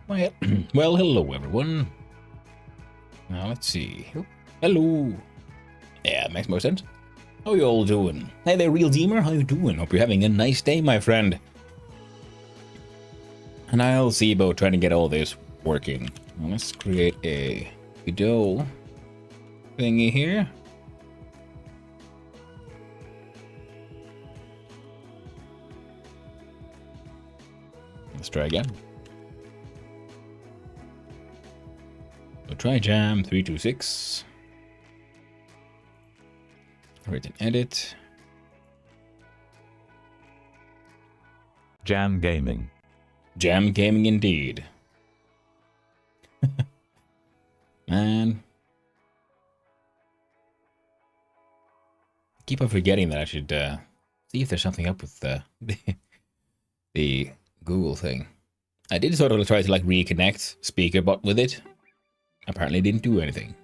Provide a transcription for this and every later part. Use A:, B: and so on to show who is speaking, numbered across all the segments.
A: Well, well, hello everyone. Now let's see. Oh, hello. Yeah, makes more sense. How you all doing? Hey there, Real Deemer. How you doing? Hope you're having a nice day, my friend. And I'll see about trying to get all this working. Now let's create a video thingy here. Let's try again. So Trijam 326. Create an edit.
B: Jam Gaming.
A: Jam Gaming indeed. Man. I keep on forgetting that I should see if there's something up with the Google thing. I did sort of try to like reconnect SpeakerBot with it. Apparently didn't do anything.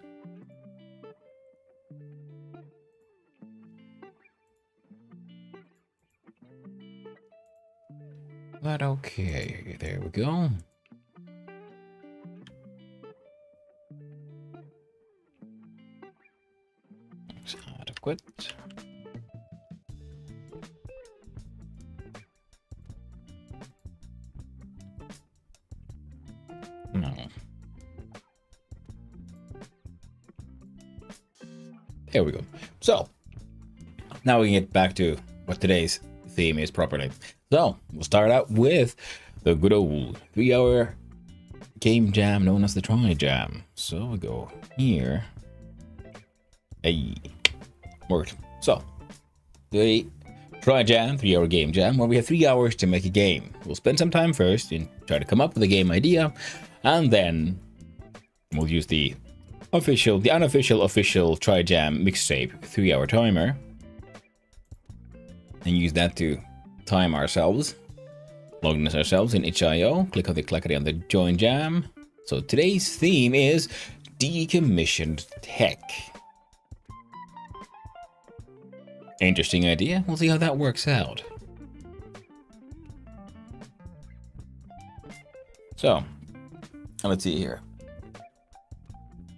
A: But okay, there we go. Let's adequate. No. There we go. So, now we can get back to what today's theme is properly. So, we'll start out with the good old 3-hour game jam known as the Trijam. So, we go here. Hey, worked. So, the Trijam 3-hour game jam, where we have 3 hours to make a game. We'll spend some time first and try to come up with a game idea, and then we'll use the unofficial Trijam mixtape 3-hour timer, and use that to time ourselves, logging us ourselves in itch.io. Click on the clackety on the join jam. So today's theme is decommissioned tech. Interesting idea. We'll see how that works out. So, let's see here.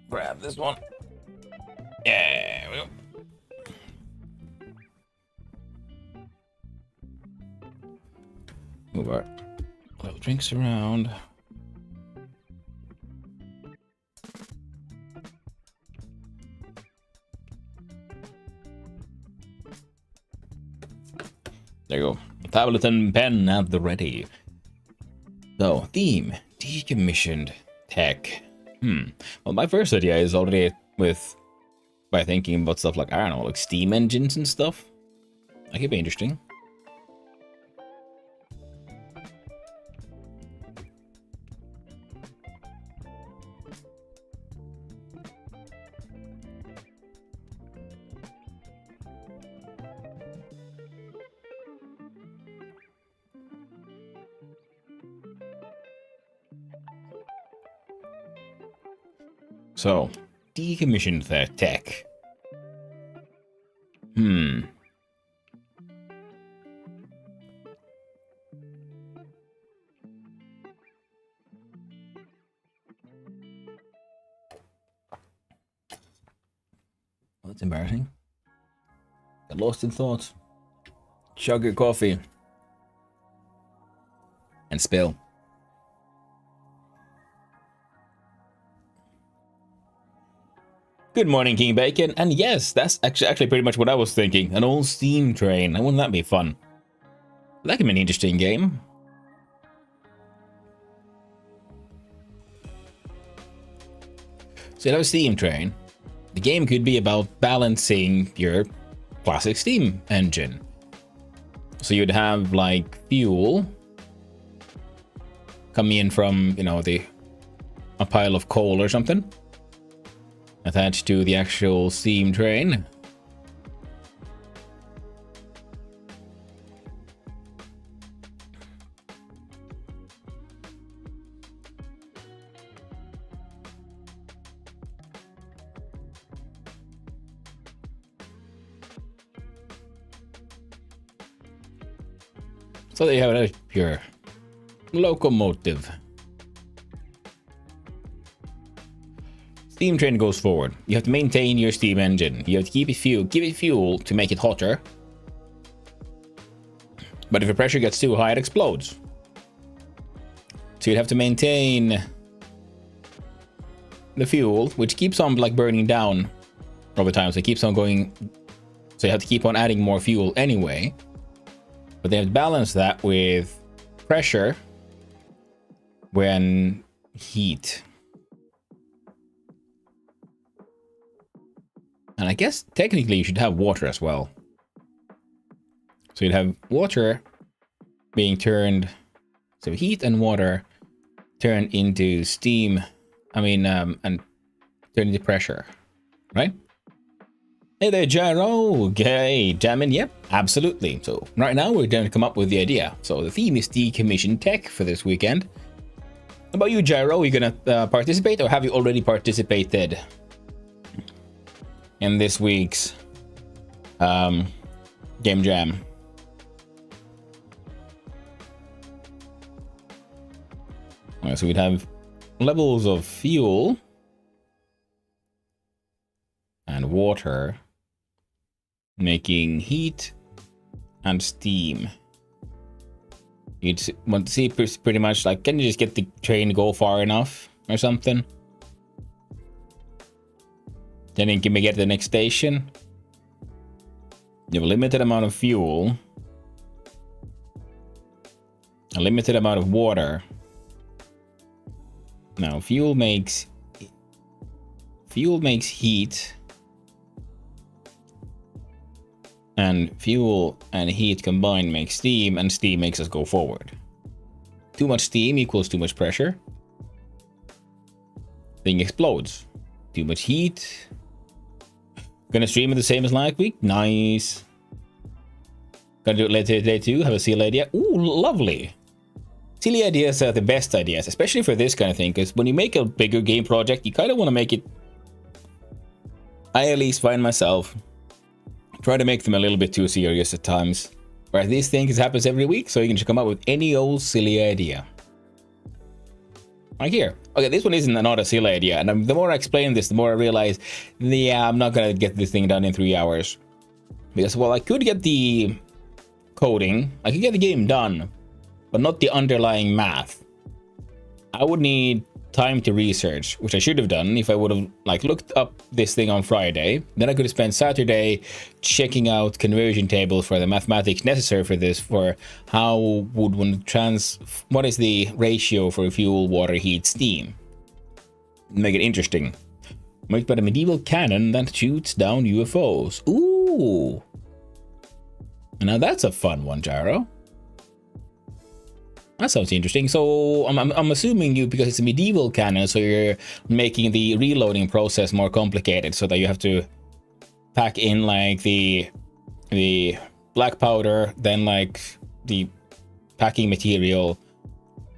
A: Grab this one. Yeah, we go. Move our little drinks around. There you go. Tablet and pen at the ready. So, theme, decommissioned tech. Well, my first idea is already by thinking about stuff like, I don't know, like steam engines and stuff. That could be interesting. So, decommissioned that tech. Well, that's embarrassing. Got lost in thoughts. Chug your coffee. And spill. Good morning, King Bacon. And yes, that's actually pretty much what I was thinking. An old steam train. Wouldn't that be fun? That could be an interesting game. So you have a steam train. The game could be about balancing your classic steam engine. So you'd have like fuel coming in from, you know, a pile of coal or something, attached to the actual steam train. So there you have a pure locomotive. steam train goes forward. You have to maintain your steam engine. You have to give it fuel to make it hotter. But if the pressure gets too high, it explodes. So you'd have to maintain the fuel, which keeps on like burning down over time. So it keeps on going. So you have to keep on adding more fuel anyway. But they have to balance that with pressure when heat. And I guess technically you should have water as well. So you'd have water being turned, so heat and water turned into steam, and turned into pressure, right? Hey there, Gyro. Okay, jamming, yep, absolutely. So right now we're going to come up with the idea. So the theme is decommissioned tech for this weekend. How about you, Gyro? Are you going to participate, or have you already participated in this week's game jam? Right, so we'd have levels of fuel and water making heat and steam. You'd want to see pretty much like, can you just get the train to go far enough or something? Then you can get to the next station. You have a limited amount of fuel, a limited amount of water. Now fuel makes heat, and fuel and heat combined makes steam, and steam makes us go forward. Too much steam equals too much pressure. Thing explodes. Too much heat. Gonna stream it the same as last week. Nice. Gonna do it later today too. Have a silly idea. Ooh, lovely. Silly ideas are the best ideas, especially for this kind of thing, because when you make a bigger game project, you kind of want to make it. I at least find myself try to make them a little bit too serious at times. Whereas these things happens every week, so you can just come up with any old silly idea. Like here. Okay, this one isn't not a silly idea, and the more I explain this, the more I realize, yeah, I'm not gonna get this thing done in 3 hours. Because, well, I could get the coding, I could get the game done, but not the underlying math. I would need time to research, which I should have done if I would have like looked up this thing on Friday. Then I could have spent Saturday checking out conversion tables for the mathematics necessary for this, for how would one what is the ratio for fuel, water, heat, steam. Make it interesting. Made by the medieval cannon that shoots down UFOs. Ooh. Now that's a fun one, Gyro. That sounds interesting. So I'm assuming you, because it's a medieval cannon, so you're making the reloading process more complicated, so that you have to pack in like the black powder, then like the packing material,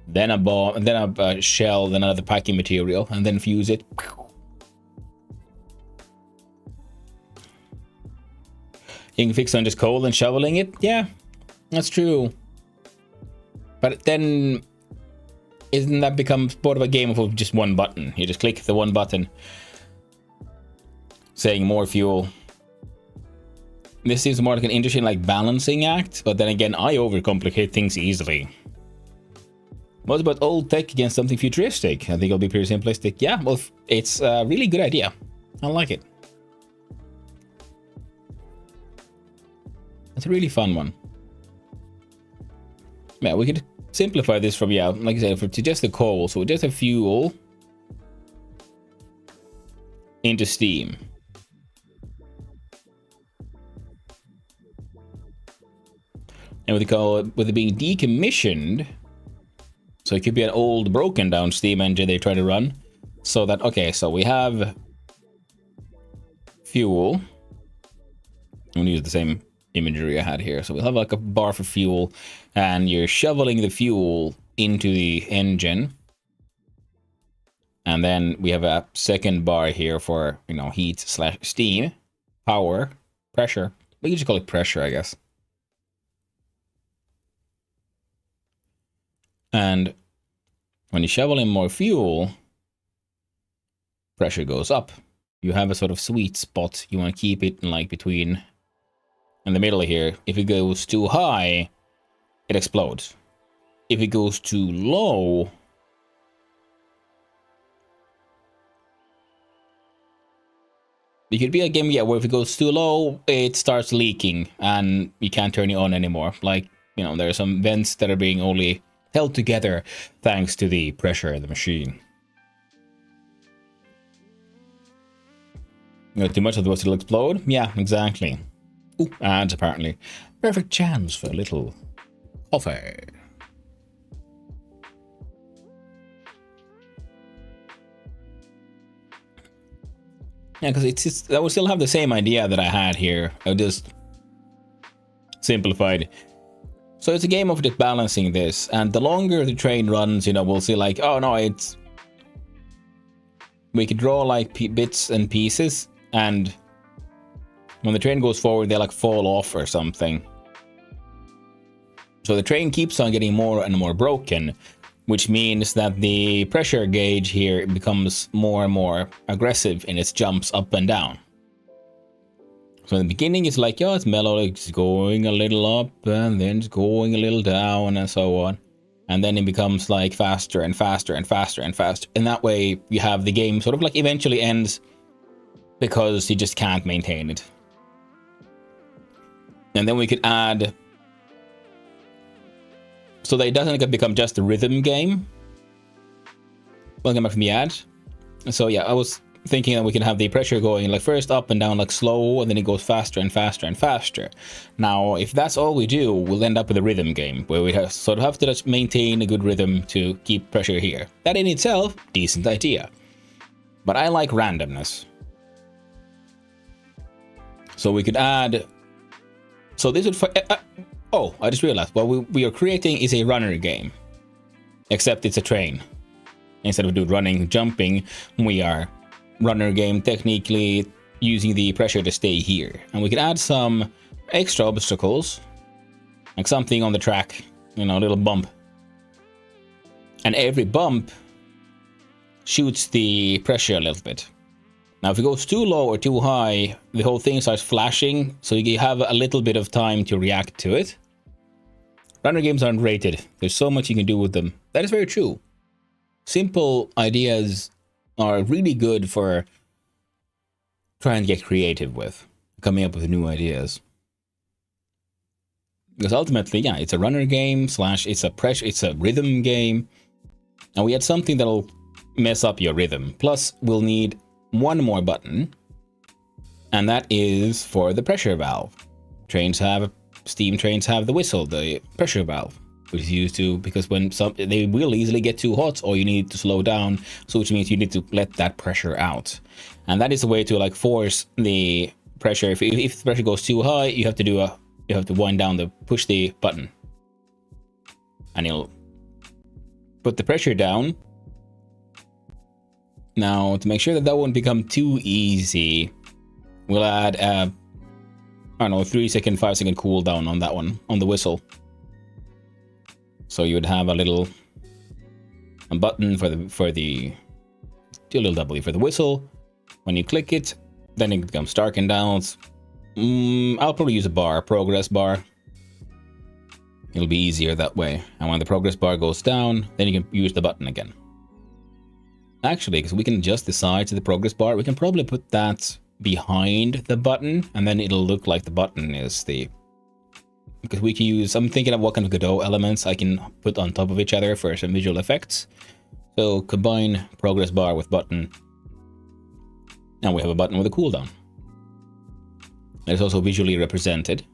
A: then a bomb, and then a shell, then another packing material, and then fuse it. You can fix on just coal and shoveling it. Yeah, that's true. But then, isn't that become part of a game of just one button? You just click the one button, saying more fuel. This seems more like an interesting like balancing act, but then again, I overcomplicate things easily. What about old tech against something futuristic? I think it'll be pretty simplistic. Yeah, well, it's a really good idea. I like it. It's a really fun one. Yeah, we could simplify this from, yeah, like I said, to just the coal. So we just have fuel into steam. And with it being decommissioned, so it could be an old broken down steam engine they try to run. So that, okay, so we have fuel. I'm gonna use the same imagery I had here. So we'll have like a bar for fuel, and you're shoveling the fuel into the engine. And then we have a second bar here for, you know, heat slash steam, power, pressure. We can just call it pressure, I guess. And when you shovel in more fuel, pressure goes up. You have a sort of sweet spot. You want to keep it like between in the middle here. If it goes too high, it explodes. If it goes too low, it could be a game, yeah, where if it goes too low, it starts leaking and you can't turn it on anymore. Like, you know, there are some vents that are being only held together thanks to the pressure of the machine. Too much of the it'll explode? Yeah, exactly. Ooh, and apparently. Perfect chance for a little coffee. Yeah, because it's just, I would still have the same idea that I had here. I just simplified. So it's a game of just balancing this, and the longer the train runs, you know, we'll see like, oh no, it's... We could draw like bits and pieces, and when the train goes forward, they like fall off or something. So the train keeps on getting more and more broken, which means that the pressure gauge here becomes more and more aggressive in its jumps up and down. So in the beginning, it's like, oh, it's mellow, it's going a little up, and then it's going a little down, and so on. And then it becomes like faster and faster and faster and faster. And that way, you have the game sort of like eventually ends because you just can't maintain it. And then we could add... So that it doesn't become just a rhythm game. Welcome back from the ad. So yeah, I was thinking that we can have the pressure going like first up and down like slow, and then it goes faster and faster and faster. Now, if that's all we do, we'll end up with a rhythm game where we sort of have to just maintain a good rhythm to keep pressure here. That in itself, decent idea. But I like randomness. So we could add... So this would... Oh, I just realized what we are creating is a runner game. Except it's a train. Instead of doing running, jumping, we are runner game technically using the pressure to stay here. And we can add some extra obstacles. Like something on the track, you know, a little bump. And every bump shoots the pressure a little bit. Now, if it goes too low or too high, the whole thing starts flashing, so you have a little bit of time to react to it. Runner games aren't rated. There's so much you can do with them. That is very true. Simple ideas are really good for trying to get creative with, coming up with new ideas. Because ultimately, yeah, it's a runner game / it's a rhythm game. And we had something that'll mess up your rhythm. Plus, we'll need one more button, and that is for the pressure valve. Steam trains have the whistle, the pressure valve, which is used to, because when they will easily get too hot, or you need to slow down, so which means you need to let that pressure out. And that is a way to like force the pressure. If the pressure goes too high, you have to wind down push the button, and you'll put the pressure down. Now, to make sure that won't become too easy, we'll add I don't know, 3 second, 5 second cooldown on that one, on the whistle. So you would have a button for the little W for the whistle. When you click it, then it becomes darkened down. I'll probably use a progress bar. It'll be easier that way. And when the progress bar goes down, then you can use the button again. Actually, because we can adjust the size of the progress bar, we can probably put that behind the button, and then it'll look like the button is the... Because we can use... I'm thinking of what kind of Godot elements I can put on top of each other for some visual effects. So combine progress bar with button. And we have a button with a cooldown. It's also visually represented.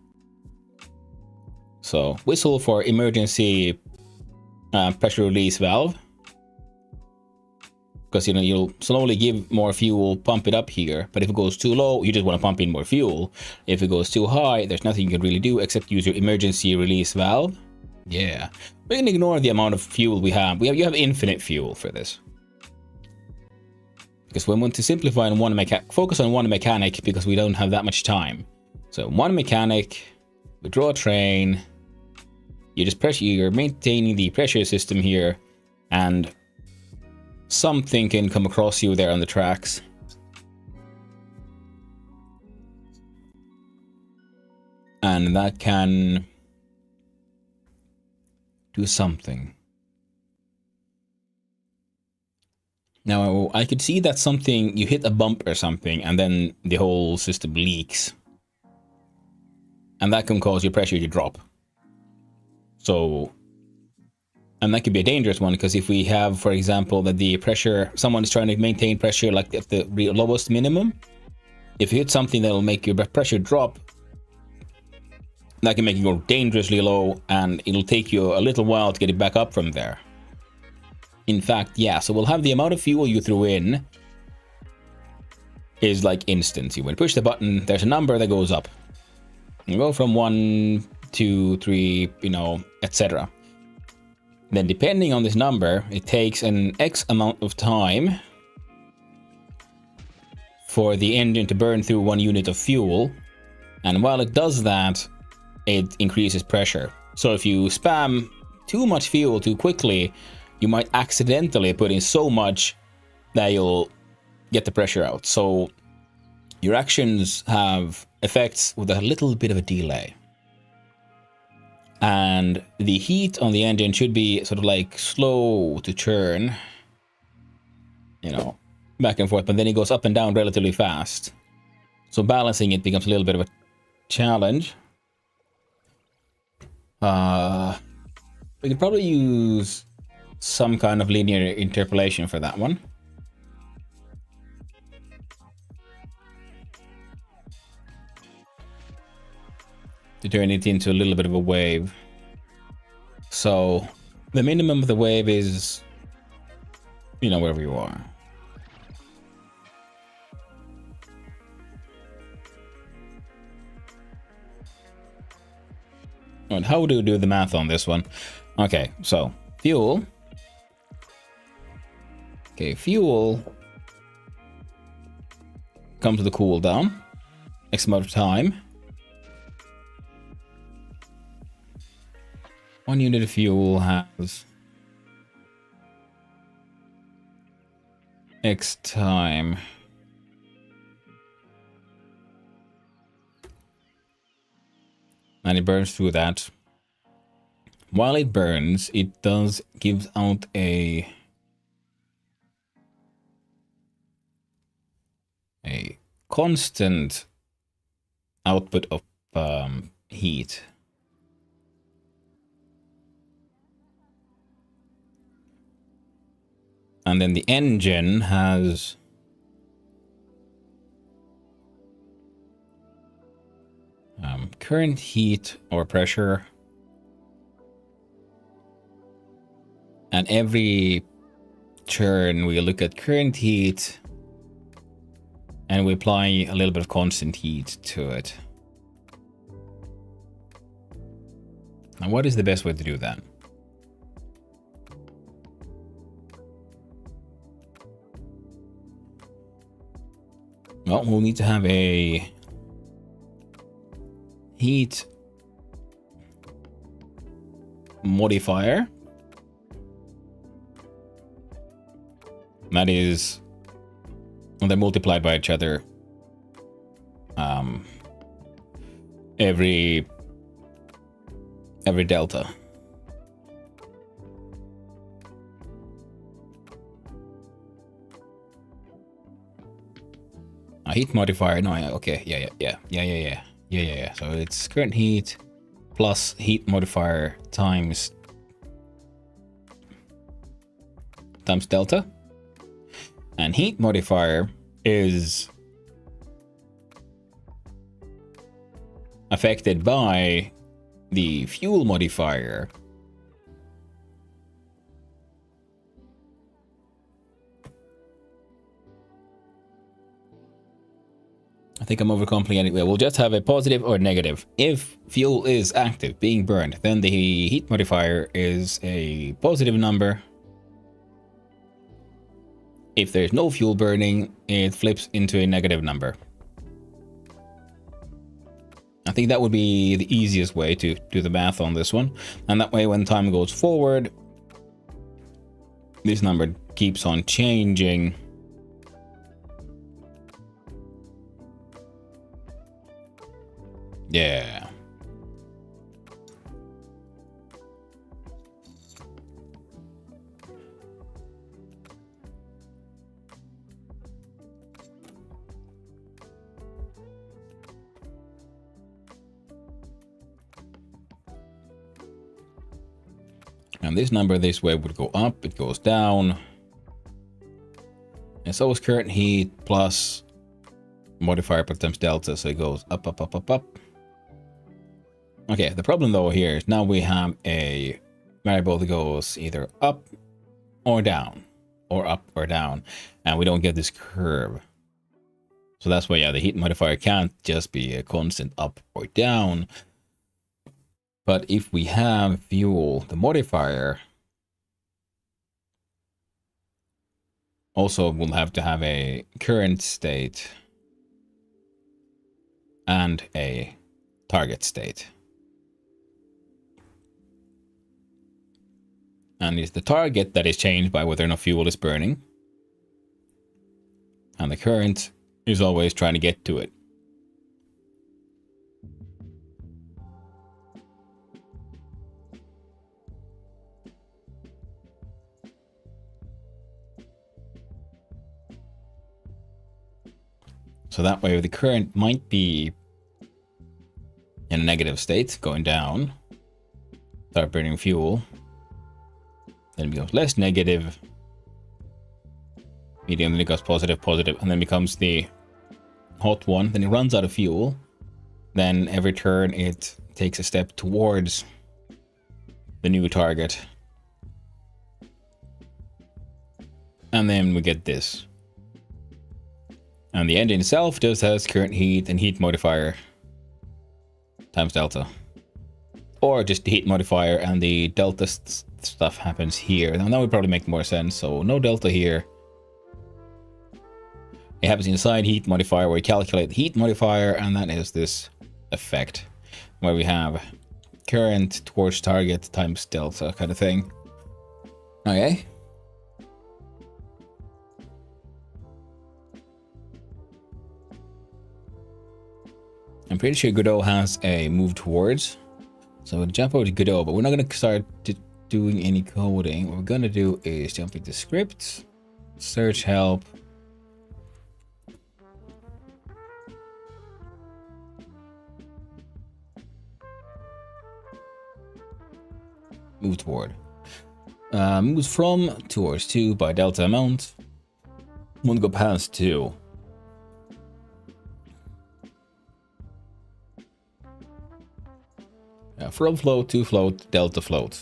A: So whistle for emergency pressure release valve. Because, you know, you'll slowly give more fuel, pump it up here. But if it goes too low, you just want to pump in more fuel. If it goes too high, there's nothing you can really do except use your emergency release valve. Yeah. We can ignore the amount of fuel we have. You have infinite fuel for this. Because we want to simplify and focus on one mechanic because we don't have that much time. So one mechanic, we draw a train. You're maintaining the pressure system here, and something can come across you there on the tracks. And that can do something. Now, I could see that something, you hit a bump or something, and then the whole system leaks. And that can cause your pressure to drop. So, and that could be a dangerous one, because if we have, for example, that the pressure, someone is trying to maintain pressure like at the lowest minimum, if you hit something that will make your pressure drop, that can make it go dangerously low, and it'll take you a little while to get it back up from there. In fact, yeah, so we'll have the amount of fuel you threw in is like instant. You would push the button, there's a number that goes up. You go from 1, 2, 3, you know, etc. Then depending on this number, it takes an X amount of time for the engine to burn through 1 unit of fuel. And while it does that, it increases pressure. So if you spam too much fuel too quickly, you might accidentally put in so much that you'll get the pressure out. So your actions have effects with a little bit of a delay. And the heat on the engine should be sort of like slow to churn, you know, back and forth, but then it goes up and down relatively fast. So balancing it becomes a little bit of a challenge. We could probably use some kind of linear interpolation for that one. To turn it into a little bit of a wave. So the minimum of the wave is, you know, wherever you are. And how do we do the math on this one? Okay, so fuel. Okay, fuel comes to the cooldown. X amount of time. 1 unit of fuel has X time. And it burns through that. While it burns, it does give out a constant output of heat. And then the engine has current heat or pressure. And every turn we look at current heat and we apply a little bit of constant heat to it. Now, what is the best way to do that? Well, we'll need to have a heat modifier. That is, they're multiplied by each other every delta. A heat modifier, no, okay, yeah. So it's current heat plus heat modifier times delta. And heat modifier is affected by the fuel modifier. I think I'm overcomplicating it. We'll just have a positive or negative. If fuel is active, being burned, then the heat modifier is a positive number. If there's no fuel burning, it flips into a negative number. I think that would be the easiest way to do the math on this one. And that way, when time goes forward, this number keeps on changing. Yeah. And this number this way would go up, it goes down. And so is current heat plus modifier times delta, so it goes up, up, up, up, up. Okay, the problem though here is now we have a variable that goes either up or down, or up or down, and we don't get this curve. So that's why, yeah, the heat modifier can't just be a constant up or down. But if we have fuel, the modifier also will have to have a current state and a target state. And it's the target that is changed by whether or not fuel is burning. And the current is always trying to get to it. So that way the current might be in a negative state, going down, start burning fuel, then it becomes less negative, medium, then it goes positive, positive, and then becomes the hot one, then it runs out of fuel, then every turn it takes a step towards the new target, and then we get this. And the engine itself just has current heat and heat modifier times delta. Or just the heat modifier and the delta stuff happens here. Now that would probably make more sense. So no delta here. It happens inside heat modifier where we calculate the heat modifier, and that is this effect where we have current towards target times delta kind of thing. Okay. I'm pretty sure Godot has a move towards. So we'll jump over to Godot, but we're not going to start doing any coding. What we're going to do is jump into scripts, search help. Move toward. Moves from towards 2 by delta amount. Won't go past 2. From float to float, delta float.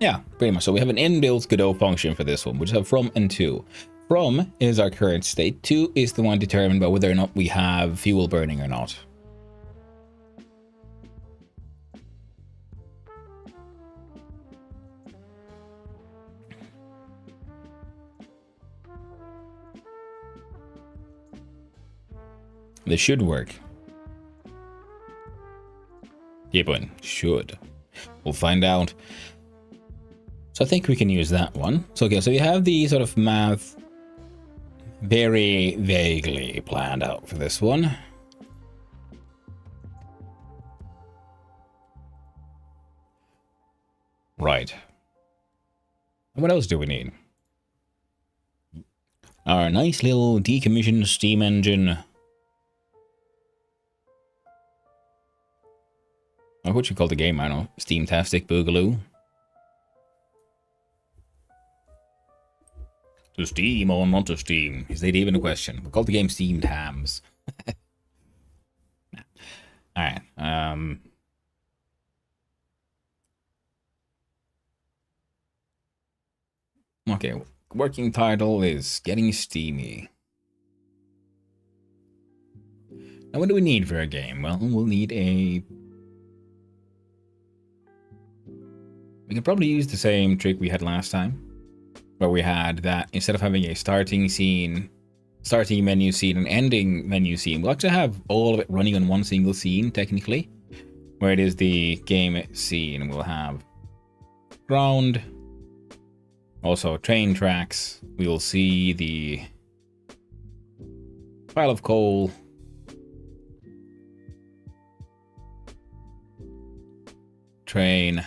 A: Yeah, pretty much. So we have an inbuilt Godot function for this one. We just have from and to. From is our current state. To is the one determined by whether or not we have fuel burning or not. This should work. Yep, one should. We'll find out. So I think we can use that one. So okay, so we have the sort of math very vaguely planned out for this one. Right. What else do we need? Our nice little decommissioned steam engine. What you call the game? I don't know. Steam-tastic Boogaloo. To steam or not to steam? Is that even a question? We call the game Steamed Hams. Alright. Okay. Working title is Getting Steamy. Now what do we need for a game? Well, we'll need a... We can probably use the same trick we had last time, where we had that instead of having a starting scene, starting menu scene, and ending menu scene, we'll actually have all of it running on one single scene, technically, where it is the game scene. We'll have ground, Also, train tracks. We will see the pile of coal. Train.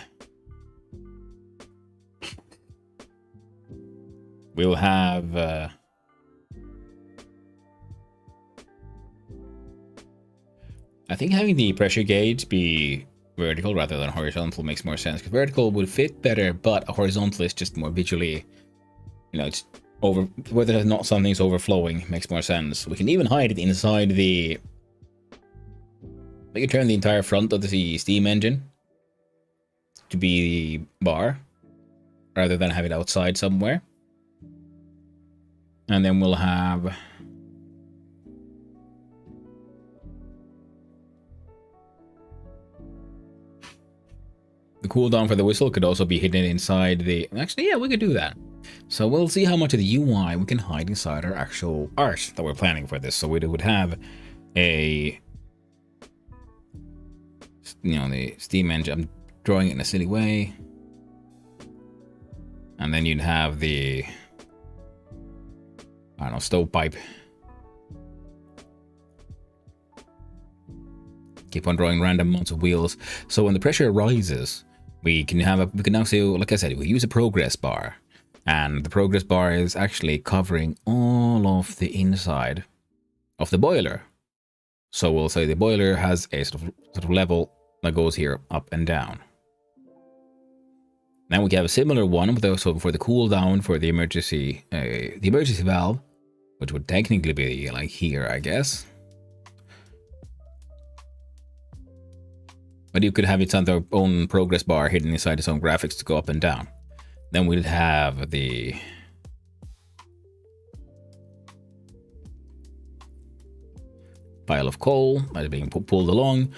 A: We'll have I think having the pressure gauge be vertical rather than horizontal makes more sense, because vertical would fit better, but a horizontal is just more visually, you know, it's over, whether or not something's overflowing makes more sense. We can even hide it inside the, we can turn the entire front of the steam engine to be the bar rather than have it outside somewhere. And then we'll have the cooldown for the whistle could also be hidden inside the... Actually, yeah, we could do that. So we'll see how much of the UI we can hide inside our actual art that we're planning for this. So we would have a... You know, the steam engine. I'm drawing it in a silly way. And then you'd have the... I don't know, stovepipe. Keep on drawing random amounts of wheels. So when the pressure rises, we can now say, like I said, we use a progress bar. And the progress bar is actually covering all of the inside of the boiler. So we'll say the boiler has a sort of level that goes here up and down. Now we can have a similar one, but also for the cooldown for the emergency valve, which would technically be like here, I guess. But you could have its own progress bar hidden inside its own graphics to go up and down. Then we'd have the pile of coal that is being pulled along.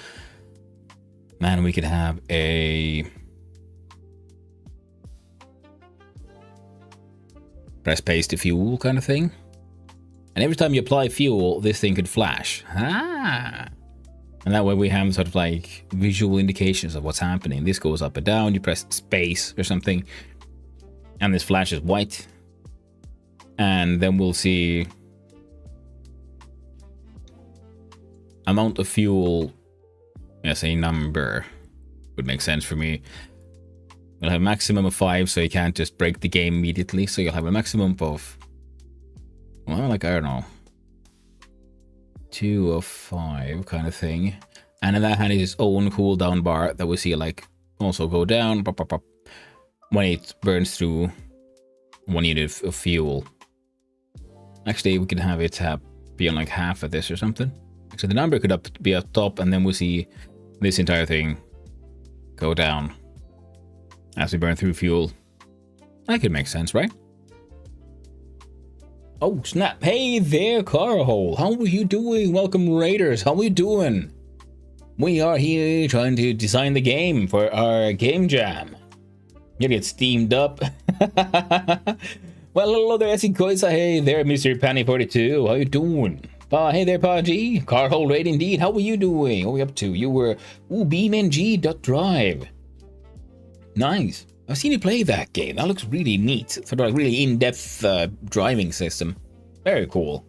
A: And we could have a press paste to fuel kind of thing. And every time you apply fuel, this thing could flash. Ah! And that way we have sort of like visual indications of what's happening. This goes up and down, you press space or something, and this flashes white. And then we'll see amount of fuel, yes, a number would make sense for me. We'll have a maximum of 5, so you can't just break the game immediately. So you'll have a maximum of, well, like, I don't know, 2 of 5 kind of thing. And then that had its own cooldown bar that we see like also go down pop, pop, pop, when it burns through 1 unit of fuel. Actually, we could have it be on like half of this or something. So the number could be up top, and then we see this entire thing go down as we burn through fuel. That could make sense, right? Oh, snap. Hey there, Carhole. How are you doing? Welcome, Raiders. How are you doing? We are here trying to design the game for our game jam. You get steamed up. Well, hello there, Koisa. Hey there, Mr. Panny42. How you doing? Hey there, Pa G. Carhole Raid indeed. How are you doing? What are we up to? You were... Ooh, BeamNG.drive. Nice. I've seen you play that game. That looks really neat. Sort of like really in-depth driving system. Very cool.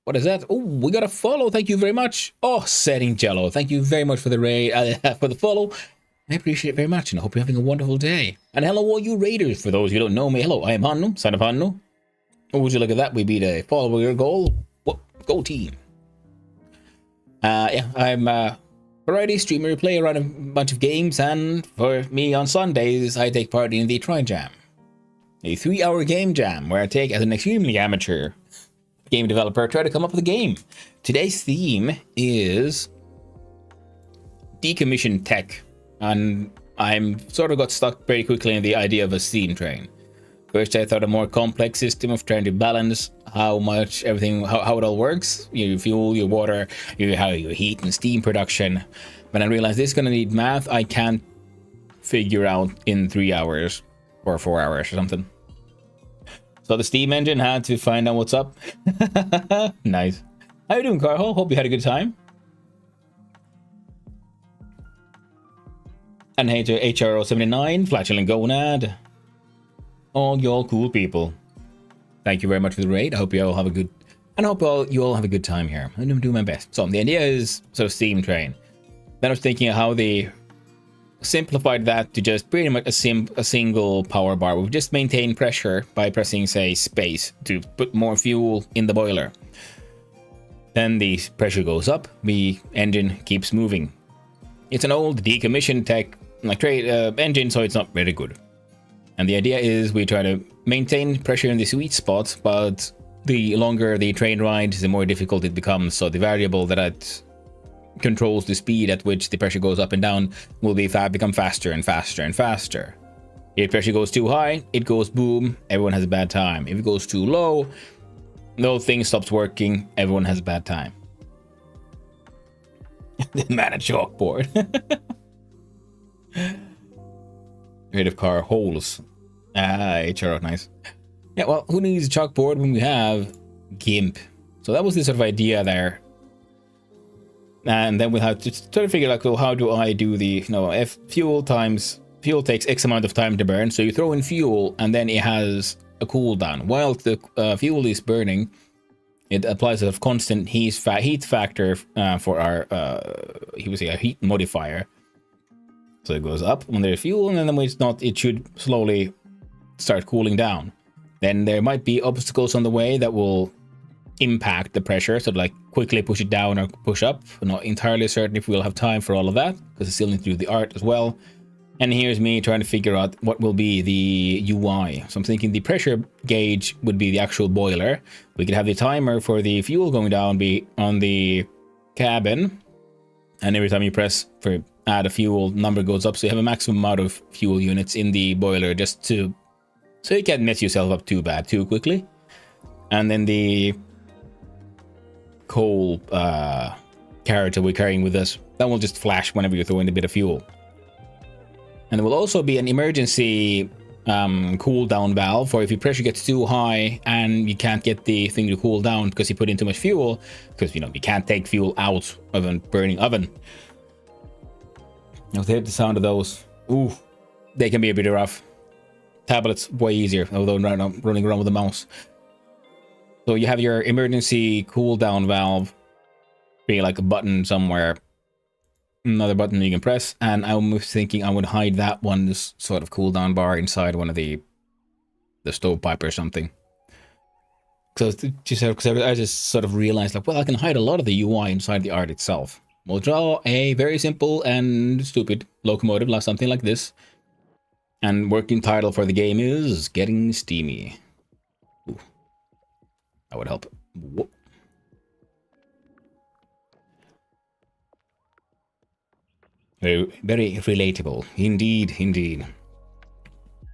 A: What is that? Oh, we got a follow. Thank you very much. Oh, Setting Jello. Thank you very much for the raid, for the follow. I appreciate it very much, and I hope you're having a wonderful day. And hello, all you raiders. For those who don't know me, hello, I am Hanno, son of Hanno. Oh, would you look at that? We beat a follower goal. What? Go team. Yeah, I'm variety streamer, play around a bunch of games, and for me on Sundays, I take part in the Trijam, a 3-hour game jam where I take, as an extremely amateur game developer, try to come up with a game. Today's theme is decommissioned tech, and I'm sort of got stuck very quickly in the idea of a steam train. First, I thought a more complex system of trying to balance how much everything, how it all works. Your fuel, your water, your heat and steam production. But I realized this is going to need math I can't figure out in 3 hours or 4 hours or something. So the steam engine had to find out what's up. Nice. How you doing, Carl? Hope you had a good time. And hey to HRO79, Flatulent Gonad. all y'all cool people. Thank you very much for the raid. I hope you all have a good, and I hope you all have a good time here. I'm doing my best. So the idea is sort of steam train. Then I was thinking of how they simplified that to just pretty much a single power bar. We've just maintained pressure by pressing, say, space to put more fuel in the boiler. Then the pressure goes up, the engine keeps moving. It's an old decommissioned tech like engine, so it's not very good. And the idea is we try to maintain pressure in the sweet spot, but the longer the train ride, the more difficult it becomes. So the variable that controls the speed at which the pressure goes up and down will become faster and faster and faster. If pressure goes too high, it goes boom, everyone has a bad time. If it goes too low, the whole thing stops working, everyone has a bad time. The man at chalkboard. Rid of car holes. HR, nice. Yeah, well, who needs a chalkboard when we have GIMP? So that was the sort of idea there. And then we'll have to sort of figure out, well, how do I do the, if fuel takes X amount of time to burn. So you throw in fuel and then it has a cooldown. While the fuel is burning, it applies a constant heat factor for our, a heat modifier. So it goes up when there's fuel, and then when it's not, it should slowly start cooling down. Then there might be obstacles on the way that will impact the pressure, so like quickly push it down or push up. I'm not entirely certain if we'll have time for all of that, because I still need to do the art as well. And here's me trying to figure out what will be the UI. So I'm thinking the pressure gauge would be the actual boiler. We could have the timer for the fuel going down be on the cabin, and every time you press for add a fuel, number goes up, so you have a maximum amount of fuel units in the boiler, just so you can't mess yourself up too bad too quickly. And then the coal carriage that we're carrying with us, that will just flash whenever you throw in a bit of fuel. And there will also be an emergency cool down valve for if your pressure gets too high and you can't get the thing to cool down because you put in too much fuel, because you can't take fuel out of a burning oven. Now, to hear the sound of those, ooh, they can be a bit rough. Tablets way easier, although right now running around with a mouse. So you have your emergency cool down valve, be like a button somewhere, another button you can press, and I was thinking I would hide that one, this sort of cooldown bar inside one of the stovepipe or something. So I just sort of realized, like, well, I can hide a lot of the UI inside the art itself. We'll draw a very simple and stupid locomotive, like something like this. And working title for the game is Getting Steamy. Ooh, that would help. Whoop. Very, very relatable. Indeed, indeed.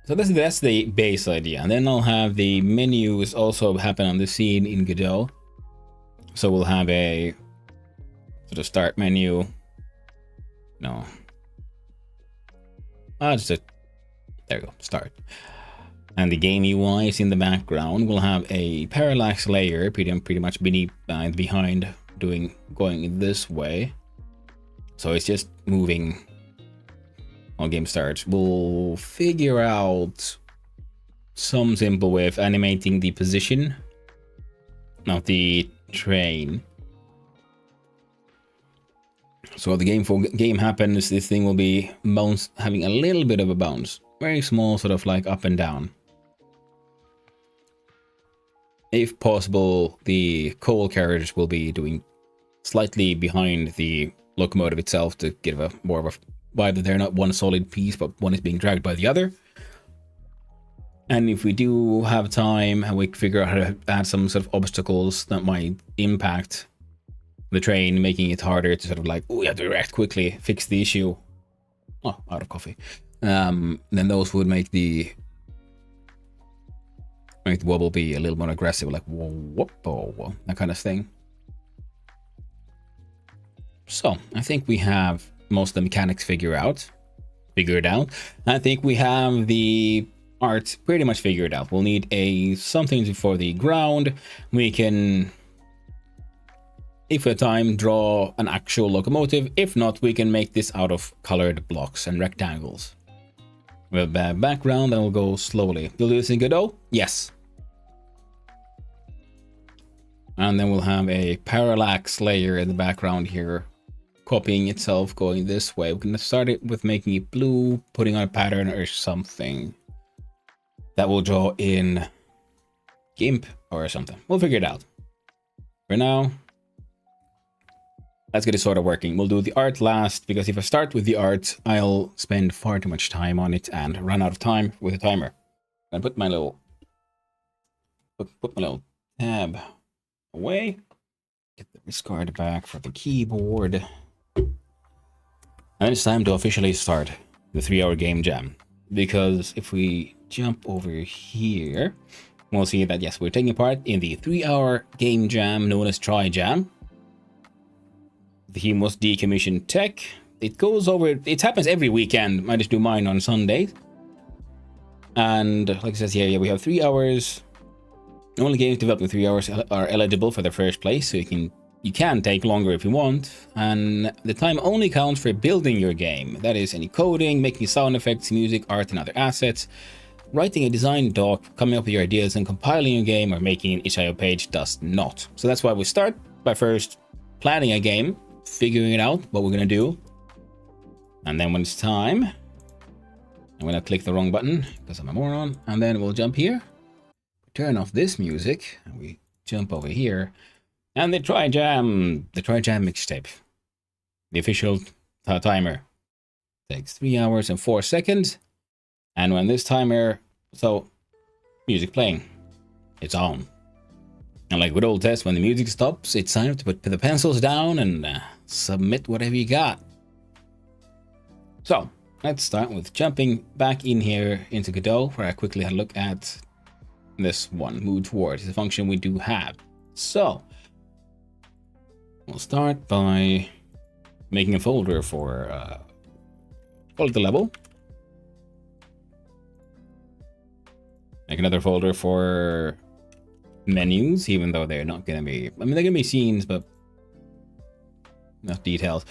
A: So that's the base idea. And then I'll have the menus also happen on the scene in Godot. So we'll have a sort of start menu. No. There we go, start. And the game UI is in the background. We'll have a parallax layer pretty much behind going this way. So it's just moving while game starts. We'll figure out some simple way of animating the position of the train. So the game happens, this thing will be having a little bit of a bounce. Very small, sort of like up and down. If possible, the coal carriage will be doing slightly behind the locomotive itself to give a more of a vibe that they're not one solid piece, but one is being dragged by the other. And if we do have time and we figure out how to add some sort of obstacles that might impact the train, making it harder to sort of like, oh, you have to react quickly, fix the issue. Oh, out of coffee. Then those would make the wobble be a little more aggressive, like whoa, whoop, whoa, whoa, that kind of thing. So I think we have most of the mechanics figured out. I think we have the art pretty much figured out. We'll need something for the ground. We can, if we have time, draw an actual locomotive. If not, we can make this out of colored blocks and rectangles. with a background that will go slowly. You'll do this in Godot? Yes. And then we'll have a parallax layer in the background here, copying itself, going this way. We're going to start it with making it blue, putting on a pattern or something that will draw in GIMP or something. We'll figure it out. For now, let's get it sort of working. We'll do the art last, because if I start with the art, I'll spend far too much time on it and run out of time with a timer. And put my little tab away. Get the discard back for the keyboard. And it's time to officially start the 3-hour game jam. Because if we jump over here, we'll see that yes, we're taking part in the 3-hour game jam known as Trijam. The theme was decommissioned tech. It goes over, it happens every weekend. I just do mine on Sundays. And like it says here, yeah, we have 3 hours. Only games developed in 3 hours are eligible for the first place, so you can take longer if you want. And the time only counts for building your game. That is any coding, making sound effects, music, art, and other assets. Writing a design doc, coming up with your ideas, and compiling a game or making an itch.io page does not. So that's why we start by first planning a game, figuring it out, what we're going to do. And then when it's time, I'm going to click the wrong button because I'm a moron. And then we'll jump here, turn off this music, and we jump over here. And the Trijam mixtape, the official timer, takes 3 hours and 4 seconds. And when this timer, so music playing, it's on. And like with old tests, when the music stops, it's time to put the pencils down and submit whatever you got. So let's start with jumping back in here into Godot, where I quickly had a look at this one, move towards the function we do have. So we'll start by making a folder for call it the level. Make another folder for menus, even though they're not going to be, I mean, they're going to be scenes, but not details.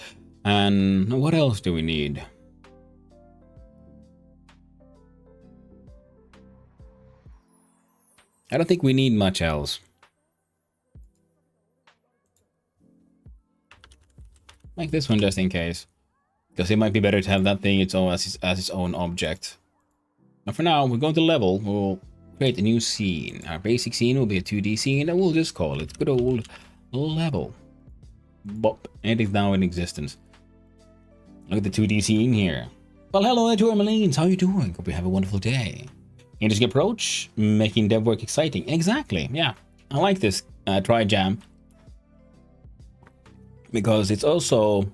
A: And what else do we need? I don't think we need much else. Like this one just in case, because it might be better to have that thing its own as its own object. Now for now, we're going to level. We'll create a new scene. Our basic scene will be a 2D scene, and we'll just call it good old level. Bop. It is now in existence. Look at the 2D scene here. Well, hello, Tourmalines. How are you doing? Hope you have a wonderful day. Interesting approach, making dev work exciting. Exactly. Yeah, I like this Trijam, because it's also,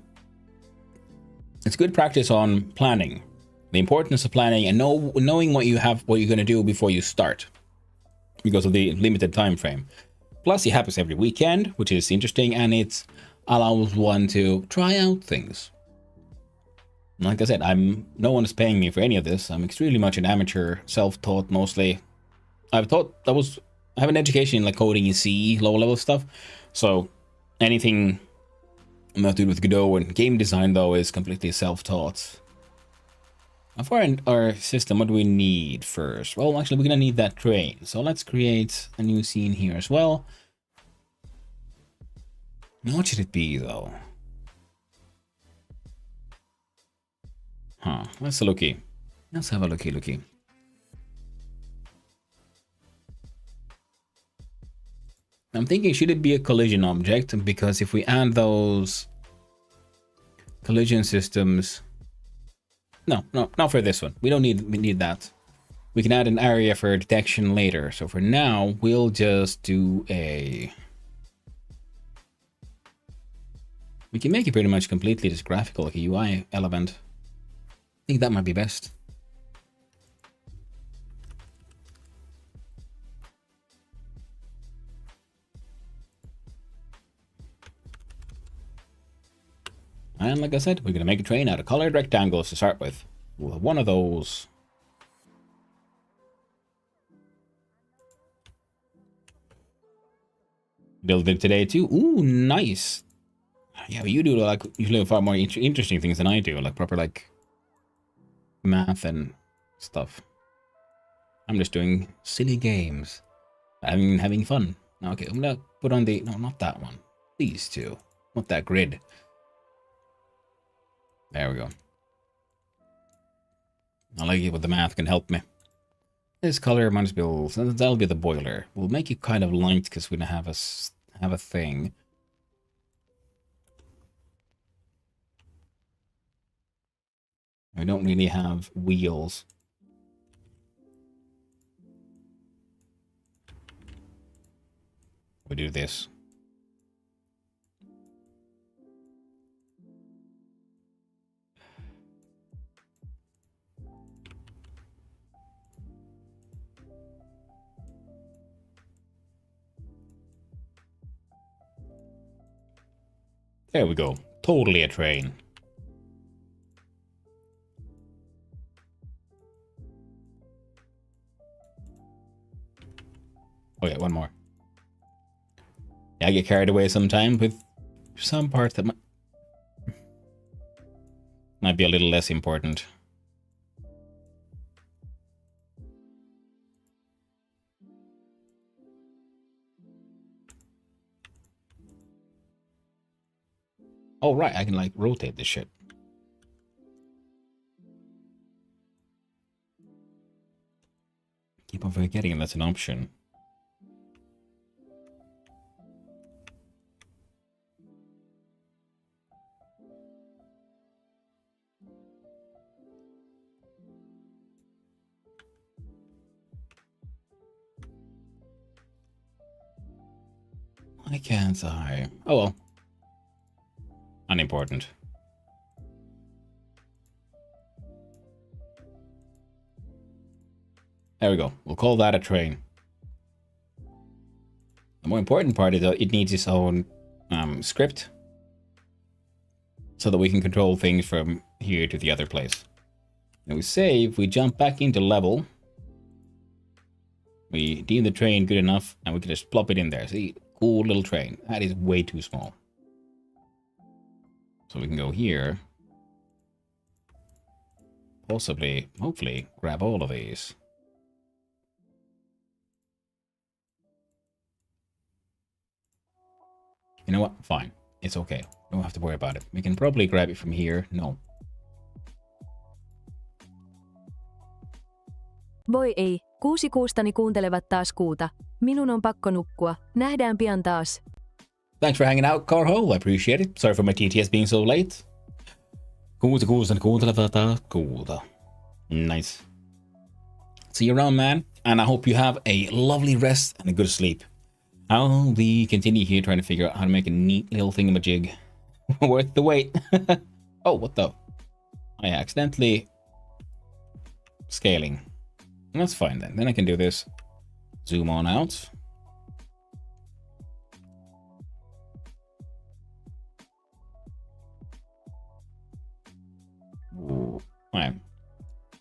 A: it's good practice on planning. The importance of planning and knowing what you're going to do before you start, because of the limited time frame. Plus, it happens every weekend, which is interesting, and it allows one to try out things. Like I said, no one is paying me for any of this. I'm extremely much an amateur, self-taught mostly. I have an education in like coding in C, low-level stuff. So anything I'm not doing with Godot and game design though is completely self-taught. Now for our system, what do we need first? Well, actually, we're gonna need that train. So let's create a new scene here as well. Now, what should it be though? Huh, let's looky. Let's have a looky. I'm thinking, should it be a collision object? Because if we add those collision systems, no, not for this one. We need that. We can add an area for detection later. So for now, we'll just do a. We can make it pretty much completely just graphical, like a UI element. I think that might be best. And like I said, we're going to make a train out of colored rectangles to start with. We'll have one of those. Build it today too. Ooh, nice. Yeah, but you do usually far more interesting things than I do, like proper like math and stuff. I'm just doing silly games. Having fun. Okay, I'm gonna put on the... No, not that one. These two. Not that grid. There we go. I like it when the math can help me. This color must be... That'll be the boiler. We'll make it kind of light because we don't have a thing. We don't really have wheels. We do this. There we go. Totally a train. Oh yeah, one more. Yeah, I get carried away sometimes with some parts that might be a little less important. Oh right, I can like rotate this shit. Keep on forgetting that's an option. Why can't I? Oh well. Unimportant. There we go. We'll call that a train. The more important part is that it needs its own script so that we can control things from here to the other place. And we save, we jump back into level. We deem the train good enough and we can just plop it in there. See, cool little train. That is way too small. So we can go here. Possibly, hopefully, grab all of these. You know what? Fine. It's okay. Don't have to worry about it. We can probably grab it from here. No.
B: Voi ei, kuusikuustani kuuntelevat taas kuuta. Minun on pakko nukkua. Nähdään pian taas.
A: Thanks for hanging out, Carho. I appreciate it. Sorry for my TTS being so late. Kuustani kuuntelevat taas kuuta. Nice. See you around, man. And I hope you have a lovely rest and a good sleep. I'll be continue here trying to figure out how to make a neat little thingamajig worth the wait. Oh, what the? I accidentally scaling. That's fine then. Then I can do this. Zoom on out. Ooh. Alright.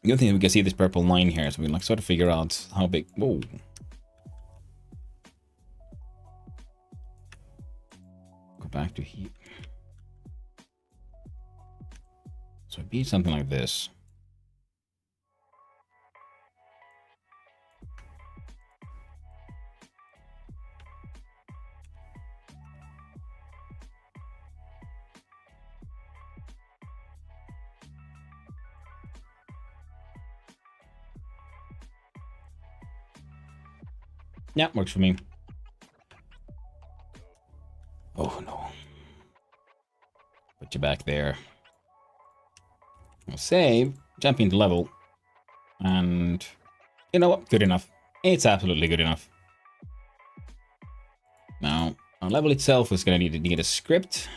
A: The other thing is we can see this purple line here, so we can like sort of figure out how big. Whoa. Go back to here. So it'd be something like this. Yeah, works for me. Oh no. Put you back there. We'll save, jump into level, and you know what? Good enough. It's absolutely good enough. Now, our level itself is going to need a script.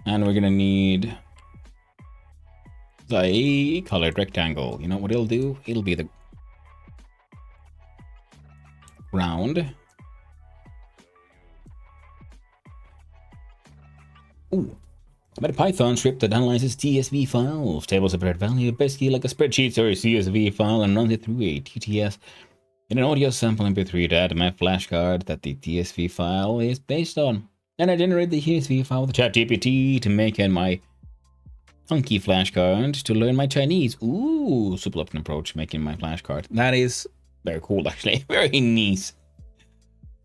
A: And we're going to need a colored rectangle. You know what it'll do? It'll be the round. Ooh. I made a Python script that analyzes TSV files, table separate value, basically like a spreadsheet or a CSV file, and runs it through a TTS in an audio sample MP3 to add to my flashcard that the TSV file is based on. And I generate the TSV file with ChatGPT to make it my funky flashcard to learn my Chinese. Ooh, super open approach making my flashcard. That is very cool, actually. Very nice.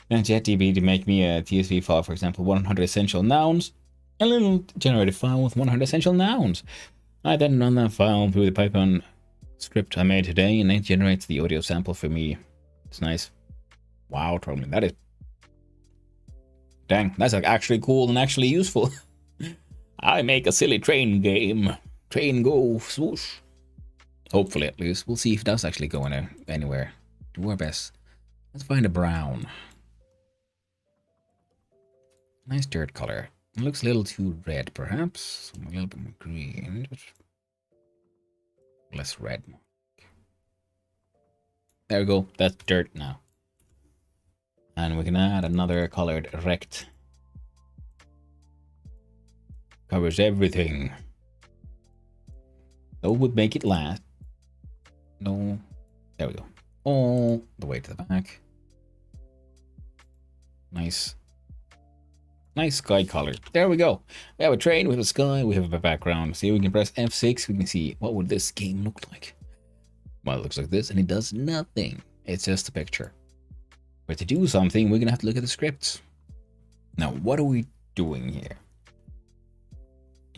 A: And JetDB to make me a TSV file, for example, 100 essential nouns. A little generated file with 100 essential nouns. I then run that file through the Python script I made today, and it generates the audio sample for me. It's nice. Wow, totally. That is... Dang, that's like actually cool and actually useful. I make a silly train game. Train go swoosh. Hopefully, at least. We'll see if it does actually go anywhere. Do our best. Let's find a brown. Nice dirt color. It looks a little too red, perhaps. A little bit more green. Less red. There we go. That's dirt now. And we can add another colored rect. Covers everything. That would make it last. No. There we go. All the way to the back. Nice. Nice sky color. There we go. We have a train, we have a sky, we have a background. See, we can press F6, we can see what would this game look like. Well, it looks like this, and it does nothing. It's just a picture. But to do something, we're gonna have to look at the scripts. Now, what are we doing here?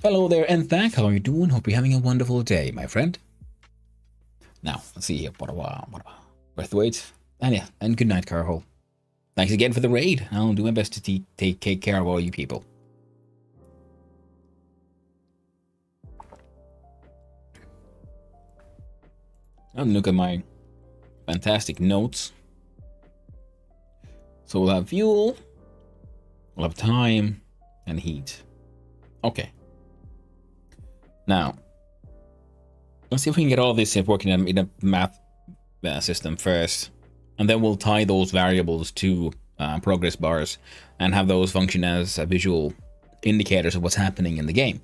A: Hello there, and thank. How are you doing? Hope you're having a wonderful day, my friend. Now, let's see here. Breath weight. And yeah, and good night, Carhole. Thanks again for the raid. I'll do my best to take care of all you people. I'll look at my fantastic notes. So we'll have fuel, we'll have time, and heat. Okay. Now, let's see if we can get all this working in a math system first. And then we'll tie those variables to progress bars and have those function as visual indicators of what's happening in the game.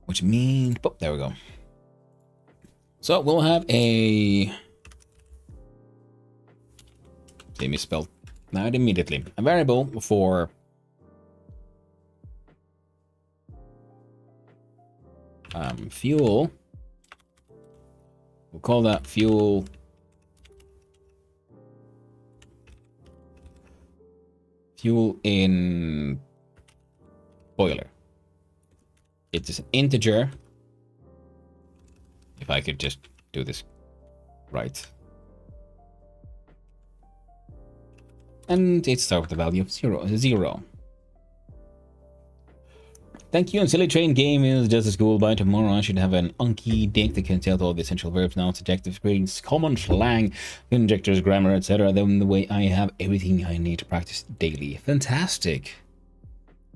A: Which means, oh, there we go. So we'll have a, they misspelled that immediately. A variable for fuel. We'll call that fuel. Fuel in boiler. It's an integer. If I could just do this right. And it starts with the value of 0. Thank you, and Silly Train Game is just as cool. By tomorrow I should have an Anki deck that can tell all the essential verbs, nouns, adjectives, greetings, common slang, conjectures, grammar, etc. Then the way I have everything I need to practice daily. Fantastic.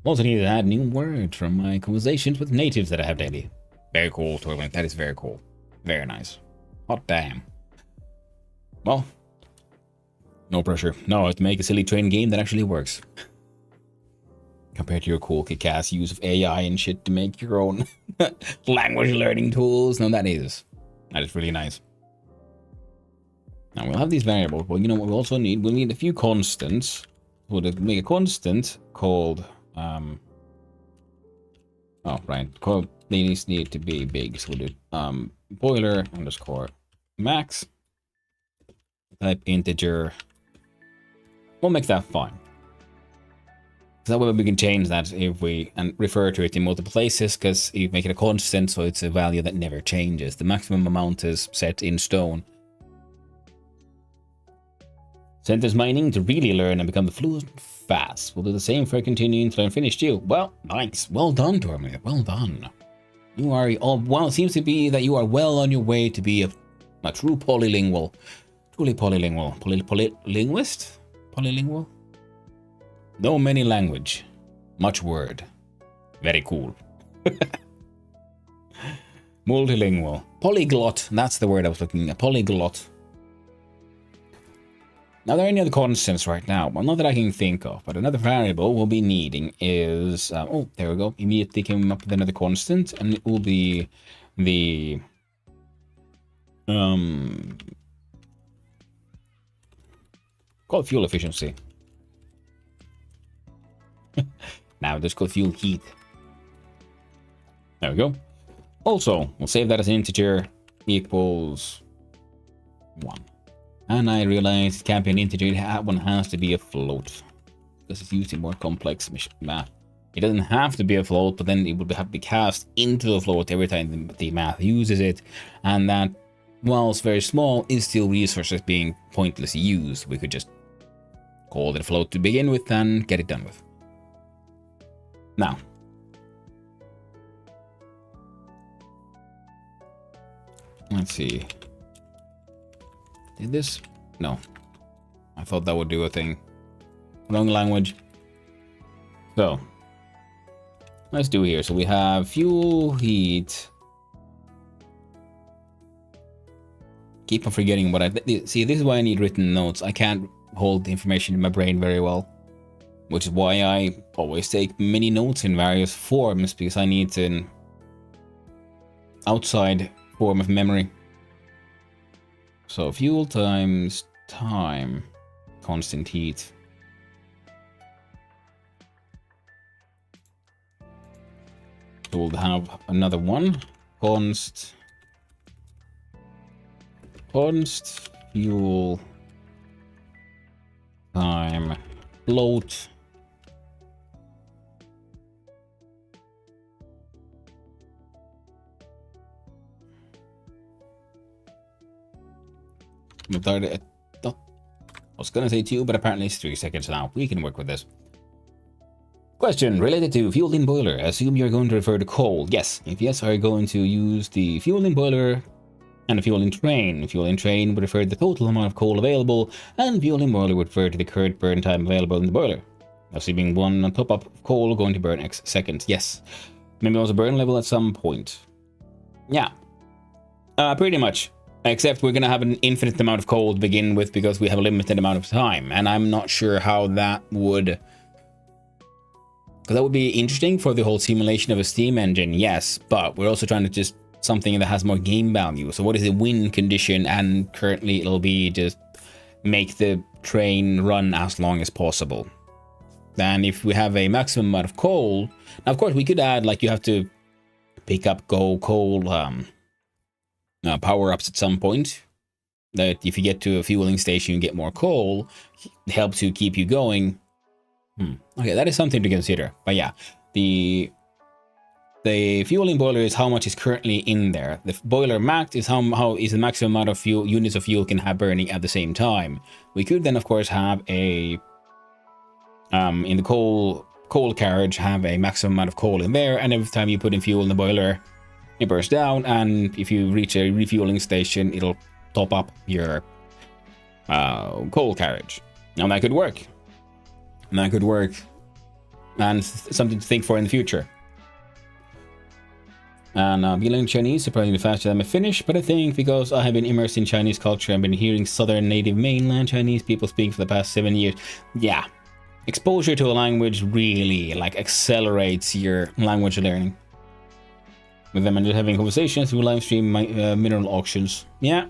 A: Also need to add new words from my conversations with natives that I have daily. Very cool, Toyland. That is very cool. Very nice. Hot damn. Well, no pressure. No, I have to make a Silly Train game that actually works. Compared to your cool kick-ass use of AI and shit to make your own language learning tools. No, that is really nice. Now we'll have these variables, but you know what we also need? We'll need a few constants. We'll make a constant called oh right, these need to be big, so we'll do boiler underscore max type integer. We'll make that fine. That way we can change that if we and refer to it in multiple places, because you make it a constant, so it's a value that never changes. The maximum amount is set in stone. Sentence mining to really learn and become the fluent fast. We'll do the same for continuing to learn Finnish too. Well, nice. Well done, Tormir. Well done. You are all well. It seems to be that you are well on your way to be a true polylingual, truly polylingual, polylinguist, polylingual. No many language, much word. Very cool. Multilingual. Polyglot, that's the word I was looking at. Polyglot. Now, there are any other constants right now? Well, not that I can think of, but another variable we'll be needing is... oh, there we go. Immediately came up with another constant, and it will be the... called fuel efficiency. Now, just called fuel heat. There we go. Also, we'll save that as an integer equals 1. And I realized it can't be an integer, that one has to be a float. Because it's using more complex math. It doesn't have to be a float, but then it would have to be cast into the float every time the math uses it. And that, whilst very small, is still resources being pointlessly used. We could just call it a float to begin with and get it done with. Now, let's see. Did this? No. I thought that would do a thing. Wrong language. So, let's do here. So we have fuel, heat. Keep on forgetting what I... See, this is why I need written notes. I can't hold the information in my brain very well. Which is why I always take many notes in various forms, because I need an outside form of memory. So fuel times time, constant heat. So we'll have another one, const fuel time float. I was gonna say 2, but apparently it's 3 seconds now. We can work with this. Question related to fuel in boiler. Assume you're going to refer to coal. Yes. If yes, are you going to use the fuel in boiler and the fuel in train? Fuel in train would refer to the total amount of coal available, and fuel in boiler would refer to the current burn time available in the boiler. Assuming one on top of coal going to burn X seconds. Yes. Maybe also burn level at some point. Yeah. Pretty much. Except we're going to have an infinite amount of coal to begin with because we have a limited amount of time. And I'm not sure how that would... Because that would be interesting for the whole simulation of a steam engine, yes. But we're also trying to just something that has more game value. So what is the win condition? And currently it'll be just make the train run as long as possible. And if we have a maximum amount of coal... Now, of course, we could add, like, you have to pick up coal... power-ups at some point, that if you get to a fueling station you get more coal, it helps you keep you going. Okay, that is something to consider. But yeah, the fueling boiler is how much is currently in there. The boiler max is how is the maximum amount of fuel units of fuel can have burning at the same time. We could then of course have a in the coal carriage have a maximum amount of coal in there, and every time you put in fuel in the boiler it burns down, and if you reach a refueling station, it'll top up your coal carriage. Now that could work. And something to think for in the future. And learning Chinese surprisingly faster than my Finnish, but I think because I have been immersed in Chinese culture and been hearing southern native mainland Chinese people speak for the past 7 years. Yeah, exposure to a language really accelerates your language learning. With them and just having conversations through live stream mineral auctions. Yeah,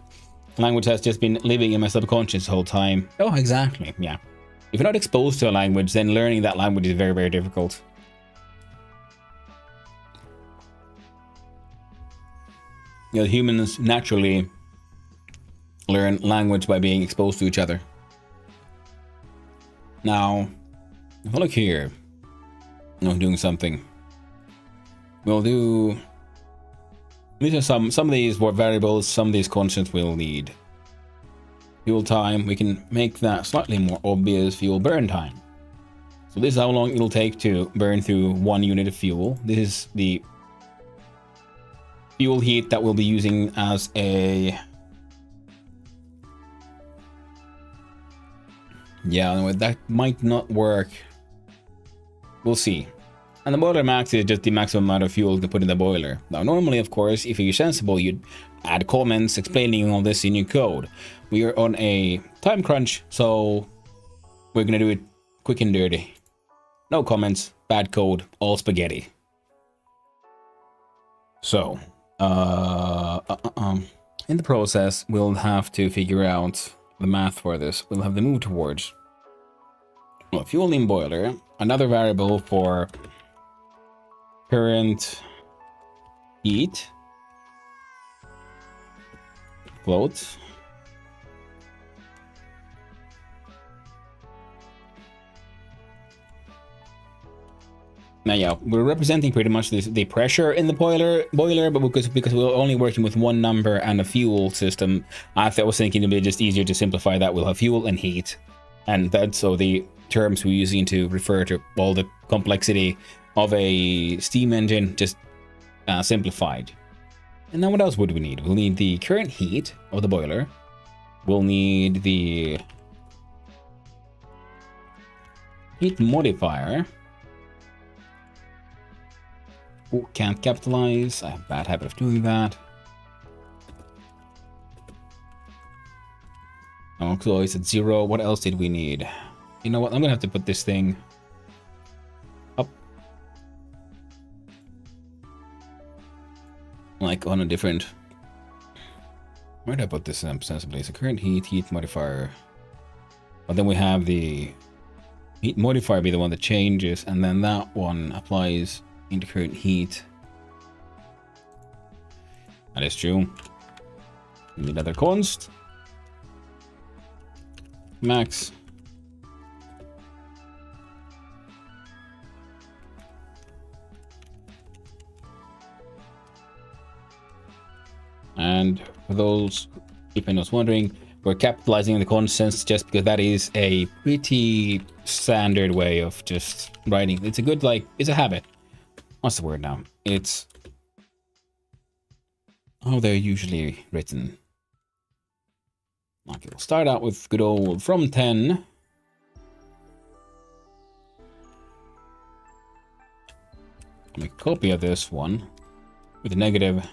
A: language has just been living in my subconscious the whole time. Oh, exactly. Yeah. If you're not exposed to a language, then learning that language is very, very difficult. You know, humans naturally learn language by being exposed to each other. Now, if I look here, I'm doing something. We'll do... These are some of these variables, some of these constants we'll need. Fuel time, we can make that slightly more obvious. Fuel burn time. So this is how long it'll take to burn through 1 unit of fuel. This is the fuel heat that we'll be using as a... Yeah, that might not work. We'll see. And the boiler max is just the maximum amount of fuel to put in the boiler. Now, normally, of course, if you're sensible, you'd add comments explaining all this in your code. We are on a time crunch, so we're gonna do it quick and dirty. No comments, bad code, all spaghetti. So, in the process, we'll have to figure out the math for this. We'll have to move towards fueling boiler, another variable for current heat, float. Now, yeah, we're representing pretty much the pressure in the boiler, but because we're only working with one number and a fuel system, I was thinking it'd be just easier to simplify that. We'll have fuel and heat, and that's so the terms we're using to refer to all the complexity of a steam engine just simplified. And then what else would we need? We'll need the current heat of the boiler. We'll need the heat modifier. Oh, can't capitalize. I have a bad habit of doing that. Oh, so it's at 0. What else did we need? You know what? I'm gonna have to put this thing up. Like on a different... Where did I put this sensibly? So current heat modifier. But then we have the heat modifier be the one that changes, and then that one applies into current heat. That is true. We need another const. Max. And for those, if anyone's wondering, we're capitalizing the constants just because that is a pretty standard way of just writing. It's a good, like, it's a habit. What's the word now? It's how they're usually written. Okay, we'll start out with good old from 10. Make a copy of this one with a negative.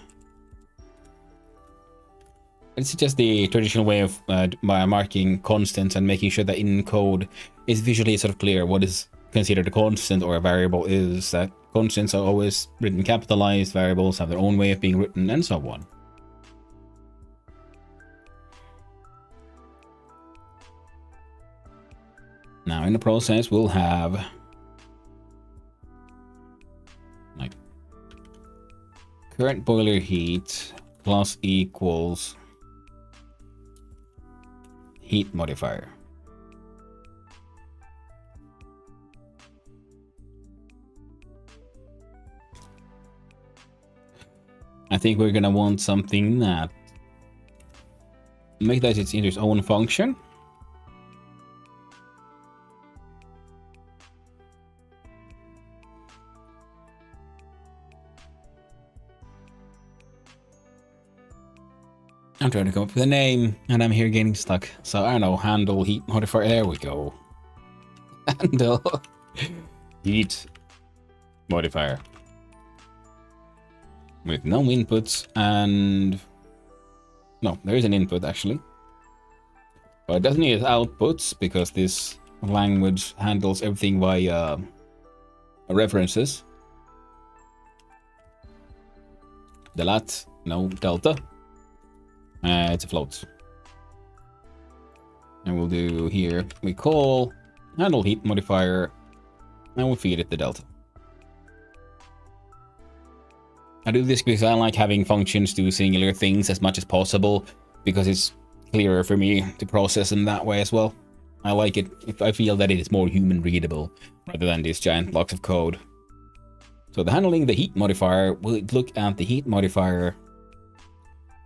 A: It's just the traditional way of marking constants and making sure that in code is visually sort of clear what is considered a constant or a variable is. That constants are always written capitalized, variables have their own way of being written, and so on. Now in the process we'll have like current boiler heat plus equals heat modifier. I think we're gonna want something that make that it's in its own function. I'm trying to come up with a name, and I'm here getting stuck. So I don't know, handle heat modifier. There we go. Handle heat modifier. With no inputs and... No, there is an input actually. But it doesn't need outputs because this language handles everything via references. Delat, no delta. It's a float. And we'll do here, we call handle heat modifier, and we'll feed it the delta. I do this because I like having functions do singular things as much as possible, because it's clearer for me to process in that way as well. I like it if I feel that it is more human readable rather than these giant blocks of code. So the handling the heat modifier, we'll look at the heat modifier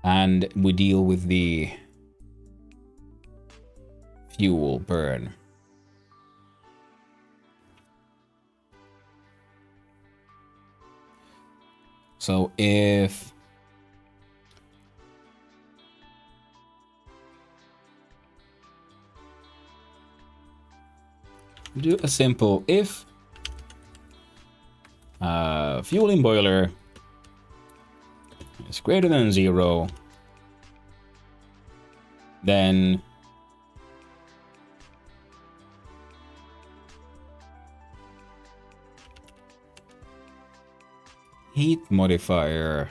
A: and we deal with the fuel burn. So if do a simple if fuel in boiler is greater than 0, then heat modifier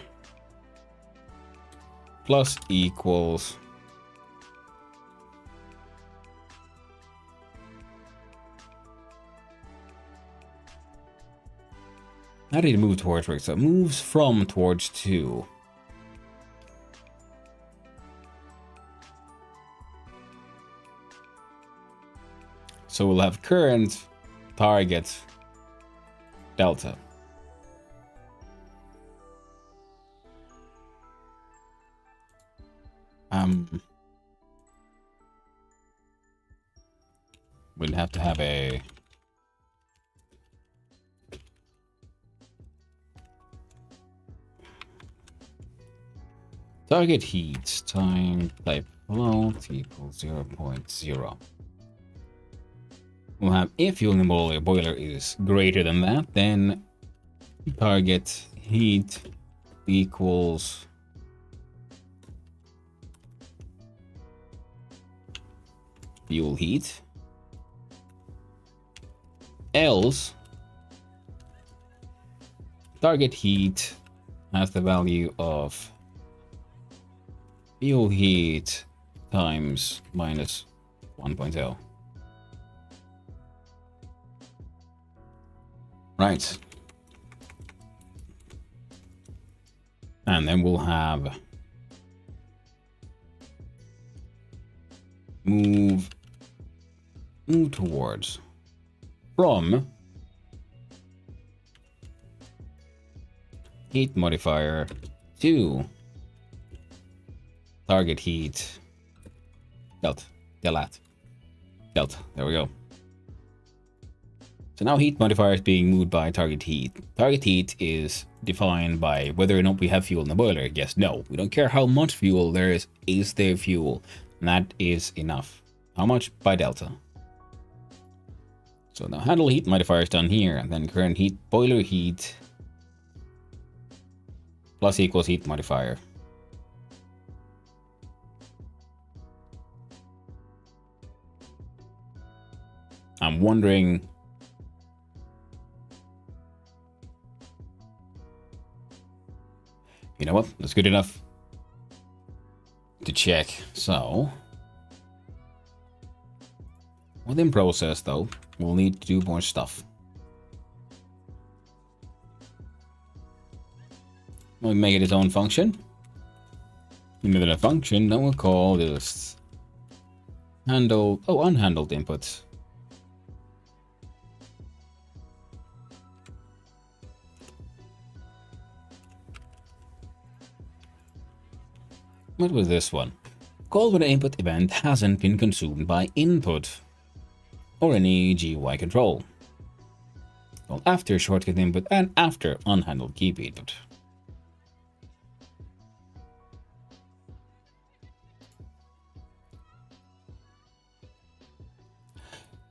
A: plus equals How did it move towards work? So it moves from towards 2. So we'll have current, target, delta. We'll have to have a target heat time type float equals 0.0. We'll have if fuel in the boiler is greater than that, then target heat equals fuel heat. Else, target heat has the value of fuel heat times minus 1.0. Right. And then we'll have move towards from heat modifier to target heat delta. There we go. So now heat modifier is being moved by target heat. Target heat is defined by whether or not we have fuel in the boiler. Yes, no. We don't care how much fuel there is there fuel. And that is enough. How much? By delta. So now handle heat modifier is done here, and then current heat, boiler heat plus equals heat modifier. I'm wondering, you know what? That's good enough to check. So within process though, we'll need to do more stuff. We'll make it its own function. And within a function, then we'll call this unhandled inputs. What was this one? Call when an input event hasn't been consumed by input or any GUI control. Call after shortcut input and after unhandled keep input.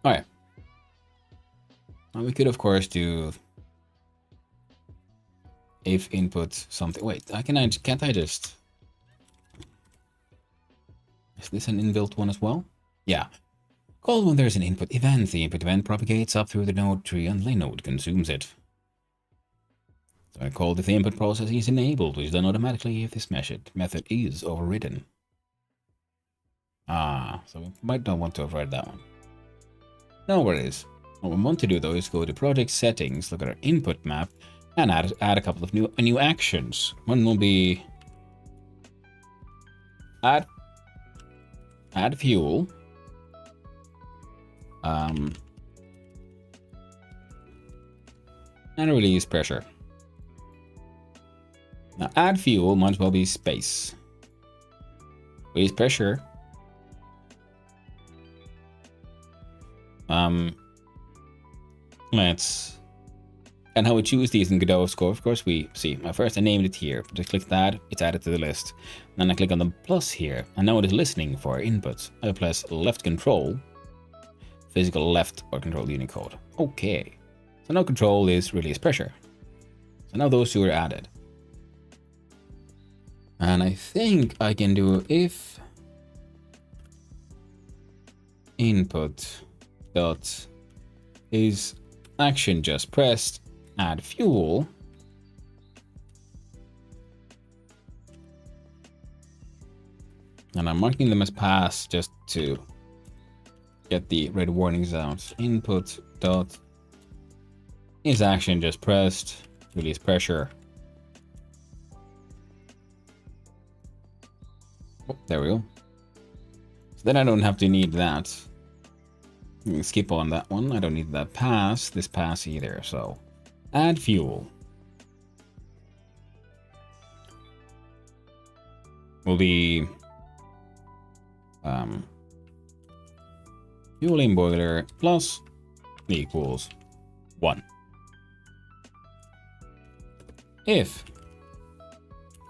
A: Alright. Now we could of course do if input something. Wait, can't I just? Is this an inbuilt one as well? Yeah. Call when there's an input event. The input event propagates up through the node tree and the node consumes it. So I called if the input process is enabled, which is done automatically if this method is overridden. So we might not want to override that one. No worries. What we want to do though is go to project settings, look at our input map, and add a couple of new actions. One will be add fuel. And release pressure. Now add fuel might as well be space. Release pressure. And how we choose these in Godot score, of course, we see. First I named it here. Just click that, it's added to the list. Then I click on the plus here, and now it is listening for inputs. I press left control, physical left or control Unicode. Okay. So now control is release pressure. So now those two are added. And I think I can do if input dot is action just pressed, add fuel. And I'm marking them as pass just to get the red warnings out. Input dot is action just pressed, Release pressure. Oh, there we go. So then I don't have to need that. You can skip on that one. I don't need that pass. This pass either. So add fuel. Will be fueling boiler plus equals 1. If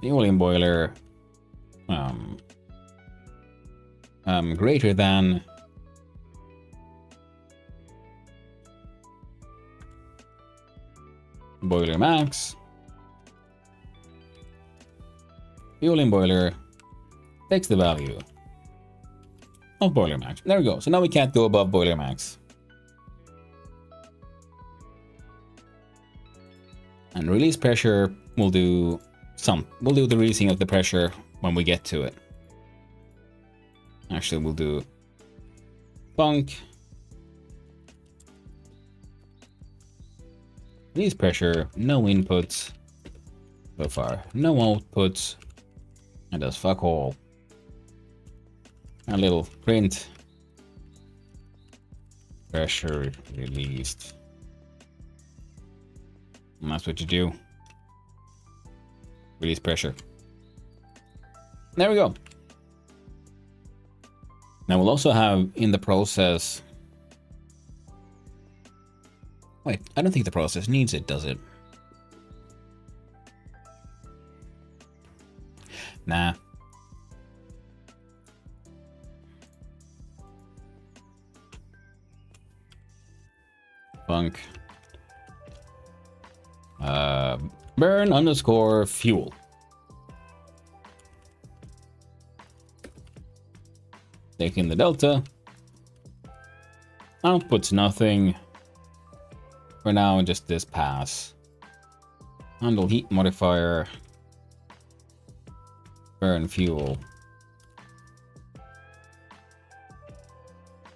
A: fueling boiler greater than boiler max, fueling boiler takes the value of boiler max. There we go. So now we can't go above boiler max. And release pressure will do the releasing of the pressure when we get to it. Actually, we'll do bunk. Release pressure, no inputs so far, no outputs, and does fuck all. A little print. Pressure released. And that's what you do. Release pressure. There we go. Now we'll also have in the process... Wait, I don't think the process needs it, does it? Nah. Bunk. Burn underscore fuel. Taking the delta. Outputs nothing. For now, just this pass. Handle heat modifier. Burn fuel.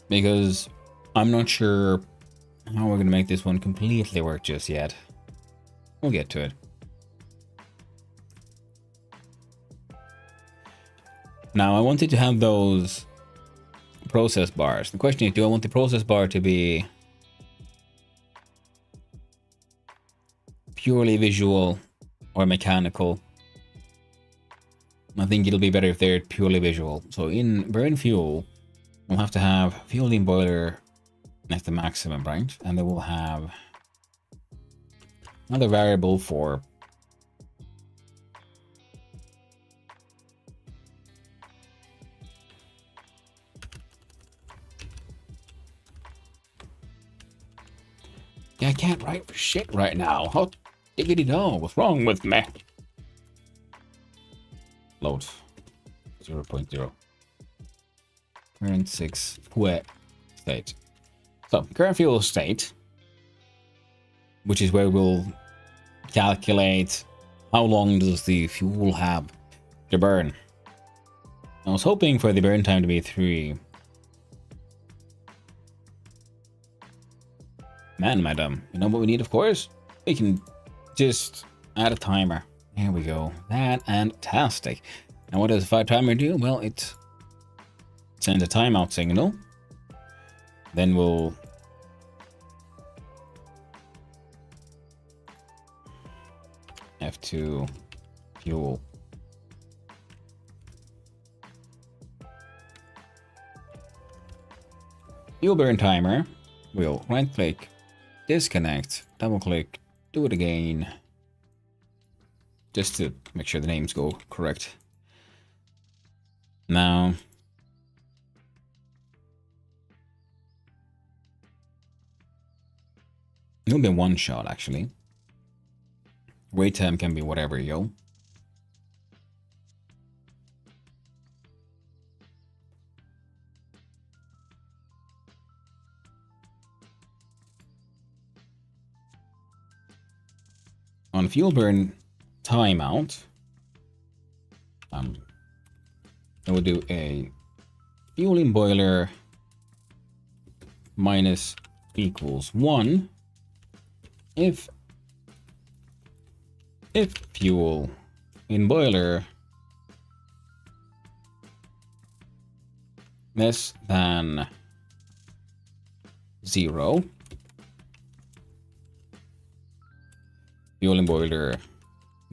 A: Because I'm not sure how we're going to make this one completely work just yet. We'll get to it. Now, I wanted to have those process bars. The question is, do I want the process bar to be purely visual or mechanical? I think it'll be better if they're purely visual. So in burn fuel, we'll have to have fueling boiler next to maximum, right? And then we'll have another variable for I can't write for shit right now. How diggity dog? What's wrong with me? Load 0.0. Current 6 wet state. So current fuel state, which is where we'll calculate how long does the fuel have to burn. I was hoping for the burn time to be 3. Man, madam, you know what we need, of course? We can just add a timer. Here we go. That fantastic. And what does a timer do? Well, it sends a timeout signal. Then we'll F2 fuel. Fuel burn timer. We'll right click, disconnect, double click, do it again. Just to make sure the names go correct. Now, it'll be one shot actually. Wait time can be whatever, yo. On fuel burn timeout, I will do a fueling boiler minus equals 1 if if fuel in boiler less than 0, fuel in boiler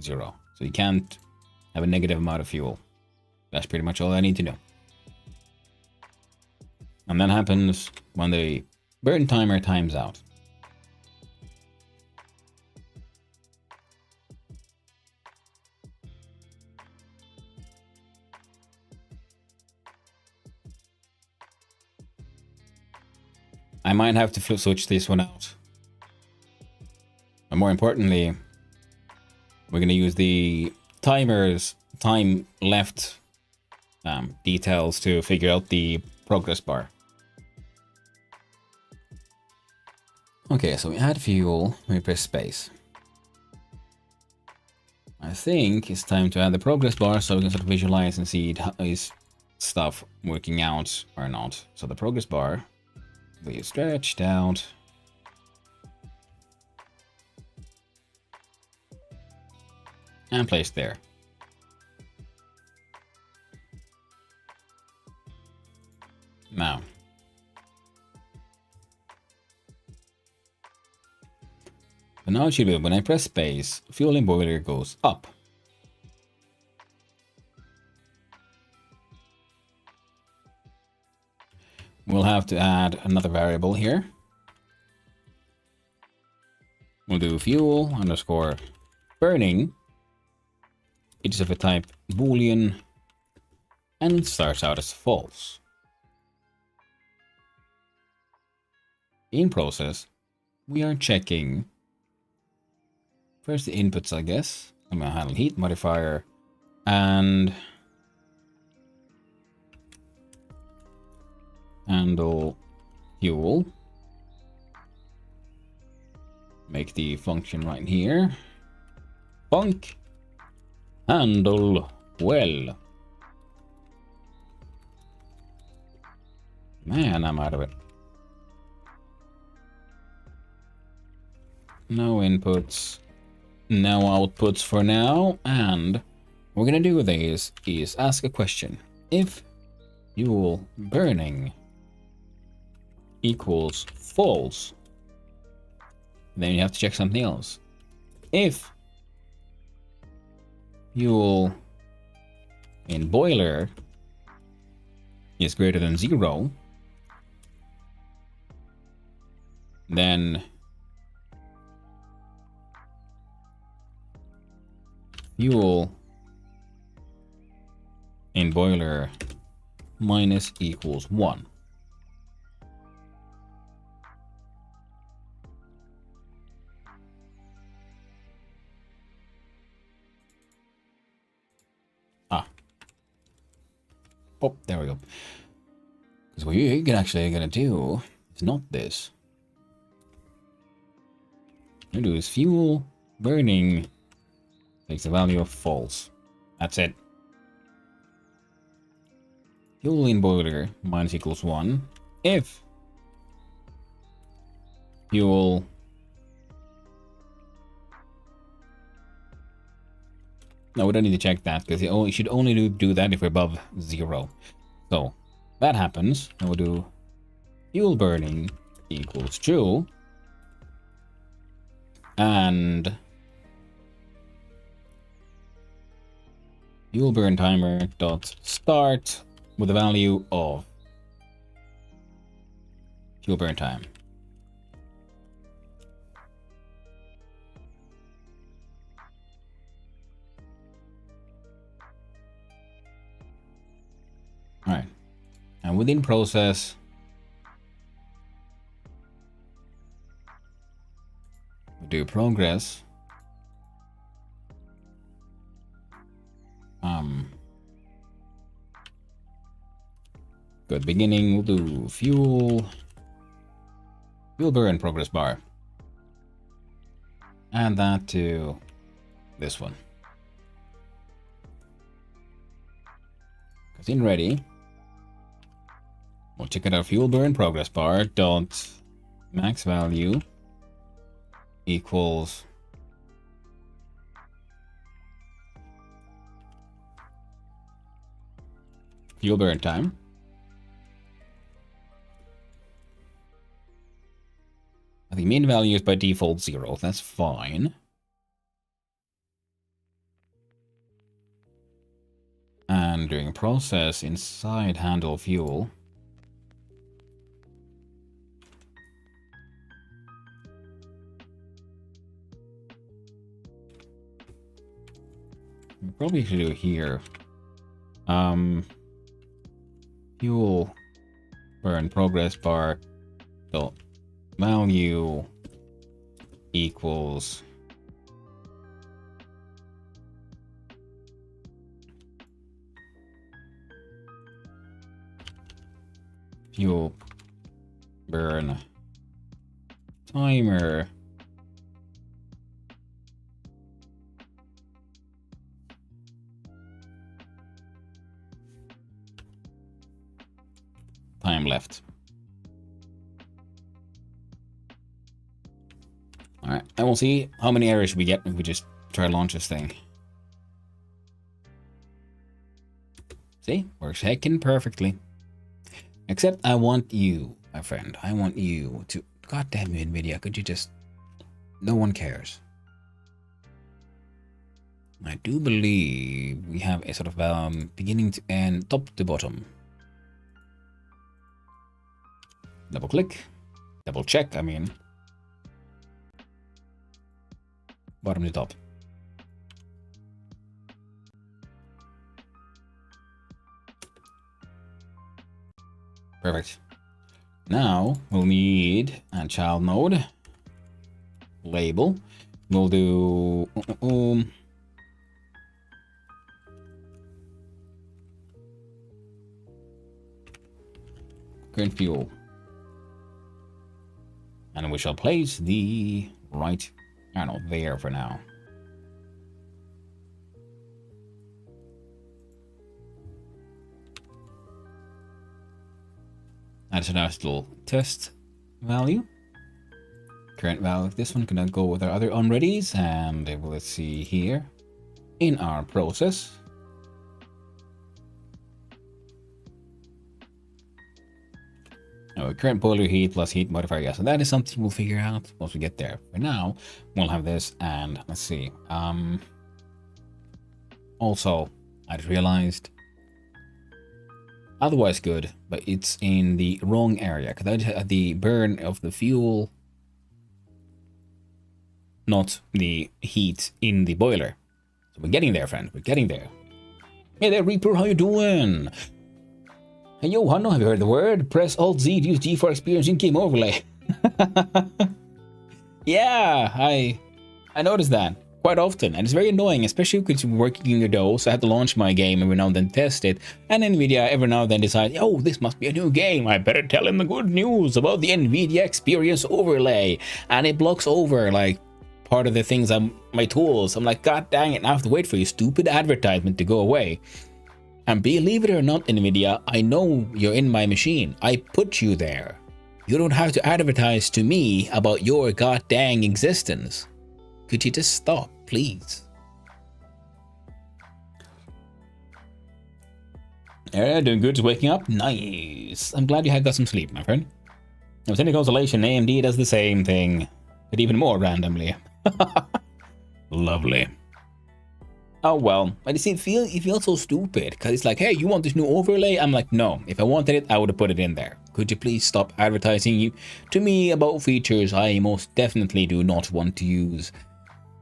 A: 0. So you can't have a negative amount of fuel. That's pretty much all I need to know. And that happens when the burn timer times out. I might have to switch this one out. But more importantly, we're going to use the timer's time left details to figure out the progress bar. Okay, so we add fuel, we press space. I think it's time to add the progress bar so we can sort of visualize and see how is stuff working out or not. So the progress bar, we stretched out. And placed there. Now, so now it should be when I press space, fuel in boiler goes up. We'll have to add another variable here. We'll do fuel underscore burning. It's of a type boolean and it starts out as false. In process, we are checking first the inputs, I guess. I'm gonna handle heat modifier and handle fuel. Make the function right here. Func handle well. Man, I'm out of it. No inputs, no outputs for now, and what we're gonna do with these is ask a question. If fuel burning equals false, then you have to check something else. If fuel in boiler is greater than 0, then fuel in boiler minus equals 1. Oh, there we go. Because what you're actually gonna do is not this. What you do is fuel burning takes the value of false. That's it. Fuel in boiler minus equals 1. If fuel no, we don't need to check that because it should only do that if we're above 0. So that happens, and we'll do fuel burning equals true, and fuel burn timer dot start with a value of fuel burn time. All right, and within process, we do progress. Good beginning. We'll do fuel burn progress bar. Add that to this one. Because in ready, we'll check out our fuel burn progress bar dot max value equals Fuel burn time. I think mean value is by default 0. That's fine. And during process inside handle fuel. We probably should do it here. Fuel burn progress bar. So value equals fuel burn timer time left. Alright, and we'll see how many errors we get if we just try to launch this thing. See? Works heckin' perfectly. Except I want you, my friend. I want you to... Goddamn you, NVIDIA. Could you just... No one cares. I do believe we have a sort of beginning to end, top to bottom. Double click. Double check, I mean. Bottom to top. Perfect. Now we'll need a child node label. We'll do current fuel, and we shall place the right, I don't know, there for now. That's a nice little test value. Current value. This one can go with our other unreadies, and let's see here in our process. Oh, current boiler heat plus heat modifier gas. So that is something we'll figure out once we get there. For now, we'll have this, and let's see. Also, I just realized. Otherwise good, but it's in the wrong area, because the burn of the fuel, not the heat in the boiler. So we're getting there, friend. We're getting there. Hey there, Reaper. How you doing? Hey, yo, Hanno, have you heard the word? Press Alt-Z to use G for experience in-game overlay. Yeah, I noticed that quite often, and it's very annoying, especially because you're working in your DOS. So I have to launch my game every now and then, test it, and NVIDIA every now and then decides, oh, this must be a new game. I better tell him the good news about the NVIDIA Experience Overlay, and it blocks over like part of the things on my tools. I'm like, God dang it! I have to wait for your stupid advertisement to go away. And believe it or not, NVIDIA, I know you're in my machine. I put you there. You don't have to advertise to me about your god dang existence. Could you just stop, please? Yeah, doing good, just waking up. Nice. I'm glad you had got some sleep, my friend. If it's any consolation, AMD does the same thing, but even more randomly. Lovely. Oh well, but you see, it feels so stupid, because it's like, hey, you want this new overlay? I'm like, no, if I wanted it, I would have put it in there. Could you please stop advertising to me about features I most definitely do not want to use?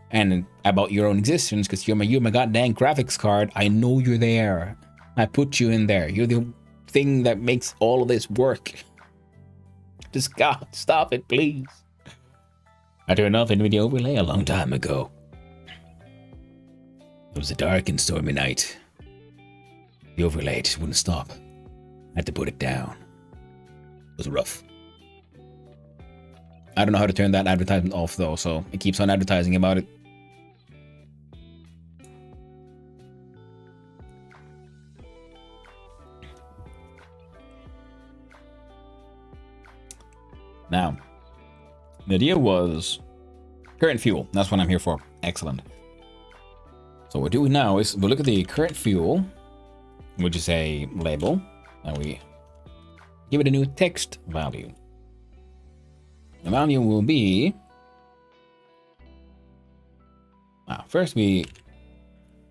A: And about your own existence, because you're my goddamn graphics card. I know you're there. I put you in there. You're the thing that makes all of this work. Just God, stop it, please. I turned off NVIDIA overlay a long time ago. It was a dark and stormy night. The overlay just wouldn't stop. I had to put it down. It was rough. I don't know how to turn that advertisement off though, so it keeps on advertising about it. Now, the idea was current fuel. That's what I'm here for. Excellent. So what we're doing now is we'll look at the current fuel, which is a label, and we give it a new text value. The value will be... first we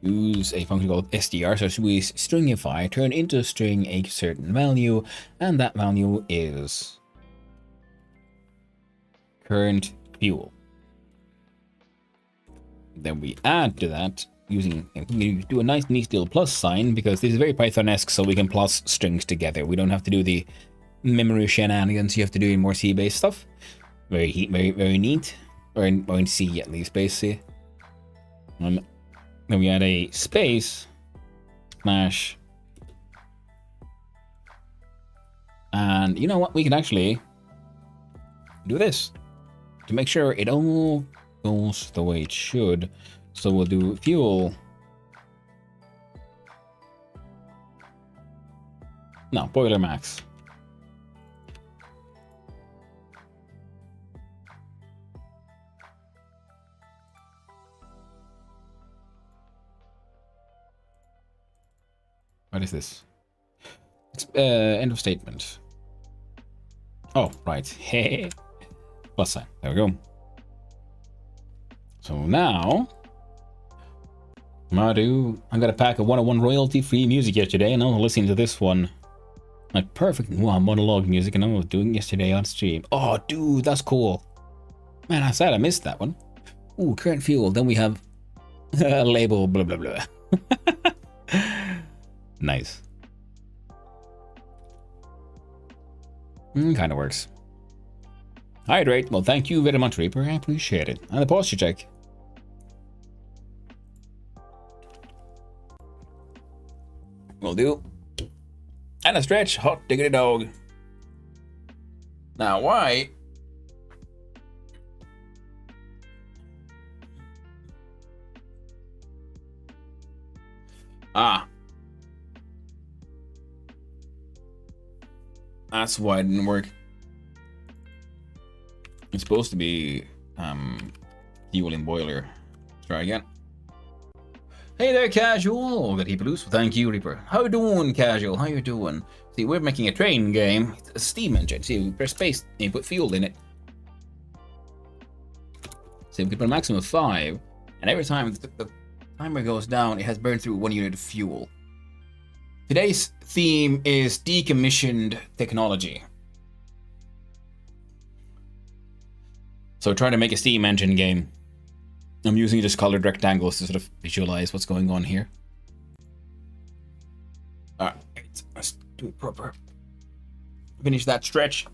A: use a function called str, so we stringify, turn into a string a certain value, and that value is current fuel. Then we add to that using, we do a nice neat little plus sign, because this is very Python-esque, so we can plus strings together. We don't have to do the memory shenanigans you have to do in more C-based stuff. Very neat, or in C at least, basically. Then we add a space slash, and you know what? We can actually do this to make sure it all goes the way it should. So we'll do fuel. No, boiler max. What is this? It's end of statement. Oh, right. Hey. Plus sign. There we go. So now, I'm gonna pack a 101 royalty-free music here today, and I'm listening to this one. Like perfect monologue music, and I was doing yesterday on stream. Oh, dude, that's cool. Man, I'm sad I missed that one. Ooh, current fuel. Then we have a label, blah, blah, blah. Nice. Kind of works. Hydrate. Well, thank you very much, Reaper. I appreciate it. And the posture check. Will do. And a stretch. Hot diggity dog. Now, why? That's why it didn't work. It's supposed to be fuel in boiler. Let's try again. Hey there, Casual. Good heap of loose. Thank you, Reaper. How you doing, Casual? How you doing? See, we're making a train game. It's a steam engine. See, we press space and you put fuel in it. See, we can put a maximum of 5, and every time the timer goes down, it has burned through 1 unit of fuel. Today's theme is decommissioned technology. So trying to make a steam engine game. I'm using just colored rectangles to sort of visualize what's going on here. Alright, let's do it proper. Finish that stretch.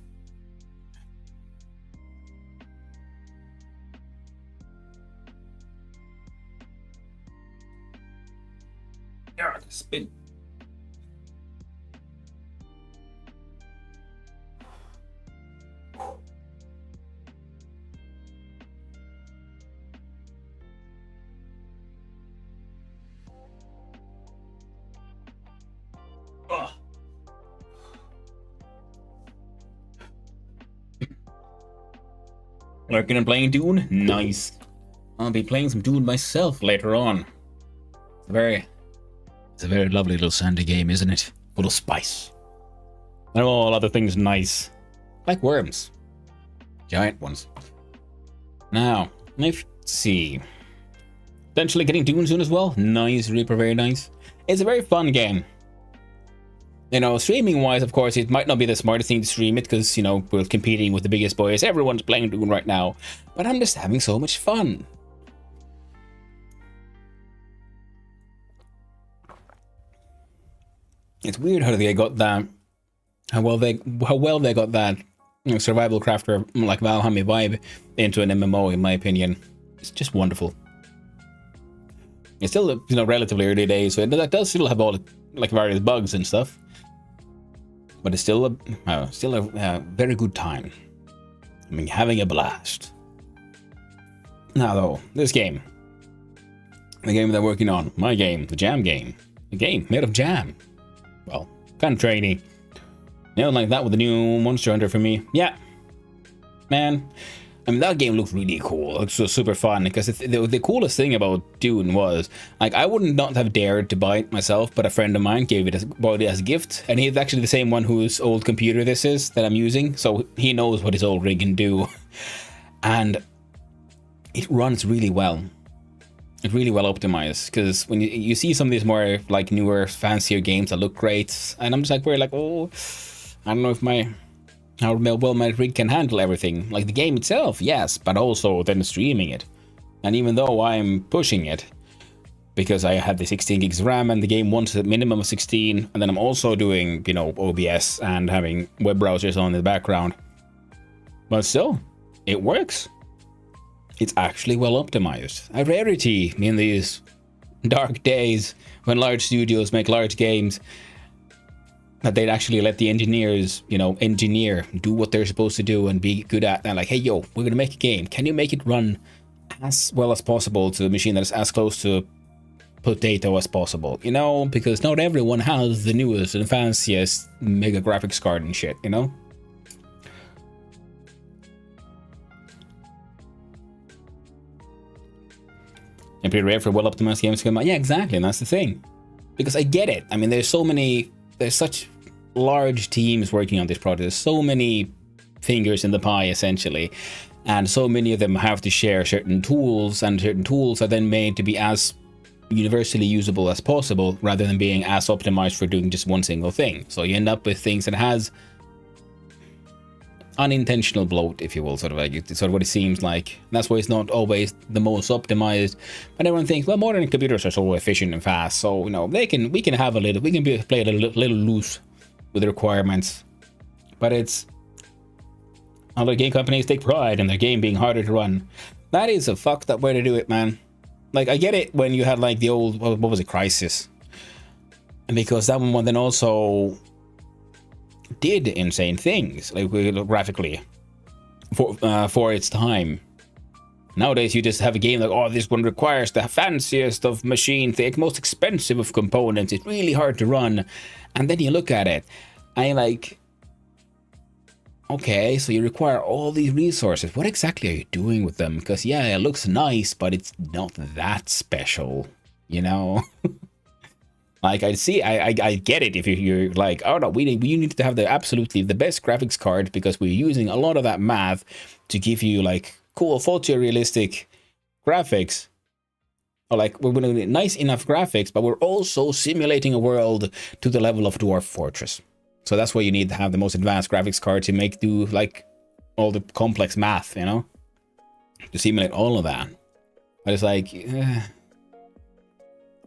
A: Yeah, spin. Lurking and playing Dune? Nice. I'll be playing some Dune myself later on. It's a very lovely little sandy game, isn't it? Full of spice. And all other things nice. Like worms. Giant ones. Now, let's see. Potentially getting Dune soon as well. Nice, Reaper, very nice. It's a very fun game. You know, streaming-wise, of course, it might not be the smartest thing to stream it because, you know, we're competing with the biggest boys. Everyone's playing Dune right now. But I'm just having so much fun. It's weird how they got that, how well they got that, you know, survival crafter like Valheim vibe into an MMO, in my opinion. It's just wonderful. It's still, you know, relatively early days, so that does still have all like various bugs and stuff. But it's still a very good time. I mean, having a blast. Now though, this game. The game they're working on. My game. The jam game. A game made of jam. Well, kind of trainy. You know, like that with the new Monster Hunter for me. Yeah. Man, I mean, that game looked really cool. It looks so super fun because the coolest thing about Dune was, like, I wouldn't not have dared to buy it myself, but a friend of mine bought it as a gift, and he's actually the same one whose old computer this is that I'm using, so he knows what his old rig can do, and it runs really well. It's really well optimized, because when you see some of these more like newer, fancier games that look great, and I'm just like, oh, I don't know if how well my rig can handle everything. Like the game itself, yes, but also then streaming it. And even though I'm pushing it, because I have the 16 gigs RAM and the game wants a minimum of 16, and then I'm also doing, you know, OBS and having web browsers on in the background. But still, it works. It's actually well optimized. A rarity in these dark days when large studios make large games, that they'd actually let the engineers, you know, do what they're supposed to do and be good at. And like, hey, yo, we're gonna make a game. Can you make it run as well as possible to a machine that is as close to potato as possible? You know, because not everyone has the newest and fanciest mega graphics card and shit, you know? And pretty rare for well-optimized games to come out. Yeah, exactly, and that's the thing. Because I get it. I mean, there's such large teams working on this project. There's so many fingers in the pie, essentially. And so many of them have to share certain tools, and certain tools are then made to be as universally usable as possible, rather than being as optimized for doing just one single thing. So you end up with things that has unintentional bloat, if you will, sort of like it's sort of what it seems like. And that's why it's not always the most optimized. But everyone thinks, well, modern computers are so efficient and fast, so you know we can play a little loose with the requirements. But it's other game companies take pride in their game being harder to run. That is a fucked up way to do it, man. Like, I get it when you had like the old, what was it, Crisis, and because that one then also did insane things, like graphically, for its time. Nowadays, you just have a game like, oh, this one requires the fanciest of machines, the most expensive of components. It's really hard to run. And then you look at it, and you're like, okay, so you require all these resources. What exactly are you doing with them? Because, yeah, it looks nice, but it's not that special, you know? Like, I get it if you're like, oh no, we need to have absolutely the best graphics card because we're using a lot of that math to give you like cool photorealistic graphics, or like we're doing nice enough graphics, but we're also simulating a world to the level of Dwarf Fortress. So that's why you need to have the most advanced graphics card to do like all the complex math, you know, to simulate all of that. But it's like,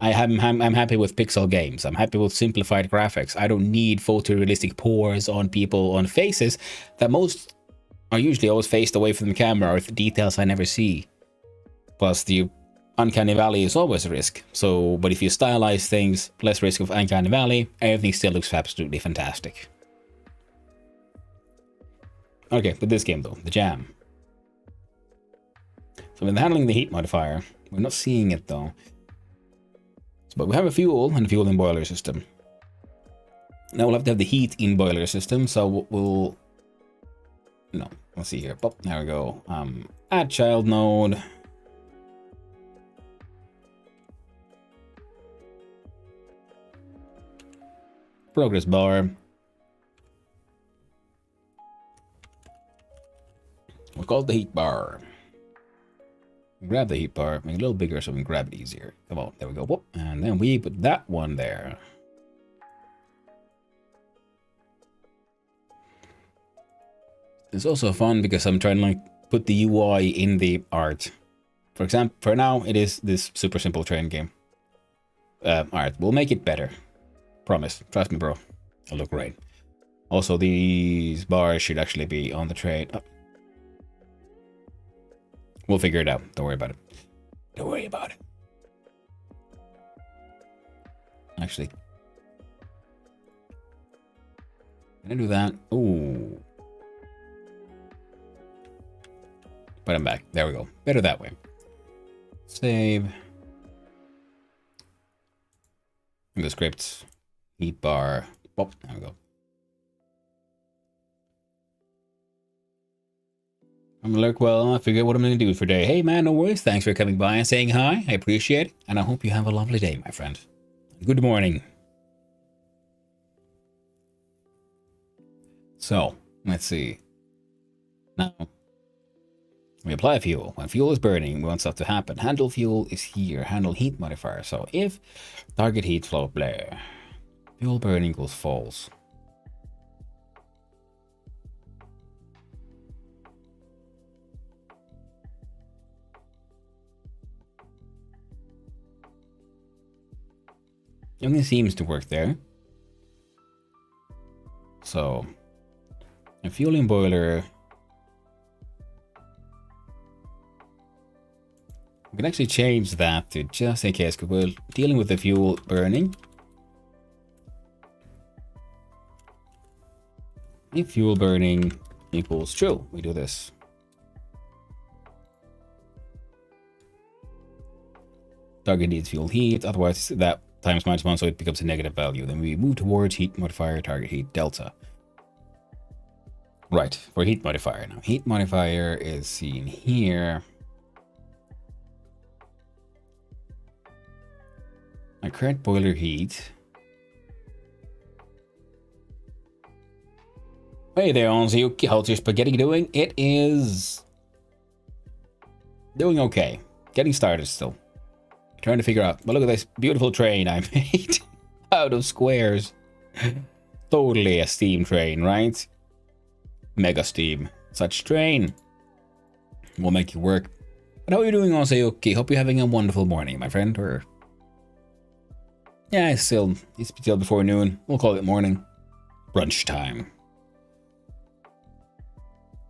A: I'm happy with pixel games. I'm happy with simplified graphics. I don't need photorealistic pores on people, on faces that most are usually always faced away from the camera, or details I never see. Plus, the uncanny valley is always a risk. So, but if you stylize things, less risk of uncanny valley, everything still looks absolutely fantastic. Okay, with this game though, the jam. So with handling the heat modifier, we're not seeing it though. But we have a fuel and a fuel in boiler system. Now we'll have to have the heat in boiler system, so we'll no, let's see here. Oh, there we go. Add child node. Progress bar. We'll call it the heat bar. Grab the heat bar, make it a little bigger so we can grab it easier. Come on, there we go. Whoop. And then we put that one there. It's also fun because I'm trying to like put the UI in the art. For example, for now it is this super simple train game. Alright, we'll make it better. Promise. Trust me, bro. It'll look great. Also, these bars should actually be on the train. Oh. We'll figure it out. Don't worry about it. Don't worry about it. Actually, can I do that? Ooh. But I'm back. There we go. Better that way. Save. The scripts. Heat bar. Oh, there we go. I'm like, well, I figure what I'm going to do for today. Hey, man, no worries. Thanks for coming by and saying hi. I appreciate it. And I hope you have a lovely day, my friend. Good morning. So, let's see. Now, we apply fuel. When fuel is burning, we want stuff to happen. Handle fuel is here. Handle heat modifier. So, if target heat flow blare, fuel burning equals false. Everything seems to work there. So, a fueling boiler. We can actually change that to just in case, because we're dealing with the fuel burning. If fuel burning equals true, we do this. Target needs fuel heat, otherwise that times -1, so it becomes a negative value. Then we move towards heat modifier, target heat delta. Right, for heat modifier. Now, heat modifier is seen here. My current boiler heat. Hey there, Onziyuki. How's your spaghetti doing? It is doing okay. Getting started still. Trying to figure out, well, look at this beautiful train I made out of squares. Totally a steam train, right? Mega steam. Such train will make you work. But how are you doing, Onziyuki? Hope you're having a wonderful morning, my friend. Or yeah, it's still before noon. We'll call it morning. Brunch time.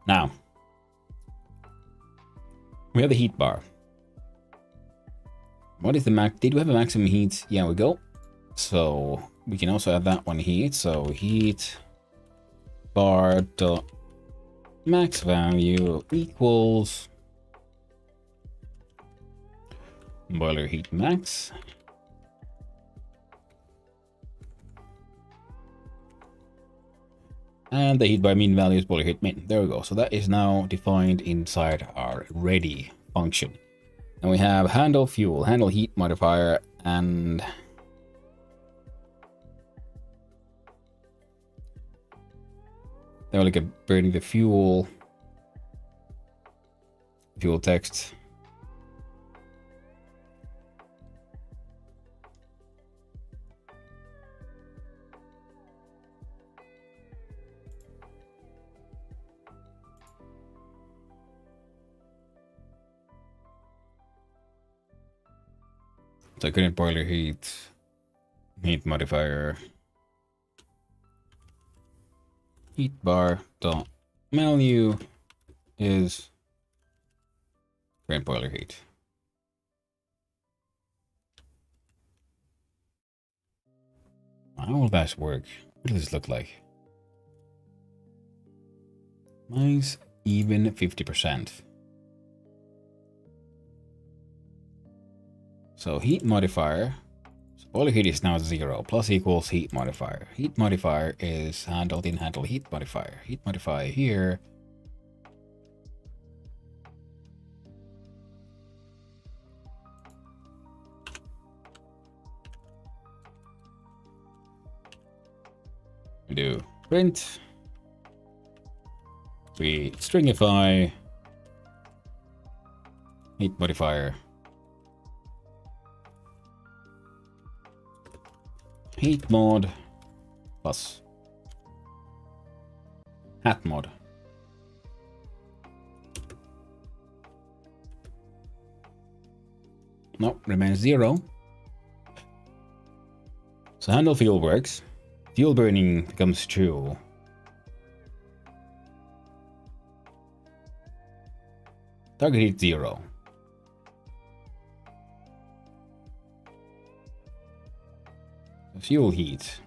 A: Now, we have the heat bar. What is the max? Did we have a maximum heat? Yeah, we go. So we can also add that one heat. So heat bar dot max value equals boiler heat max. And the heat bar mean value is boiler heat min. There we go. So that is now defined inside our ready function. And we have handle fuel, handle heat modifier, and then we look at burning the fuel text. So current boiler heat modifier, heat bar dot value is current boiler heat. How will that work? What does this look like? Mine's even 50%. So heat modifier, so boiler heat is now 0, plus equals heat modifier. Heat modifier is handled in handle heat modifier. Heat modifier here. We do print. We stringify heat modifier. Heat mod plus hat mod. No, remains 0. So handle fuel works. Fuel burning becomes true. Target heat 0. Fuel heat.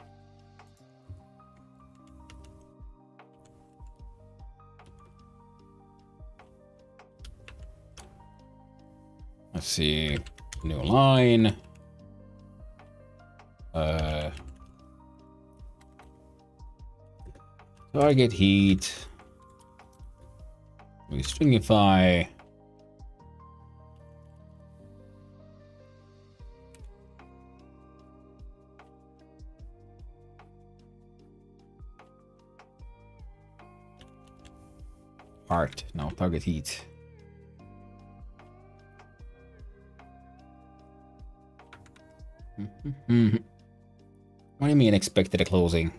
A: Let's see. New line. Target heat We stringify. Heart. No, target heat. What do you mean expected a closing?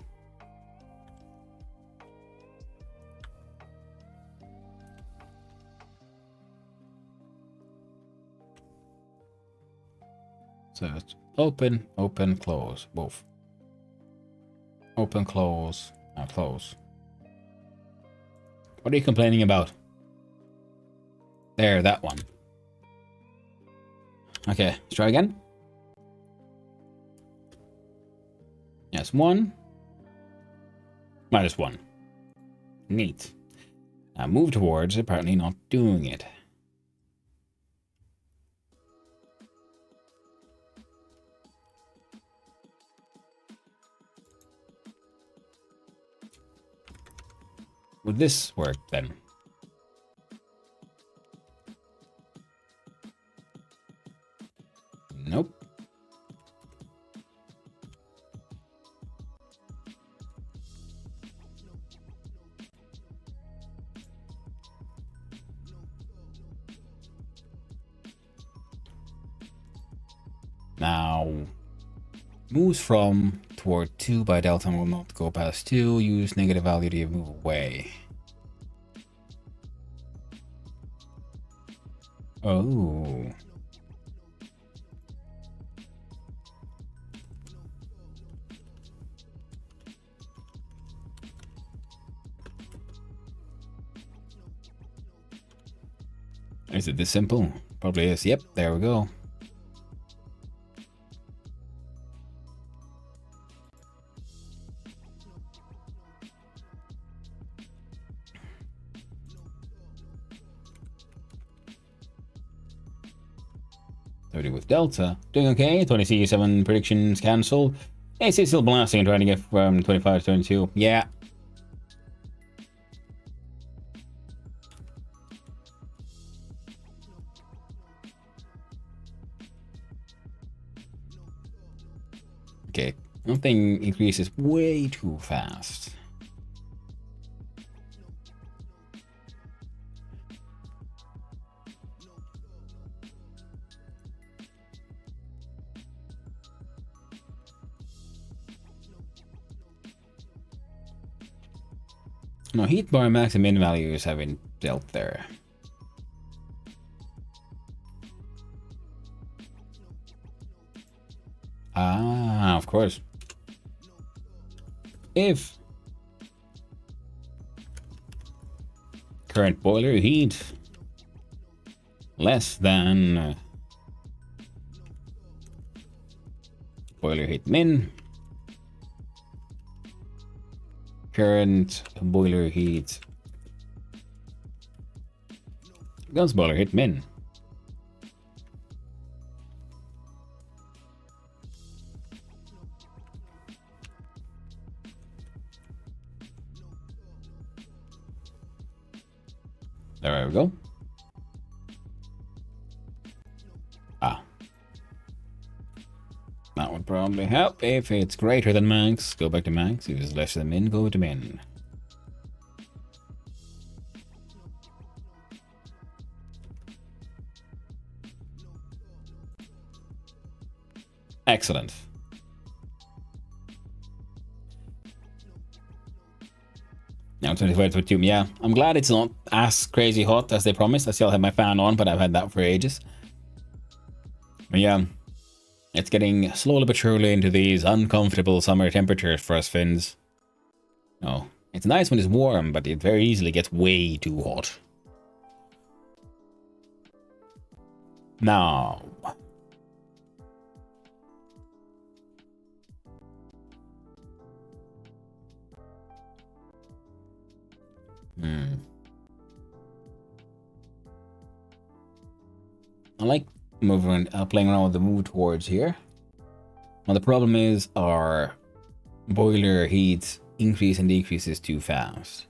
A: So it's open, open, close, both. Open, close, and close. What are you complaining about? There, that one. Okay, let's try again. Yes, 1. -1. Neat. Now move towards, apparently not doing it. Would this work then? Nope. Now, moves from toward 2 by delta will not go past 2. Use negative value to move away. Oh. Is it this simple? Probably is. Yep, there we go. With Delta. Doing okay. 27 predictions cancelled. AC still blasting and trying to get from 25 to 22. Yeah. Okay. Nothing increases way too fast. No, heat bar max and min values have been dealt there. Ah, of course. If current boiler heat less than boiler heat min, current boiler heat guns boiler heat min. There we go. Ah. That would probably help. If it's greater than max, go back to max. If it's less than min, go to min. Excellent. Now 25 to 2. Yeah, I'm glad it's not as crazy hot as they promised. I still have my fan on, but I've had that for ages. But yeah, it's getting slowly but surely into these uncomfortable summer temperatures for us Finns. Oh, it's nice when it's warm, but it very easily gets way too hot. Now, I like moving, playing around with the move towards here. Well, the problem is our boiler heat increase and decreases too fast.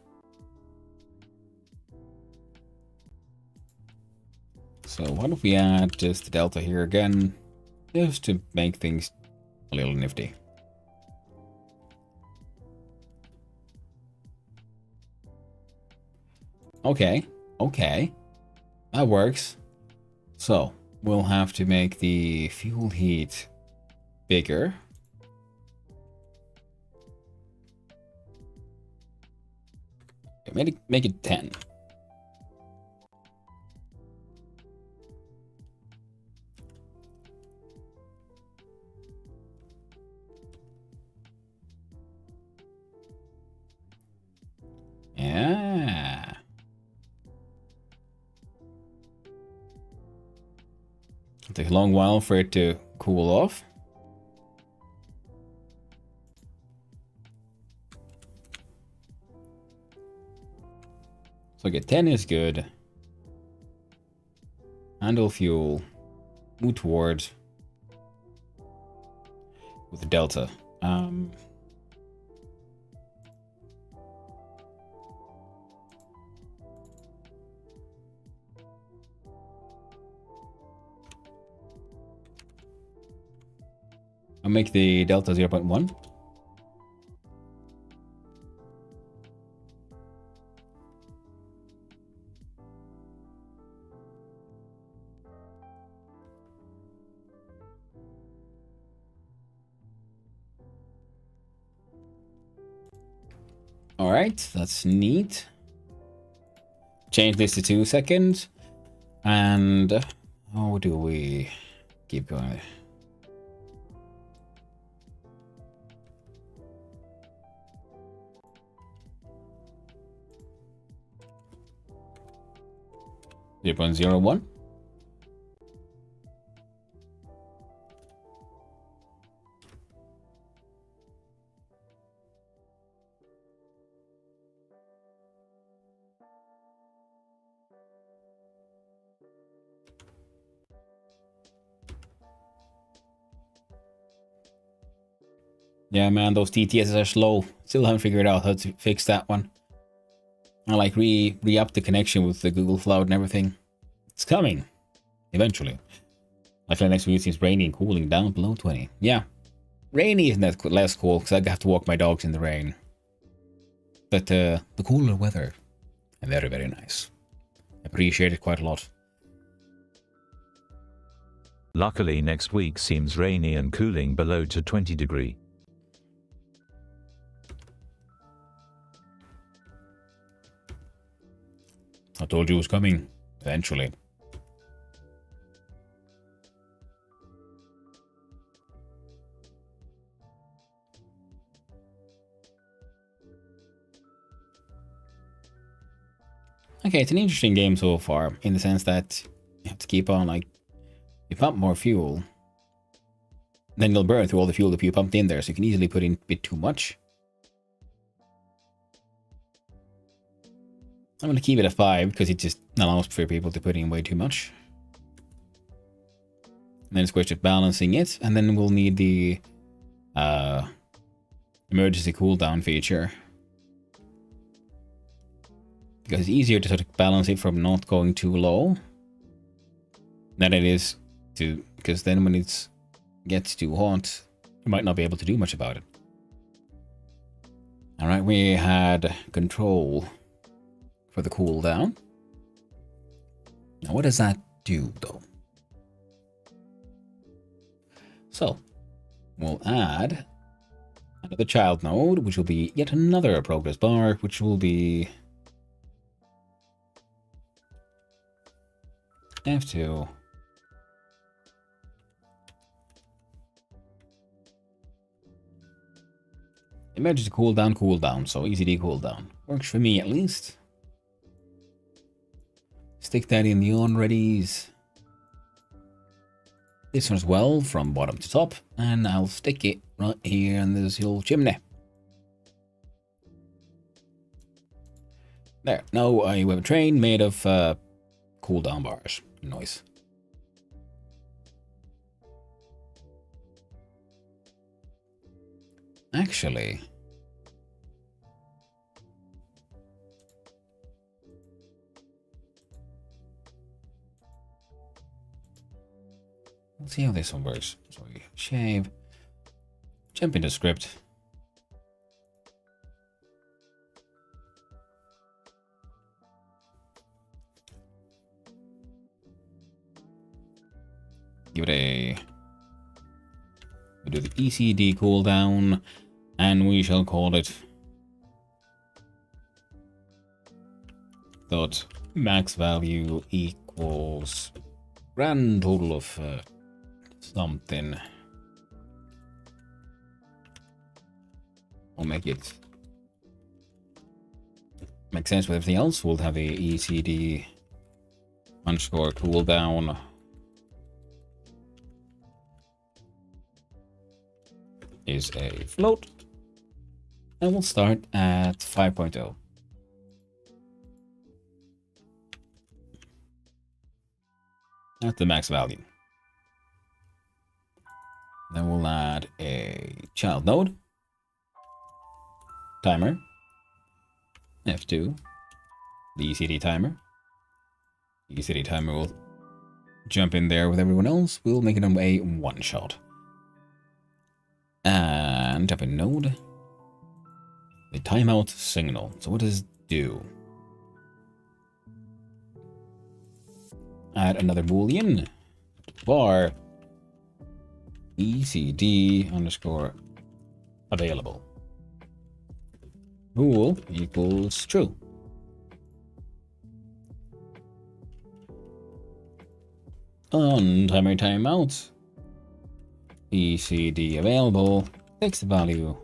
A: So what if we add just the delta here again, just to make things a little nifty. Okay, okay, that works. So we'll have to make the fuel heat bigger. Okay, make it 10. Yeah. It'll take a long while for it to cool off. So get 10 is good. Handle fuel. Move towards with the delta. I'll make the delta 0.1. All right, that's neat. Change this to 2 seconds. And how do we keep going? Zero point 0.01. Yeah, man, those TTSs are slow. Still haven't figured out how to fix that one. I like re-up the connection with the Google Cloud and everything. It's coming. Eventually. Luckily next week it seems rainy and cooling down below 20. Yeah. Rainy isn't that less cool because I have to walk my dogs in the rain. But the cooler weather. Very, very nice. Appreciate it quite a lot.
C: Luckily next week seems rainy and cooling below to 20 degree.
A: I told you it was coming. Eventually. Okay, it's an interesting game so far, in the sense that you have to keep on, like, you pump more fuel, then you'll burn through all the fuel that you pumped in there, so you can easily put in a bit too much. I'm going to keep it at 5, because it just allows for people to put in way too much. And then it's a question of balancing it, and then we'll need the emergency cooldown feature. Because it's easier to sort of balance it from not going too low than it is to, because then when it gets too hot, you might not be able to do much about it. Alright, we had control for the cooldown. Now what does that do though? So, we'll add another child node, which will be yet another progress bar, which will be F2. Emergency cooldown, so ECD cooldown. Works for me at least. Stick that in the on-readies. This one as well, from bottom to top, and I'll stick it right here in this little chimney. There, now we have a train made of cooldown bars. Nice. Actually, Let's see how this one works. So we shave, jump into script. Give it a... We do the ECD cooldown, and we shall call it dot max value equals grand total of something. I'll make it make sense with everything else. We'll have a ECD underscore cooldown is a float, and we'll start at 5.0. At the max value. Then we'll add a child node, timer, F2, the ECD timer. The ECD timer will jump in there with everyone else. We'll make it a one shot. And jump in node, the timeout signal. So what does it do? Add another boolean var ECD underscore available. Bool equals true. On timer timeout, ECD available takes the value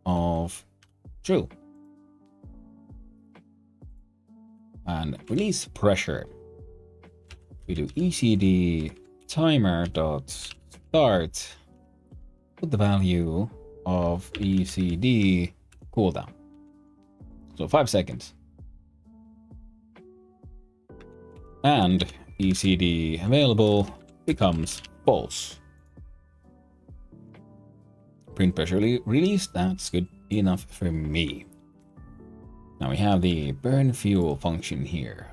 A: of true. And release pressure. We do ECD timer dot start with the value of ECD cooldown. So 5 seconds. And ECD available becomes false. Print pressure release, that's good enough for me. Now we have the burn fuel function here.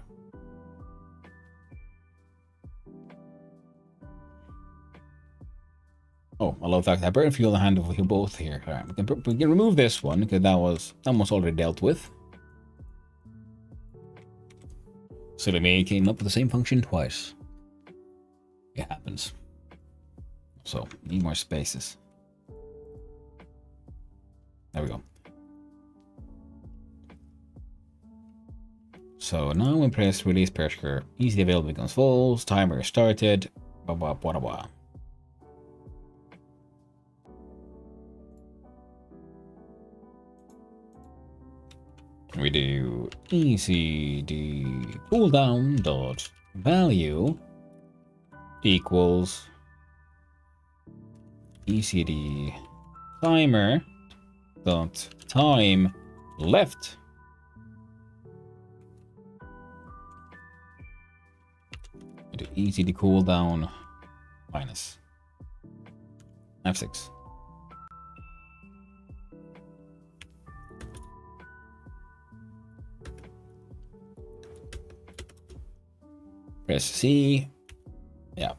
A: Oh, I love the fact that burn fuel and handle both here. All right, we can remove this one because that was almost already dealt with. Silly me came up with the same function twice. It happens. So, need more spaces. There we go. So now when press release pressure, easily available becomes false, timer started, blah blah blah blah. We do ECD cooldown dot value equals ECD timer dot time left into ECD cooldown minus F6. Press C. Yeah.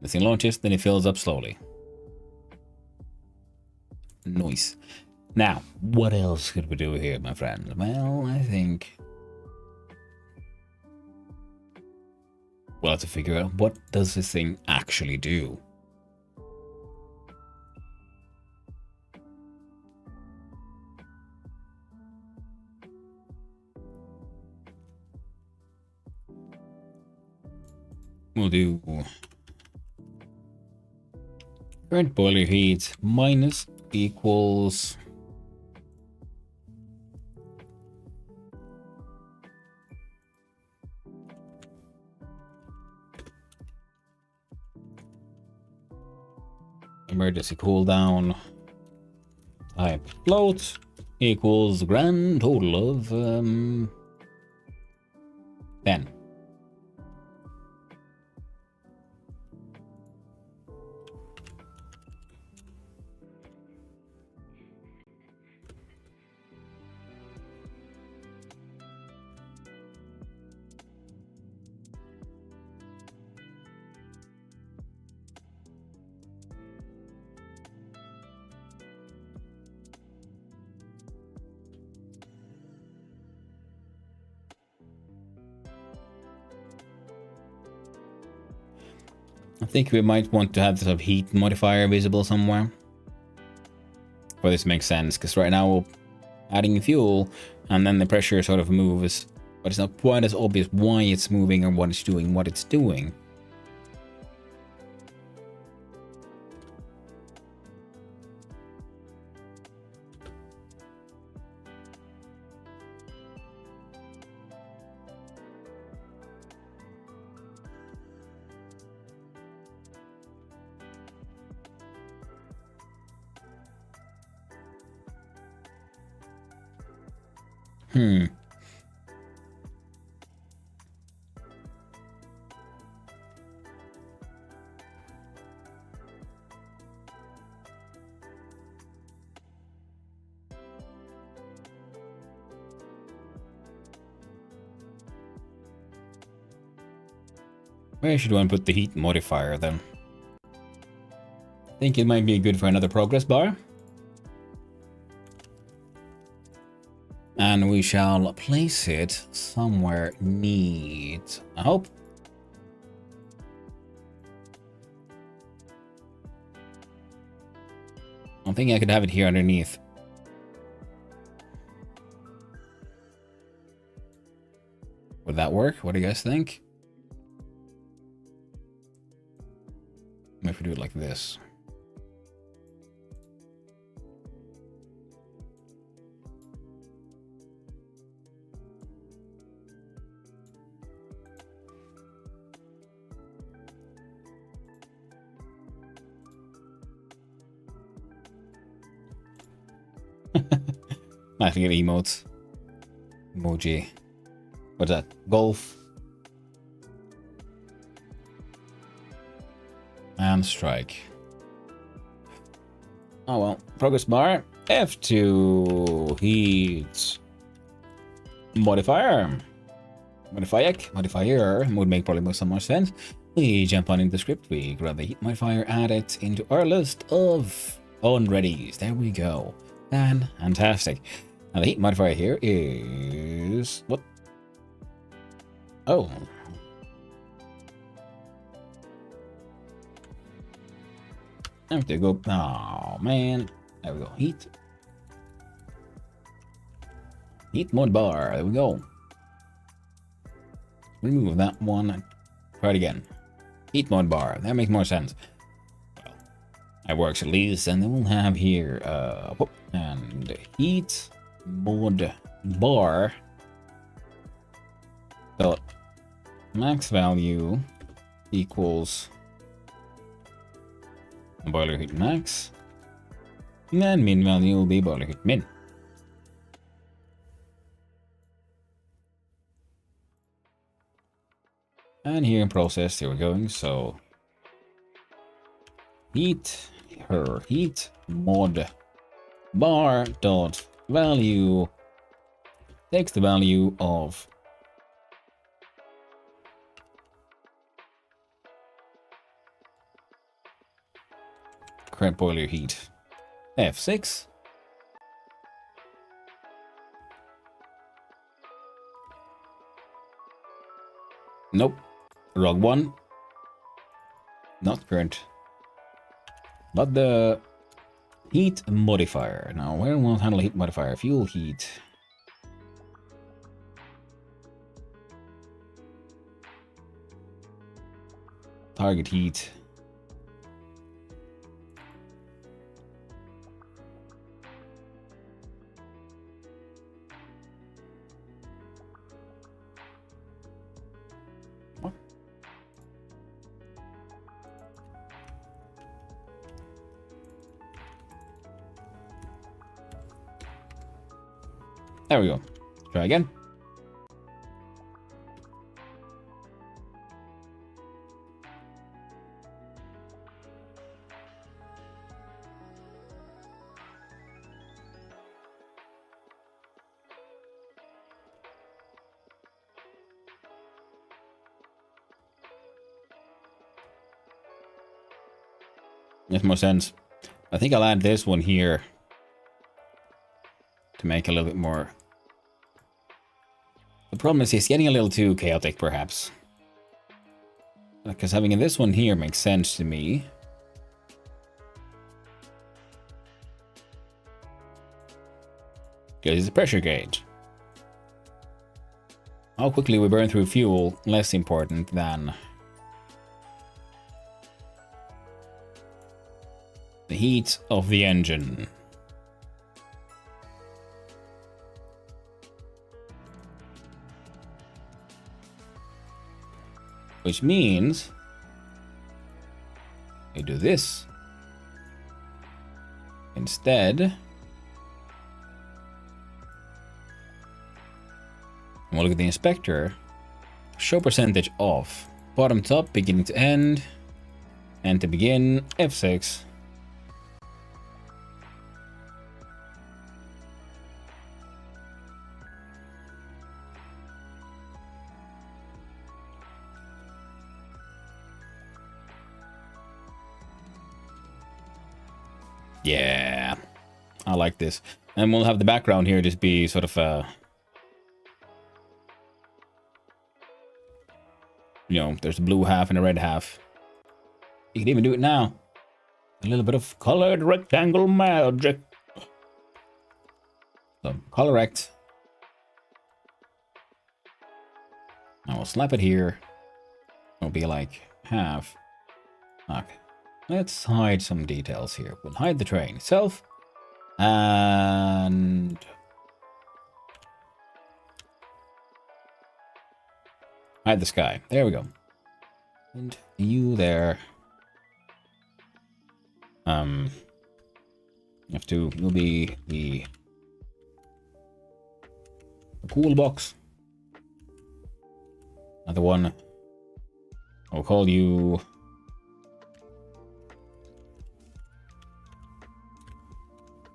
A: The thing launches, then it fills up slowly. Nice. Now, what else could we do here, my friend? Well, I think we'll have to figure out what does this thing actually do. We'll do current boiler heat minus equals emergency cooldown type float equals grand total of 10. think we might want to have the sort of heat modifier visible somewhere. For this makes sense, because right now we're adding fuel, and then the pressure sort of moves, but it's not quite as obvious why it's moving or what it's doing. Where should one put the heat modifier then? I think it might be good for another progress bar. And we shall place it somewhere neat, I hope. I think I could have it here underneath. Would that work? What do you guys think? If we do it like this. I think of emotes. Emoji. What's that? Golf. And strike. Oh well. Progress bar. F2. Heat. Modifier. Modifier would make probably some more sense. We jump on into the script. We grab the heat modifier, add it into our list of on-readies. There we go. Fantastic. Now the heat modifier here is what? Oh. There we go. Oh man. There we go. Heat mod bar. There we go. Remove that one. Try it again. Heat mod bar. That makes more sense. Well, that works at least. And then we'll have here and heat mod bar dot max value equals boiler heat max, and then min value will be boiler heat min. And here in process, here we're going. So heat mod bar dot value takes the value of current boiler heat F6. Nope. Wrong one. Not current. But the heat modifier. Now, where will handle heat modifier? Fuel heat. Target heat. There we go. Try again. Makes more sense. I think I'll add this one here to make a little bit more. The problem is he's getting a little too chaotic, perhaps. Because having this one here makes sense to me. Because it's a pressure gauge. How quickly we burn through fuel, less important than the heat of the engine. Which means we do this instead. We'll look at the inspector. Show percentage off. Bottom top, beginning to end. And to begin, F6. Yeah, I like this. And we'll have the background here just be sort of you know, there's a blue half and a red half. You can even do it now. A little bit of colored rectangle magic. So, correct. I will slap it here. It'll be like half. Okay. Let's hide some details here. We'll hide the train itself. And hide the sky. There we go. And you there. You have to, you'll be the cool box. Another one. I'll call you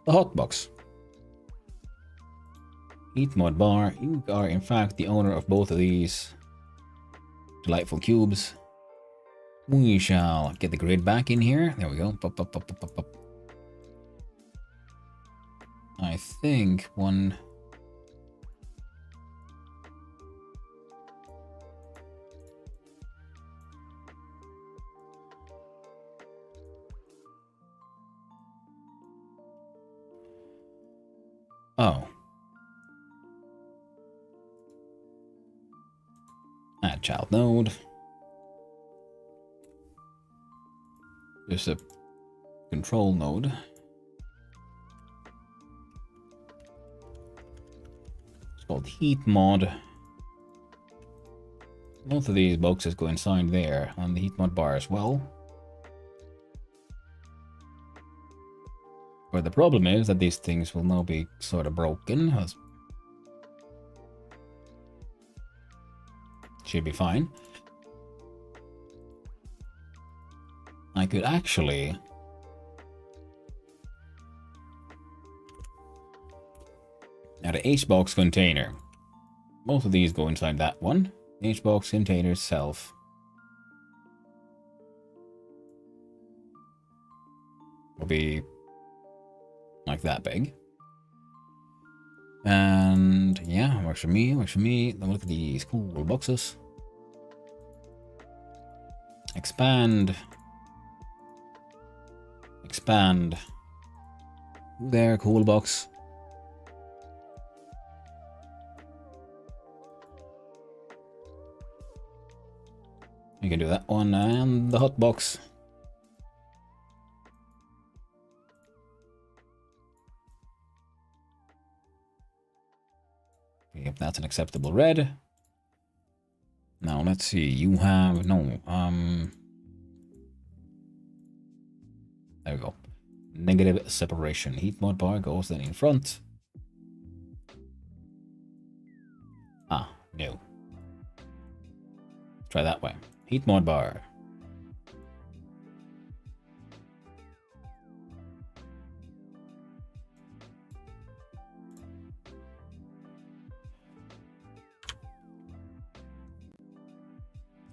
A: the hot box. Heat mod bar. You are in fact the owner of both of these delightful cubes. We shall get the grid back in here. There we go. Pop, pop, pop, pop, pop, pop. I think one. Oh. Add child node. There's a control node. It's called heat mod. Both of these boxes go inside there on the heat mod bar as well. But the problem is that these things will now be sort of broken. Should be fine. I could actually add an H-box container. Both of these go inside that one. H-box container itself will be like that big. And yeah, works for me, works for me. Then look at these cool boxes. Expand. Expand. There, cool box. You can do that one and the hot box. Yep, that's an acceptable red. Now let's see. You have no there we go. Negative separation. Heat mod bar goes then in front. Ah, no. Try that way. Heat mod bar.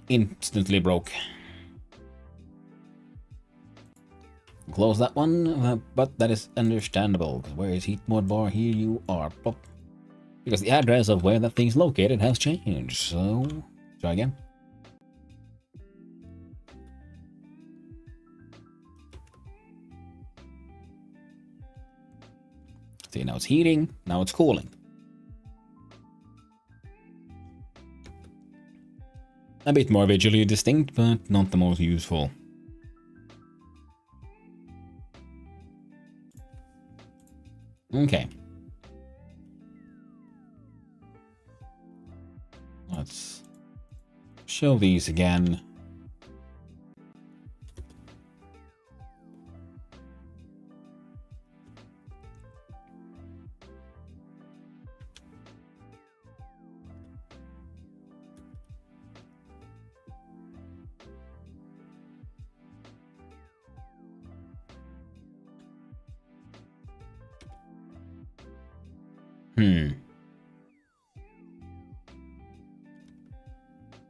A: Instantly broke. Close that one, but that is understandable, because where is heat mod bar? Here you are. Plop. Because the address of where that thing's located has changed, so try again. See, now it's heating, now it's cooling. A bit more visually distinct, but not the most useful. Okay. Let's show these again.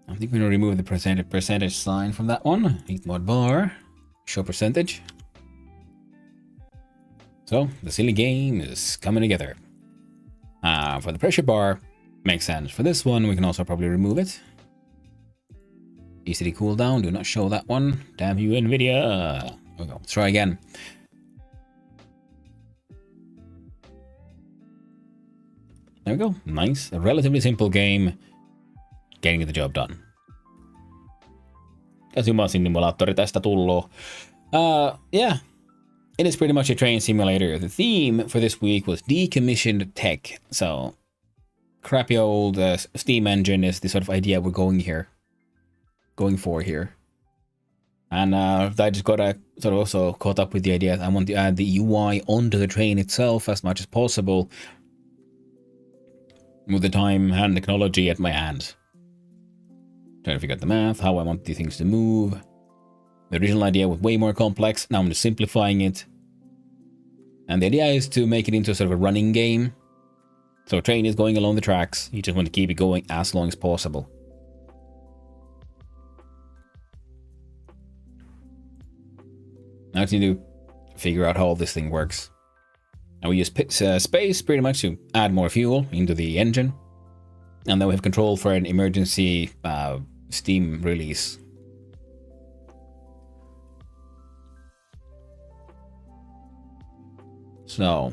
A: I think we're going to remove the percentage sign from that one. Heat mod bar. Show percentage. So, the silly game is coming together. For the pressure bar, makes sense. For this one, we can also probably remove it. ECD cooldown, do not show that one. Damn you, NVIDIA. There we go. Let's try again. There we go. Nice. A relatively simple game. Getting the job done. Kazuma simulaattori tästä tullut. Yeah. It is pretty much a train simulator. The theme for this week was decommissioned tech. So, crappy old steam engine is the sort of idea we're going for here. And I just got sort of also caught up with the idea that I want to add the UI onto the train itself as much as possible with the time and technology at my hands. Trying to figure out the math, how I want these things to move. The original idea was way more complex. Now I'm just simplifying it. And the idea is to make it into a sort of a running game. So a train is going along the tracks. You just want to keep it going as long as possible. Now I just need to figure out how all this thing works. And we use space pretty much to add more fuel into the engine. And then we have control for an emergency steam release. So,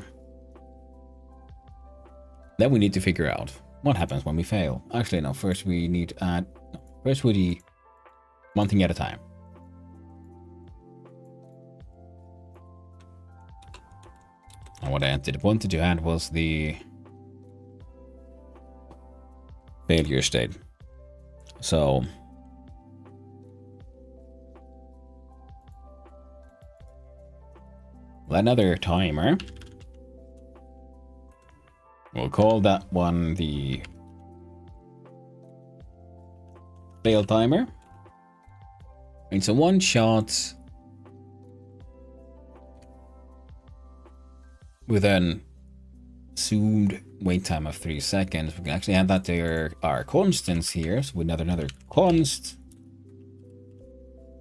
A: then we need to figure out what happens when we fail. Actually, no, first we need to add, first we do one thing at a time. And what I wanted to add was the failure state. So, another timer. We'll call that one the fail timer. It's a one shot with an assumed wait time of 3 seconds. We can actually add that to our constants here. So with another const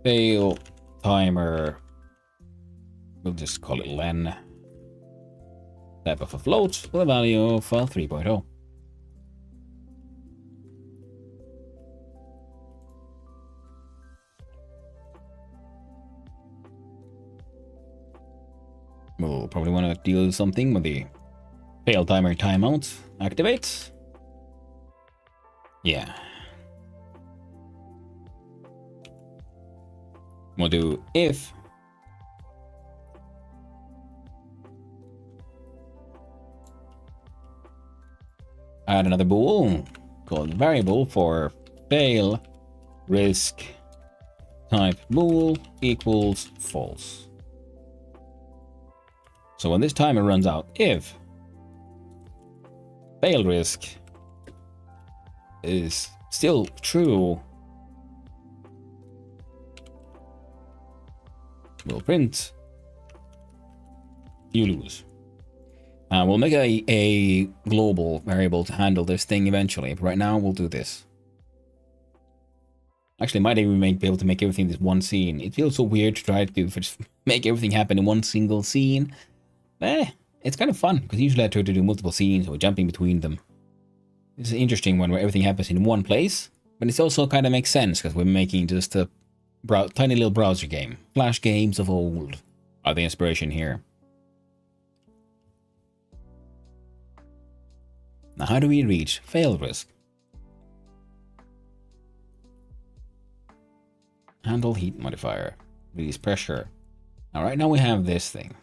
A: fail timer. We'll just call it len. Type of a float with a value of 3.0. We'll probably want to deal something with the fail timer timeout activates. Yeah. We'll do if add another bool called variable for fail risk type bool equals false. So when this timer runs out, if fail risk is still true, we'll print you lose. We'll make a global variable to handle this thing eventually, but right now we'll do this. Actually, might even be able to make everything this one scene. It feels so weird to try to just make everything happen in one single scene. It's kind of fun, because usually I try to do multiple scenes or jumping between them. This is an interesting one where everything happens in one place, but it also kind of makes sense, because we're making just a tiny little browser game. Flash games of old are the inspiration here. Now, how do we reach fail risk? Handle heat modifier. Release pressure. Now, right now we have this thing.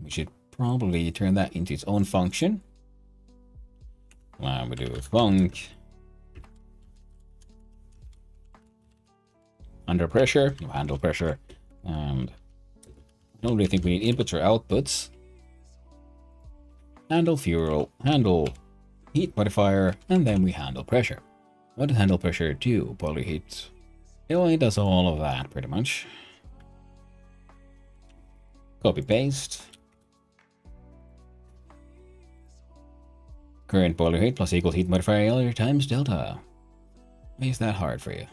A: We should probably turn that into its own function. We do func. Under pressure, handle pressure, and I don't really think we need inputs or outputs. Handle fuel, handle heat modifier, and then we handle pressure. What does handle pressure do? Boiler heat. It does all of that pretty much. Copy paste. Current boiler heat plus equals heat modifier times delta. Why is that hard for you?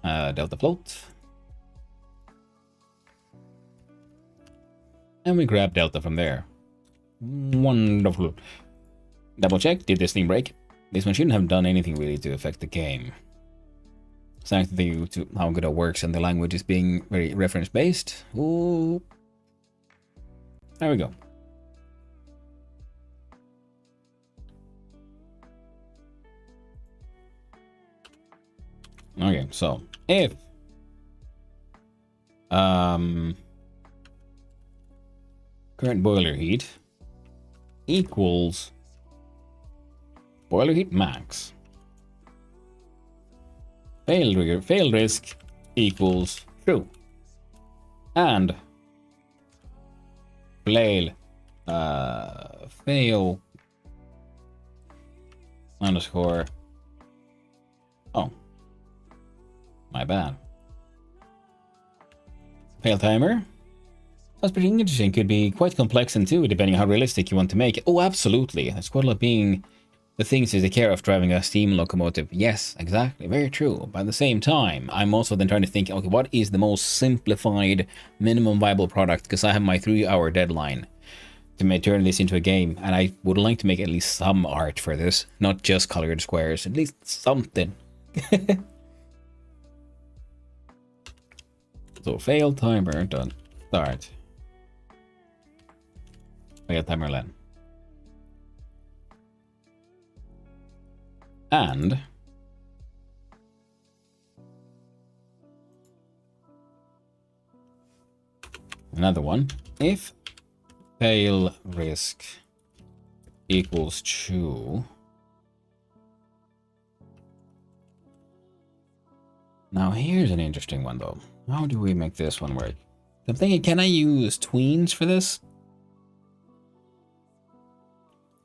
A: Delta float. And we grab delta from there. Wonderful. Double check, did this thing break? This one shouldn't have done anything really to affect the game. Thanks to how good it works and the language is being very reference based. Ooh. There we go. Okay, so if current boiler heat equals boiler heat max, fail risk equals true, and fail underscore, oh, my bad, fail timer. That's pretty interesting. Could be quite complex and too, depending on how realistic you want to make it. Oh, absolutely. That's quite a lot being the things to take care of driving a steam locomotive. Yes, exactly. Very true. But at the same time, I'm also then trying to think, okay, what is the most simplified minimum viable product? Because I have my 3-hour deadline to turn this into a game. And I would like to make at least some art for this. Not just colored squares. At least something. So fail timer done. Start. Fail timer len. And another one. If fail risk equals true. Now here's an interesting one though. How do we make this one work? I'm thinking, can I use tweens for this?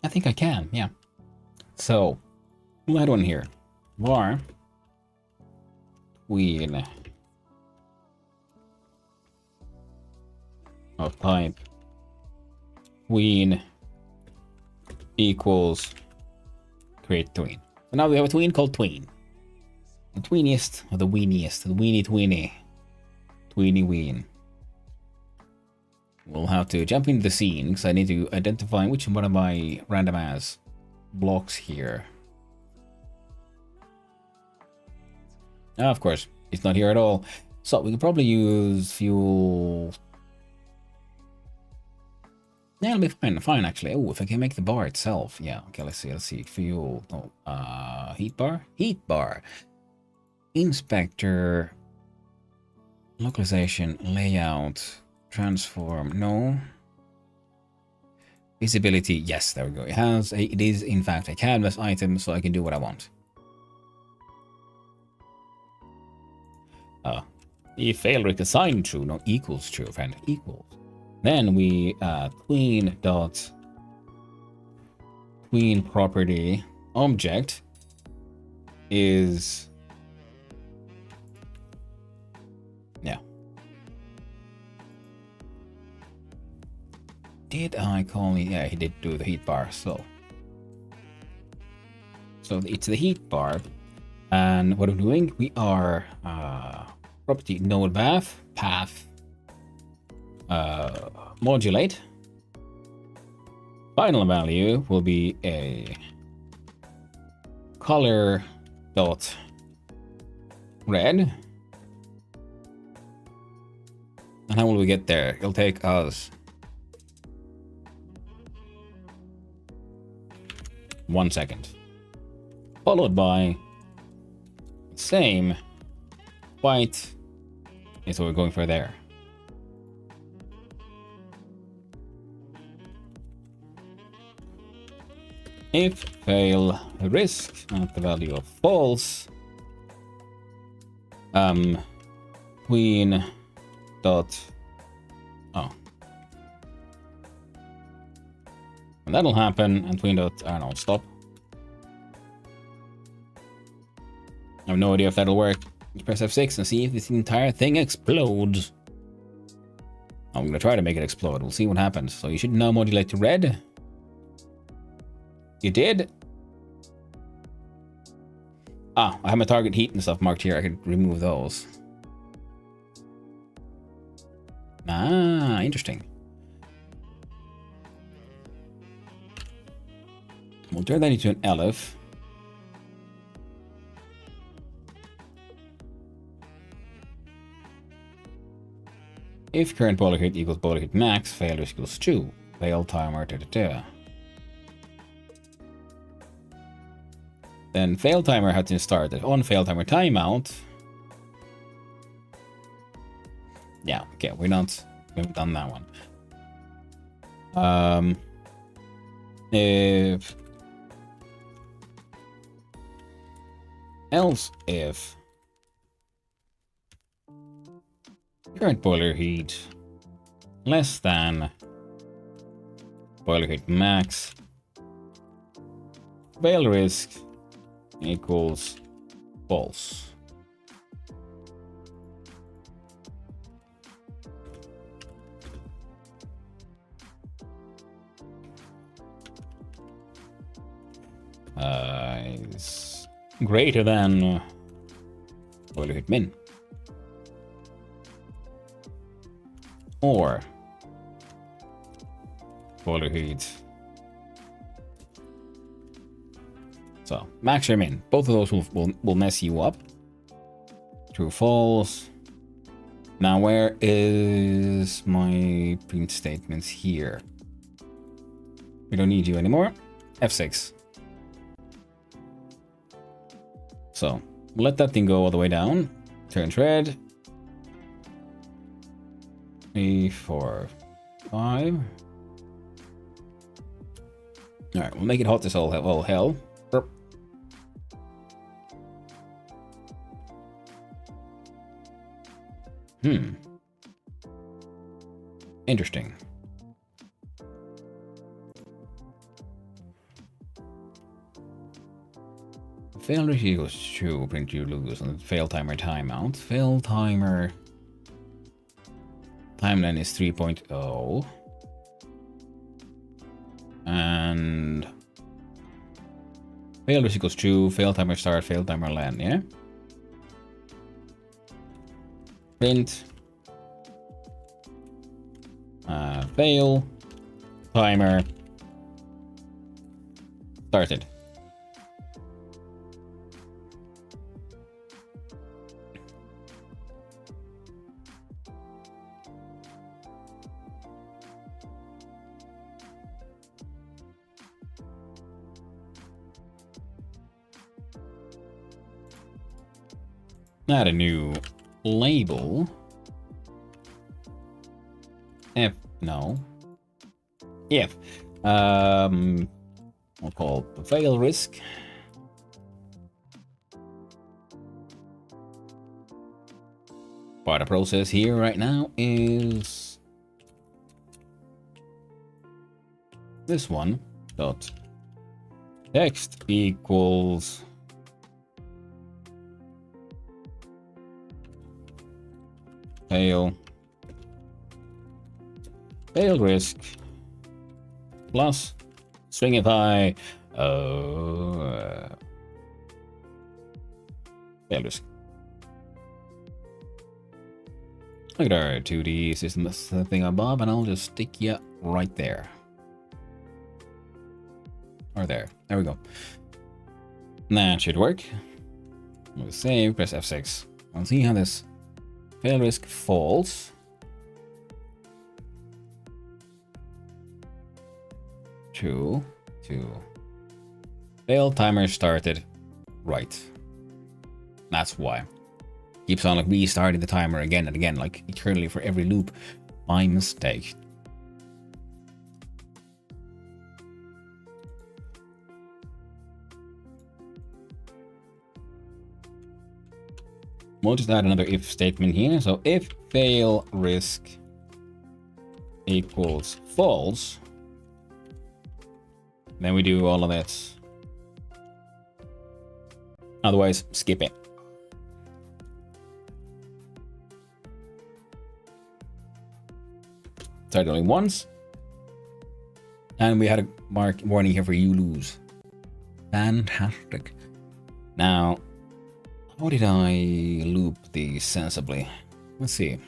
A: I think I can, yeah. So, we'll add one here. Var tween of type tween equals create tween. So now we have a tween called tween. The tweeniest, or the weeniest, the weenie tweenie. Tweeny ween. We'll have to jump into the scene because I need to identify which one of my random ass blocks here. Ah, of course, it's not here at all. So we can probably use fuel. Yeah, it'll be fine actually. Oh, if I can make the bar itself. Yeah, okay, let's see. Fuel. Oh, heat bar. Inspector. Localization, layout, transform, no. Visibility, yes, there we go. It is in fact a canvas item, so I can do what I want. If fail rate assigned true, no, equals true, friend, equals. Then we tween property object is, yeah. Did I call it? Yeah, he did do the heat bar, so it's the heat bar. And what we're doing, we are property node path modulate. Final value will be a color dot red. And how will we get there? It'll take us 1 second. Followed by same white. Okay, so we're going for there. If fail risk at the value of false, queen dot and that'll happen, and queen dot I don't know, stop. I have no idea if that'll work. Let's press F6 and see if this entire thing explodes. I'm gonna try to make it explode. We'll see what happens. So you should now modulate to red. You did? Ah, I have my target heat and stuff marked here. I could remove those. Ah, interesting. We'll turn that into an elif. If current boiler heat equals boiler heat max, failure equals 2. Fail timer, Then fail timer had to start it on fail timer timeout. Yeah, okay, we haven't done that one. If else if current boiler heat less than boiler heat max, fail risk equals false. Is greater than boiler heat min, or boiler heat. So max or min, both of those will mess you up. True, false. Now where is my print statements here? We don't need you anymore. F6. So let that thing go all the way down. Turns red. 3, 4, 5. All right, we'll make it hot as all hell. Interesting. Fail equals 2, print you lose, and fail timer timeout. Fail timer timeline is 3.0. And fail equals 2, fail timer start, fail timer land, yeah? Print fail timer started. Add a new label. No. If. We'll call it the fail risk. Part of the process here right now is this one. Dot text equals fail risk plus stringify fail risk. Look at our 2D system thing above, and I'll just stick you right there. Or there. There we go. That should work. We'll save, press F6. I'll see how this fail risk falls. Two. Fail timer started. Right. That's why. Keeps on like restarting the timer again and again, like eternally for every loop by mistake. We'll just add another if statement here. So if fail risk equals false, then we do all of that. Otherwise, skip it. Started only once. And we had a warning here for you lose. Fantastic. Now, how did I loop these sensibly? Let's see.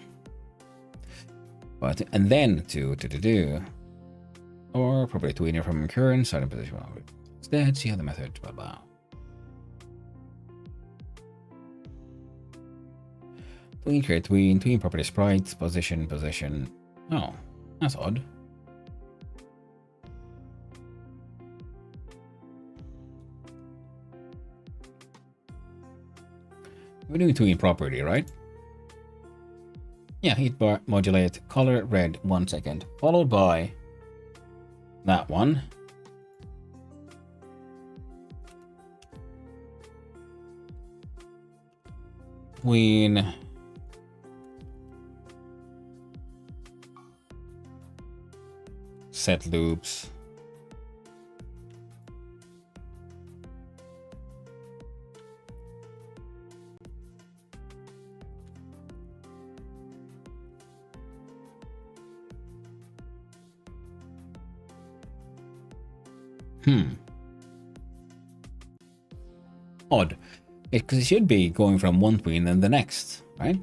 A: But and then to or probably tweener from current starting position. Instead, see how the method blah blah. Tween create tween property sprites position. Oh, that's odd. We're doing tween property, right? Yeah, heat bar modulate color red 1 second, followed by that one. Tween set loops. Odd. Because it should be going from one tween and the next, right?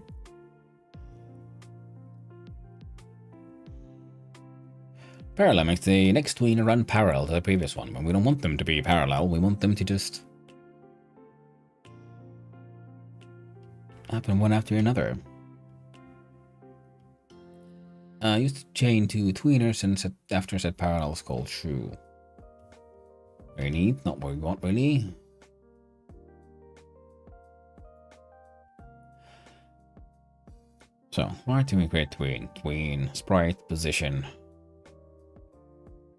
A: Parallel makes the next tween run parallel to the previous one. But we don't want them to be parallel. We want them to just happen one after another. Use the chain to tweeners and after set parallels called true. Very neat. Not what we want really. So, why do we create tween sprite position?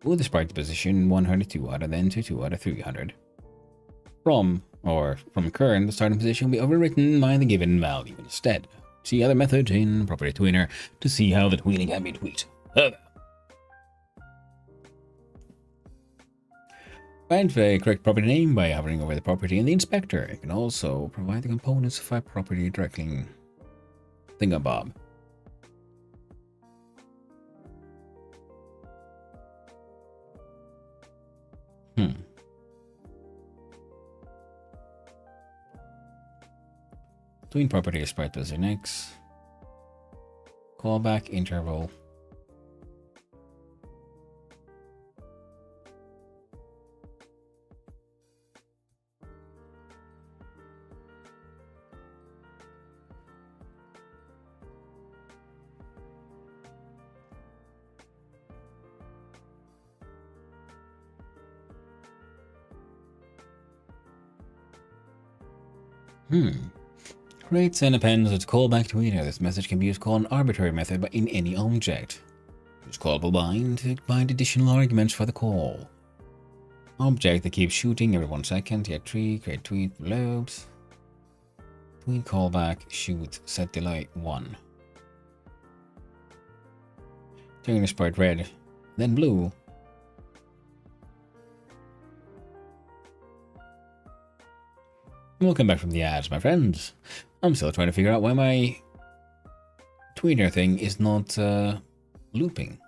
A: With the sprite position 100, 200, then to 200, 300. From current, the starting position will be overwritten by the given value instead. See other methods in property tweener to see how the tweening can be tweaked. Find the correct property name by hovering over the property in the inspector. You can also provide the components of a property directly thingabob. Tween property is sprite position X. Callback interval. Creates and appends its callback tweener. This message can be used to call an arbitrary method but in any object. Use callable bind to bind additional arguments for the call. Object that keeps shooting every 1 second. Get tree, create tweet loops. Tween callback, shoot, set delay 1. Turn the sprite red, then blue. Welcome back from the ads, my friends. I'm still trying to figure out why my tweener thing is not looping.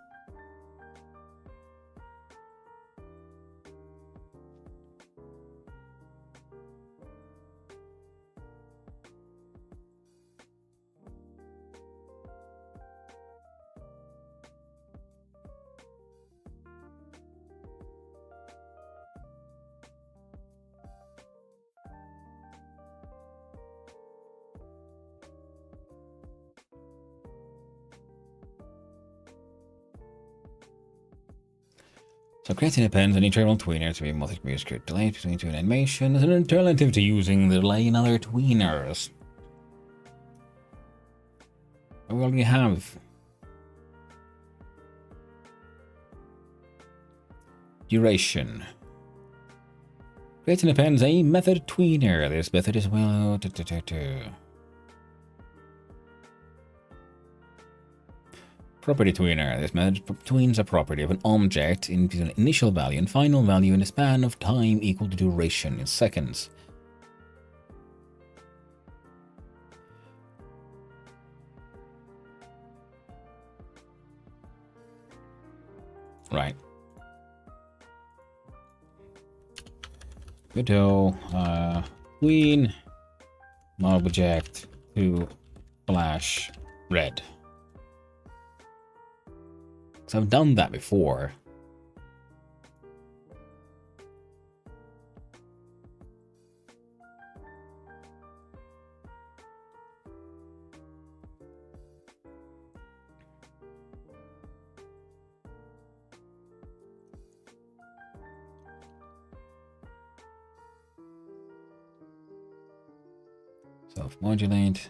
A: So creating depends on internal tweener to be multi-computer delay between tween animation as an alternative to using the delay in other tweeners. We already have duration. Creating depends a method tweener. This method is well. Property tweener. This method tweens a property of an object into an initial value and final value in a span of time equal to duration in seconds. Right. Good. Tween object to flash red. So I've done that before. Self-modulate.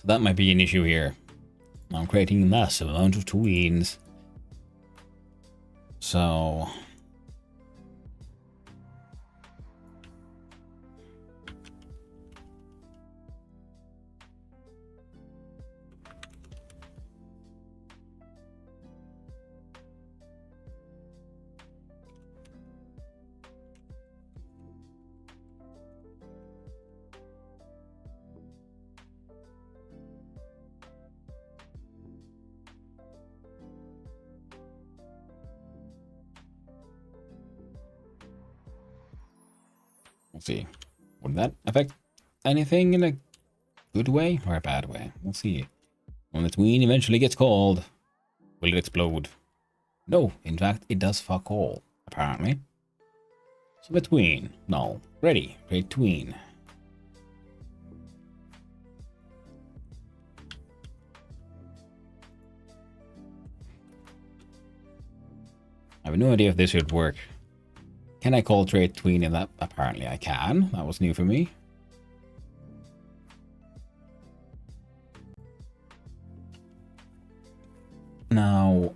A: So that might be an issue here. I'm creating a massive amount of tweens. So we'll see. Would that affect anything in a good way or a bad way? We'll see. When the tween eventually gets called, will it explode? No, in fact, it does fuck all, apparently. So the tween, null. Ready, create tween. I have no idea if this should work. Can I call trade tween in that? Apparently I can. That was new for me. Now,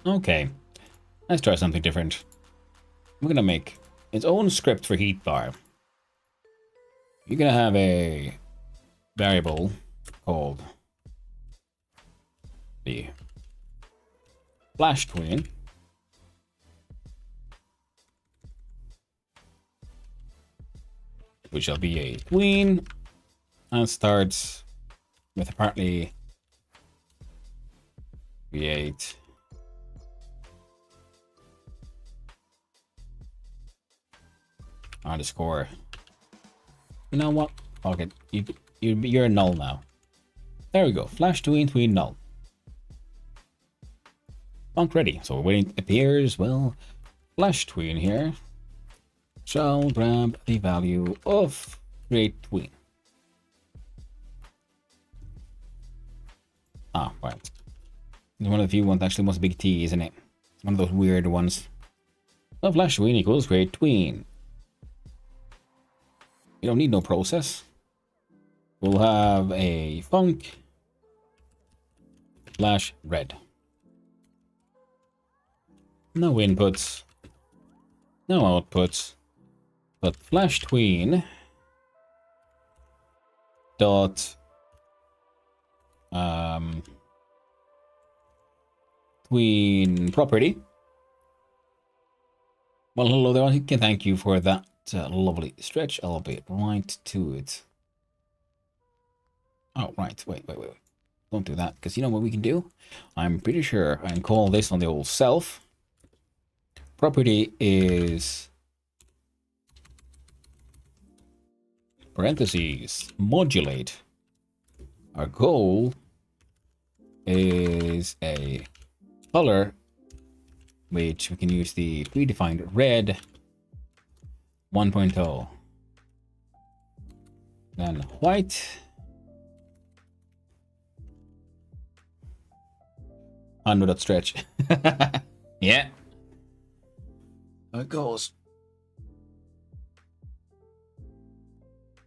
A: okay, let's try something different. We're gonna make its own script for heat bar. You're gonna have a variable called the flash tween, which shall be a tween and starts with apparently create underscore. You know what? Okay, you're null now. There we go. Flash tween tween null. Func ready. So we're waiting. Appears well. Flash tween here shall grab the value of create tween. Ah, right. It's one of the few ones actually wants a big T, isn't it? It's one of those weird ones. So flash tween equals create tween. You don't need no process. We'll have a func flash red. No inputs, no outputs, but flash tween dot tween property Well, hello there. I can thank you for that lovely stretch. I'll be right to it. Oh, right. Wait. Don't do that, because you know what we can do? I'm pretty sure I can call this on the old self. Property is parentheses modulate. Our goal is a color, which we can use the predefined red 1.0. Then white. Dot stretch. Yeah. It goes.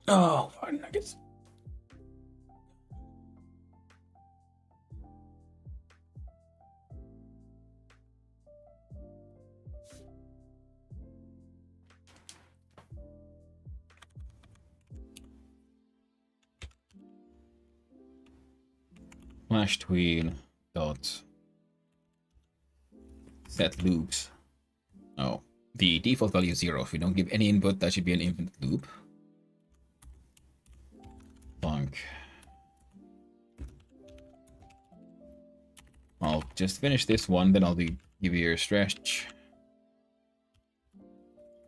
A: Oh, nuggets. Flash tween dot set loops. Oh, the default value is 0. If we don't give any input, that should be an infinite loop. Bonk. I'll just finish this one, then I'll give you your stretch.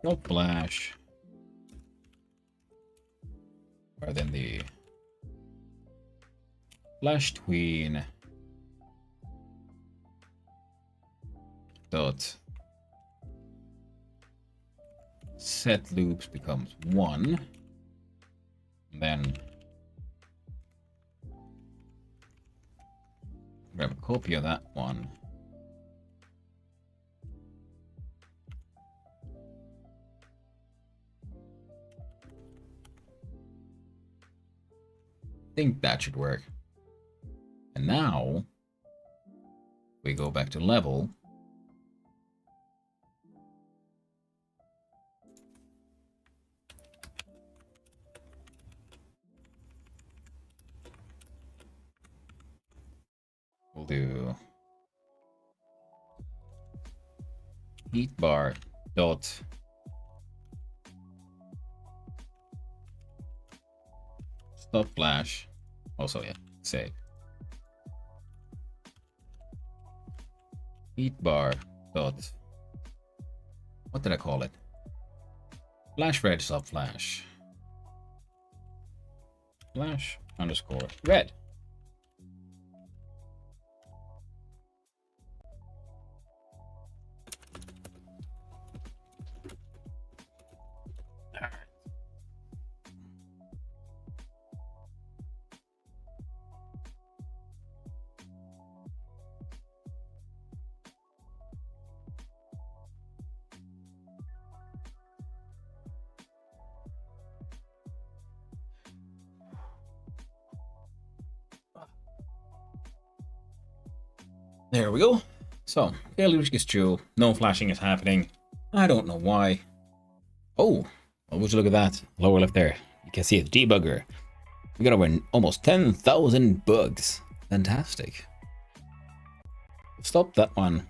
A: No flash. Or then the flash tween dot set loops becomes 1. Then grab a copy of that one. I think that should work. And now we go back to level. We'll do heat bar dot stop flash. Also, yeah, save. Heat bar dot, what did I call it? Flash red sub flash. Flash underscore red. There we go. So, deluge is true. No flashing is happening. I don't know why. Oh, well, would you look at that? Lower left there. You can see it. Debugger. We got over almost 10,000 bugs. Fantastic. Stop that one.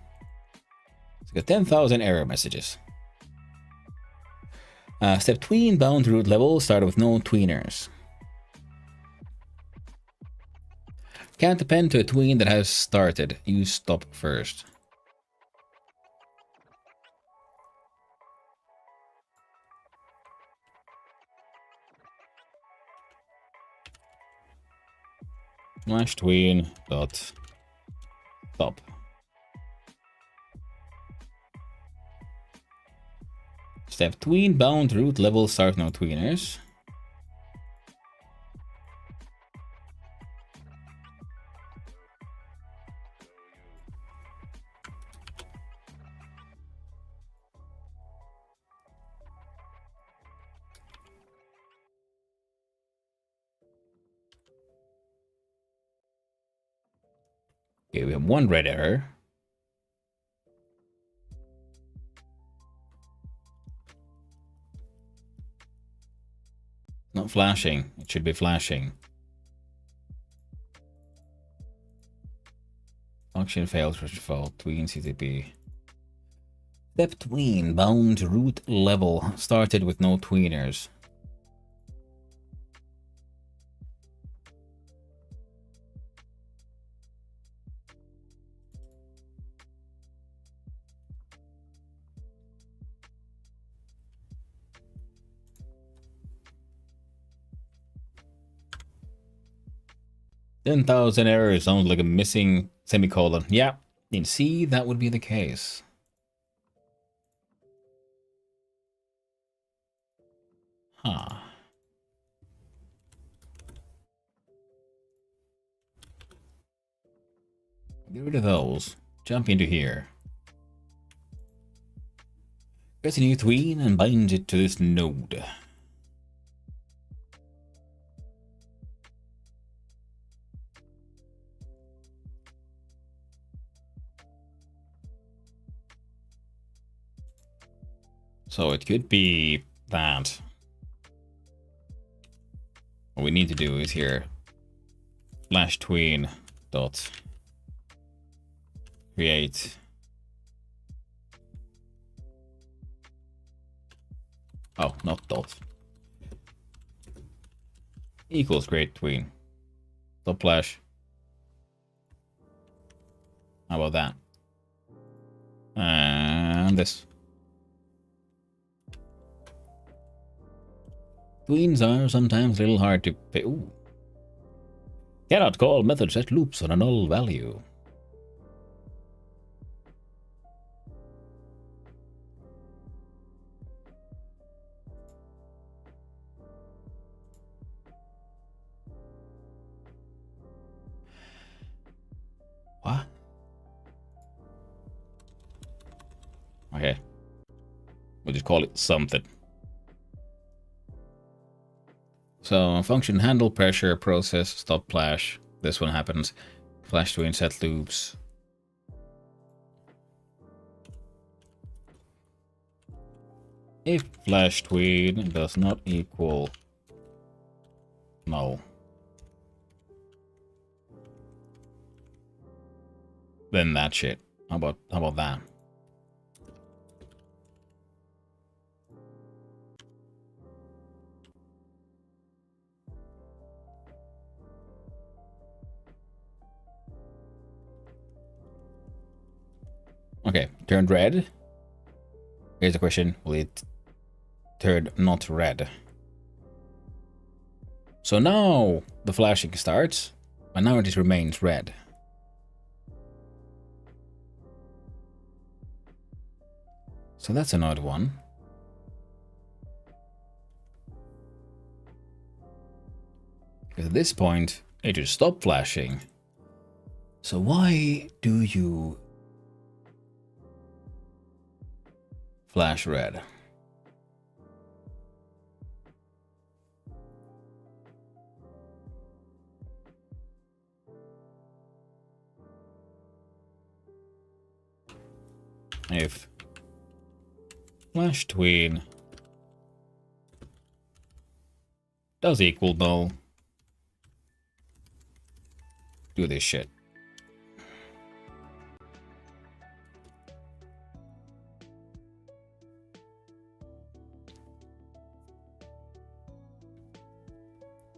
A: It's got 10,000 error messages. Step tween bound root level started with no tweeners. Can't append to a tween that has started. Use stop first. Flash tween dot stop. Step tween bound root level start no tweeners. Okay, we have one red error. Not flashing. It should be flashing. Function failed, first of all. Tween CTP. Step tween, bound root level. Started with no tweeners. $10,000 errors sounds like a missing semicolon. Yeah, in C that would be the case. Huh. Get rid of those. Jump into here. Get a new tween and bind it to this node. So it could be that. What we need to do is here flash tween dot create. Oh, not dot. Equals create tween. Dot flash. How about that? And this. Tweens are sometimes a little hard to pay. Ooh. Cannot call method set loops on a null value. What? Okay. We'll just call it something. So function handle pressure process stop flash. This one happens. Flash tween set loops. If flash tween does not equal null, then that shit. How about that? Okay, turned red. Here's the question, will it turn not red? So now the flashing starts, and now it just remains red. So that's an odd one. Because at this point, it just stopped flashing. So why do you flash red? If flash tween does equal null, do this shit.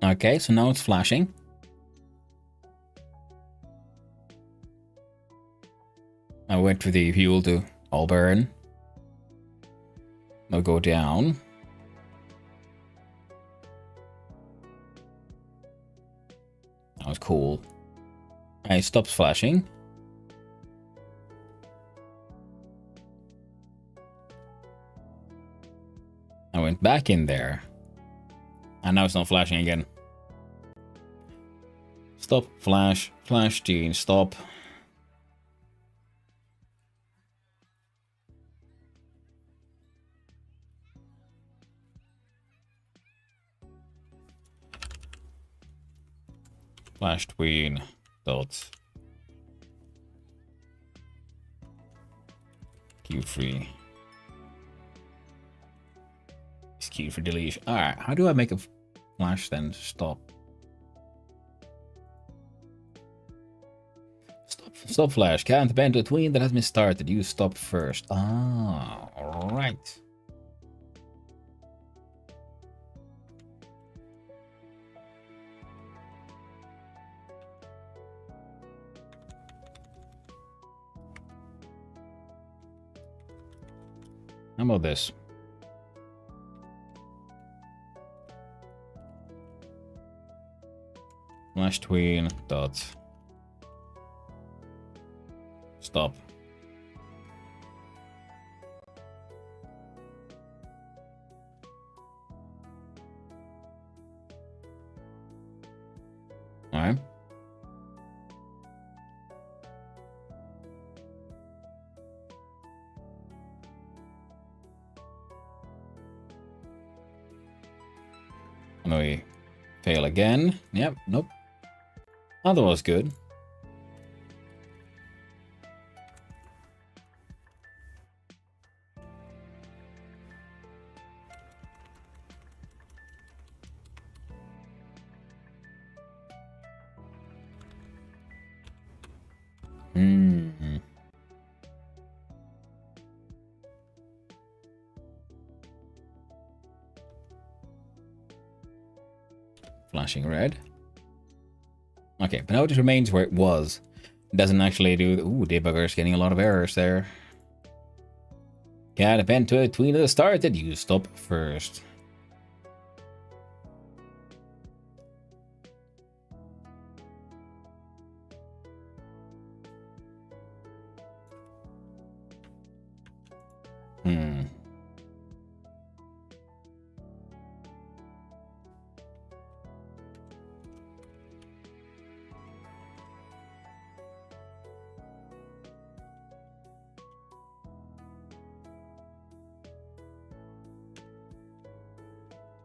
A: Okay, so now it's flashing. I wait for the fuel to all burn. I'll go down. That was cool. I stopped flashing. I went back in there. And now it's not flashing again. Stop, flash, flash gene, stop. Flash tween dot queue free. It's queue for deletion. Alright, how do I make a flash then stop? Stop flash. Can't bend to a tween that has been started. You stop first. Ah, alright. How about this? Flash tween dot stop. Alright. And we fail again. Yep, nope. Oh, that was good. Flashing red. Okay, but now it just remains where it was. It doesn't actually do... Ooh, debugger's getting a lot of errors there. Gotta bend to a tween at the start that you stop first.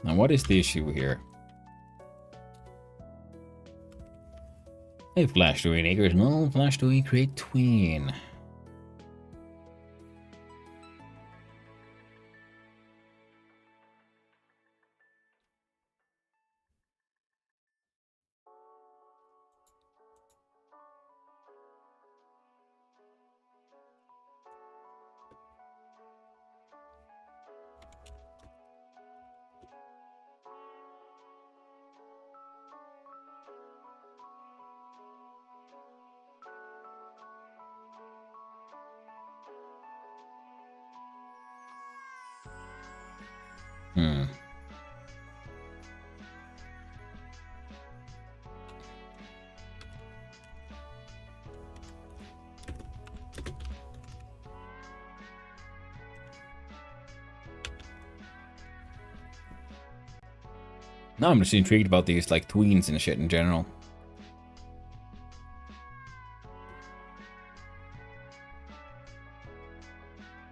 A: Now, what is the issue here? Hey, flash tween equals null, flash tween create tween. Now I'm just intrigued about these, like, tweens and shit in general.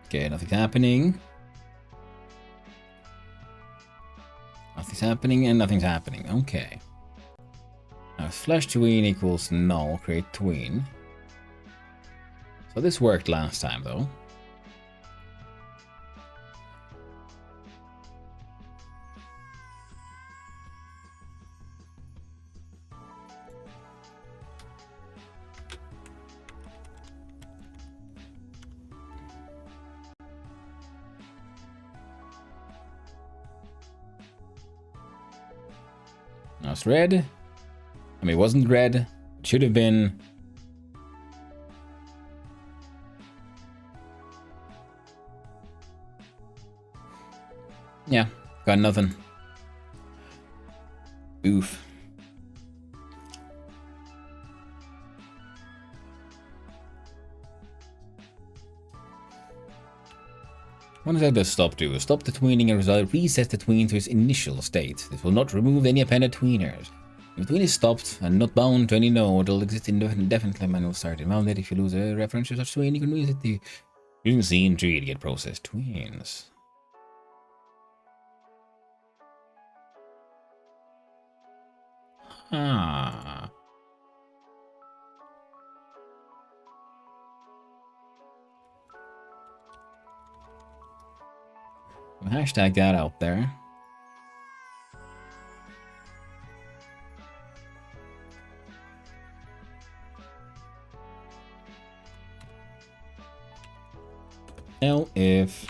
A: Okay, nothing's happening. Nothing's happening and nothing's happening. Okay. Now, flash tween equals null, create tween. So this worked last time, though. Now it's red. I mean, it wasn't red. It should have been. Yeah, got nothing. Oof. What does that stop do? Stop the tweening and reset the tween to its initial state. This will not remove any appended tweeners. If the tween is stopped and not bound to any node, it will exist indefinitely and will start invalid. If you lose a reference to such tween, you can reset the using scene tree to get processed tweens. Ah. Hashtag that out there. L if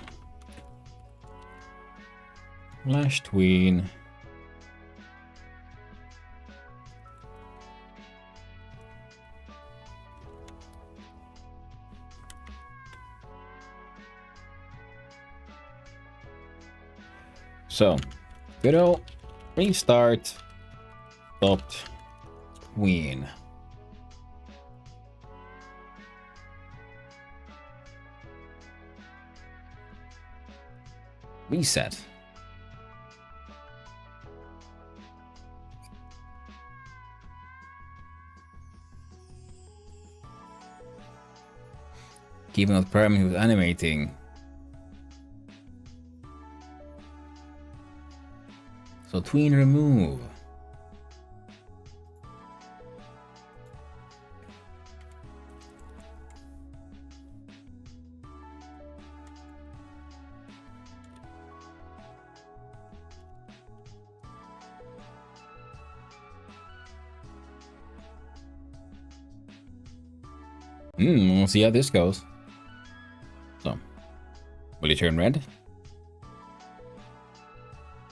A: flash tween so good old restart stopped tween. Reset. Keeping out parameter with animating. So tween remove. We'll see how this goes. So, will it turn red?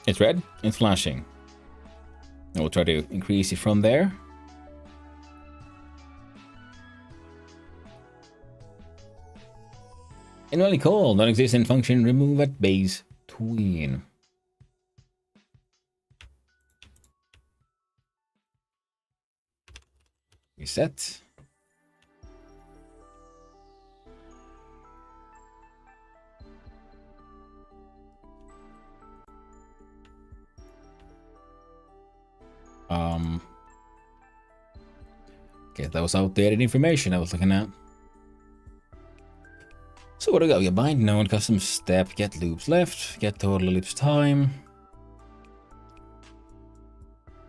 A: It's red, it's flashing. And we'll try to increase it from there. Annually call, non-existent function, remove at base tween. Reset. Okay, that was outdated information I was looking at. So what do we got? We got bind node, custom step, get loops left, get total ellipse time.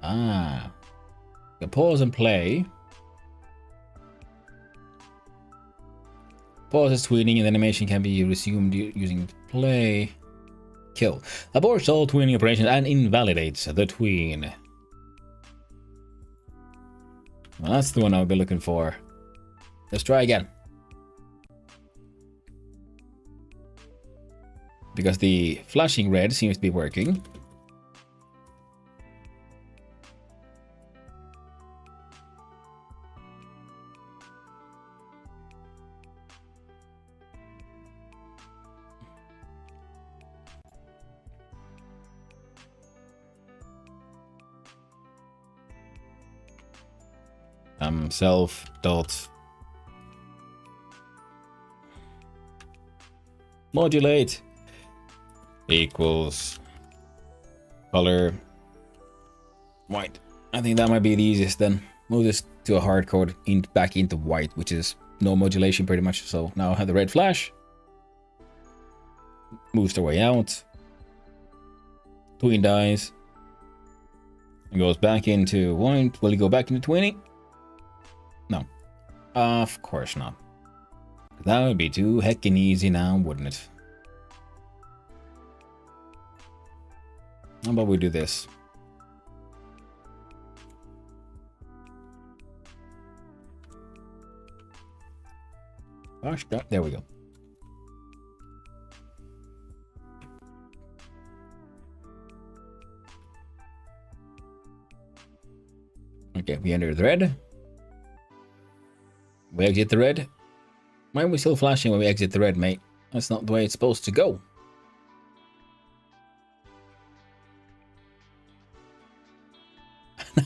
A: You pause and play. Pause is tweening and the animation can be resumed using play. Kill. Aborts all tweening operations and invalidates the tween. Well, that's the one I'll be looking for. Let's try again. Because the flashing red seems to be working. Self dot modulate equals color white. I think that might be the easiest then. Move this to a hard code back into white, which is no modulation pretty much. So now I have the red flash. Moves their way out. Tween dies. And goes back into white. Will he go back into 20? No. Of course not. That would be too heckin' easy now, wouldn't it? How about we do this? Gosh, there we go. Okay, we enter the red. We exit the red. Why are we still flashing when we exit the red, mate? That's not the way it's supposed to go.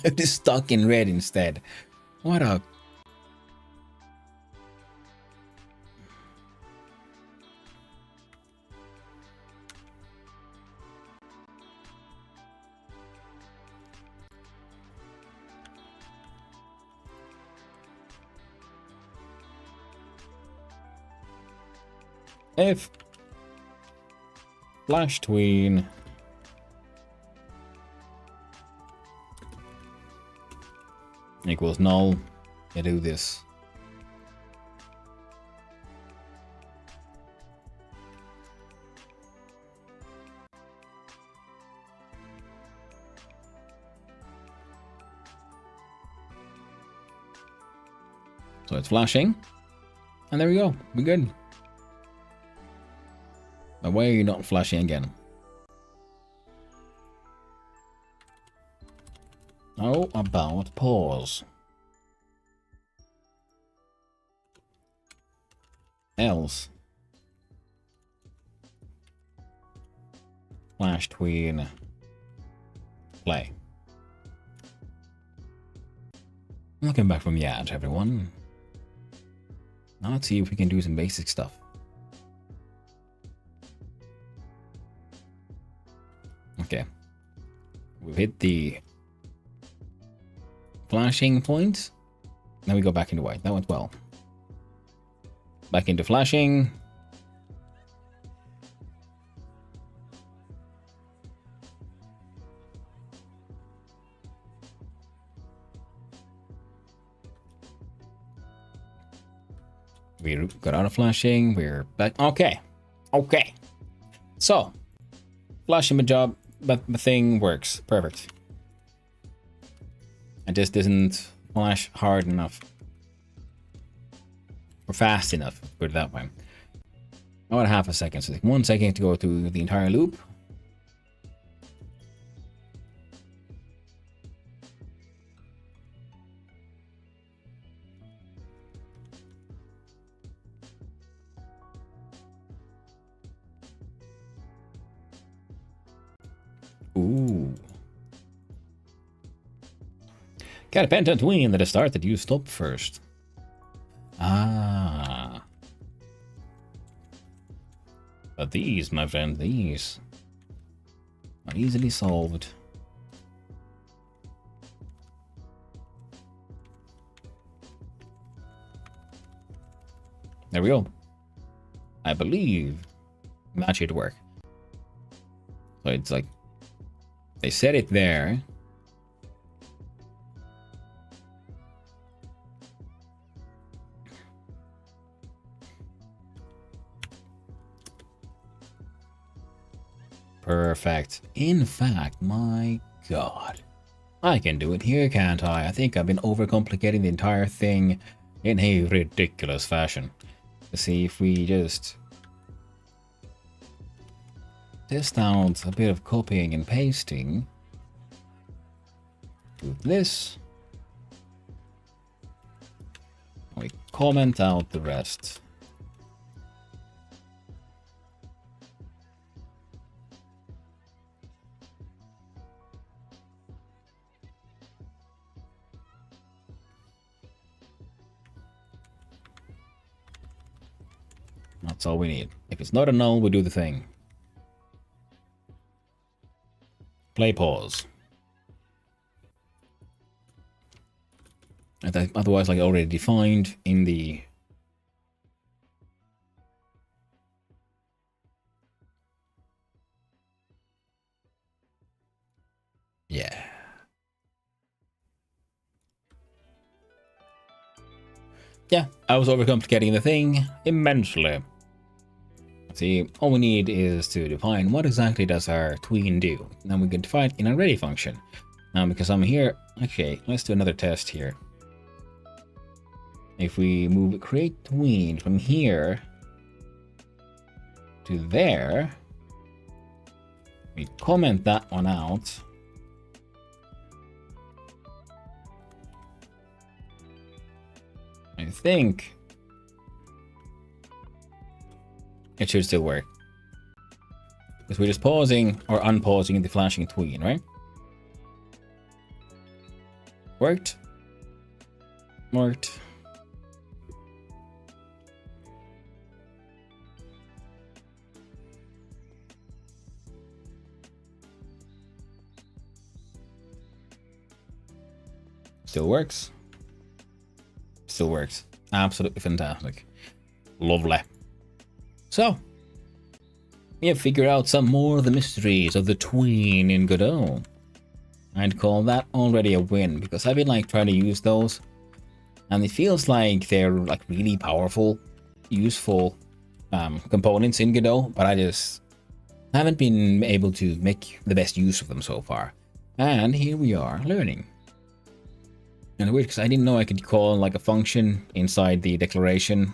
A: It is stuck in red instead. What a... If flash tween equals null, you do this. So it's flashing, and there we go, we're good. Why are you not flashing again? How about pause? Else. Flash tween. Play. Welcome back from the ad, everyone. Now let's see if we can do some basic stuff. Okay. We've hit the flashing point. Now we go back into white. That went well. Back into flashing. We got out of flashing. We're back. Okay. Okay. So, flashing my job, but the thing works. Perfect. It just doesn't flash hard enough. Or fast enough, put it that way. About half a second. So 1 second to go through the entire loop. Ooh. Got a pent tween at a start that you stop first. Ah. But these, my friend, these are easily solved. There we go. I believe that should work. So it's like they set it there. Perfect. In fact, my God. I can do it here, can't I? I think I've been overcomplicating the entire thing in a ridiculous fashion. Let's see if we just test out a bit of copying and pasting. Do this. We comment out the rest. That's all we need. If it's not a null, we do the thing. Play pause. And otherwise, like already defined in the yeah. Yeah, I was overcomplicating the thing immensely. See, all we need is to define what exactly does our tween do. Now we can define it in a ready function. Now because I'm here, okay, let's do another test here. If we move create tween from here to there, we comment that one out. I think it should still work. Because we're just pausing or unpausing the flashing tween, right? Worked. Worked. Still works. Still works. Absolutely fantastic. Lovely. So, we have figured out some more of the mysteries of the tween in Godot. I'd call that already a win, because I've been like trying to use those, and it feels like they're like really powerful, useful components in Godot, but I just haven't been able to make the best use of them so far. And here we are learning. And weird, because I didn't know I could call like a function inside the declaration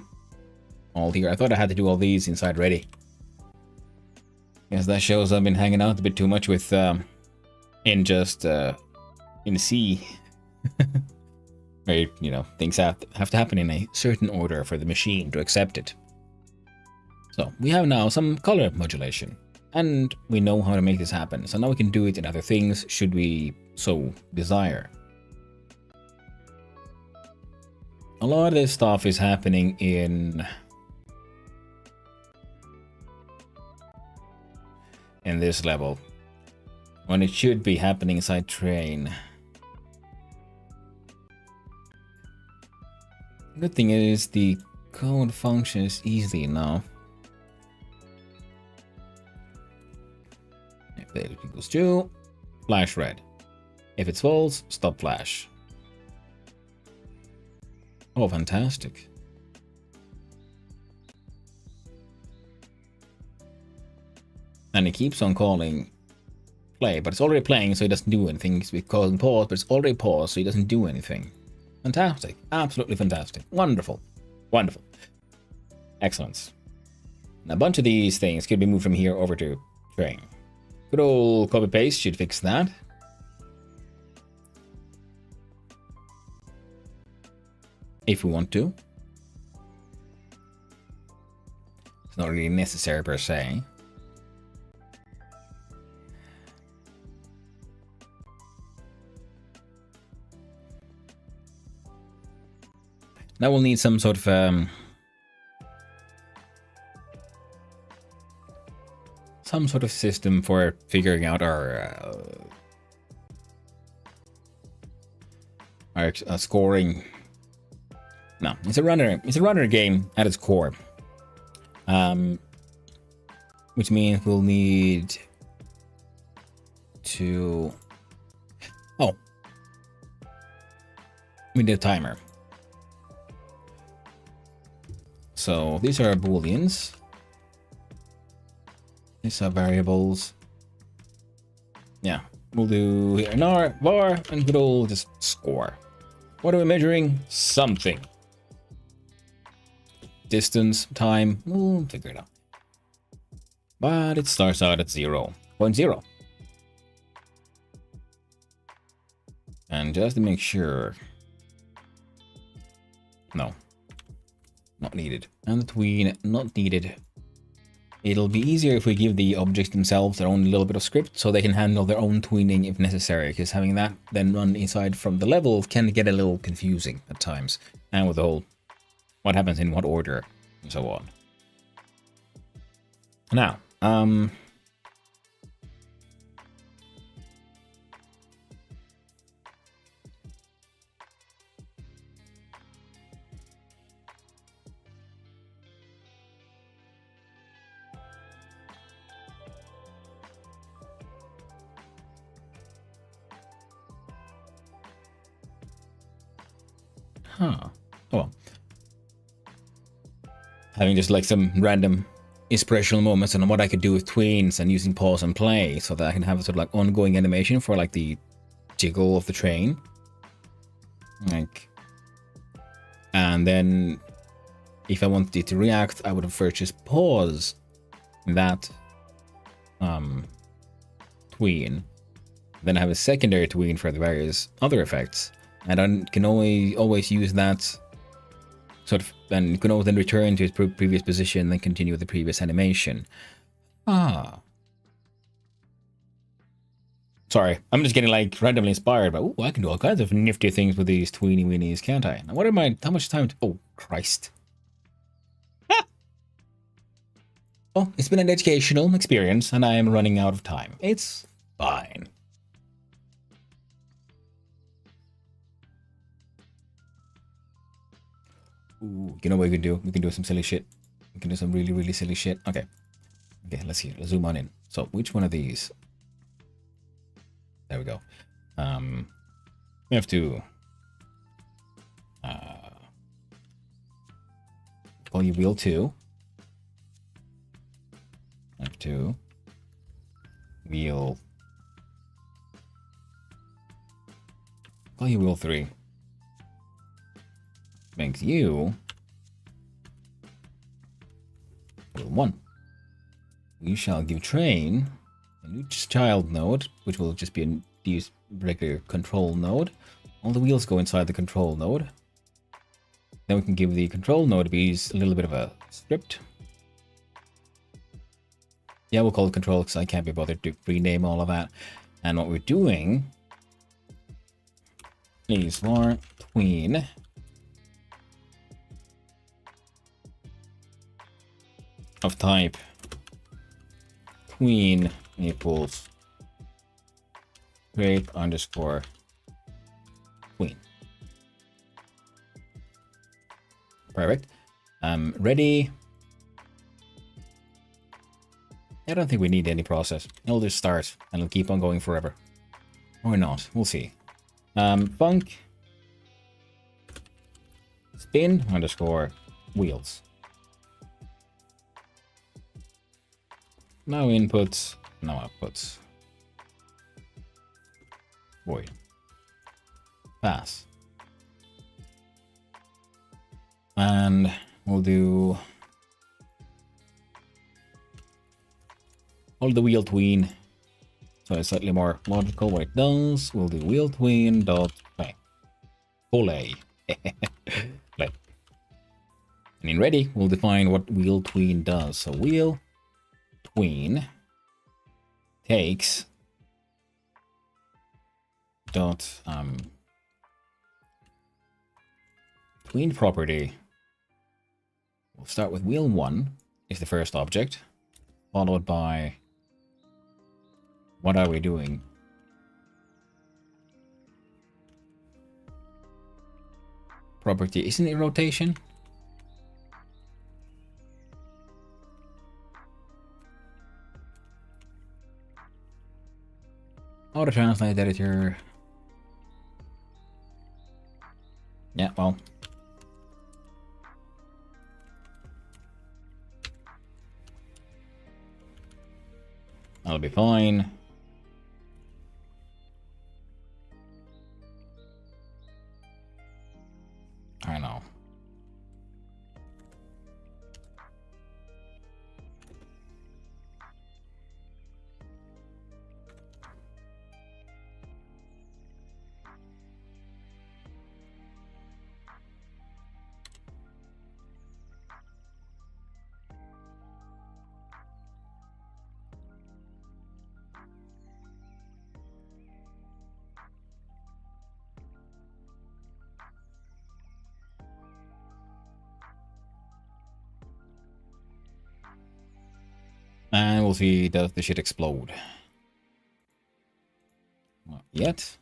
A: all here. I thought I had to do all these inside ready. Guess that shows I've been hanging out a bit too much with in the sea. Where, you know, things have to happen in a certain order for the machine to accept it. So we have now some color modulation, and we know how to make this happen. So now we can do it in other things should we so desire. A lot of this stuff is happening in this level, when it should be happening inside train. Good thing is the code functions easily now. If that equals true, flash red. If it's false, stop flash. Oh, fantastic. And it keeps on calling play, but it's already playing, so it doesn't do anything. It's calling pause, but it's already paused, so it doesn't do anything. Fantastic. Absolutely fantastic. Wonderful. Wonderful. Excellent. And a bunch of these things could be moved from here over to train. Good old copy paste should fix that. If we want to. It's not really necessary per se. Now we'll need some sort of system for figuring out our scoring. No, it's a runner. It's a runner game at its core, which means we'll need to. Oh, we need a timer. So these are booleans. These are variables. Yeah, we'll do here var, and good old just score. What are we measuring? Something. Distance, time, we'll figure it out. But it starts out at 0.0. And just to make sure. No. Not needed. And the tween, not needed. It'll be easier if we give the objects themselves their own little bit of script so they can handle their own tweening if necessary, because having that then run inside from the level can get a little confusing at times. And with the whole what happens in what order and so on. Now, oh well. Having just like some random inspirational moments on what I could do with tweens and using pause and play so that I can have a sort of like ongoing animation for like the jiggle of the train. Like, and then if I wanted it to react, I would have first just pause that tween. Then I have a secondary tween for the various other effects. And I can always use that sort of, and you can always then return to its previous position, then continue with the previous animation. Ah. Sorry, I'm just getting like randomly inspired, but ooh, I can do all kinds of nifty things with these tweeny weenies, can't I? Now, what am I, how much time? Oh, Christ. Ah! Well, it's been an educational experience, and I am running out of time. It's fine. Ooh, you know what we can do? We can do some silly shit. We can do some really, really silly shit. Okay. Okay, let's see. Let's zoom on in. So, which one of these? There we go. We have to call you wheel 2. Have to wheel. Call you wheel 3. Makes you wheel 1. we shall give train a new child node, which will just be a regular control node. All the wheels go inside the control node. Then we can give the control node a little bit of a script. Yeah, we'll call it control because I can't be bothered to rename all of that. And what we're doing is for tween of type tween equals create underscore tween. Perfect. Ready. I don't think we need any process. It'll just start and it'll keep on going forever. Or not. We'll see. Func spin underscore wheels. No inputs, no outputs. Void. Pass. And we'll do all the wheel tween. So it's slightly more logical what it does. We'll do wheel tween dot play. Play. Play. And in ready, we'll define what wheel tween does. So wheel tween takes dot tween property. We'll start with wheel 1 is the first object, followed by what are we doing? Property, isn't it rotation? Auto translate editor. Yeah, well. That'll be fine. I know. And we'll see, does the shit explode? Not yet.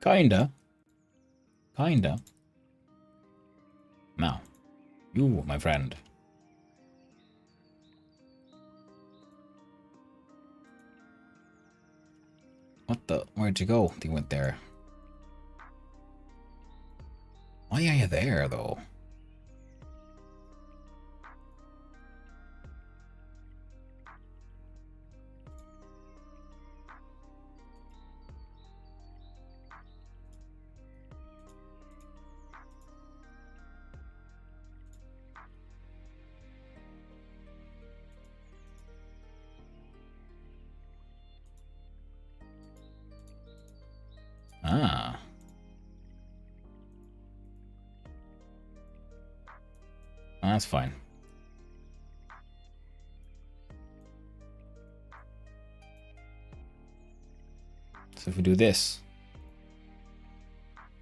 A: Kinda. Kinda. Now, you, my friend. What the? Where'd you go? You went there. Why are you there, though? Ah. That's fine. So if we do this.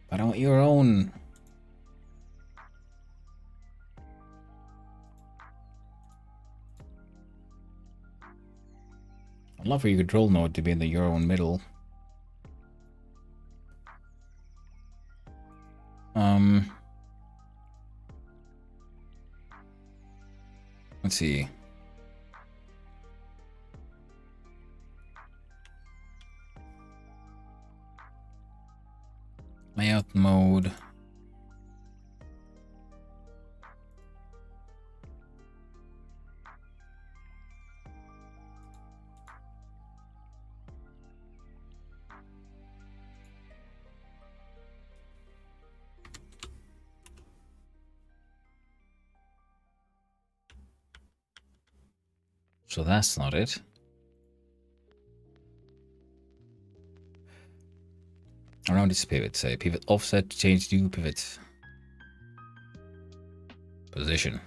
A: But I want your own. I'd love for your control node to be in the your own middle. Let's see. Layout mode. So that's not it. Around this pivot, say pivot offset, change to pivot position.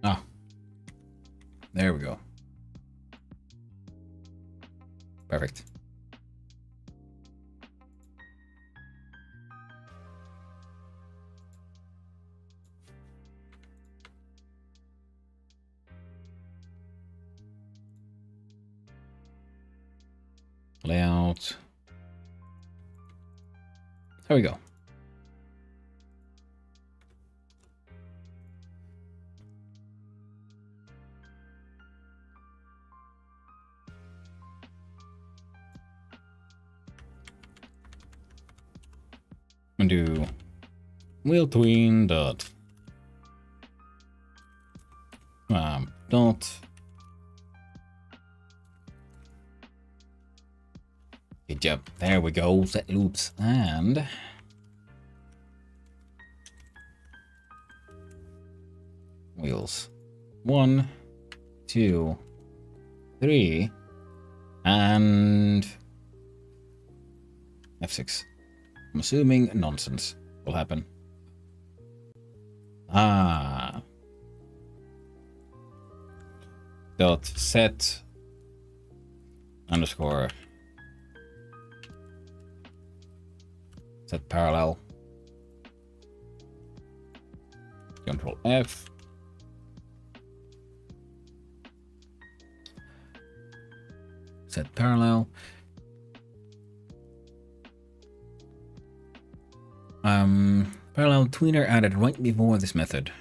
A: Ah, there we go. Perfect. Layout. There we go. And do wheel tween dot dot good job. There we go. Set loops and wheels 1, 2, 3 and F6. I'm assuming nonsense will happen. Dot set underscore set parallel. Control F. Set parallel. Parallel tweener added right before this method.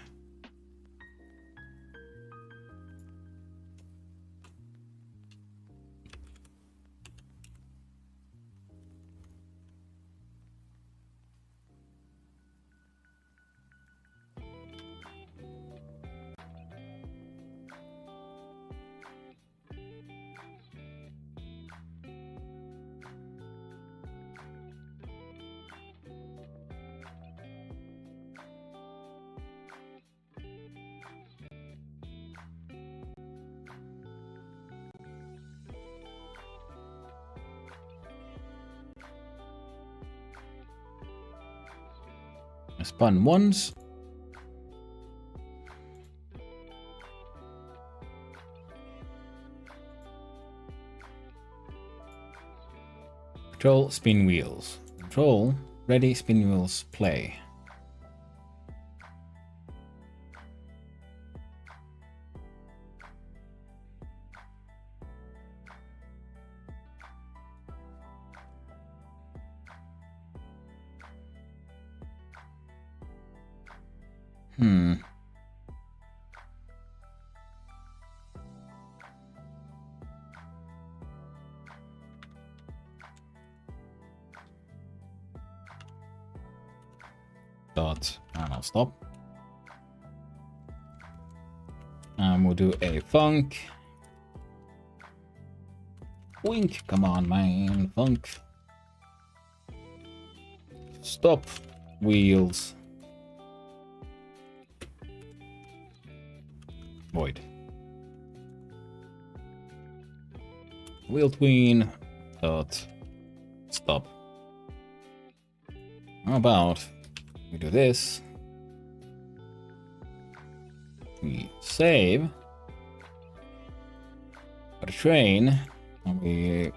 A: Spun once. Control spin wheels. Control ready spin wheels play. Dot and I'll stop. And we'll do a funk. Wink, come on, man, funk. Stop wheels. Void. Wheel tween. Dot. Stop. How about we do this? We save. Got a train. And we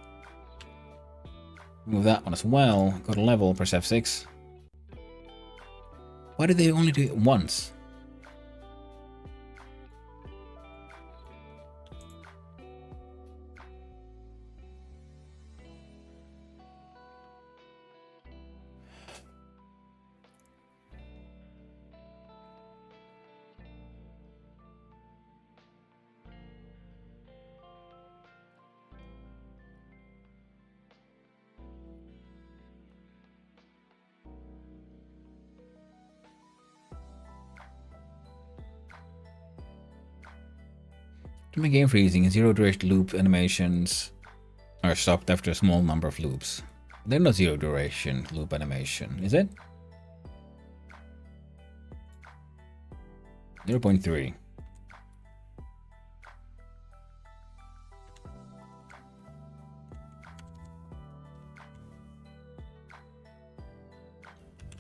A: move that one as well. Go to level, press F6. Why did they only do it once? To make game freezing, zero duration loop animations are stopped after a small number of loops. They're not zero duration loop animation, is it? 0.3.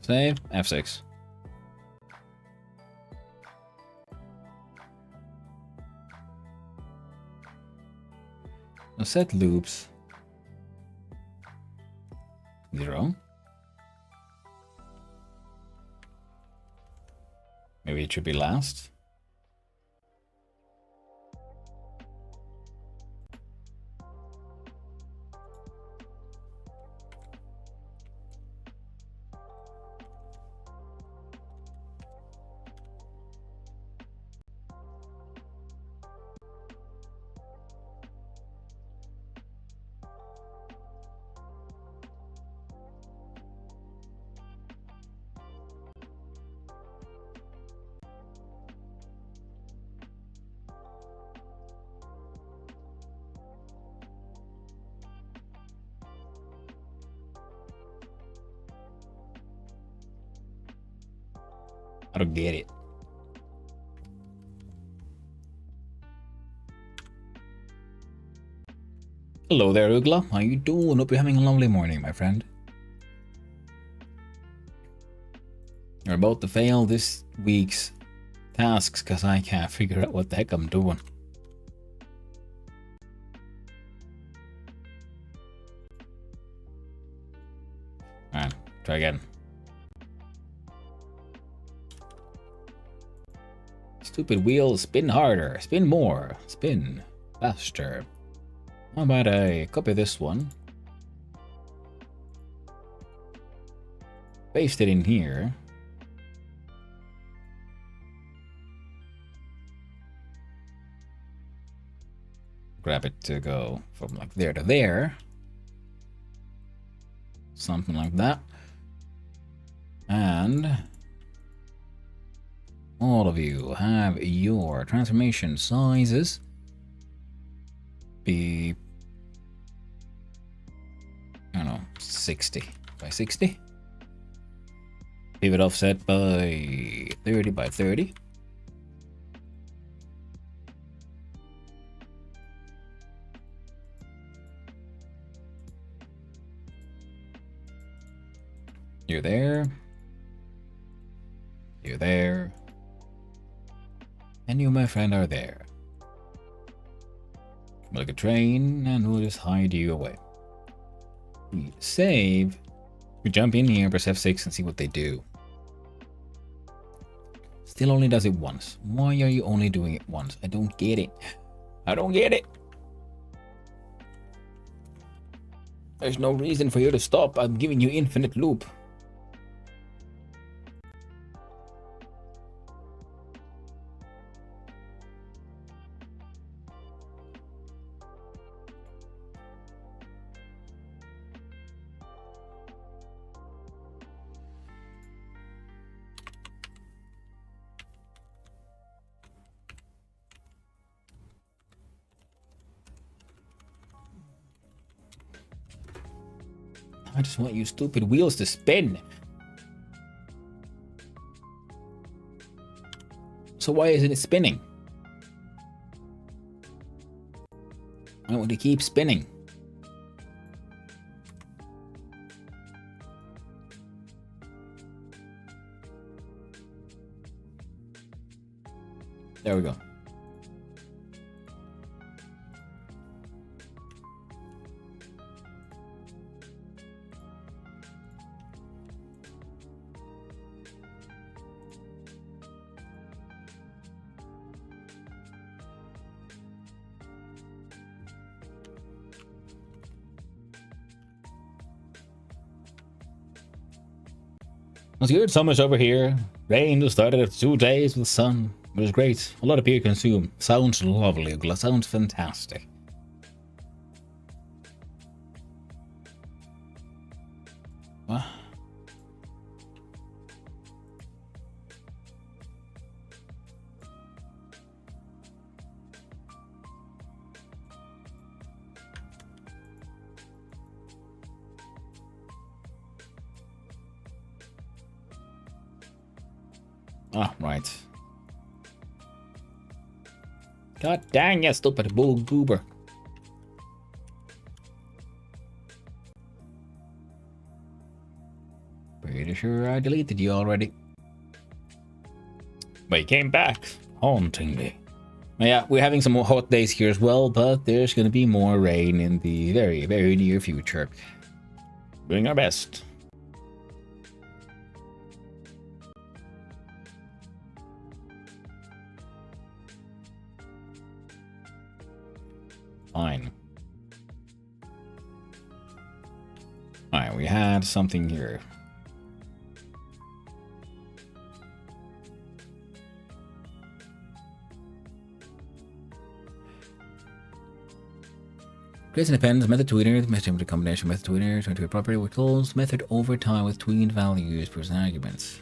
A: Save, F6. Now set loops. 0. Maybe it should be last. I don't get it. Hello there, Ugla. How you doing? Hope you're having a lovely morning, my friend. You're about to fail this week's tasks because I can't figure out what the heck I'm doing. Alright, try again. Stupid wheels, spin harder, spin more, spin faster. How about I copy this one, paste it in here, grab it to go from like there to there, something like that, and all of you have your transformation sizes be, I don't know, 60 by 60. Pivot offset by 30 by 30. You're there. You're there. And you, my friend, are there. Like a train, and we'll just hide you away. We save. We jump in here, press F6, and see what they do. Still only does it once. Why are you only doing it once? I don't get it. I don't get it. There's no reason for you to stop. I'm giving you infinite loop. I just want you stupid wheels to spin. So why isn't it spinning? I want to keep spinning. There we go. It's good. Summer's over here. Rain just started after 2 days with sun. It was great. A lot of beer consumed. Sounds lovely. Sounds fantastic. What? Ah, right. God dang you, stupid bull goober. Pretty sure I deleted you already. But you came back, haunting me. Yeah, we're having some more hot days here as well, but there's gonna be more rain in the very, very near future. Doing our best. Fine. Alright, we had something here. Creates independence, method tweener, method combination, method tweener, trying to be property with tools, method overtime with tweened values, person arguments.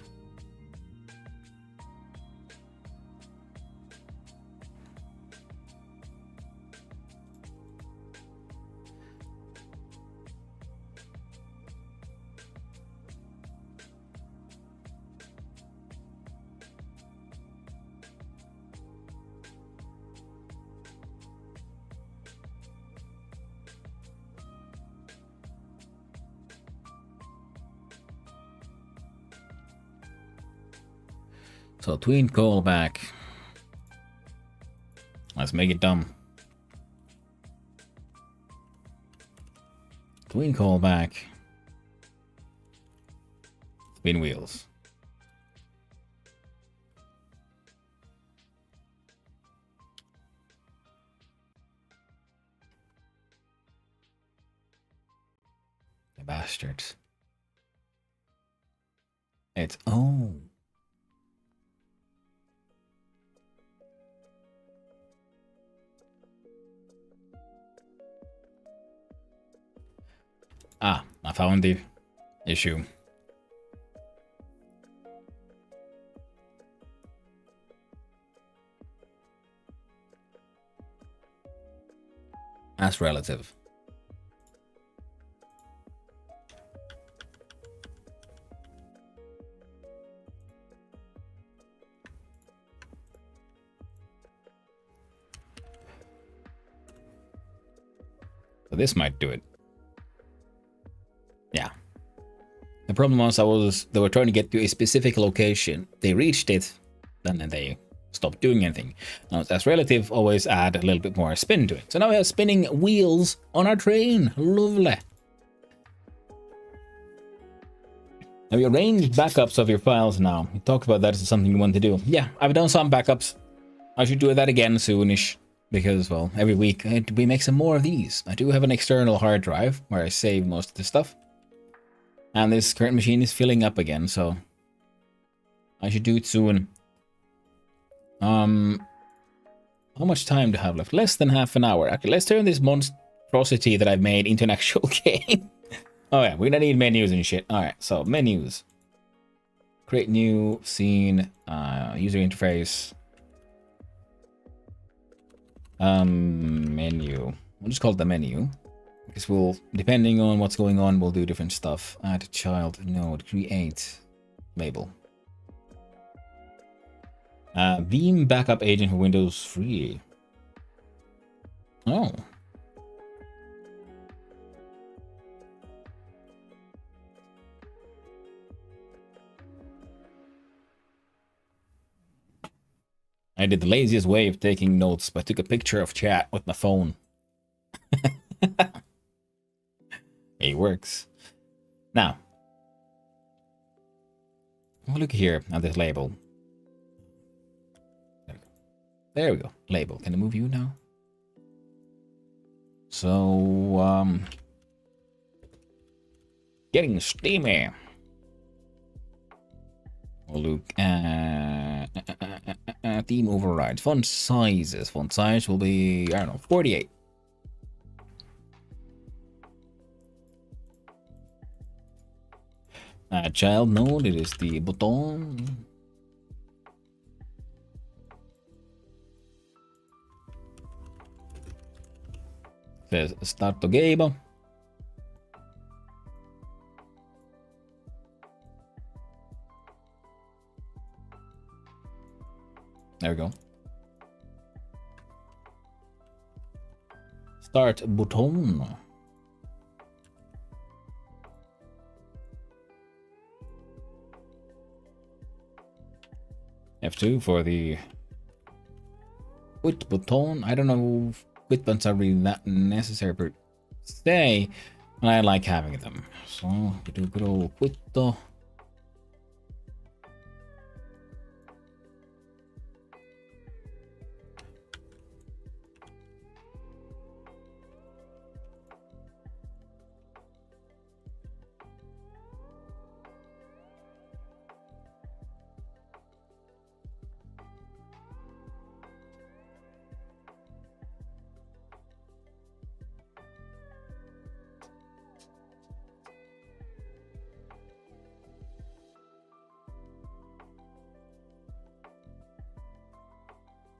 A: So tween callback. Let's make it dumb. Tween callback. Spin wheels. The bastards. It's oh. Ah, I found the issue. As relative. So this might do it. Yeah. The problem was they were trying to get to a specific location. They reached it, and then they stopped doing anything. Now, as relative, always add a little bit more spin to it. So now we have spinning wheels on our train. Lovely. Have you arranged backups of your files now? You talked about that as something you want to do. Yeah, I've done some backups. I should do that again soonish. Because, well, every week we make some more of these. I do have an external hard drive where I save most of the stuff. And this current machine is filling up again, so I should do it soon. How much time do I have left? Less than half an hour. Okay, let's turn this monstrosity that I've made into an actual game. Oh yeah, we're gonna need menus and shit. Alright, so menus. Create new scene, user interface. Menu. We'll just call it the menu. Because we'll, depending on what's going on, we'll do different stuff. Add child node, create label. Veeam backup agent for Windows 3. Oh. I did the laziest way of taking notes, but I took a picture of chat with my phone. It works. Now, look here at this label. There we go. Label. Can I move you now? So, getting steamy. We'll look at theme overrides. Font sizes. Font size will be, I don't know, 48. Child node, it is the button. Says start the game. There we go. Start button. F2 for the quit button. I don't know if quit buttons are really that necessary per se, and I like having them. So we do a good old quit though.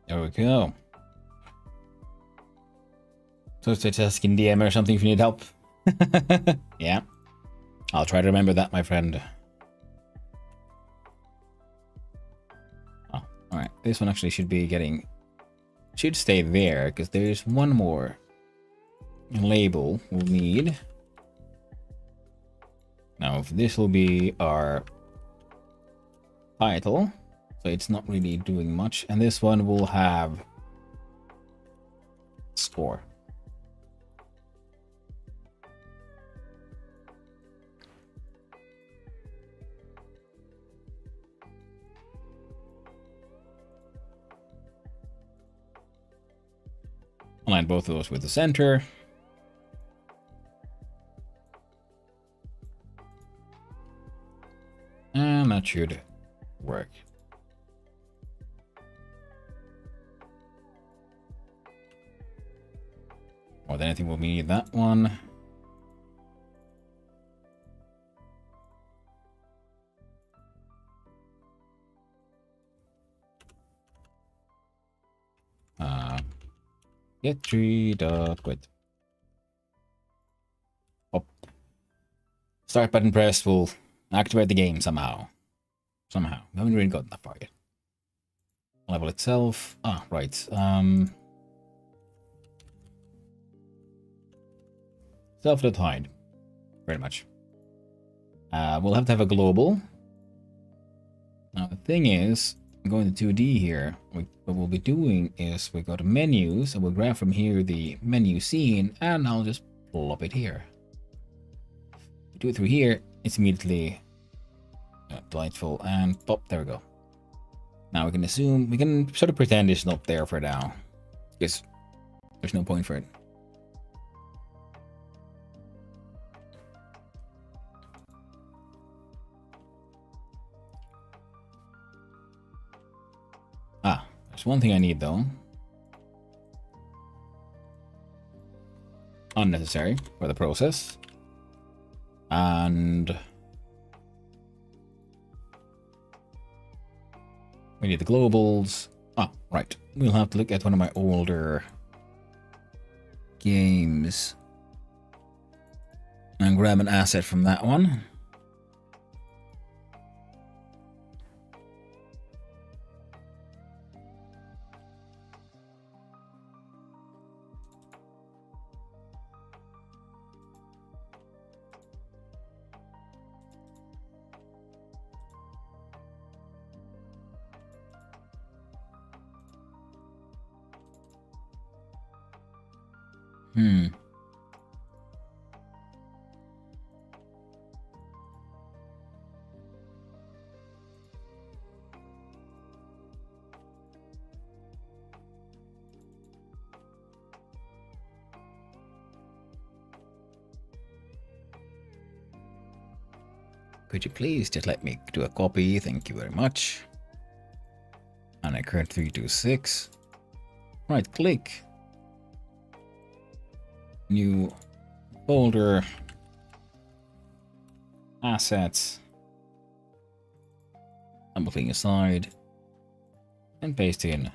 A: There we go. So it's asking DM or something if you need help. Yeah. I'll try to remember that, my friend. Oh, alright. This one actually should be getting... should stay there, because there's one more label we'll need. Now, this will be our title. So it's not really doing much. And this one will have score. Align both of those with the center. And that should work. More than anything, we'll need that one. Get 3.quit. Oh. Start button pressed will activate the game somehow. Somehow. We haven't really gotten that far yet. Level itself. Ah, right. Self-defined. Very much. We'll have to have a global. Now the thing is, going to 2D here, what we'll be doing is we go to menus and we'll grab from here the menu scene and I'll just plop it here. Do it through here, it's immediately delightful and pop, there we go. Now we can assume, we can sort of pretend it's not there for now, because there's no point for it. Ah, there's one thing I need though. Unnecessary for the process. And we need the globals. Ah, right. We'll have to look at one of my older games and grab an asset from that one. Could you please just let me do a copy? Thank you very much. And I current 326. Right click. New folder. Assets. I'm moving aside. And paste in.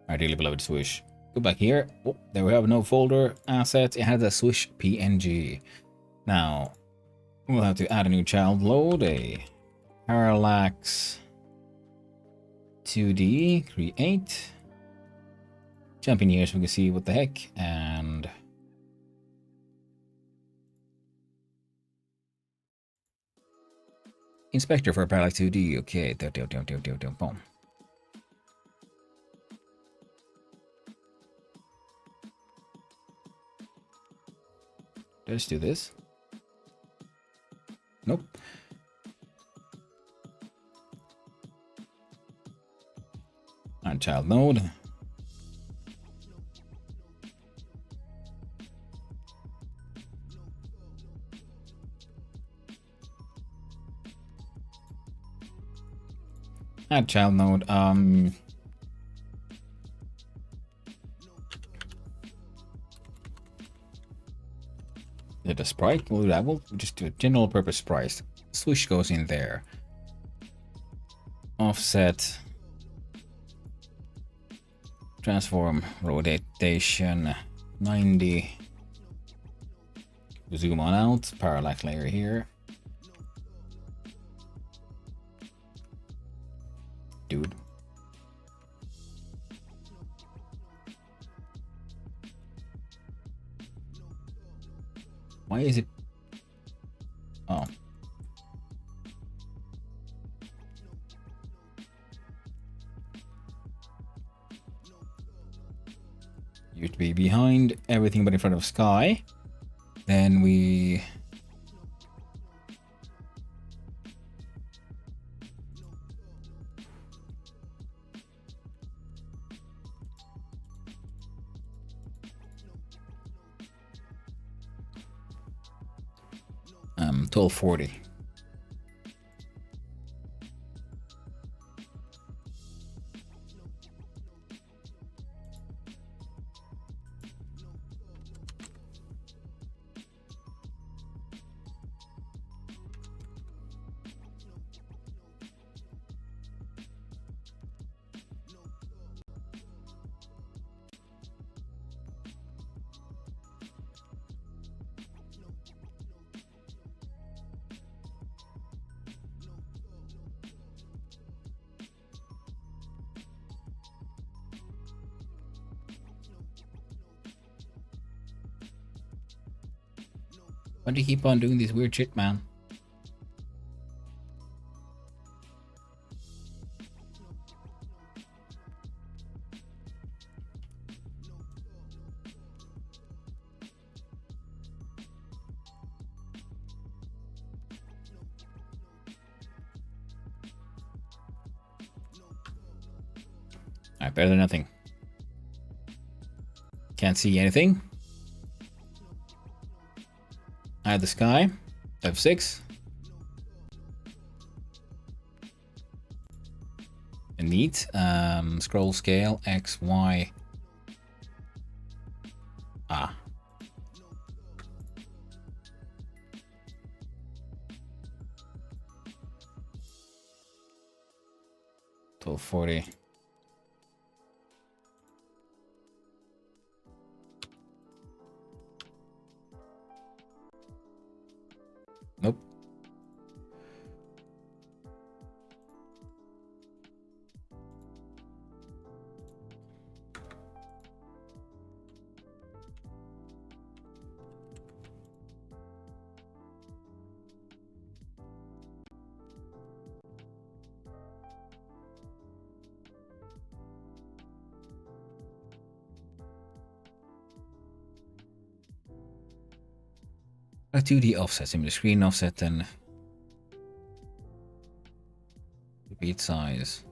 A: Ideally below the Swish. Go back here. Oh, there we have no folder. Assets. It has a Swish PNG. Now, we'll have to add a new child load, a parallax 2D, create. Jump in here so we can see what the heck, and inspector for Parallax 2D. Okay, boom. Let's do this. Nope. On child node. Add child node. Did a sprite? We'll do that. We'll just do a general purpose sprite. Swoosh goes in there. Offset. Transform rotation 90. Zoom on out. Parallax layer here. Dude. Why is it? Oh. Used to be behind everything but in front of sky. Then we 1240. Why do you keep on doing this weird shit, man? Alright, better than nothing. Can't see anything. Hide the sky. F6. And neat. Scroll scale X, Y. Ah. Till 40. Nope. A 2D offset, simply screen offset and repeat size.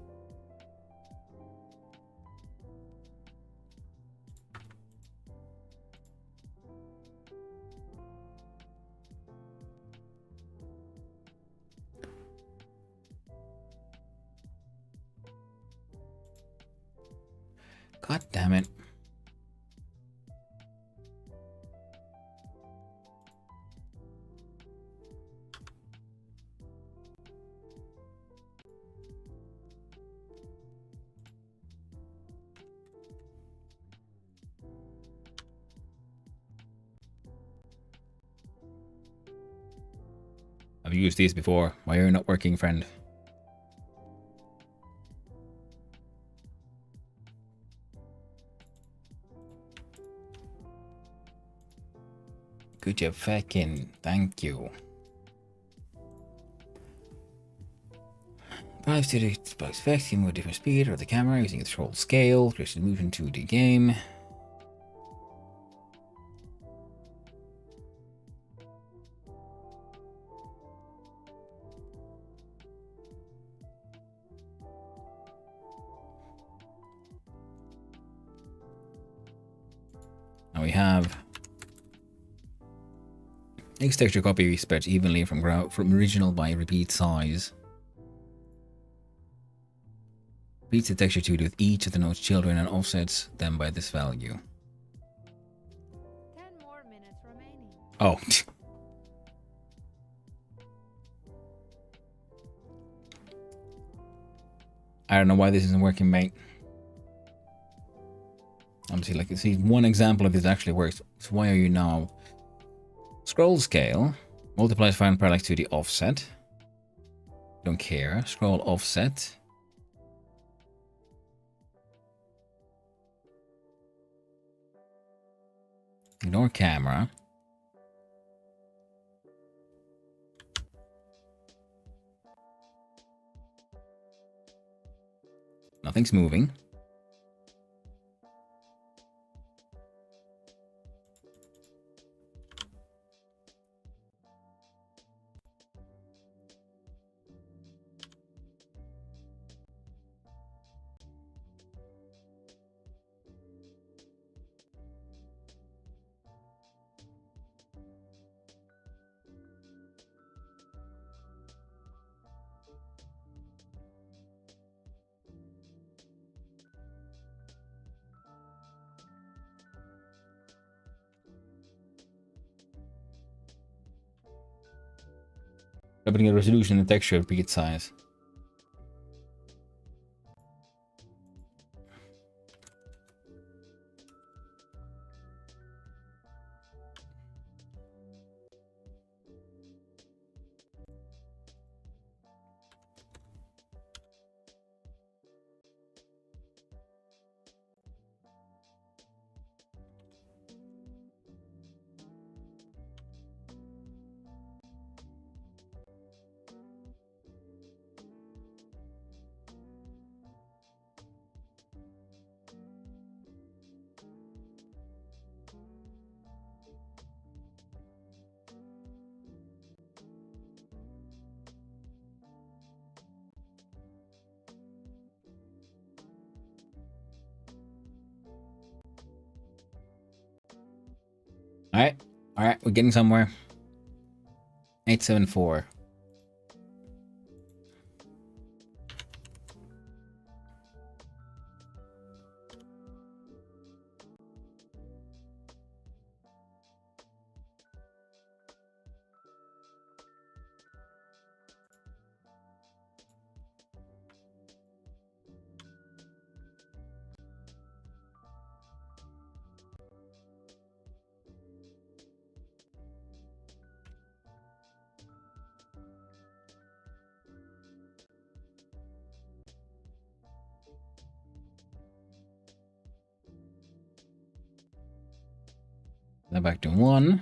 A: God damn it. I've used these before. Why are you not working, friend? Could you fucking thank you? 5 to expecting with different speed of the camera using its scroll scale, to move into the game. Now we have X texture copy spreads evenly from original by repeat size. Repeats the texture to with each of the node's children and offsets them by this value.
D: 10 more minutes remaining.
A: Oh. I don't know why this isn't working, mate. Obviously, like, see, one example of this actually works. So why are you now? Scroll scale multiplies final parallax to the offset. Don't care. Scroll offset. Ignore camera. Nothing's moving. Opening the resolution and the texture of repeat size. Alright, we're getting somewhere. 874. Then back to 1.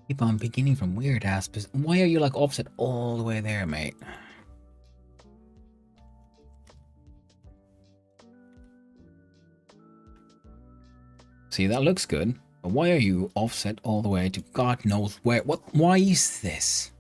A: Keep on beginning from weird ass. Why are you like offset all the way there, mate? See, that looks good. But why are you offset all the way to God knows where? What? Why is this?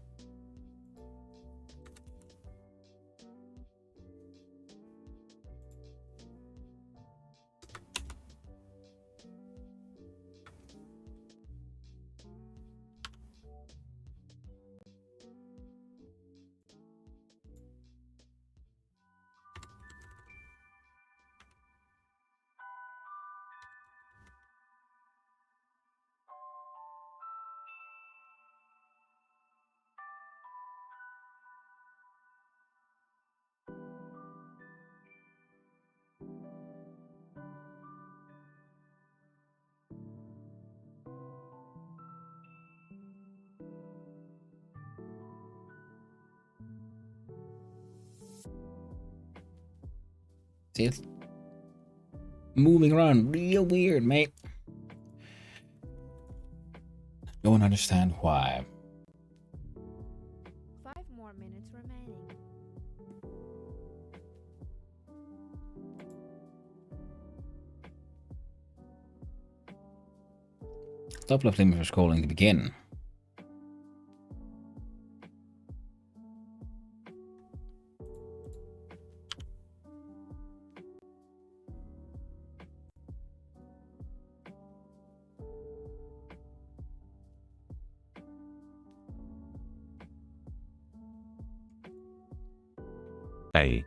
A: See, it's moving around real weird, mate. Don't understand why.
D: 5 more minutes remaining.
A: Stop left limit for scrolling to begin.
C: A.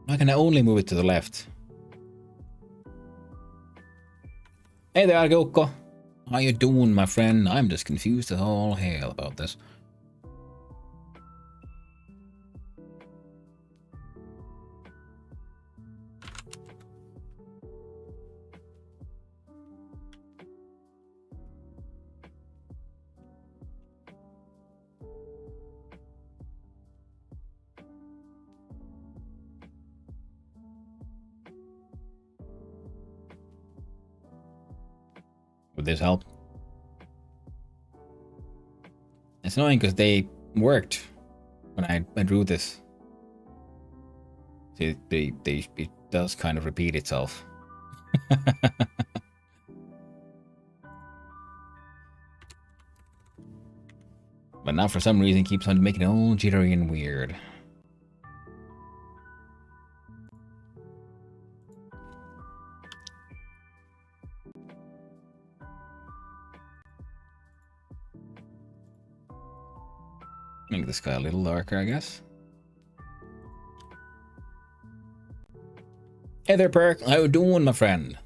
A: Why can I only move it to the left? Hey there, Agoko. How you doing, my friend? I'm just confused as all hell about this. Would this help? It's annoying because they worked when I drew this. See, it does kind of repeat itself. But now for some reason it keeps on making it all jittery and weird. Make this guy a little darker, I guess. Hey there, Perk. How you doing, my friend?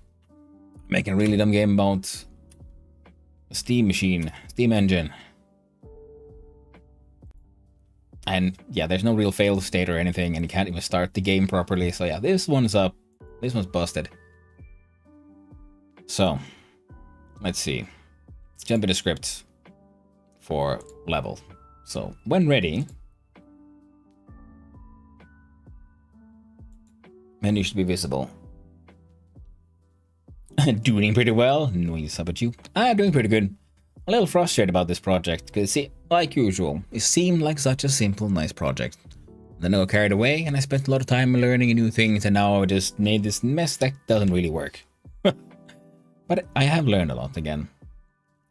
A: Making a really dumb game about a steam machine, steam engine. And yeah, there's no real fail state or anything, and you can't even start the game properly. So yeah, this one's up. This one's busted. So, let's see. Let's jump into script for level. So, when ready, menu should be visible. Doing pretty well. Noise, how about you? I'm doing pretty good. A little frustrated about this project, because see, like usual, it seemed like such a simple, nice project. Then I got carried away, and I spent a lot of time learning new things, and now I just made this mess that doesn't really work. But I have learned a lot again.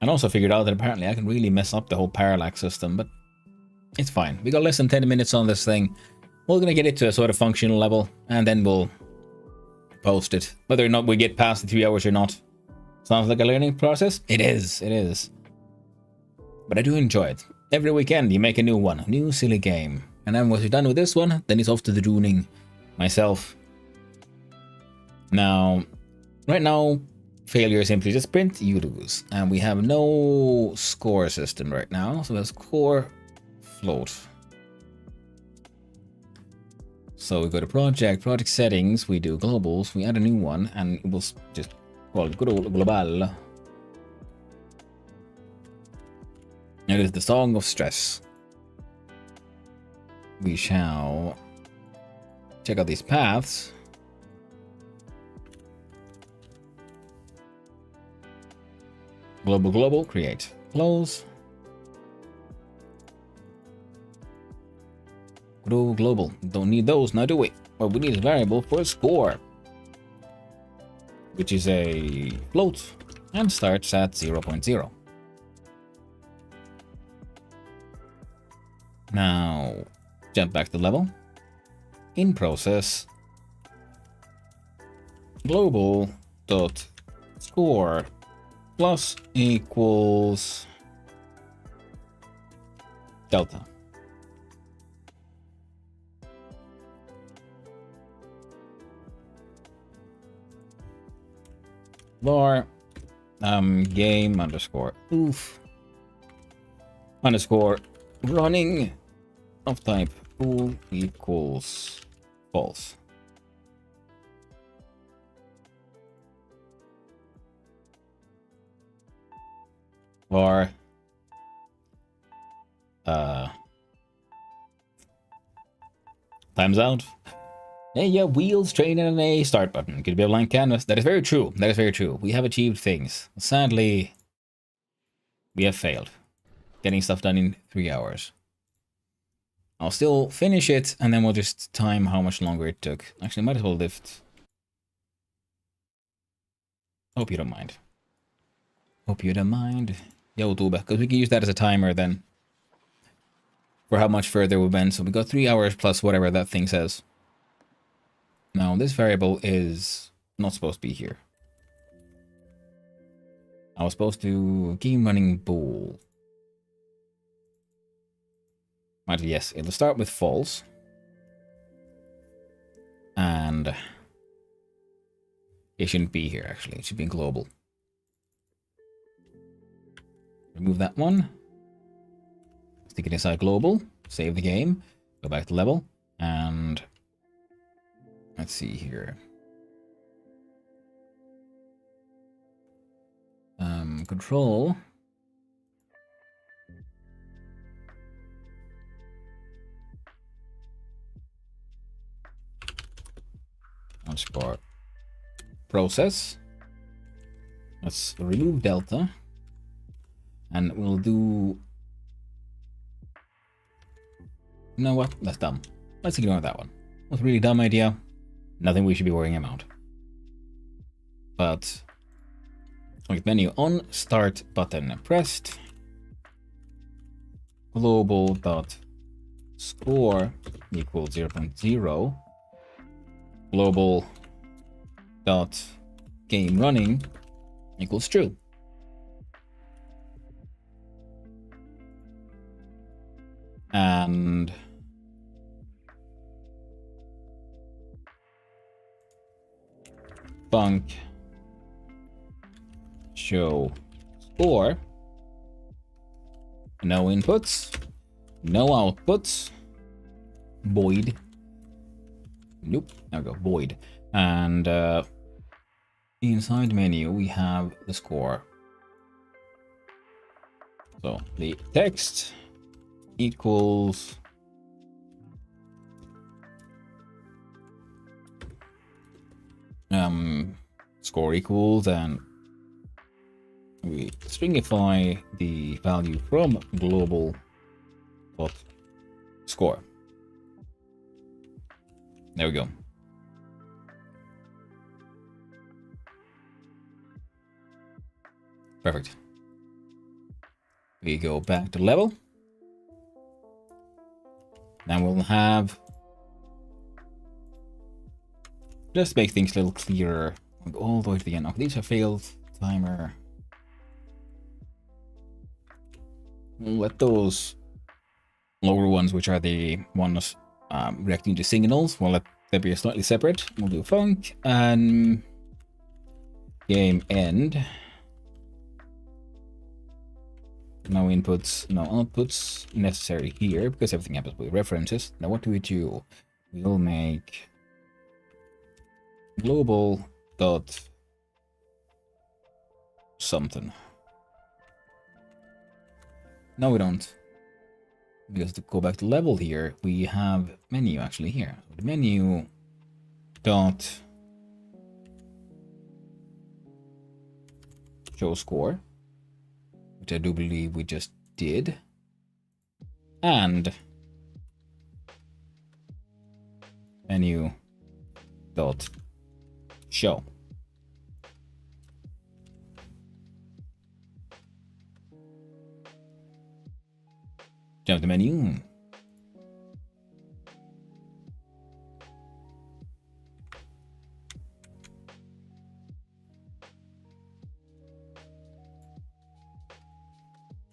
A: And also figured out that apparently I can really mess up the whole parallax system, but it's fine. We got less than 10 minutes on this thing. We're gonna get it to a sort of functional level, and then we'll post it. Whether or not we get past the 3 hours or not. Sounds like a learning process? It is, it is. But I do enjoy it. Every weekend you make a new one, a new silly game. And then once you're done with this one, then it's off to the Duning myself. Now, right now, failure simply just print, you lose. And we have no score system right now, so there's score float. So we go to project settings, we do globals, we add a new one, and we'll just call it good old global. It is the Song of Stress. We shall check out these paths. Global, create, close. Global, don't need those now, do we? What we need is a variable for a score, which is a float and starts at 0.0. Now, jump back to level. In process, global dot score plus equals delta. Var game underscore oof underscore running of type bool equals false. far. Time's out. Hey, yeah, wheels, train, and a start button. Could be a blank canvas. That is very true. That is very true. We have achieved things. Sadly, we have failed. Getting stuff done in 3 hours. I'll still finish it, and then we'll just time how much longer it took. Actually, might as well lift. Hope you don't mind. Hope you don't mind. YouTube, because we can use that as a timer then. For how much further we went. So we got 3 hours plus whatever that thing says. Now, this variable is not supposed to be here. I was supposed to game running bool. Right, yes, it'll start with false. And it shouldn't be here, actually. It should be global. Remove that one. Stick it inside global. Save the game. Go back to level. And let's see here. Control. Underscore process. Let's remove delta. And we'll do... You know what? That's dumb. Let's ignore that one. That's a really dumb idea. Nothing we should be worrying about. But... Select menu on, start button pressed. Global dot score equals 0.0. Global dot game running equals true. And func show score. No inputs, no outputs. Void. Nope. There we go. Void. And inside menu we have the score. So the text equals score equals, and we stringify the value from global dot score. There we go. Perfect. We go back to level. Now we'll have, just make things a little clearer. We'll go all the way to the end. Okay, these are failed timer. We'll let those lower ones, which are the ones reacting to signals, we'll let that be slightly separate. We'll do func and game end. No inputs, no outputs necessary here because everything happens with references. Now what do? We'll make global dot something. No, we don't. Because to go back to level here, we have menu actually here. The menu dot show score, which I do believe we just did, and menu dot show. Jump to menu.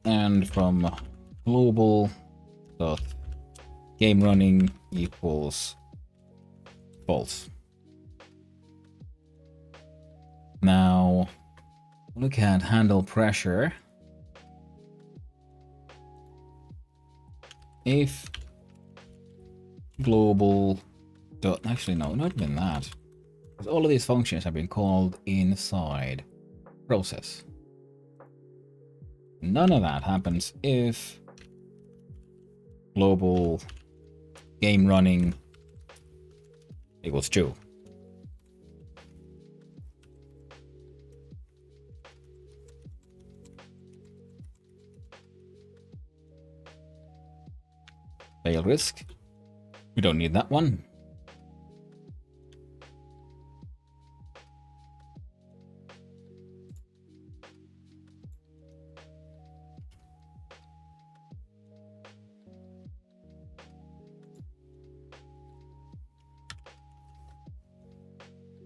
A: And from global dot game running equals false. Now look at handle pressure. If global dot, actually no, not even that, because all of these functions have been called inside process. None of that happens if global game running equals true. Fail risk. We don't need that one.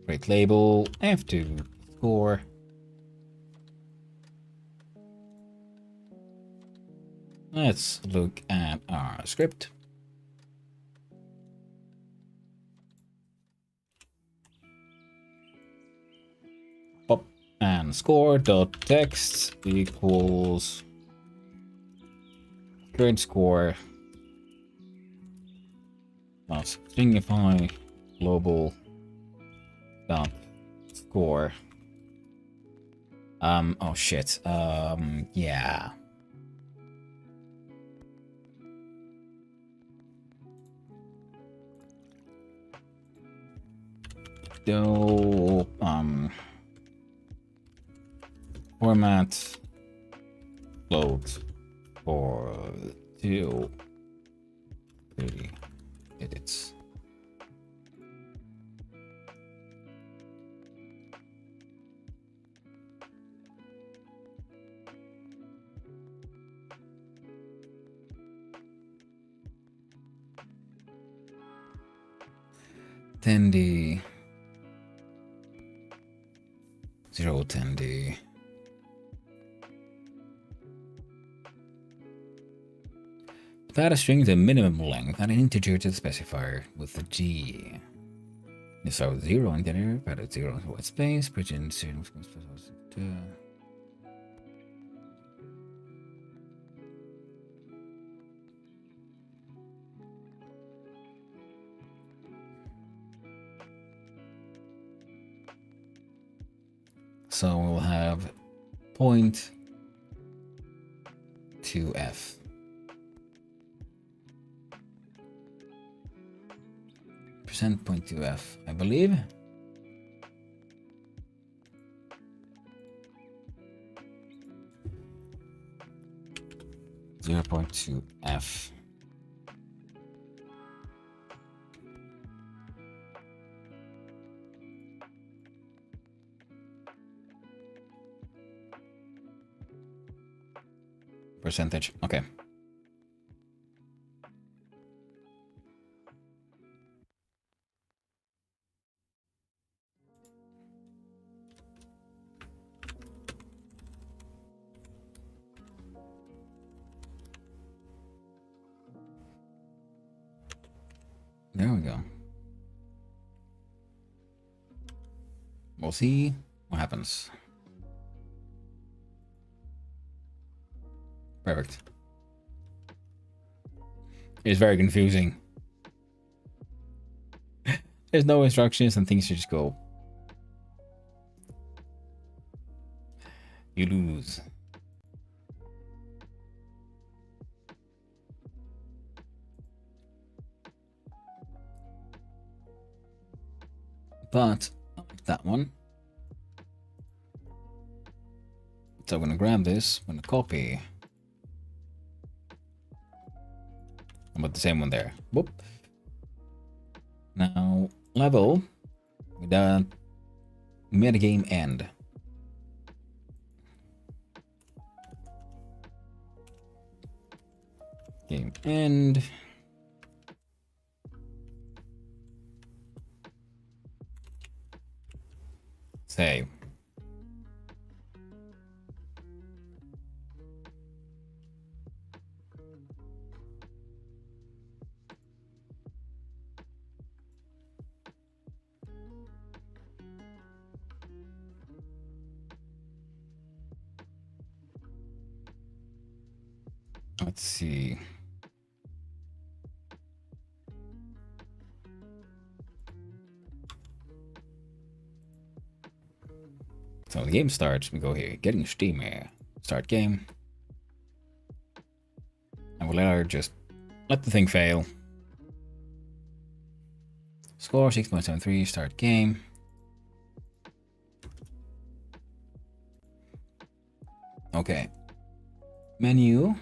A: Break label. F2 score. Let's look at our script. Pop and score dot text equals current score plus stringify global dot score. Oh shit. Yeah. So, format float for 2 30 edits. Tendy 010D. Add a string to minimum length, add an integer to the specifier with the G. You start with 0 and then add a 0 into white space, put in 0. So we'll have point to F. Percent point to F, I believe. Zero point two F. Percentage. Okay. There we go. We'll see what happens. Perfect. It's very confusing. There's no instructions and things just go. You lose. But I like that one. So I'm gonna grab this, I'm gonna copy. I'm about the same one there. Whoop. Now level with that metagame end. Game end. Save. Let's see. So the game starts, we go here, getting steamy. Start game. And we'll let her just let the thing fail. Score 6.73, start game. Okay. Menu.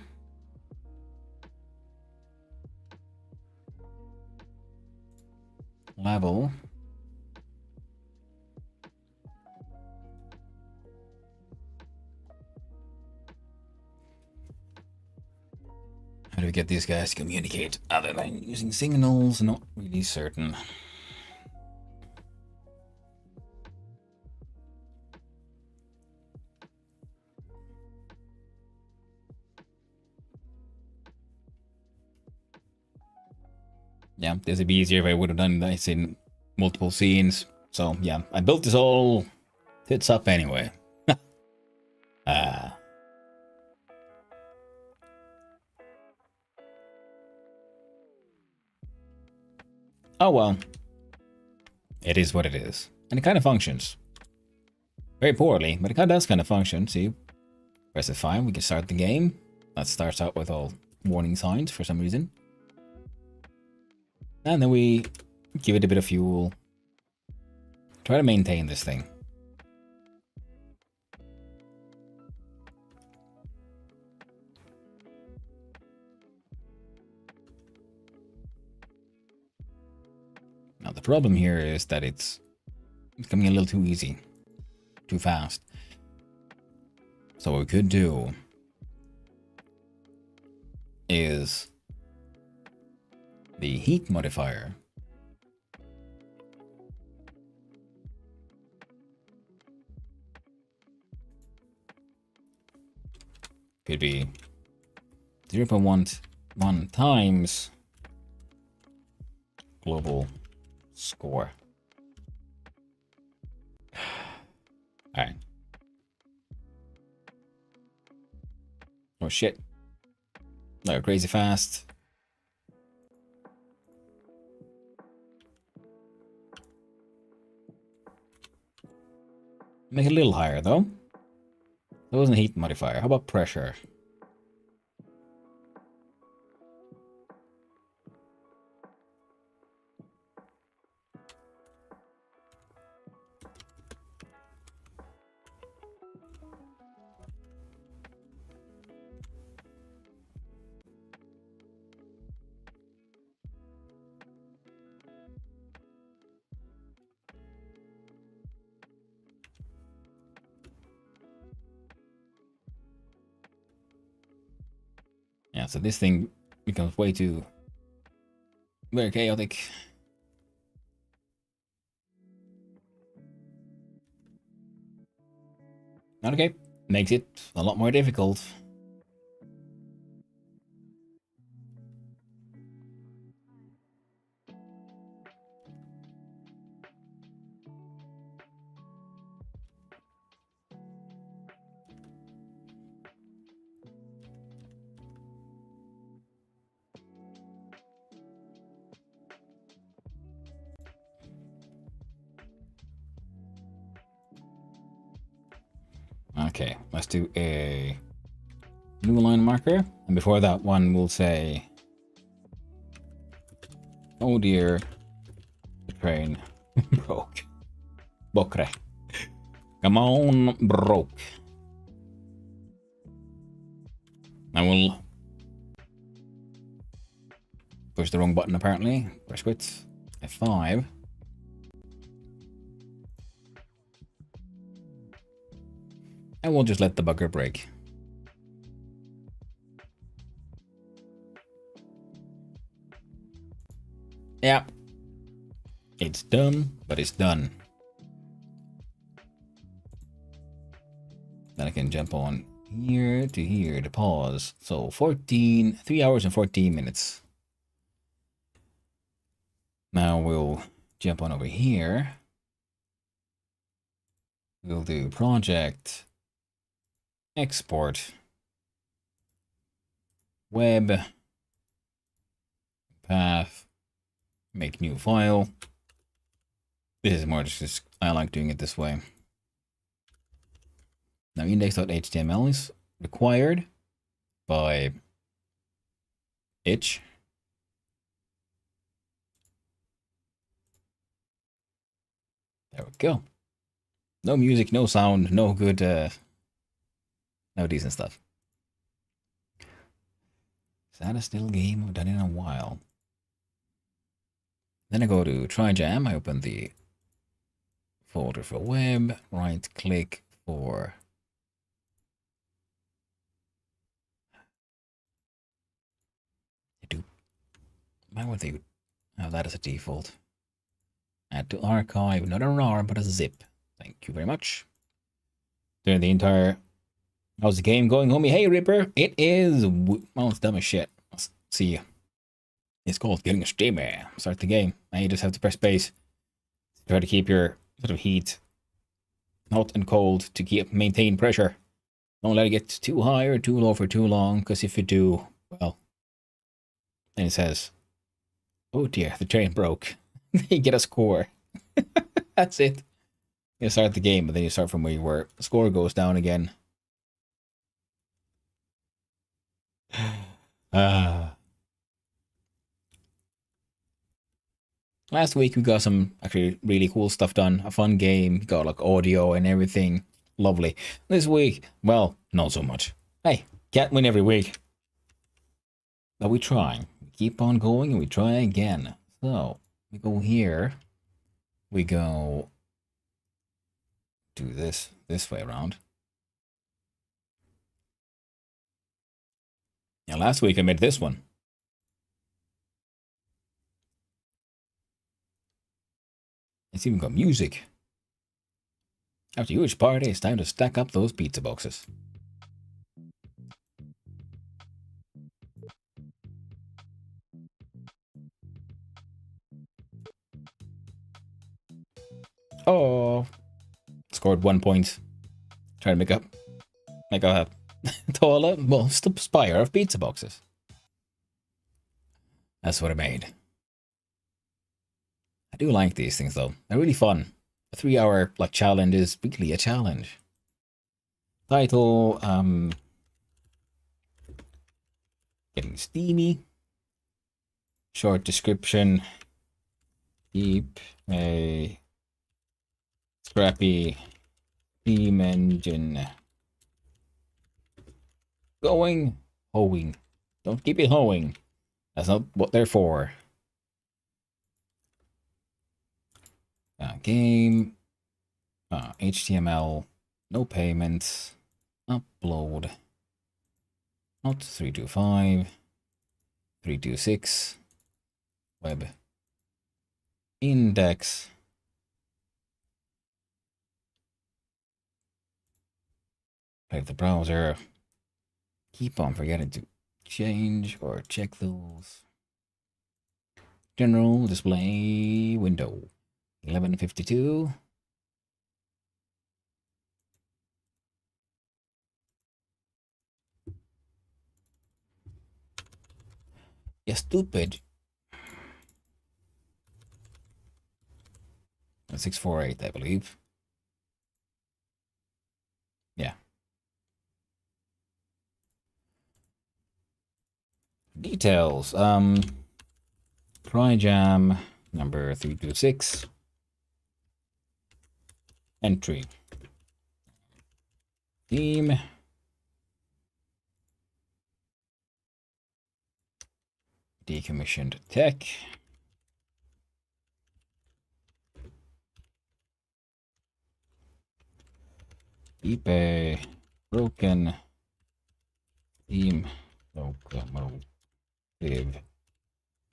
A: Level. How do we get these guys to communicate other than using signals? Not really certain. Yeah, this would be easier if I would have done this in multiple scenes. So yeah, I built this all tits up anyway. Oh well. It is what it is. And it kind of functions. Very poorly, but it does kind of function. See, press F5, we can start the game. That starts out with all warning signs for some reason. And then we give it a bit of fuel. Try to maintain this thing. Now the problem here is that it's becoming a little too easy. Too fast. So what we could do is the heat modifier could be 0.11 times global score. Alright. Oh shit. They're crazy fast. Make it a little higher though. That wasn't a heat modifier. How about pressure? Yeah, so this thing becomes way too very chaotic. Okay, makes it a lot more difficult. Okay, let's do a new line marker. And before that one, we'll say, oh dear, the train broke. Bokre. Come on, broke. I will push the wrong button apparently. Press quit. F5. And we'll just let the bugger break. Yeah. It's done, but it's done. Then I can jump on here to pause. So 3 hours and 14 minutes. Now we'll jump on over here. We'll do project, export, web, path, make new file. This is more just, I like doing it this way. Now index.html is required by itch. There we go. No music, no sound, no good, no decent stuff. Saddest little game I've done in a while. Then I go to Trijam. I open the folder for web. Right click for why would they have that as a default? Add to archive, not an R, but a zip. Thank you very much. During the entire... How's the game going, homie? Hey, Ripper. It is... Well, it's dumb as shit. Let's see. It's called getting a steamer. Start the game. Now you just have to press space. Try to keep your sort of heat hot and cold to maintain pressure. Don't let it get too high or too low for too long, because if you do, well, then it says, oh dear, the train broke. You get a score. That's it. You start the game, but then you start from where you were. The score goes down again. Last week we got some actually really cool stuff done. A fun game. Got like audio and everything. Lovely. This week, well, not so much. Hey, can't win every week. But we try. We keep on going and we try again. So, we go here. We go do this way around. Yeah, last week I made this one. It's even got music. After a huge party, it's time to stack up those pizza boxes. Oh, scored 1 point. Trying to make a taller, well, spire of pizza boxes. That's what I made. I do like these things though. They're really fun. A 3-hour like challenge is really a challenge. Title, getting steamy. Short description. Keep a scrappy steam engine going. Hoeing. Don't keep it hoeing. That's not what they're for. Game. HTML. No payments. Upload. Not 325. 326. Web. Index. Play the browser. Keep on forgetting to change or check those. General display window. 1152. Yeah, stupid. 648, I believe. Yeah. Details. Trijam number 326. Entry. Theme. Decommissioned tech. eBay. Broken. Theme. Locomotive.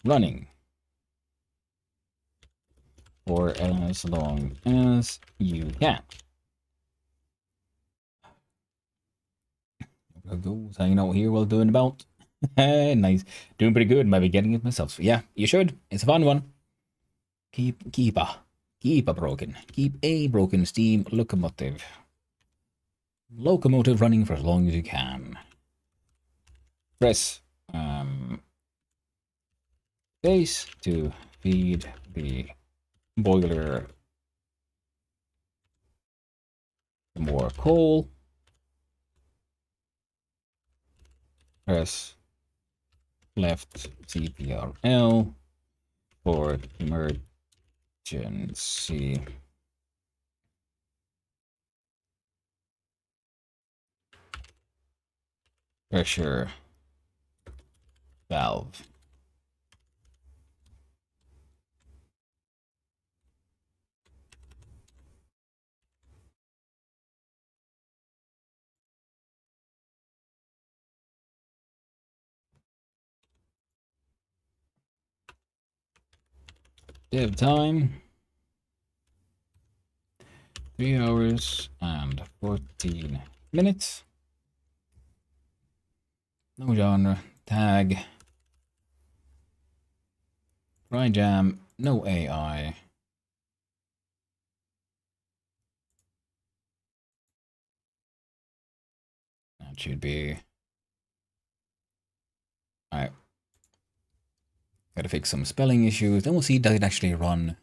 A: Running. For as long as you can. Goes hanging out here while doing about. Nice. Doing pretty good. Might be getting it myself. So yeah, you should. It's a fun one. Keep a broken steam locomotive. Locomotive running for as long as you can. Press space to feed the boiler more coal. Press left CPRL for emergency pressure valve. Dev time 3 hours and 14 minutes. No genre. Tag. Trijam. No AI. That should be... Alright. Gotta fix some spelling issues. Then we'll see, does it actually run?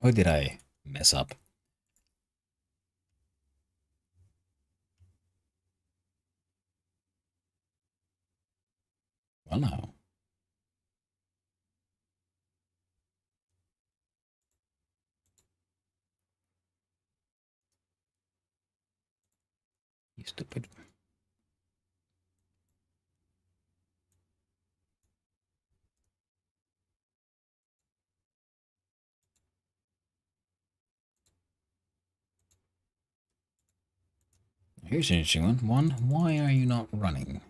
A: Or did I mess up? Well, no. You stupid. Here's an interesting one. Why are you not running?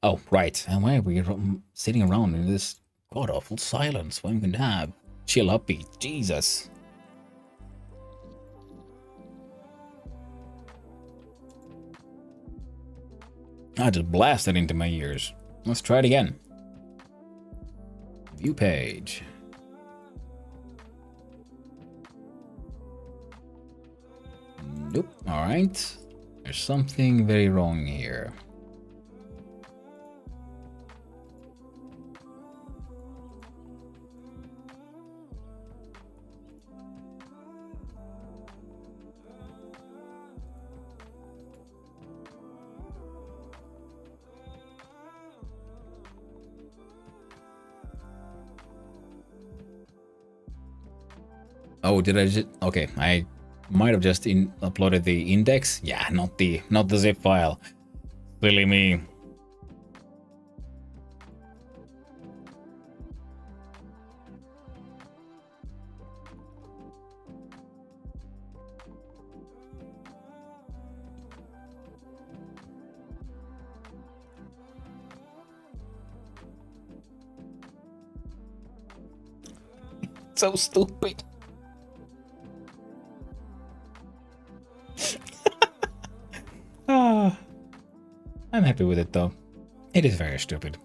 A: Oh, right. And why are we sitting around in this god-awful silence when we can have chill upbeat? Jesus. I just blasted into my ears. Let's try it again. View page. Nope. Alright. There's something very wrong here. Oh, did I just... Okay, I might have just uploaded the index. Yeah, not the zip file. Silly me. So stupid. I'm happy with it though. It is very stupid.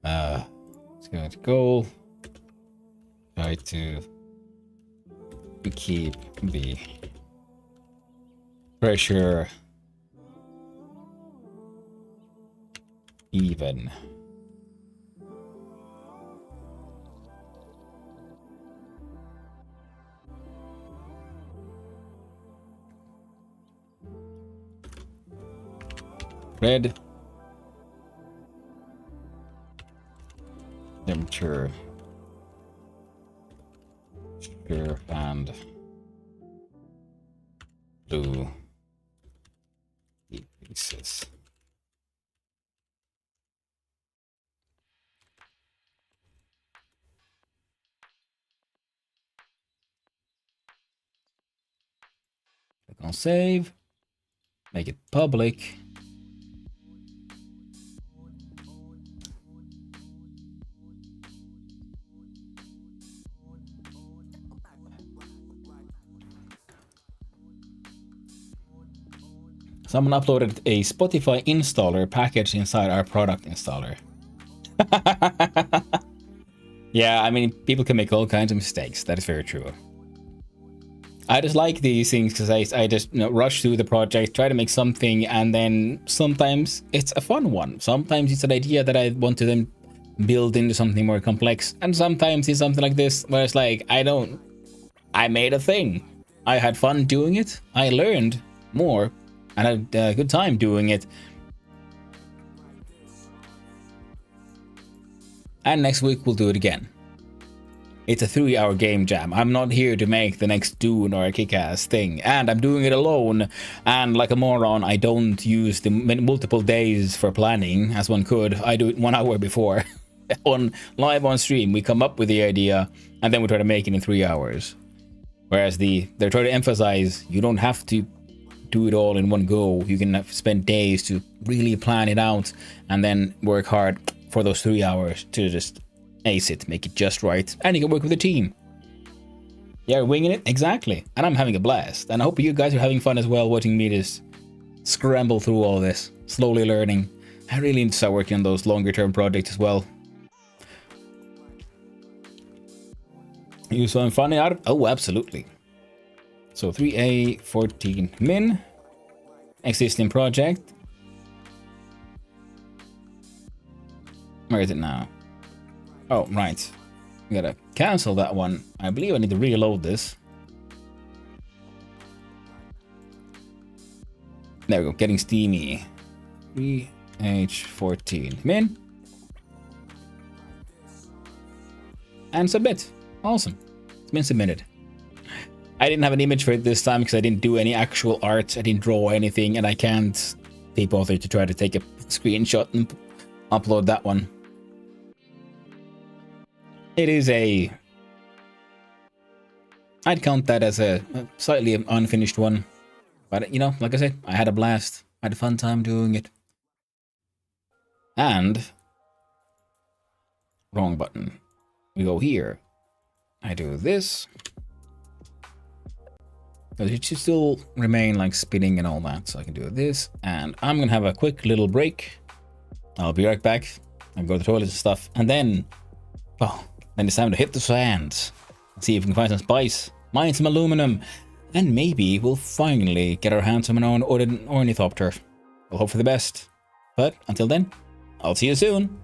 A: Let's go to goal. Try to keep the pressure even. Red. Temperature. Sugar and blue decreases. Click on save. Make it public. Someone uploaded a Spotify installer package inside our product installer. Yeah, I mean, people can make all kinds of mistakes. That is very true. I just like these things because I just rush through the project, try to make something, and then sometimes it's a fun one. Sometimes it's an idea that I want to then build into something more complex, and sometimes it's something like this where it's like I made a thing. I had fun doing it. I learned more and had a good time doing it. And next week we'll do it again. It's a 3-hour game jam. I'm not here to make the next Dune or a kick-ass thing. And I'm doing it alone. And like a moron, I don't use the multiple days for planning as one could. I do it 1 hour before. Live on stream, we come up with the idea and then we try to make it in 3 hours. Whereas they're trying to emphasize you don't have to do it all in one go. You can spend days to really plan it out and then work hard for those 3 hours to just ace it, make it just right, and you can work with a team. Yeah, winging it, exactly. And I'm having a blast. And I hope you guys are having fun as well, watching me just scramble through all this, slowly learning. I really need to start working on those longer term projects as well. You saw him fun out? Oh, absolutely. So 3A 14 min, existing project. Where is it now? Oh, right. We gotta cancel that one. I believe I need to reload this. There we go, getting steamy. 3H14 min. And submit. Awesome. It's been submitted. I didn't have an image for it this time because I didn't do any actual art. I didn't draw anything, and I can't be bothered to try to take a screenshot and upload that one. It is I'd count that as a slightly unfinished one. But, like I said, I had a blast. I had a fun time doing it. And... wrong button. We go here. I do this. But it should still remain like spinning and all that. So I can do this. And I'm going to have a quick little break. I'll be right back. I'll go to the toilet and stuff. And then... oh... then it's time to hit the sands. See if we can find some spice, mine some aluminum, and maybe we'll finally get our hands on an ornithopter. We'll hope for the best. But until then, I'll see you soon.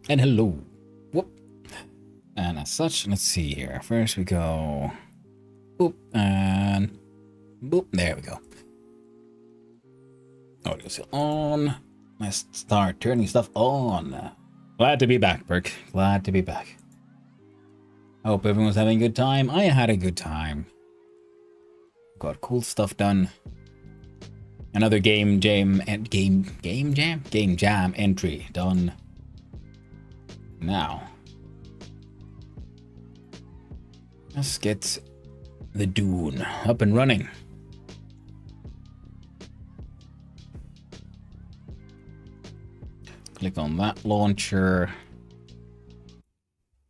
A: And hello. Whoop. And as such, let's see here. First we go boop and boop. There we go. Audio still on. Let's start turning stuff on. Glad to be back, Burke. Glad to be back. Hope everyone's having a good time. I had a good time. Got cool stuff done. Another game jam entry done. Now, let's get the Dune up and running. Click on that launcher.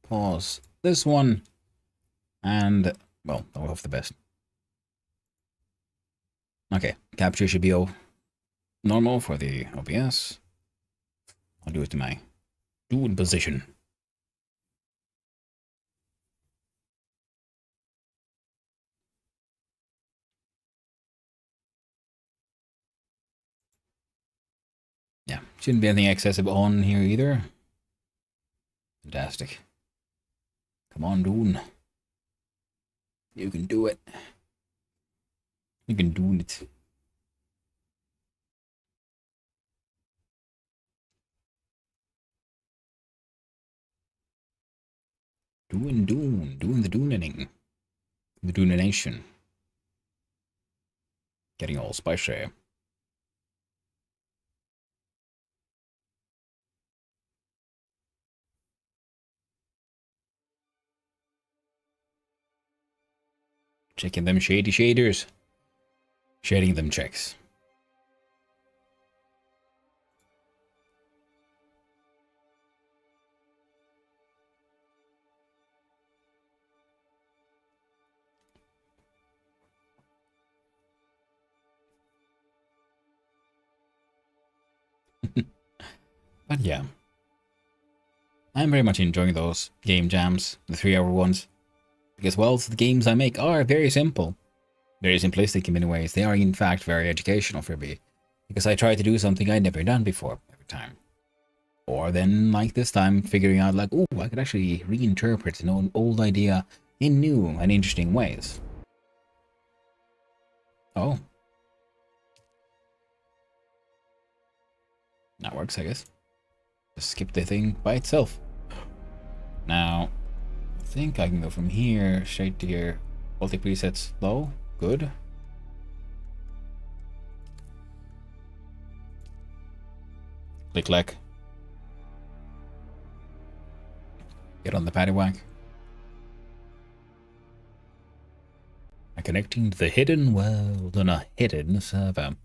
A: Pause this one. And, well, I'll hope the best. Okay, capture should be normal for the OBS. I'll do it to my Dune position. Yeah, shouldn't be anything excessive on here either. Fantastic. Come on, Dune. You can do it. You can do it. Doing the Dunening. The Dunenation. Getting all spicy. Checking them shady shaders. Shading them checks. But yeah. I'm very much enjoying those game jams, the 3-hour ones. Because, well, the games I make are very simple. Very simplistic in many ways. They are, in fact, very educational for me. Because I try to do something I'd never done before every time. Or then, like this time, figuring out, like, oh, I could actually reinterpret an old idea in new and interesting ways. Oh. That works, I guess. Just skip the thing by itself. Now, I think I can go from here straight to here. Multi presets low. Good. Click. Get on the paddywhack. And connecting to the hidden world on a hidden server.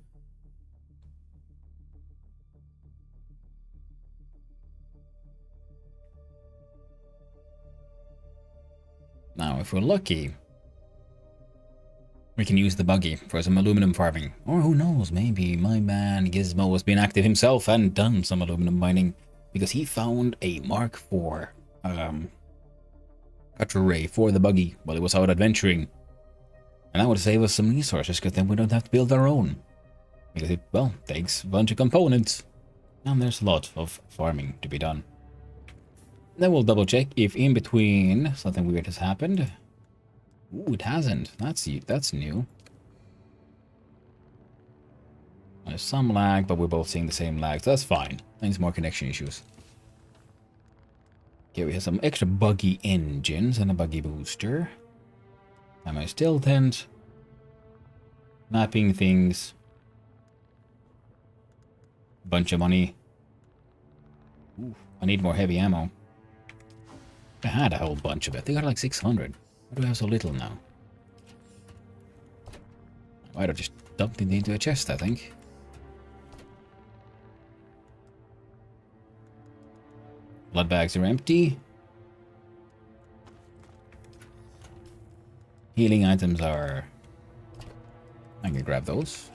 A: Now, if we're lucky, we can use the buggy for some aluminum farming. Or who knows, maybe my man Gizmo has been active himself and done some aluminum mining because he found a Mark IV cutter ray for the buggy while he was out adventuring. And that would save us some resources because then we don't have to build our own. Because it, well, takes a bunch of components. And there's a lot of farming to be done. Then we'll double check if in between something weird has happened. Ooh, it hasn't. That's new. There's some lag, but we're both seeing the same lag, so that's fine. Needs more connection issues. Okay, we have some extra buggy engines and a buggy booster. Am I still tent? Mapping things. Bunch of money. Ooh, I need more heavy ammo. I had a whole bunch of it. They got like 600. Why do I have so little now? I might have just dumped it into a chest, I think. Blood bags are empty. Healing items are... I can grab those.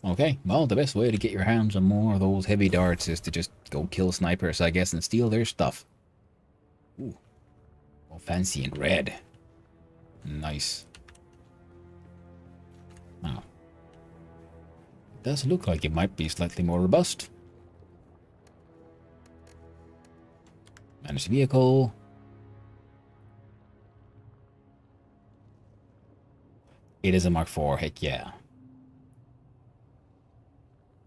A: Okay, well, the best way to get your hands on more of those heavy darts is to just go kill snipers, I guess, and steal their stuff. Ooh. All fancy and red. Nice. Now, does look like it might be slightly more robust. Manage vehicle. It is a Mark IV, heck yeah.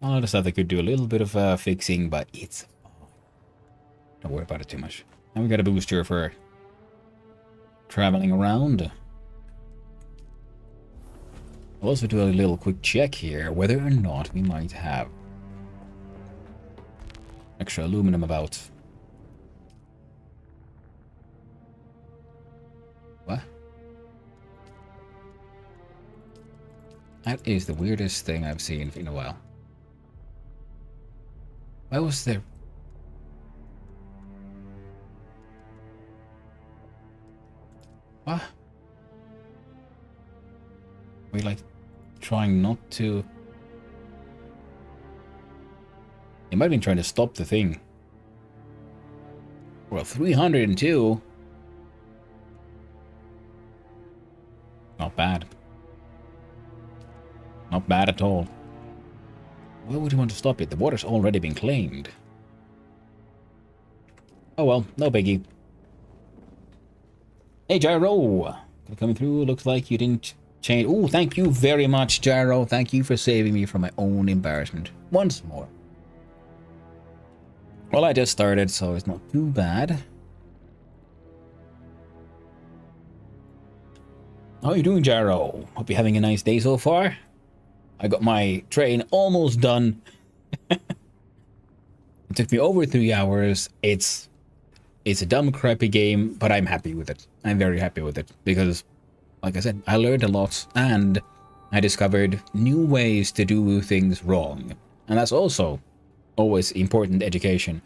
A: All the stuff they could do a little bit of fixing, but it's fine. Don't worry about it too much. And we got a booster for traveling around. I'll also do a little quick check here whether or not we might have extra aluminum about. What? That is the weirdest thing I've seen in a while. Why was there... What? We like trying not to... It might have been trying to stop the thing. Well, 302. Not bad. Not bad at all. Why would you want to stop it? The water's already been claimed. Oh well, no biggie. Hey Gyro! Coming through, looks like you didn't change. Oh, thank you very much, Gyro. Thank you for saving me from my own embarrassment. Once more. Well, I just started, so it's not too bad. How are you doing, Gyro? Hope you're having a nice day so far. I got my train almost done. It took me over 3 hours. It's a dumb, crappy game, but I'm happy with it. I'm very happy with it because, like I said, I learned a lot and I discovered new ways to do things wrong. And that's also always important education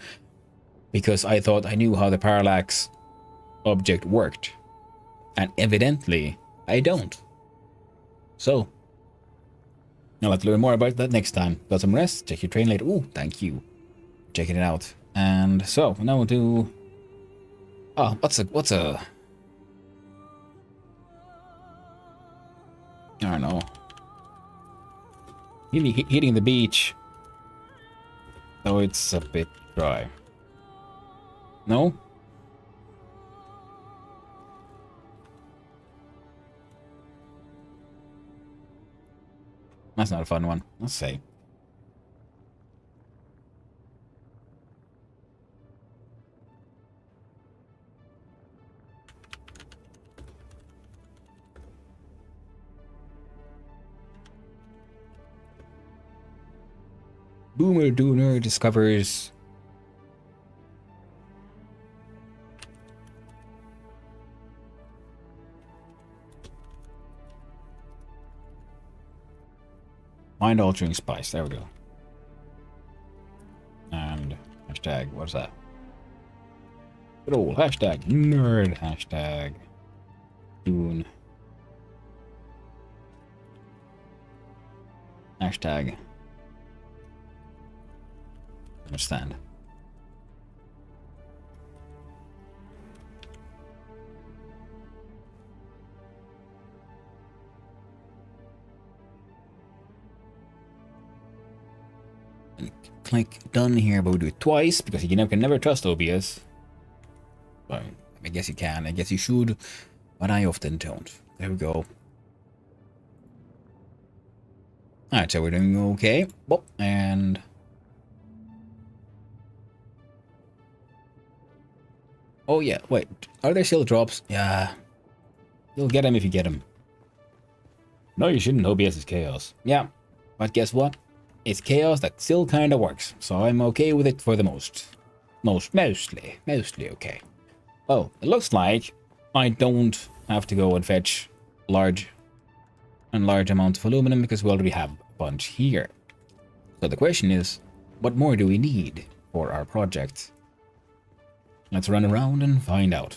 A: because I thought I knew how the parallax object worked. And evidently, I don't. So, I'll have to learn more about that next time. Got some rest, check your train later. Ooh, thank you. Checking it out. And so, now we'll do... Oh, what's a... I don't know. Hitting the beach. So it's a bit dry. No? That's not a fun one. Let's see. Boomer Dune discovers... Mind-altering spice. There we go. And hashtag, what's that? Good old hashtag nerd. Hashtag Dune. Hashtag understand. Click done here, but we'll do it twice because you can never trust OBS. But I guess you can, I guess you should, but I often don't. There we go. Alright, so we're doing okay. Oh, and oh yeah, wait, are there still drops? Yeah, you'll get them if you get them. No, you shouldn't. OBS is chaos. Yeah, but guess what? It's chaos that still kind of works, so I'm okay with it for the mostly okay. Oh, it looks like I don't have to go and fetch large amounts of aluminum because we already have a bunch here. So the question is, what more do we need for our project? Let's run around and find out.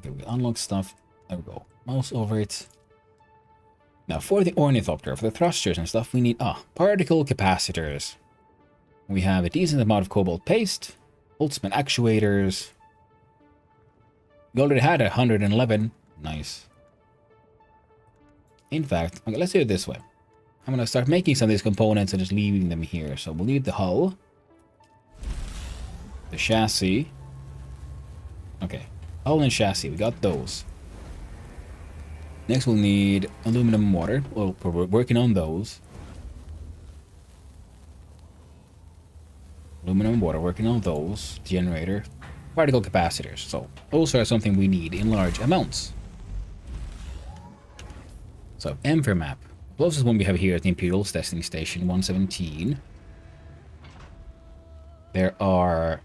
A: Okay, we unlock stuff. There we go. Mouse over it. Now, for the ornithopter, for the thrusters and stuff, we need particle capacitors. We have a decent amount of cobalt paste, Boltzmann actuators. We already had 111. Nice. In fact, okay, let's do it this way. I'm gonna start making some of these components and just leaving them here. So we'll leave the hull, the chassis. Okay, hull and chassis, we got those. Next we'll need aluminum mortar. Well, we're working on those. Aluminum water, working on those. Generator, particle capacitors. So those are something we need in large amounts. So M for map. The closest one we have here is the Imperial's testing station 117. There are...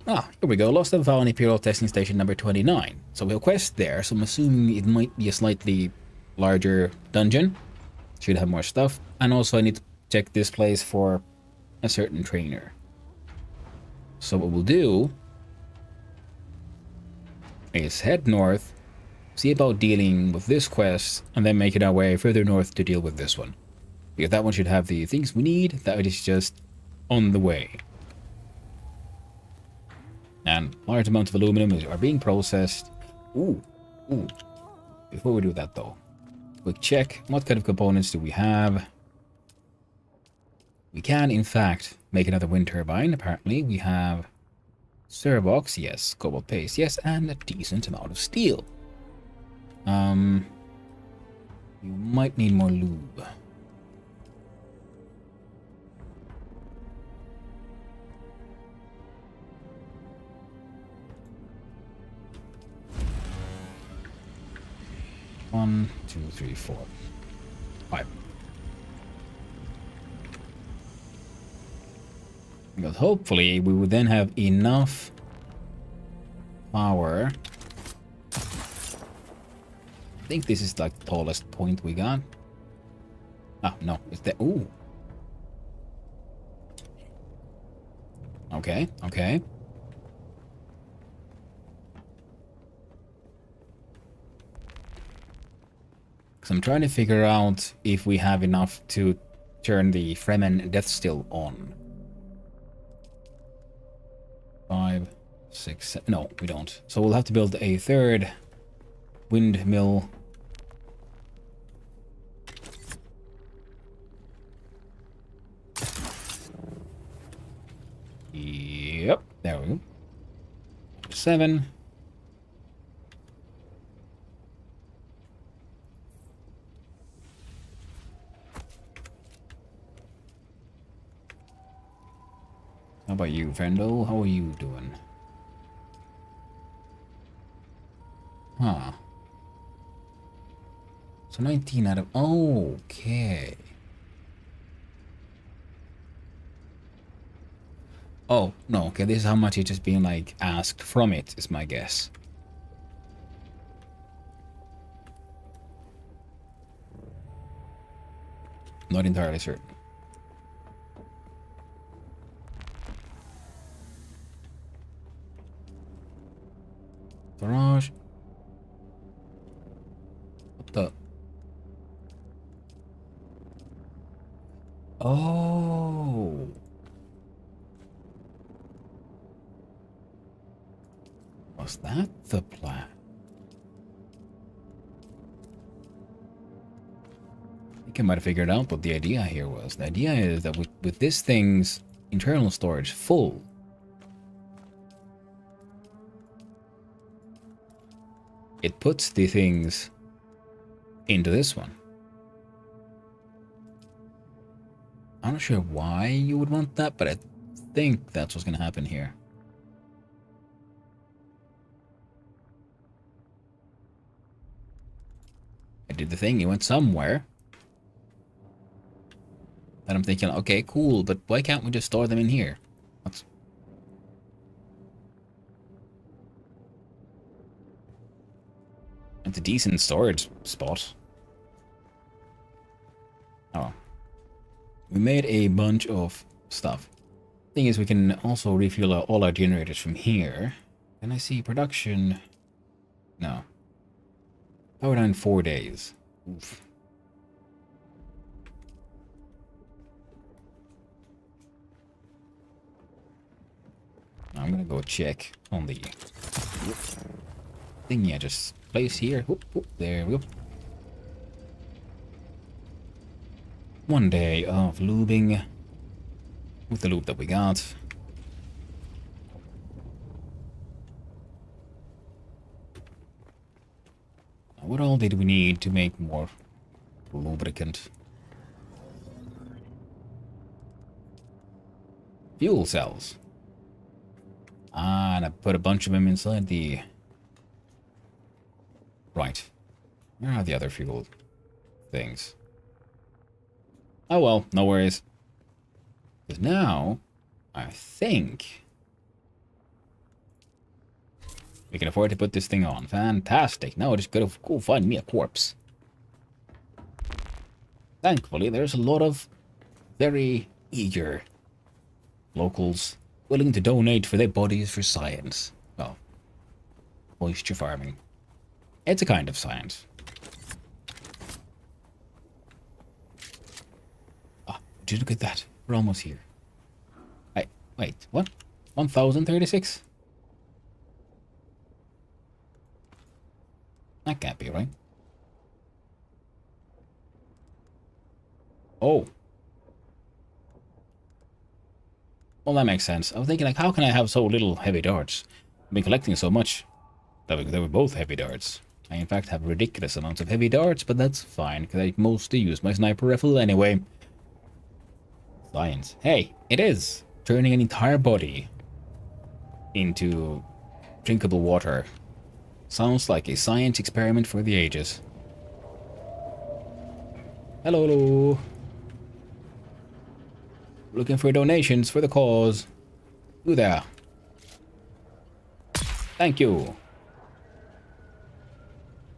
A: Ah, here we go. Lost and found Imperial testing station number 29. So we'll quest there, so I'm assuming it might be a slightly larger dungeon. Should have more stuff. And also I need to check this place for a certain trainer. So what we'll do is head north, see about dealing with this quest, and then make it our way further north to deal with this one. Because that one should have the things we need. That is just on the way. And large amounts of aluminum are being processed. Ooh. Before we do that though, quick check. What kind of components do we have? We can, in fact, make another wind turbine. Apparently, we have Servox, yes. Cobalt paste, yes. And a decent amount of steel. You might need more lube. One, two, three, four, 5. Because hopefully we would then have enough power. I think this is like the tallest point we got. Ah, no, it's the... Ooh. Okay. Because I'm trying to figure out if we have enough to turn the Fremen Death Still on. 5, 6, 7. No, we don't. So we'll have to build a third windmill. Yep, there we go. 7. How about you, Friendo? How are you doing? Huh. So 19 out of... Okay. Oh, no, okay, this is how much it's just being, like, asked from it, is my guess. Not entirely certain. Garage. What the? Oh. Was that the plan? I think I might have figured out what the idea here was. The idea is that with this thing's internal storage full, it puts the things into this one. I'm not sure why you would want that, but I think that's what's going to happen here. I did the thing, it went somewhere. And I'm thinking, okay, cool, but why can't we just store them in here? That's... It's a decent storage spot. Oh. We made a bunch of stuff. Thing is, we can also refuel all our generators from here. Can I see production? No. Power down in 4 days. Oof. I'm gonna go check on the thingy I just placed here. Whoop, whoop, there we go. 1 day of lubing with the loop that we got. What all did we need to make more lubricant? Fuel cells. Ah, and I put a bunch of them inside the... Right. Where are the other fuel things? Oh well, no worries. Because now, I think... we can afford to put this thing on. Fantastic. Now I just gotta go find me a corpse. Thankfully, there's a lot of very eager locals willing to donate for their bodies for science. Well, moisture farming. It's a kind of science. Ah, did you look at that? We're almost here. Wait, what? 1036? That can't be right. Oh. Well, that makes sense. I was thinking, like, how can I have so little heavy darts? I've been collecting so much. They were both heavy darts. I, in fact, have ridiculous amounts of heavy darts, but that's fine, because I mostly use my sniper rifle anyway. Science. Hey, it is! Turning an entire body into drinkable water. Sounds like a science experiment for the ages. Hello, hello. Looking for donations for the cause. You there. Thank you.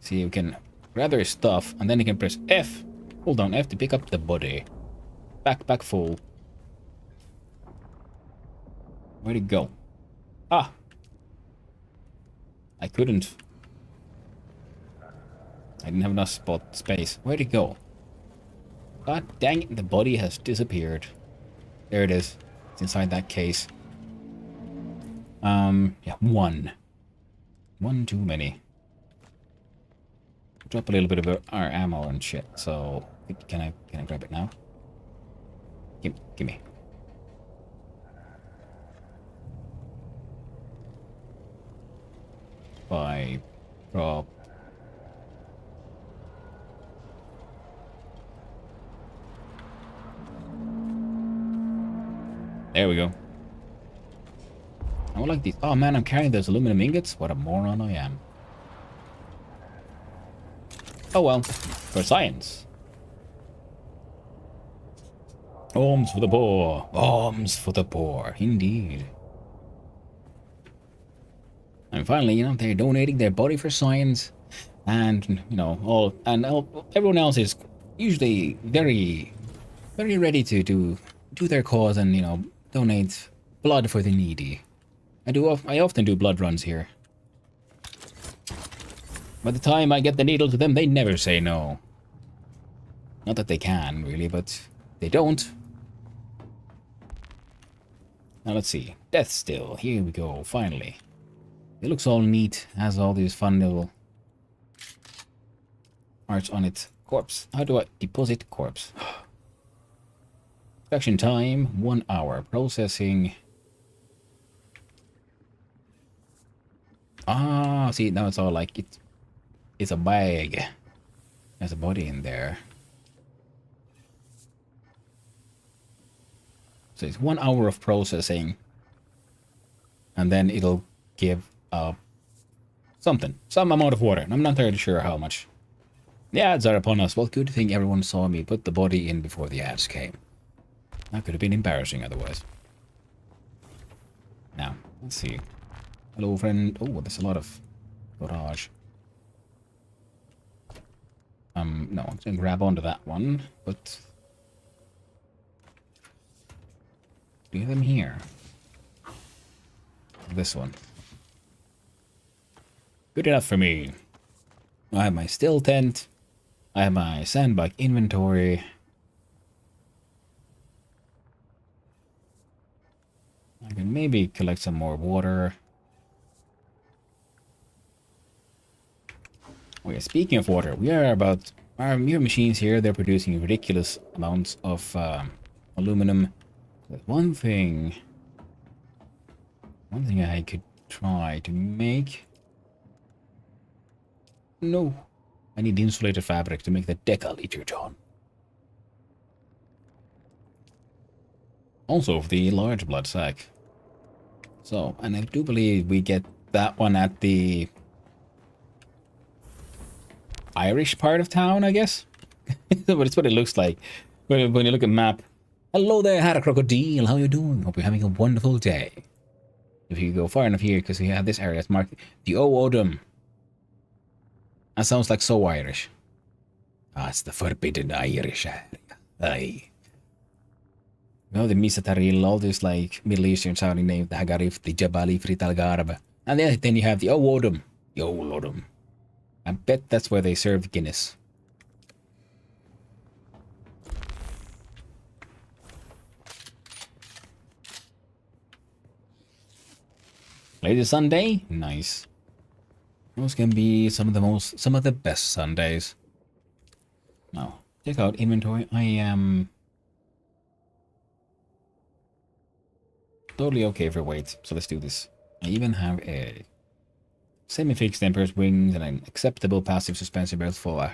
A: See, you can grab their stuff, and then you can press F. Hold down F to pick up the body. Backpack full. Where'd it go? Ah! I couldn't. I didn't have enough space. Where'd it go? God dang it, the body has disappeared. There it is. It's inside that case. Yeah, one. One too many. Drop a little bit of our ammo and shit, so... Can I grab it now? Give me. Drop. There we go. I would like these. Oh man, I'm carrying those aluminum ingots. What a moron I am. Oh well, for science. Arms for the poor. Arms for the poor. Indeed. And finally, you know, they're donating their body for science, and you know, everyone else is usually very, very ready to do their cause and you know donate blood for the needy. I often do blood runs here. By the time I get the needle to them, they never say no. Not that they can really, but they don't. Now let's see, death still. Here we go. Finally. It looks all neat, has all these fun little arts on its corpse. How do I deposit corpse? Production time, 1 hour. Processing. Ah, see, now it's all like it's a bag. There's a body in there. So it's 1 hour of processing. And then it'll give some amount of water. I'm not entirely sure how much. The ads are upon us. Well, good thing everyone saw me put the body in before the ads came. That could have been embarrassing otherwise. Now, let's see. Hello, friend. Oh, there's a lot of garage. No, I'm gonna grab onto that one, but do you have them here? This one. Good enough for me. I have my still tent. I have my sandbag inventory. I can maybe collect some more water. Oh yeah, speaking of water, we are our mirror machines here, they're producing ridiculous amounts of aluminum. There's one thing I could try to make. No. I need insulated fabric to make the decaliter, John. Also, the large blood sac. So, and I do believe we get that one at the Irish part of town, I guess. But it's what it looks like when you look at map. Hello there, Had a Crocodile. How you doing? Hope you're having a wonderful day. If you go far enough here, because we have this area that's marked the O'Odham. That sounds like so Irish. Ah, it's the forbidden Irish area. Aye. You know, the Misataril, all these like Middle Eastern sounding names, the Hagarif, the Jabali, Frital Garba. And then you have the O'Odham. The O'Odham. I bet that's where they serve Guinness. Later Sunday? Nice. Those can be some of the best Sundays. Now, check out inventory. I am totally okay for weight, so let's do this. I even have a semi-fixed Emperor's wings and an acceptable passive suspension belt for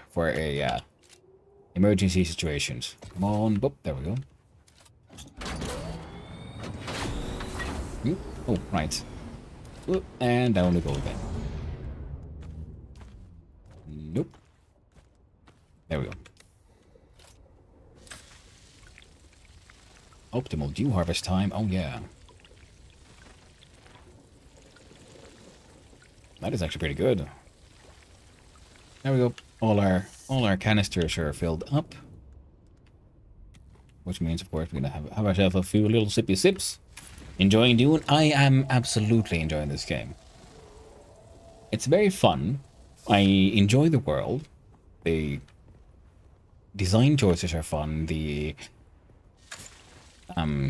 A: emergency situations. Come on, boop, there we go. Oh, right. And down we go again. Nope. There we go. Optimal dew harvest time. Oh yeah. That is actually pretty good. There we go. All our canisters are filled up. Which means, of course, we're gonna have ourselves a few little sippy sips. Enjoying Dune? I am absolutely enjoying this game. It's very fun. I enjoy the world. The design choices are fun. The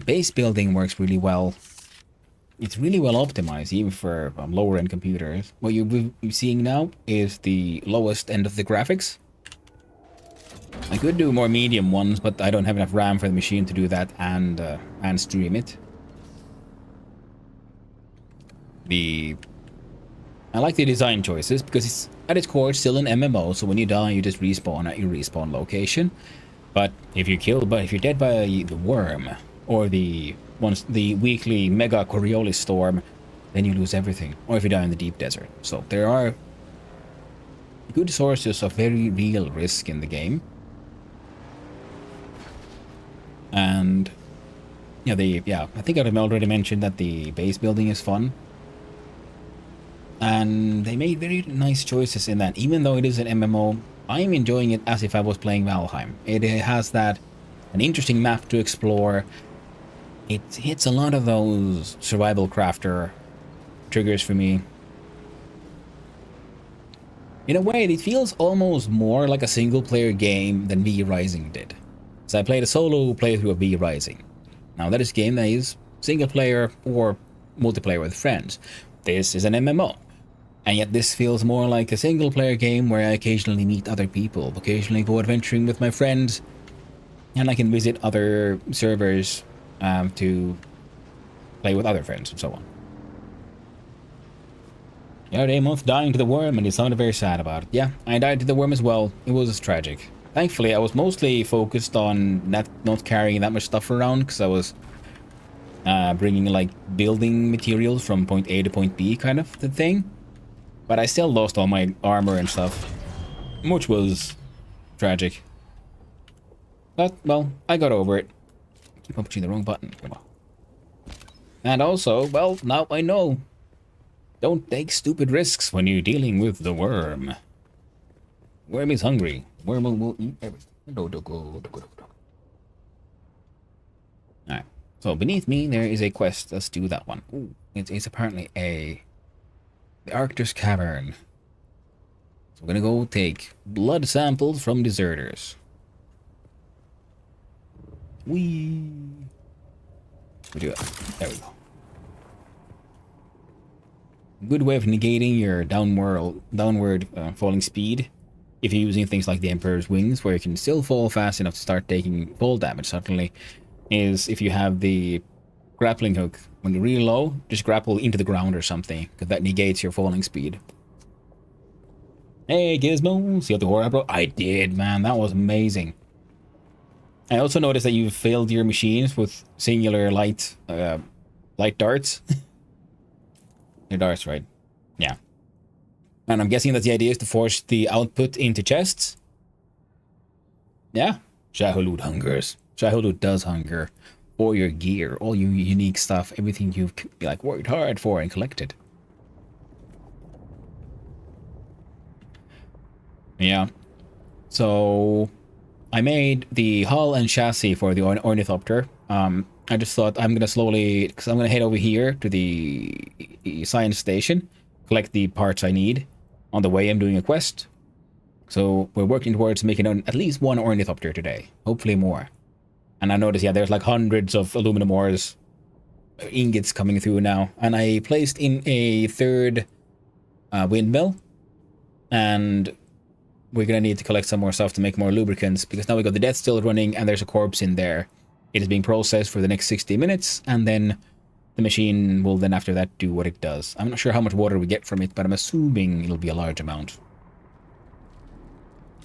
A: base building works really well. It's really well optimized, even for lower end computers. What you're seeing now is the lowest end of the graphics. I could do more medium ones, but I don't have enough RAM for the machine to do that and stream it. I like the design choices because it's at its core it's still an MMO. So when you die, you just respawn at your respawn location. But if you're dead by the worm or the weekly mega Coriolis storm, then you lose everything. Or if you die in the deep desert. So there are good sources of very real risk in the game. And I think I've already mentioned that the base building is fun. And they made very nice choices in that. Even though it is an MMO, I'm enjoying it as if I was playing Valheim. It has an interesting map to explore. It hits a lot of those survival crafter triggers for me. In a way, it feels almost more like a single-player game than V Rising did. So I played a solo playthrough of V Rising. Now that is a game that is single-player or multiplayer with friends. This is an MMO. And yet this feels more like a single-player game where I occasionally meet other people, occasionally go adventuring with my friends, and I can visit other servers to play with other friends and so on. The other day, month dying to the worm, and he sounded very sad about it. Yeah, I died to the worm as well. It was tragic. Thankfully, I was mostly focused on not carrying that much stuff around, because I was bringing like building materials from point A to point B kind of the thing. But I still lost all my armor and stuff, which was tragic. But, well, I got over it. Keep on pushing the wrong button. Come on. And also, well, now I know. Don't take stupid risks when you're dealing with the worm. Worm is hungry. Worm will eat everything. Alright. So, beneath me, there is a quest. Let's do that one. Ooh, it's apparently the Arcturus Cavern. So we're gonna go take blood samples from deserters. We do it. There we go. Good way of negating your downward falling speed if you're using things like the Emperor's Wings, where you can still fall fast enough to start taking fall damage suddenly, is if you have the grappling hook. When you're really low, just grapple into the ground or something, because that negates your falling speed. Hey, Gizmo, see how the horror, bro? I did, man. That was amazing. I also noticed that you've filled your machines with singular light darts. They're darts, right? Yeah. And I'm guessing that the idea is to force the output into chests. Yeah. Shahulud hungers. Shahulud does hunger for your gear, all your unique stuff, everything you've like worked hard for and collected. Yeah. So I made the hull and chassis for the ornithopter. I just thought I'm gonna slowly, because I'm gonna head over here to the science station, collect the parts I need. On the way, I'm doing a quest. So we're working towards making at least one ornithopter today. Hopefully more. And I noticed, yeah, there's like hundreds of aluminum ores, ingots coming through now. And I placed in a third windmill. And we're going to need to collect some more stuff to make more lubricants. Because now we got the death still running and there's a corpse in there. It is being processed for the next 60 minutes. And then the machine will then after that do what it does. I'm not sure how much water we get from it, but I'm assuming it'll be a large amount.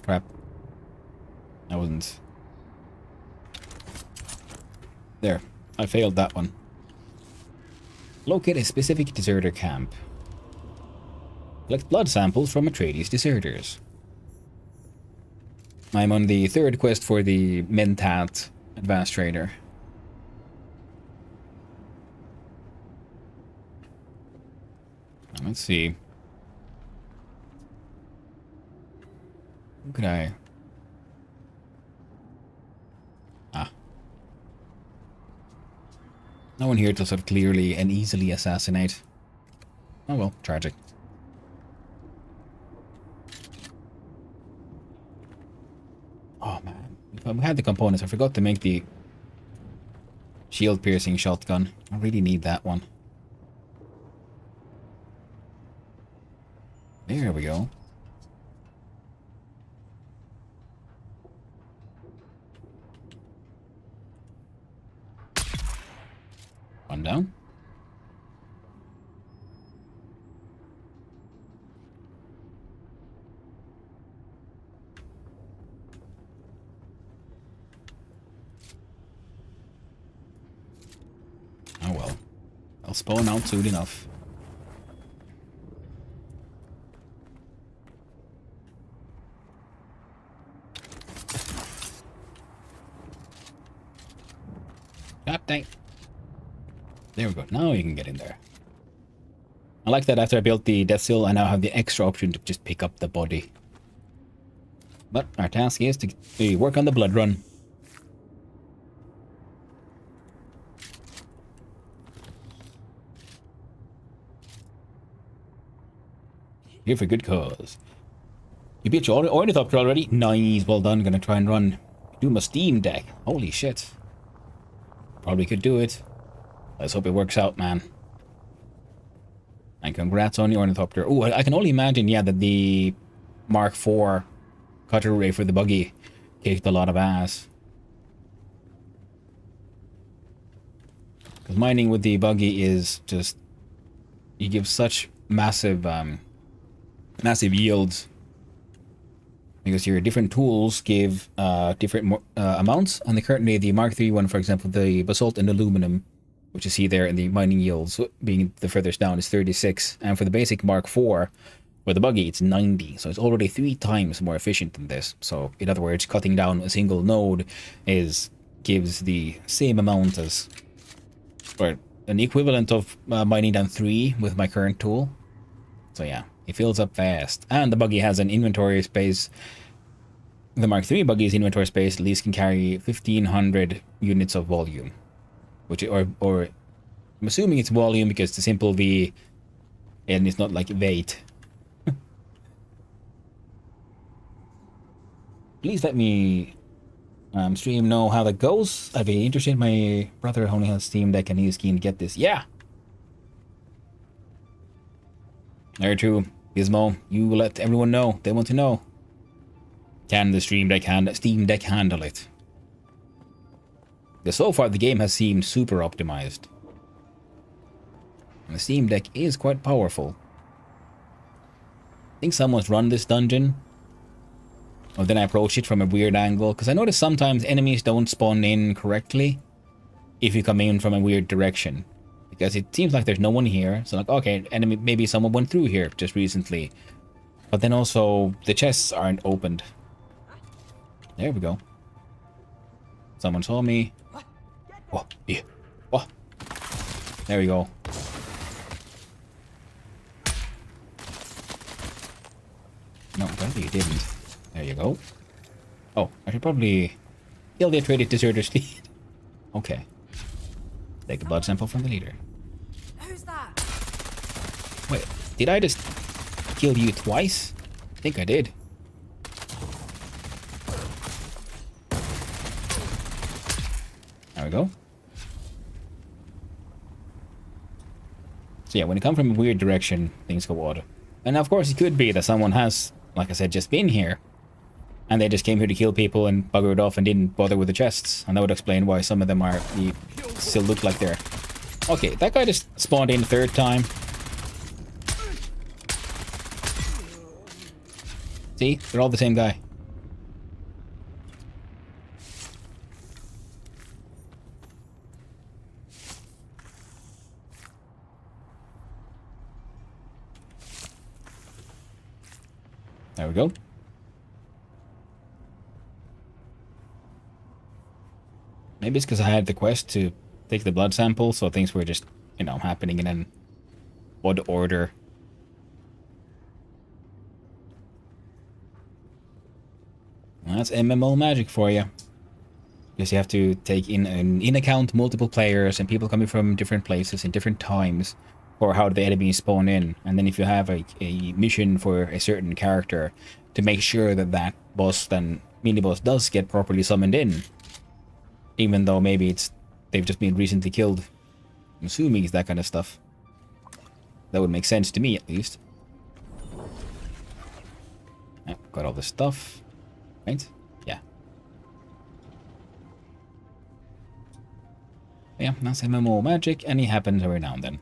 A: Crap. I wasn't... There. I failed that one. Locate a specific deserter camp. Collect blood samples from Atreides deserters. I'm on the third quest for the Mentat advanced trader. Let's see. Who could I... No one here to sort of clearly and easily assassinate. Oh well, tragic. Oh man, if I had the components, I forgot to make the shield-piercing shotgun. I really need that one. There we go. One down. Oh well. I'll spawn out soon enough. God dang. There we go. Now you can get in there. I like that after I built the death seal, I now have the extra option to just pick up the body. But our task is to work on the blood run. Here for good cause. You beat your ornithopter already? Nice, well done. Gonna try and run. Do my Steam Deck. Holy shit. Probably could do it. Let's hope it works out, man. And congrats on the ornithopter. Oh, I can only imagine, yeah, that the Mark IV cutter ray for the buggy kicked a lot of ass. Because mining with the buggy is just... You give such massive, massive yields. Because your different tools give different amounts. And currently the Mark III one, for example, the basalt and aluminum, which you see there in the mining yields, being the furthest down, is 36. And for the basic Mark IV, with the buggy, it's 90. So it's already 3 times more efficient than this. So in other words, cutting down a single node gives the same amount as, or an equivalent of mining down 3 with my current tool. So yeah, it fills up fast. And the buggy has an inventory space. The Mark III buggy's inventory space at least can carry 1,500 units of volume. Which, or I'm assuming it's volume because it's a simple V and it's not like weight. Please let me stream know how that goes. I'd be interested. My brother only has Steam Deck and he's keen to get this. Yeah. There too. Gizmo, you let everyone know. They want to know. Can the Steam Deck handle it? Because so far the game has seemed super optimized. And the Steam Deck is quite powerful. I think someone's run this dungeon. Or then I approach it from a weird angle. Because I notice sometimes enemies don't spawn in correctly if you come in from a weird direction. Because it seems like there's no one here. So like, okay, enemy, maybe someone went through here just recently. But then also, the chests aren't opened. There we go. Someone saw me. Oh, yeah. Oh. There we go. No, apparently you didn't. There you go. Oh, I should probably kill the attrited deserter steed. Okay. Take a blood sample from the leader.
D: Who's that?
A: Wait, did I just kill you twice? I think I did. There we go. So yeah, when you come from a weird direction, things go odd. And of course it could be that someone has, like I said, just been here. And they just came here to kill people and buggered off and didn't bother with the chests. And that would explain why some of them are still look like they're... Okay, that guy just spawned in a third time. See? They're all the same guy. There we go. Maybe it's because I had the quest to take the blood sample, so things were just, you know, happening in an odd order. Well, that's MMO magic for you. Because you have to take in account multiple players and people coming from different places in different times for how the enemies spawn in. And then if you have a mission for a certain character, to make sure that that boss, then mini-boss, does get properly summoned in. Even though maybe they've just been recently killed. I'm assuming it's that kind of stuff. That would make sense to me, at least. Yeah, got all this stuff. Right? Yeah. Yeah, that's MMO magic, and it happens every now and then.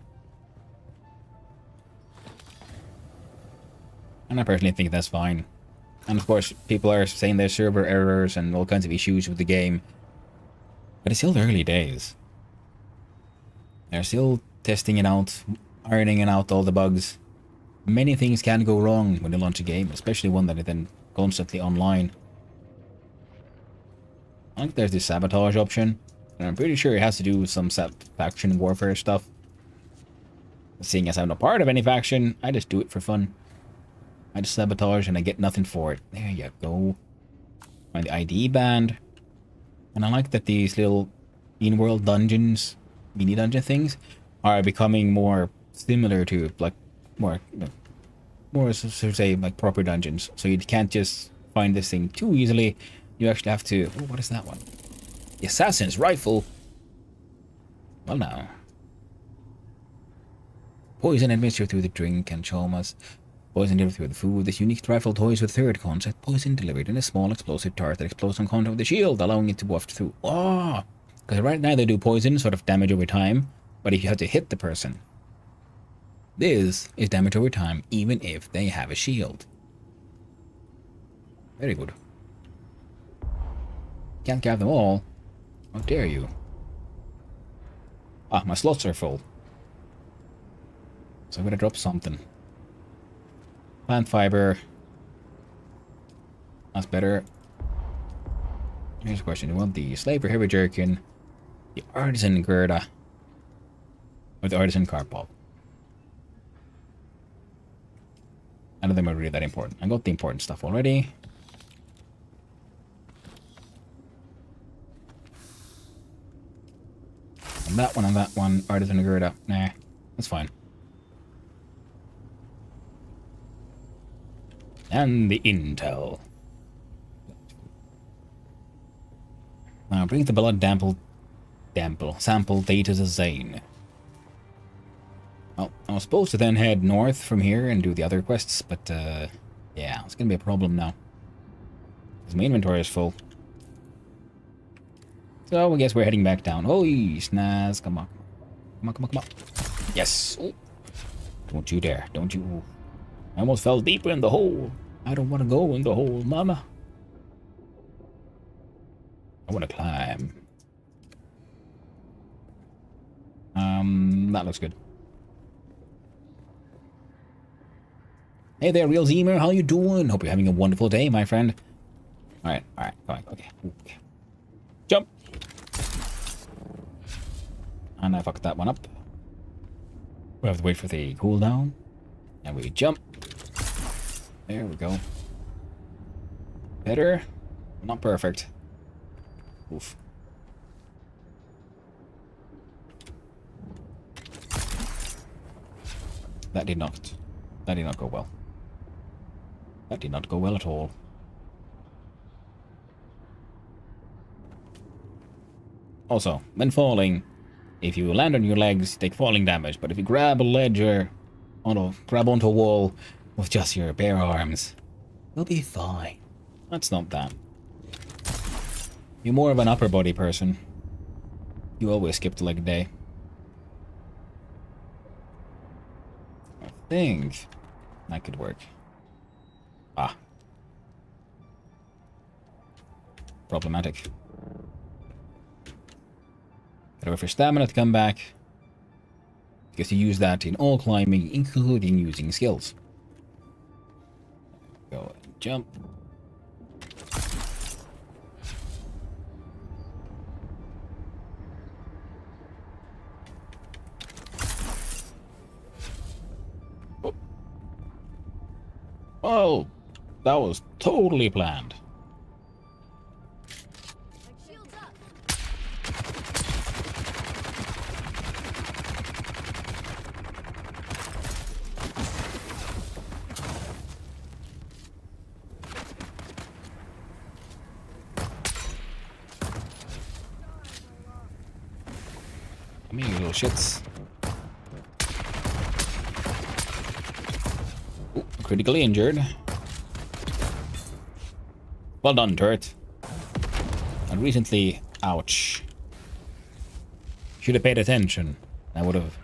A: And I personally think that's fine. And of course, people are saying there's server errors and all kinds of issues with the game. But it's still the early days. They're still testing it out, ironing out all the bugs. Many things can go wrong when you launch a game, especially one that is then constantly online. I think there's this sabotage option, and I'm pretty sure it has to do with some faction warfare stuff. Seeing as I'm not part of any faction, I just do it for fun. I just sabotage and I get nothing for it. There you go. Find the ID band. And I like that these little in-world dungeons, mini-dungeon things, are becoming more similar to, like, more, so to say, like, proper dungeons. So you can't just find this thing too easily. You actually have to... Oh, what is that one? The Assassin's Rifle. Well, now. Poison administered through the drink and chomas. Poison delivered through the food. This unique rifle toys with third concept. Poison delivered in a small explosive tart that explodes on contact with the shield, allowing it to waft through. Oh! Because right now they do poison, sort of damage over time. But if you have to hit the person, this is damage over time, even if they have a shield. Very good. Can't grab them all. How dare you? Ah, my slots are full. So I'm gonna drop something. Plant fiber. That's better. Here's a question. Do you want the Slaver Heavy Jerkin, the Artisan Gerda, or the Artisan Carp Pop? None of them are really that important. I got the important stuff already. And that one, Artisan Gerda. Nah, that's fine. And the intel. Now bring the blood sample data to Zane. Well, I was supposed to then head north from here and do the other quests, but yeah, it's gonna be a problem now. Because my inventory is full. So I guess we're heading back down. Holy snaz. Come on. Come on, come on, come on. Yes. Ooh. Don't you dare. Don't you. I almost fell deeper in the hole. I don't want to go in the hole, mama. I want to climb. That looks good. Hey there, Real Zemer. How you doing? Hope you're having a wonderful day, my friend. Alright, alright, alright, okay. Okay. Jump! And I fucked that one up. We have to wait for the cooldown. And we jump. There we go. Better. Not perfect. Oof. That did not go well. That did not go well at all. Also, when falling, if you land on your legs, take falling damage. But if you grab a ledge or grab onto a wall with just your bare arms, you'll be fine. That's not that. You're more of an upper body person. You always skip the leg day. I think that could work. Ah. Problematic. Gotta wait for stamina to come back. Because you use that in all climbing, including using skills. Go and jump. Oh, that was totally planned. Come here, you little shits. Ooh, critically injured. Well done, turret. And recently, ouch. Should have paid attention. I would have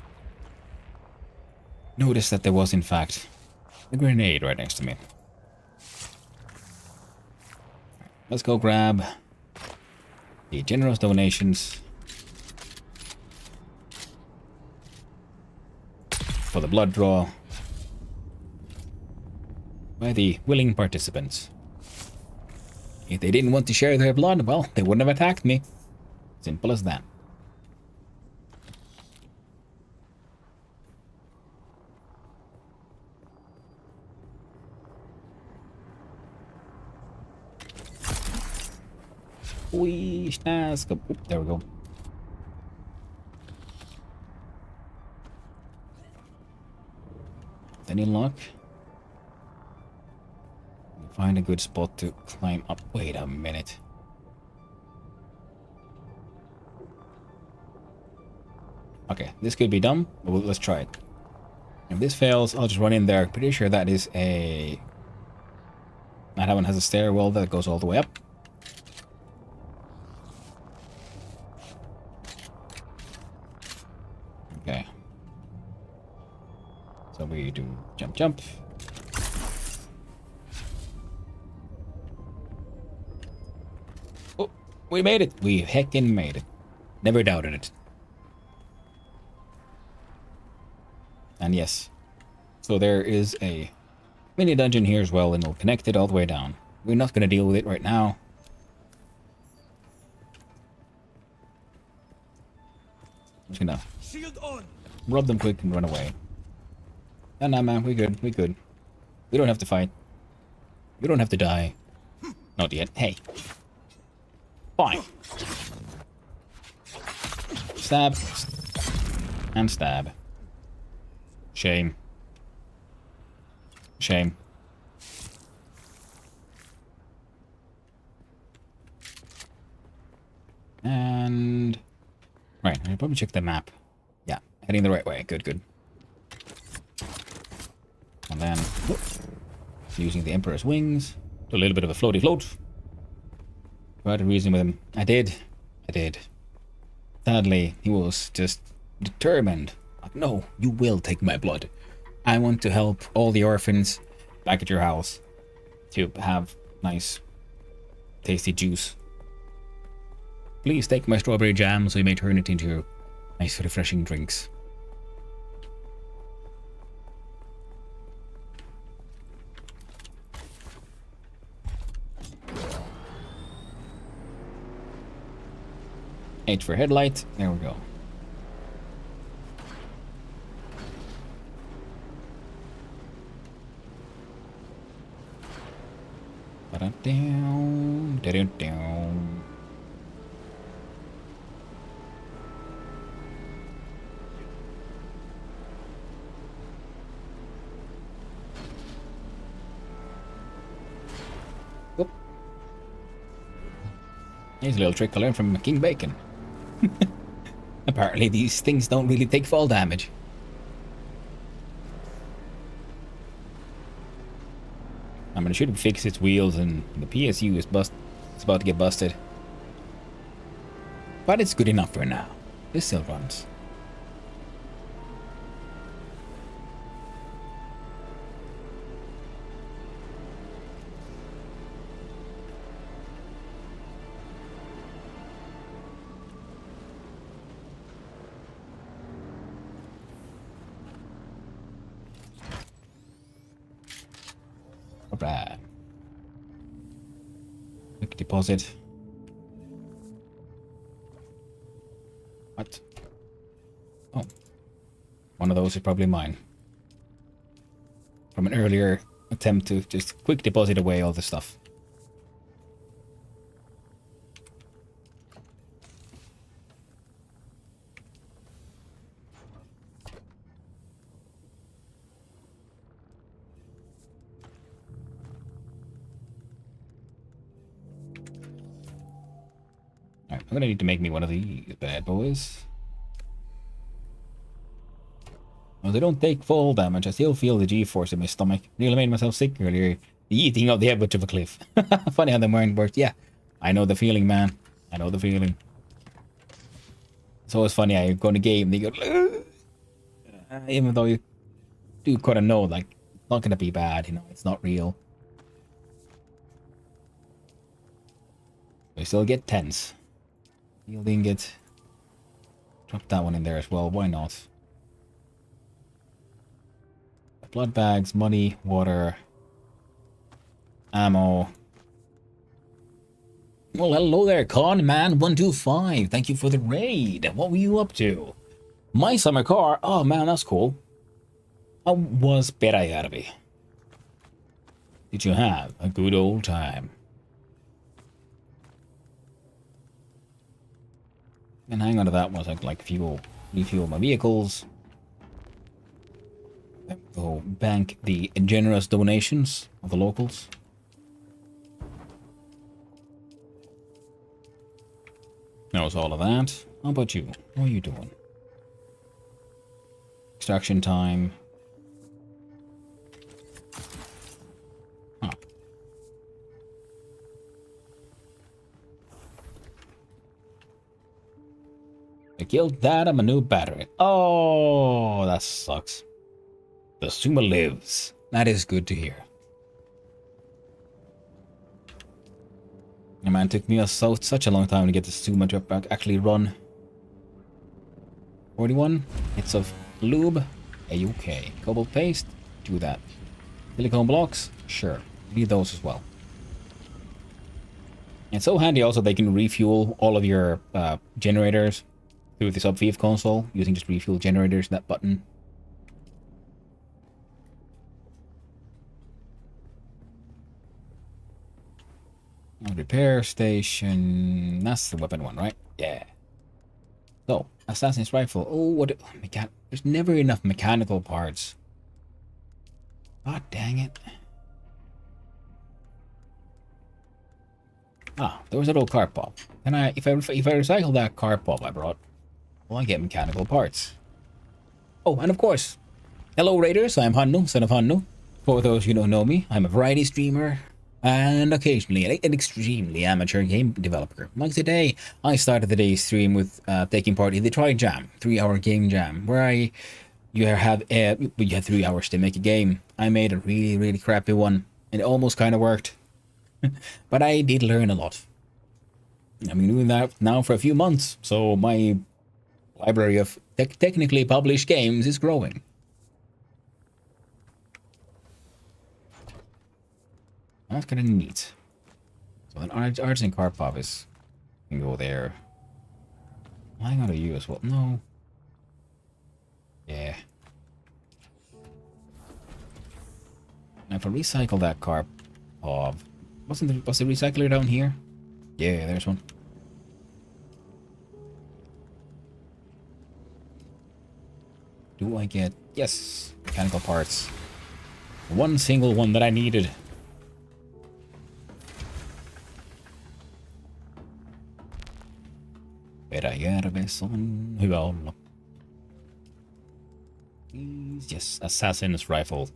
A: noticed that there was, in fact, a grenade right next to me. Let's go grab the generous donations for the blood draw by the willing participants. If they didn't want to share their blood, well, they wouldn't have attacked me. Simple as that. Wee, snaz. Oop, there we go. Any luck? Find a good spot to climb up. Wait a minute. Okay, this could be dumb, but let's try it. If this fails, I'll just run in there. Pretty sure that is a... That one has a stairwell that goes all the way up. Okay. So we do jump, jump. Oh, we made it. We heckin' made it. Never doubted it. And yes. So there is a mini dungeon here as well, and it'll connect it all the way down. We're not going to deal with it right now. I'm just gonna rub them quick and run away. Nah, man, we good, we good. We don't have to fight. We don't have to die. Not yet. Hey. Fine. Stab. And stab. Shame. Shame. And... Right, I'll probably check the map. Yeah, heading the right way. Good, good. And then... Whoop, using the Emperor's wings. Do a little bit of a floaty float. Tried to reason with him. I did. Sadly, he was just determined. Like, no, you will take my blood. I want to help all the orphans back at your house to have nice, tasty juice. Please take my strawberry jam so you may turn it into nice, refreshing drinks. H for headlight. There we go. Ba-da-down, da-da-down. Oop. Here's a little trick I learned from King Bacon. Apparently these things don't really take fall damage. I mean, it should fix its wheels and the PSU is it's about to get busted. But it's good enough for now. This still runs. Alright. Quick deposit. What? Oh. One of those is probably mine. From an earlier attempt to just quick deposit away all the stuff. Alright, I'm gonna need to make me one of these bad boys. Well, they don't take fall damage. I still feel the G-force in my stomach. Nearly made myself sick earlier. Eating off the edge of a cliff. Funny how the mind works. Yeah, I know the feeling, man. I know the feeling. It's always funny how you go in a game and you go, even though you do kind of know, like, it's not gonna be bad, you know, it's not real. We still get tense. Steel ingot. Drop that one in there as well. Why not? Blood bags, money, water, ammo. Well, hello there, Conman125. Thank you for the raid. What were you up to? My summer car. Oh man, that's cool. How was Perajärvi? Did you have a good old time? And hang on to that one, like fuel. Refuel my vehicles. Go bank the generous donations of the locals. Knows all of that. How about you? What are you doing? Extraction time. Huh. I killed that. I'm a new battery. Oh, that sucks. The Suma lives. That is good to hear. Yeah, man, it took me such a long time to get the Suma to actually run. 41 hits of lube. A-okay. Cobalt paste. Do that. Silicone blocks. Sure. Need those as well. It's so handy also they can refuel all of your generators through the sub-Vive console using just refuel generators, that button. Repair station. That's the weapon one, right? Yeah. So, assassin's rifle. Oh, what? There's never enough mechanical parts. God dang it. Ah, there was that old car pop. And if I recycle that car pop I brought, well, I get mechanical parts. Oh, and of course, hello Raiders. I'm Hannu, son of Hannu. For those who don't know me, I'm a variety streamer. and occasionally an extremely amateur game developer. Like today, I started the day's stream with taking part in the Trijam 3-hour game jam, where you have 3 hours to make a game. I made a really crappy one, and it almost kind of worked, but I did learn a lot. I've been doing that now for a few months, so my library of technically published games is growing. That's kind of neat. So then Arts and Carp Office can go there. I gotta use what? No. Yeah. Now if I recycle that carp of, was the recycler down here? Yeah, there's one. Do I get, yes, mechanical parts. One single one that I needed. Peräjärvessä on hyvä olla. Yes, assassin's rifle.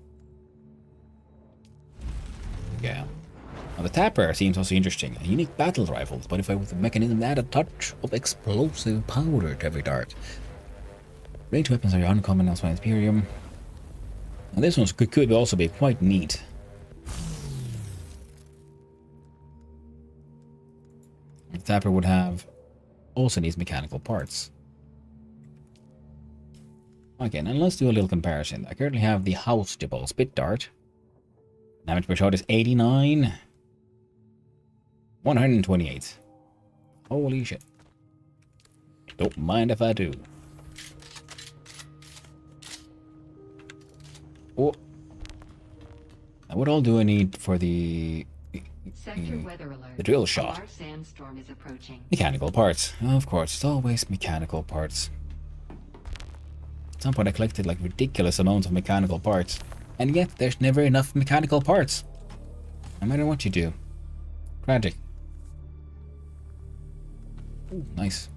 A: Yeah. Now the tapper seems also interesting. A unique battle rifle, modified with a mechanism that adds a touch of explosive powder to every dart. Range weapons are uncommon elsewhere in Imperium. Now this one could also be quite neat. The tapper would have also needs mechanical parts. Okay, now let's do a little comparison. I currently have the House Dibble Spit Dart. Damage per shot is 89. 128. Holy shit. Don't mind if I do. Oh. Now what all do I need for the drill shot?
E: Sandstorm is approaching.
A: Mechanical parts. Of course, it's always mechanical parts. At some point I collected like ridiculous amounts of mechanical parts. And yet there's never enough mechanical parts. No matter what you do. Tragic. Ooh, nice.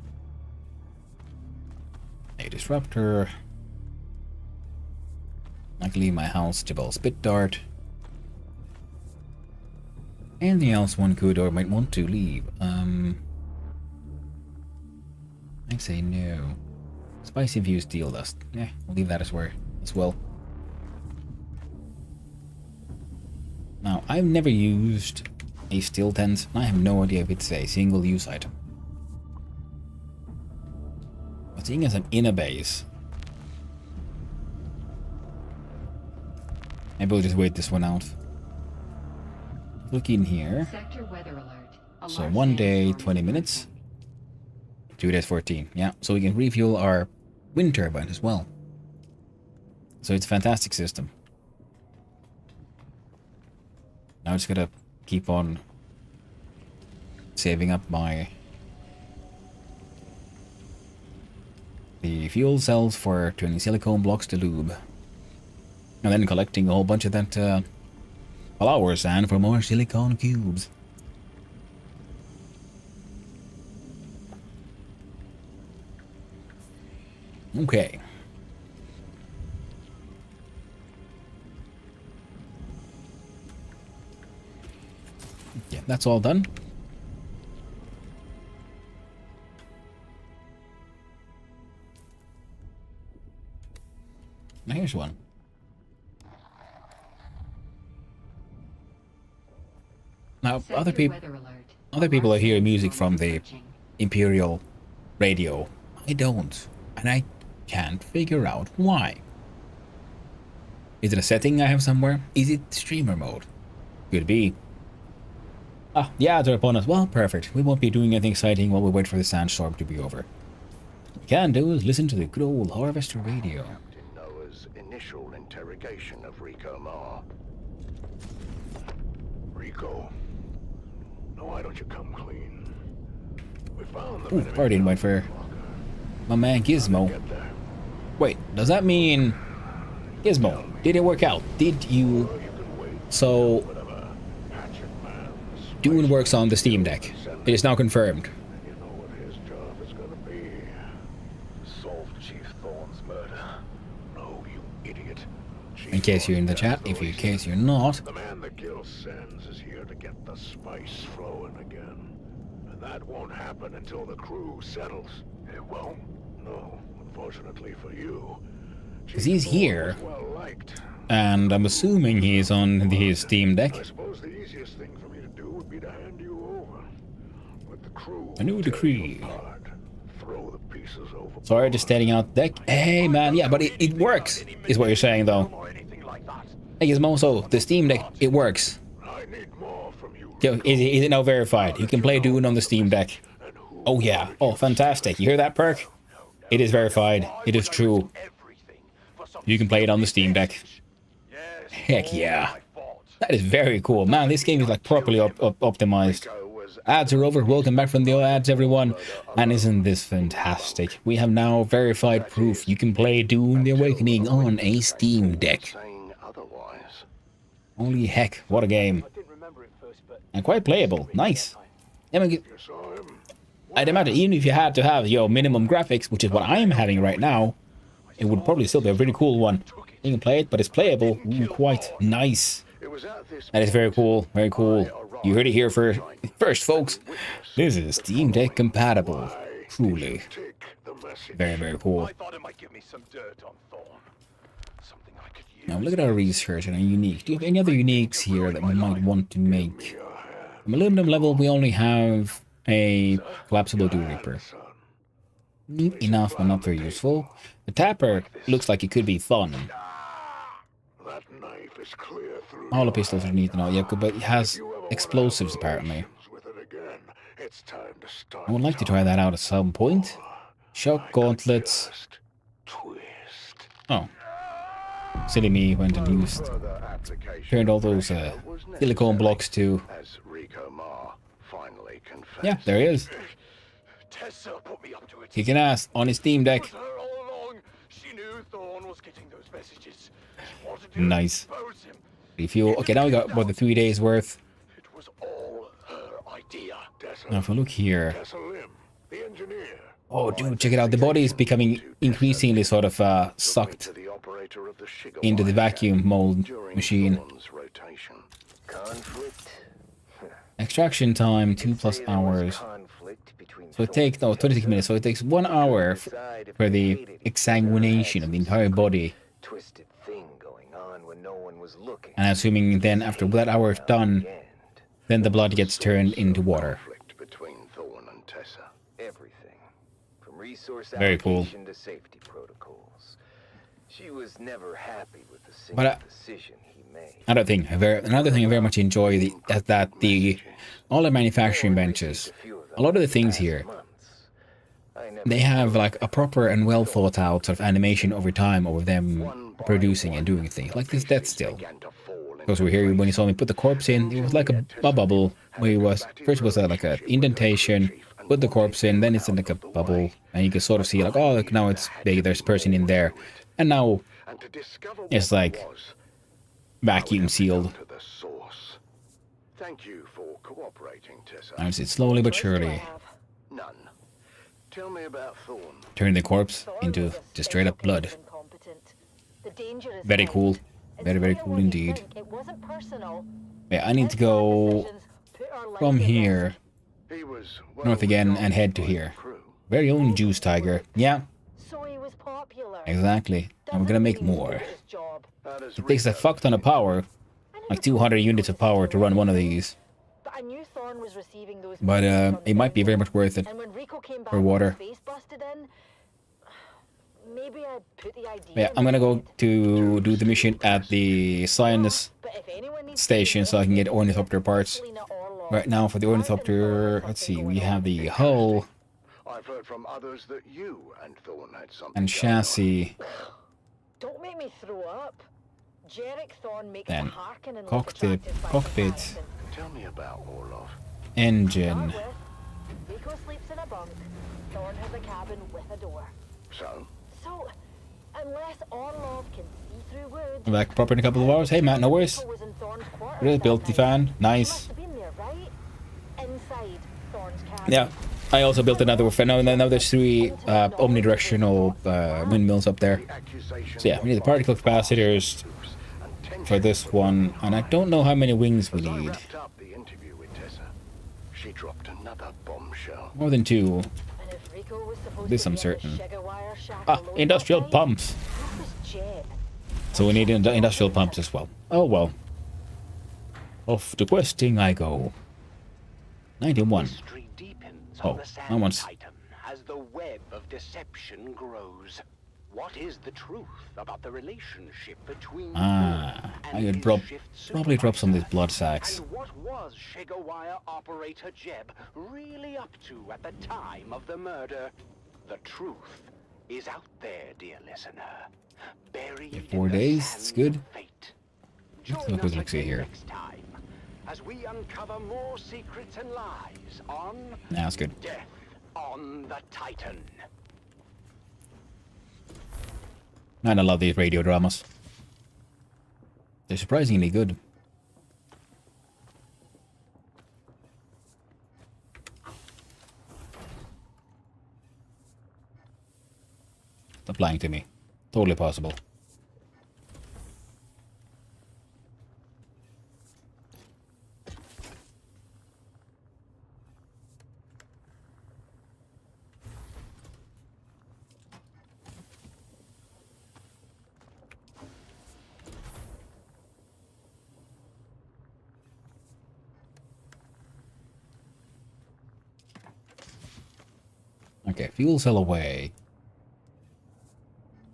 A: A disruptor. I can leave my house to build spit dart. Anything else one could or might want to leave? I'd say no. Spicy infused steel dust. Yeah, we'll leave that as well. Now, I've never used a steel tent. I have no idea if it's a single-use item. But seeing as I'm in a base, maybe we'll just wait this one out. Look in here.
E: Sector weather alert.
A: So 1 day, 20 minutes. 2 days, 14. Yeah, so we can refuel our wind turbine as well. So it's a fantastic system. Now I just gotta keep on saving up the fuel cells for turning silicone blocks to lube. And then collecting a whole bunch of that flower sand for more silicone cubes. Okay. Yeah, that's all done. Now here's one. Now other people are hearing music from the Imperial radio. I don't, and I can't figure out why. Is it a setting I have somewhere? Is it streamer mode? Could be. Ah, yeah, they're upon us. Well, perfect. We won't be doing anything exciting while we wait for the sandstorm to be over. What we can do is listen to the good old Harvester radio.
F: Captain Noah's initial interrogation of Rico Mar. Rico, now why don't you come clean? We found the
A: Party invite for my man Gizmo. Wait, does that mean Gizmo? Did it work out? Did you? So Dune works on the Steam Deck. It is now confirmed.
F: You know what his job is gonna be. Solve Chief Thorne's murder. No, you idiot.
A: In case you're in the chat, in case you're not.
F: The man that kills Sens is here to get the spice flowing again. And that won't happen until the crew settles. It won't. No, unfortunately for you.
A: Because he's here,
F: Well liked.
A: and I'm assuming he's on his Steam Deck.
F: I suppose the easiest thing for me to do would be to hand you over. With the crew.
A: A new decree.
F: apart, Throw the pieces over.
A: Sorry, just standing out deck. Hey, man, yeah, but it works, is what you're saying, though.
F: Or anything like that.
A: Hey, Gizmoso, the Steam Deck, it works.
F: I need more from you.
A: Yo, is it now verified? You can play Dune on the Steam Deck. Oh, yeah. Oh, fantastic. You hear that, Perk? It is verified. It is true. You can play it on the Steam Deck. Heck yeah. That is very cool. Man, this game is like properly optimized. Ads are over. Welcome back from the ads, everyone. And isn't this fantastic? We have now verified proof you can play Dune: The Awakening on a Steam Deck.
F: Saying otherwise.
A: Holy heck, what a game. And quite playable. Nice. Yeah, I mean,
F: You saw him.
A: I'd imagine even if you had to have your minimum graphics, which is what I'm having right now, it would probably still be a pretty cool one. You can play it, but it's playable. Ooh, quite nice.
F: It was at this
A: That is very cool. Very cool. You heard it here first, folks. This is Steam Deck compatible. Truly.
F: take the message.
A: Very, very cool.
F: Thought it might give me some dirt on Thorn. Something I could use.
A: Now look at our research and our unique. Do you have any other uniques here that we might want to make? From aluminum level, we only have a collapsible Dew Reaper. Neat enough, but not very useful. The Tapper looks like it could be fun.
F: That knife is clear through.
A: All the pistols are neat and all, yeah, but it has explosives apparently.
F: With it again. It's time to start.
A: I would like to try that out at some point. Shock gauntlets.
F: Just twist.
A: Oh. Silly me went and used.
F: Further application
A: Turned all those
F: was
A: silicone
F: necessary,
A: blocks to.
F: as Rico Ma finally confessed.
A: Yeah, there he is.
F: Tessa put me up to it.
A: Kicking ass on his Steam Deck.
F: It was her all along. She knew Thorn was getting those messages. She wanted to
A: Nice.
F: expose him.
A: Refuel. Okay, now we got about the 3 days worth.
F: It was all her idea.
A: Now if we look here.
F: Tessa Lim, the engineer.
A: Oh, dude, check it out. The body is becoming increasingly sort of sucked
F: To the operator of the Shiga
A: into the vacuum mold
F: during
A: machine.
F: Thorn's rotation. Conflict.
A: Extraction time 2+ hours. So it takes 26 minutes. So it takes 1 hour for the exsanguination of the entire body.
G: Twisted thing going on when no one was looking.
A: And assuming then after that hour is done, then the blood gets turned into water.
F: Conflict between Thorn and Tessa.
G: Everything, from resource
A: Very cool.
G: allocation to safety protocols. She was never happy with the single
A: But
G: decision he made.
A: another thing I very much enjoy is that all the manufacturing benches, a lot of the things here, they have like a proper and well thought out sort of animation over time over them producing and doing things. Like this death still. Because we're here when you saw me put the corpse in, it was like a bubble where it was first it was like a indentation, put the corpse in, then it's in like a bubble, and you can sort of see like, oh look, now it's big, there's a person in there, and now
F: And to discover
A: it's
F: what
A: like
F: it was,
A: vacuum sealed.
F: to the source. Thank you for cooperating, Tessa.
A: And it's slowly but surely
F: None. Tell me about Thorn.
A: turning the corpse into just straight up blood. Very cool. Very, very cool indeed.
D: It wasn't personal.
A: Yeah, I need to go from here
F: He was
A: north again and head to here. Very own Juice Tiger. Yeah,
D: So he was popular.
A: exactly. And we're gonna make more.
D: His job.
A: It takes a fuck ton of power, like 200 units of power to run one of these.
D: But I knew Thorn was receiving those
A: But
D: messages on
A: it might be
D: the
A: very much worth it.
D: And when Rico came back
A: for water.
D: with his face busted in, maybe I'd put the idea.
A: Yeah, I'm gonna go to do the mission at the Science
D: But if anyone needs
A: station so I can get ornithopter parts. Right now for the ornithopter, let's see, we have the hull
F: I've heard from others that you and Thorn had something
A: and
F: going on.
A: chassis,
D: Don't make me throw up. Jarek Thorn makes
A: then
D: the Harkonnen look
A: cockpit,
D: attractive by
A: cockpit,
D: comparison.
F: Tell me about Orlov.
A: engine.
D: Start with, Rico sleeps in a bunk. Thorn has a cabin with a door.
F: So,
D: So, unless Orlov can see through wood,
A: I'm back proper in a couple of hours. Hey Matt, no worries.
D: Rico was in Thorn's quarters
A: Really
D: that
A: built the
D: night.
A: fan.
D: He
A: Nice.
D: must have been there, right? Inside Thorn's cabin.
A: Yeah, I also built another fan. Now there's 3 omnidirectional windmills up there.
F: the accusation
A: So yeah, we need the particle capacitors, for this one, and I don't know how many wings we
F: As I
A: need.
F: wrapped up the interview with Tessa, she dropped another bombshell.
A: More than 2.
D: And if Rico was supposed
A: This
D: to
A: I'm
D: be
A: certain.
D: in the sugar wire shack
A: Ah,
D: alone
A: industrial
D: that night,
A: pumps.
D: that was Jeb.
A: So we need industrial pumps as well. Oh well. Off to questing I go. 91.
H: Mystery deepens
A: Oh,
H: on the
A: I
H: Sand
A: want-
H: Titan as the web of deception grows. What is the truth about the relationship between
A: Ah,
H: Bourne
A: I
H: and
A: could
H: his shift
A: probably drop some of these
H: supervisor?
A: blood sacks.
H: And what was Shigawire operator Jeb really up to at the time of the murder? The truth is out there, dear listener. Buried
A: Yeah,
H: in
A: 4
H: the
A: days,
H: sands
A: it's good.
H: of fate.
A: Let's
H: Join
A: look what
H: us
A: looks like
H: again
A: here.
H: next time as we uncover more secrets and lies on
A: Nah, that's good.
H: Death on the Titan.
A: Man, I love these radio dramas. They're surprisingly good. Stop lying to me. Totally possible. Okay, fuel cell away.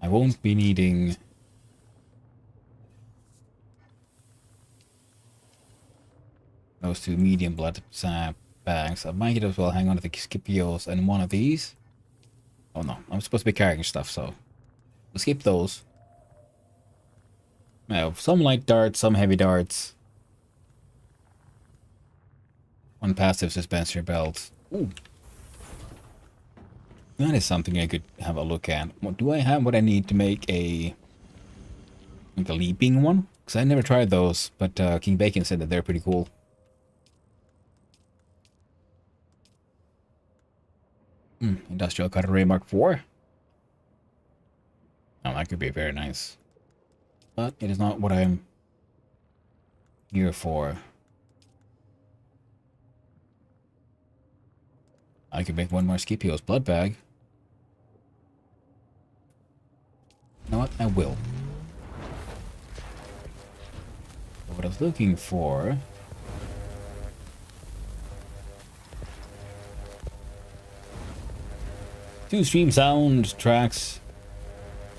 A: I won't be needing... those 2 medium blood bags. I might as well hang on to the Scipios and one of these. Oh no, I'm supposed to be carrying stuff, so... we'll skip those. I have some light darts, some heavy darts. 1 passive suspension belt. Ooh. That is something I could have a look at. What do I have? What I need to make a like a leaping one? Because I never tried those, but King Bacon said that they're pretty cool. Industrial Cutter Mark IV. Oh, that could be very nice. But it is not what I'm here for. I could make 1 more Scipio's blood bag. You know what? I will. But what I was looking for... 2 stream sound tracks.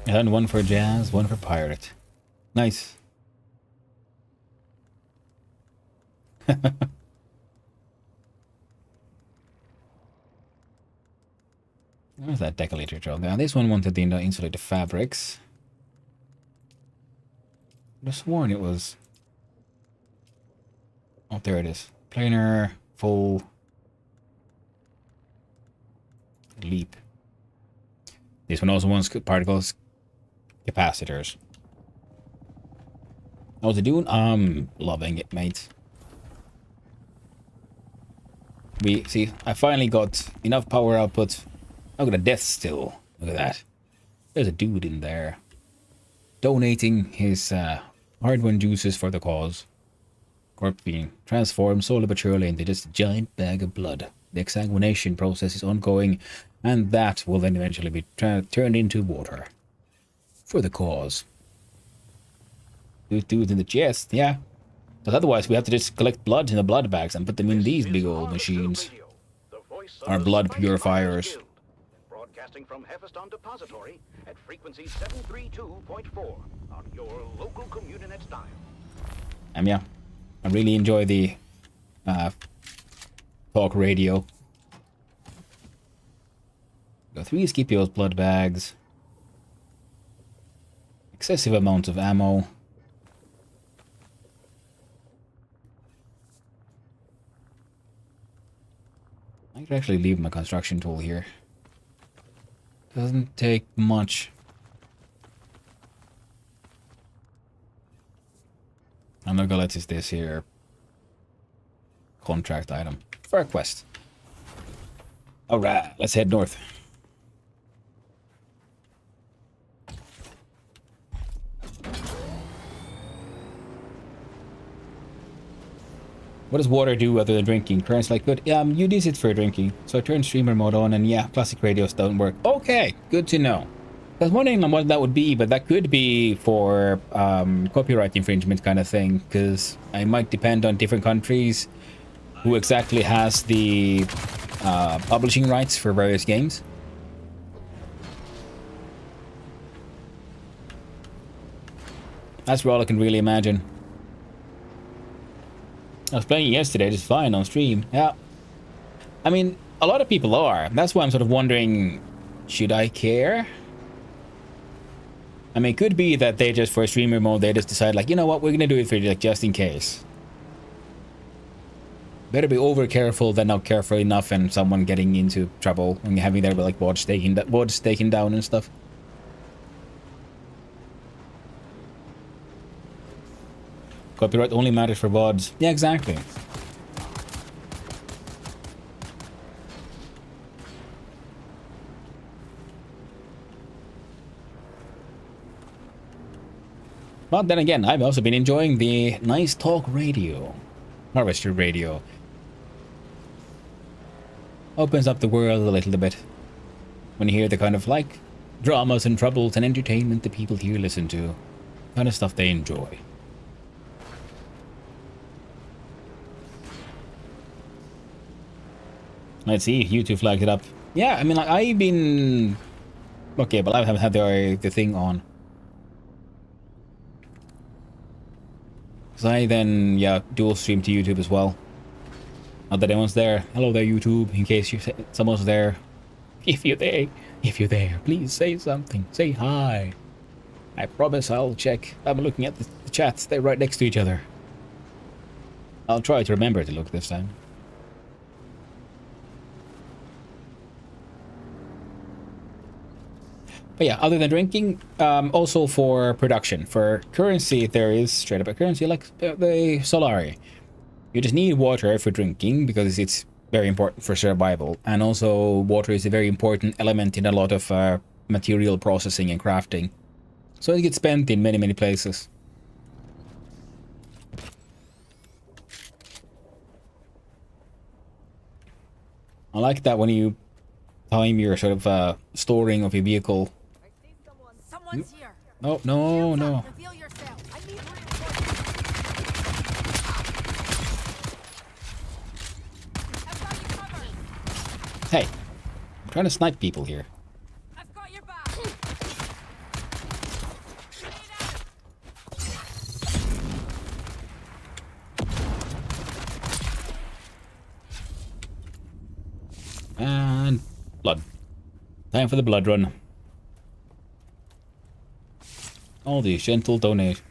A: And 1 for jazz, 1 for pirate. Nice. Where's that decorator job? Now, this one wanted the insulated fabrics. I could have sworn it was... oh, there it is. Planar, full... leap. This one also wants particles capacitors. How's it doing? I'm loving it, mate. See, I finally got enough power output. I've got a death still. Look at that. There's a dude in there. Donating his hard-won juices for the cause. Corpse being transformed slowly but surely into just a giant bag of blood. The exsanguination process is ongoing, and that will then eventually be turned into water. For the cause. Dude in the chest, yeah. But otherwise we have to just collect blood in the blood bags and put them in these big old machines. Our blood purifiers.
H: Broadcasting from Hephaestus Depository at frequency 732.4 on your local Communinet style.
A: Yeah, I really enjoy the talk radio. Got 3 Scipio's blood bags. Excessive amounts of ammo. I could actually leave my construction tool here. Doesn't take much. I'm not gonna let this here contract item for a quest. Alright, let's head north. What does water do other than drinking? Current's like good. You use it for drinking. So I turn streamer mode on and yeah, classic radios don't work. Okay, good to know. I was wondering what that would be, but that could be for copyright infringement kind of thing, because it might depend on different countries who exactly has the publishing rights for various games. That's all I can really imagine. I was playing it yesterday just fine on stream. Yeah. I mean, a lot of people are. That's why I'm sort of wondering, should I care? I mean, it could be that they just, for streamer mode, they just decide, like, you know what, we're gonna do it for you, like, just in case. Better be over careful than not careful enough and someone getting into trouble and having their, like, boards taken down and stuff. Copyright only matters for VODs. Yeah, exactly. But then again, I've also been enjoying the nice talk radio. Harvester radio. Opens up the world a little bit. When you hear the kind of, like, dramas and troubles and entertainment that people here listen to. Kind of stuff they enjoy. Let's see, YouTube flagged it up. Yeah, I mean, like, I've been... Okay, but I haven't had the thing on. I then, yeah, dual stream to YouTube as well. Not that anyone's there. Hello there, YouTube, in case someone's there. If you're there, please say something. Say hi. I promise I'll check. I'm looking at the chats. They're right next to each other. I'll try to remember to look this time. But yeah, other than drinking, also for production. For currency, there is straight up a currency like the Solari. You just need water for drinking because it's very important for survival. And also, water is a very important element in a lot of material processing and crafting. So it gets spent in many, many places. I like that when you time your sort of storing of your vehicle.
I: Someone's here.
A: Oh, no, no.
I: Reveal yourself. I need reinforcements.
A: Hey, I'm trying to snipe people here.
I: I've got your back.
A: And blood. Time for the blood run. All these gentle donators.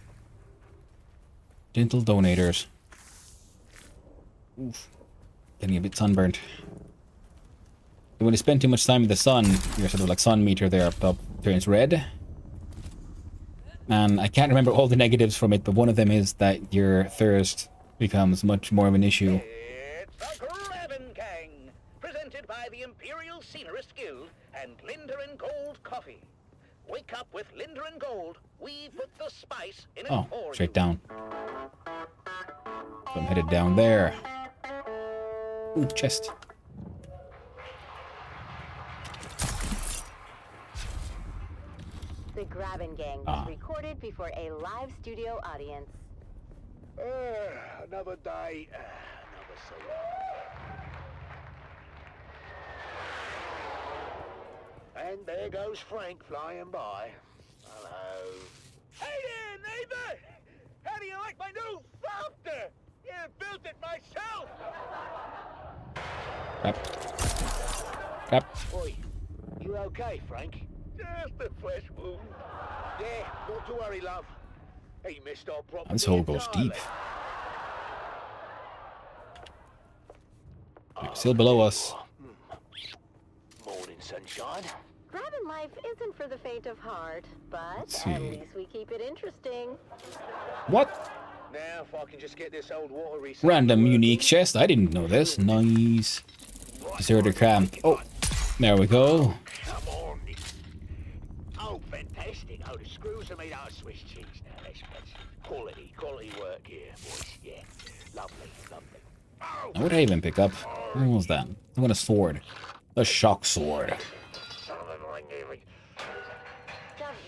A: Oof. Getting a bit sunburned. When you spend too much time in the sun, your sort of like sun meter there up top turns red. And I can't remember all the negatives from it, but one of them is that your thirst becomes much more of an issue.
H: It's the Grabbin' Gang, presented by the Imperial Scenarist Guild and Linder and Gold Coffee. Wake up with Linder and Gold. We put the spice in it for
A: straight
H: you.
A: down. So I'm headed down there. Ooh, chest.
D: The Grabbin' Gang was recorded before a live studio audience.
F: Another day, another scene. And there goes Frank flying by. Hello.
H: Hey there, neighbor! How do you like my new thopter? Yeah, built it myself!
A: Crap.
F: Oi, you okay, Frank?
H: Just a flesh wound.
F: Yeah, not to worry, love. He missed our property.
A: This hole goes deep. Still below us.
F: Morning, sunshine.
D: Grabbin' life isn't for the faint of heart, but
A: Let's
D: at
A: see.
D: least we keep it interesting.
A: What?
F: Now, if I can just get this old water recycling
A: Random
F: working.
A: unique chest. I didn't know this. Nice. Deserter camp. Oh, there we go.
F: Come on. Oh, fantastic. Oh, the screws are made out of Swiss cheese now. That's quality work here, boys. Yeah, lovely.
A: Now, what did I even pick up? What was that? I want a sword. A shock sword.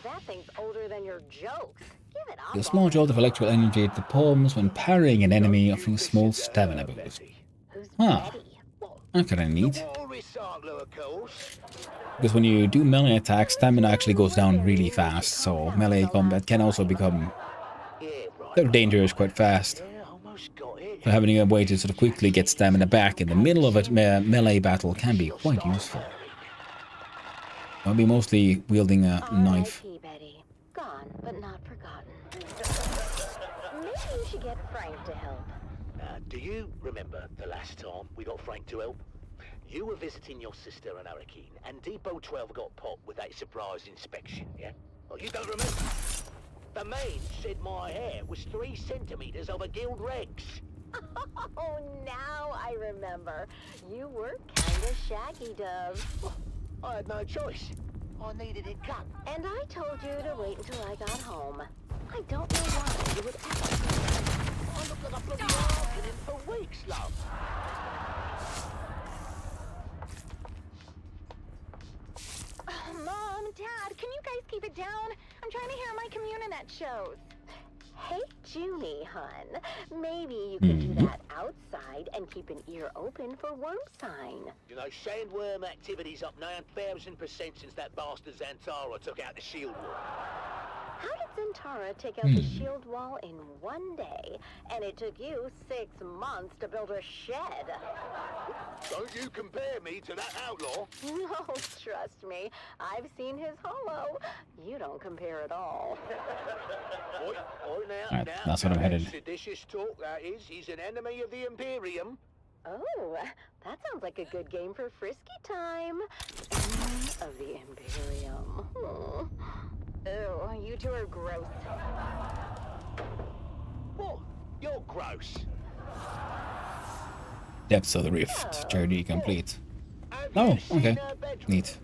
D: That thing's older than your jokes. Give it up.
A: A small jolt of electrical energy at the palms when parrying an enemy, offering a small stamina boost.
D: Who's
A: Huh.
D: Betty?
A: That's kind of neat.
F: War recycler, of course.
A: Because when you do melee attacks, stamina actually goes down really fast. So melee combat can also become dangerous quite fast.
F: Yeah, almost got it.
A: So having a way to sort of quickly get stamina back in the middle of a melee battle can be quite useful. I'll be mostly wielding a knife.
D: R.I.P. Betty. Gone, but not forgotten. Maybe you should get Frank to help.
J: Do you remember the last time we got Frank to help? You were visiting your sister in Hurricane, and Depot 12 got popped with that surprise inspection, yeah? Oh, you don't remember? The maid said my hair was 3 centimeters of a Guild Rex.
D: Oh, now I remember. You were kinda shaggy, Dove.
J: I had no choice. I needed it cut.
D: And I told you to wait until I got home. I don't know why you would ever.
J: I looked like a bloody marking him for weeks, love.
D: Mom, Dad, can you guys keep it down? I'm trying to hear my Communinet shows. Hey, Junie, hun. Maybe you could do that outside and keep an ear open for worm sign.
J: You know, sandworm activity's up 9,000% since that bastard Zantara took out the shield wall.
D: How did Zentara take out the shield wall in one day, and it took you 6 months to build a shed?
F: Don't you compare me to that outlaw.
D: No, trust me. I've seen his holo. You don't compare at all.
A: Alright, that's what I'm headed.
J: Seditious talk, that is. He's an enemy of the Imperium.
D: Oh, that sounds like a good game for frisky time. Enemy of the Imperium. Ew, you two are gross.
J: What? You're gross.
A: Depths of the Rift. Journey complete.
J: Have
A: Oh,
J: you seen
A: okay.
J: her bedroom?
A: Neat.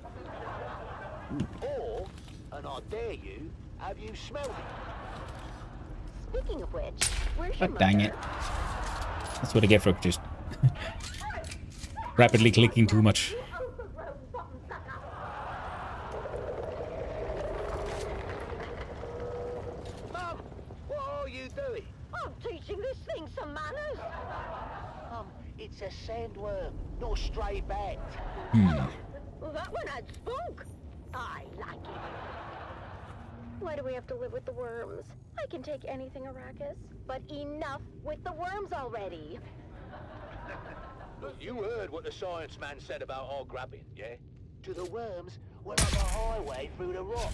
J: Or, and I dare you, have you smelled it?
D: Speaking of which, where's your
A: God dang
D: mother?
A: it. That's what I get for just rapidly clicking too much.
J: Mum, what are you doing?
D: I'm teaching this thing some manners.
J: It's a sandworm, not a stray bat.
D: Well, that one had spook. I like it. Why do we have to live with the worms? I can take anything, Arrakis, but enough with the worms already.
J: Look, you heard what the science man said about our grabbing, yeah? To the worms, we're like a highway through the rock.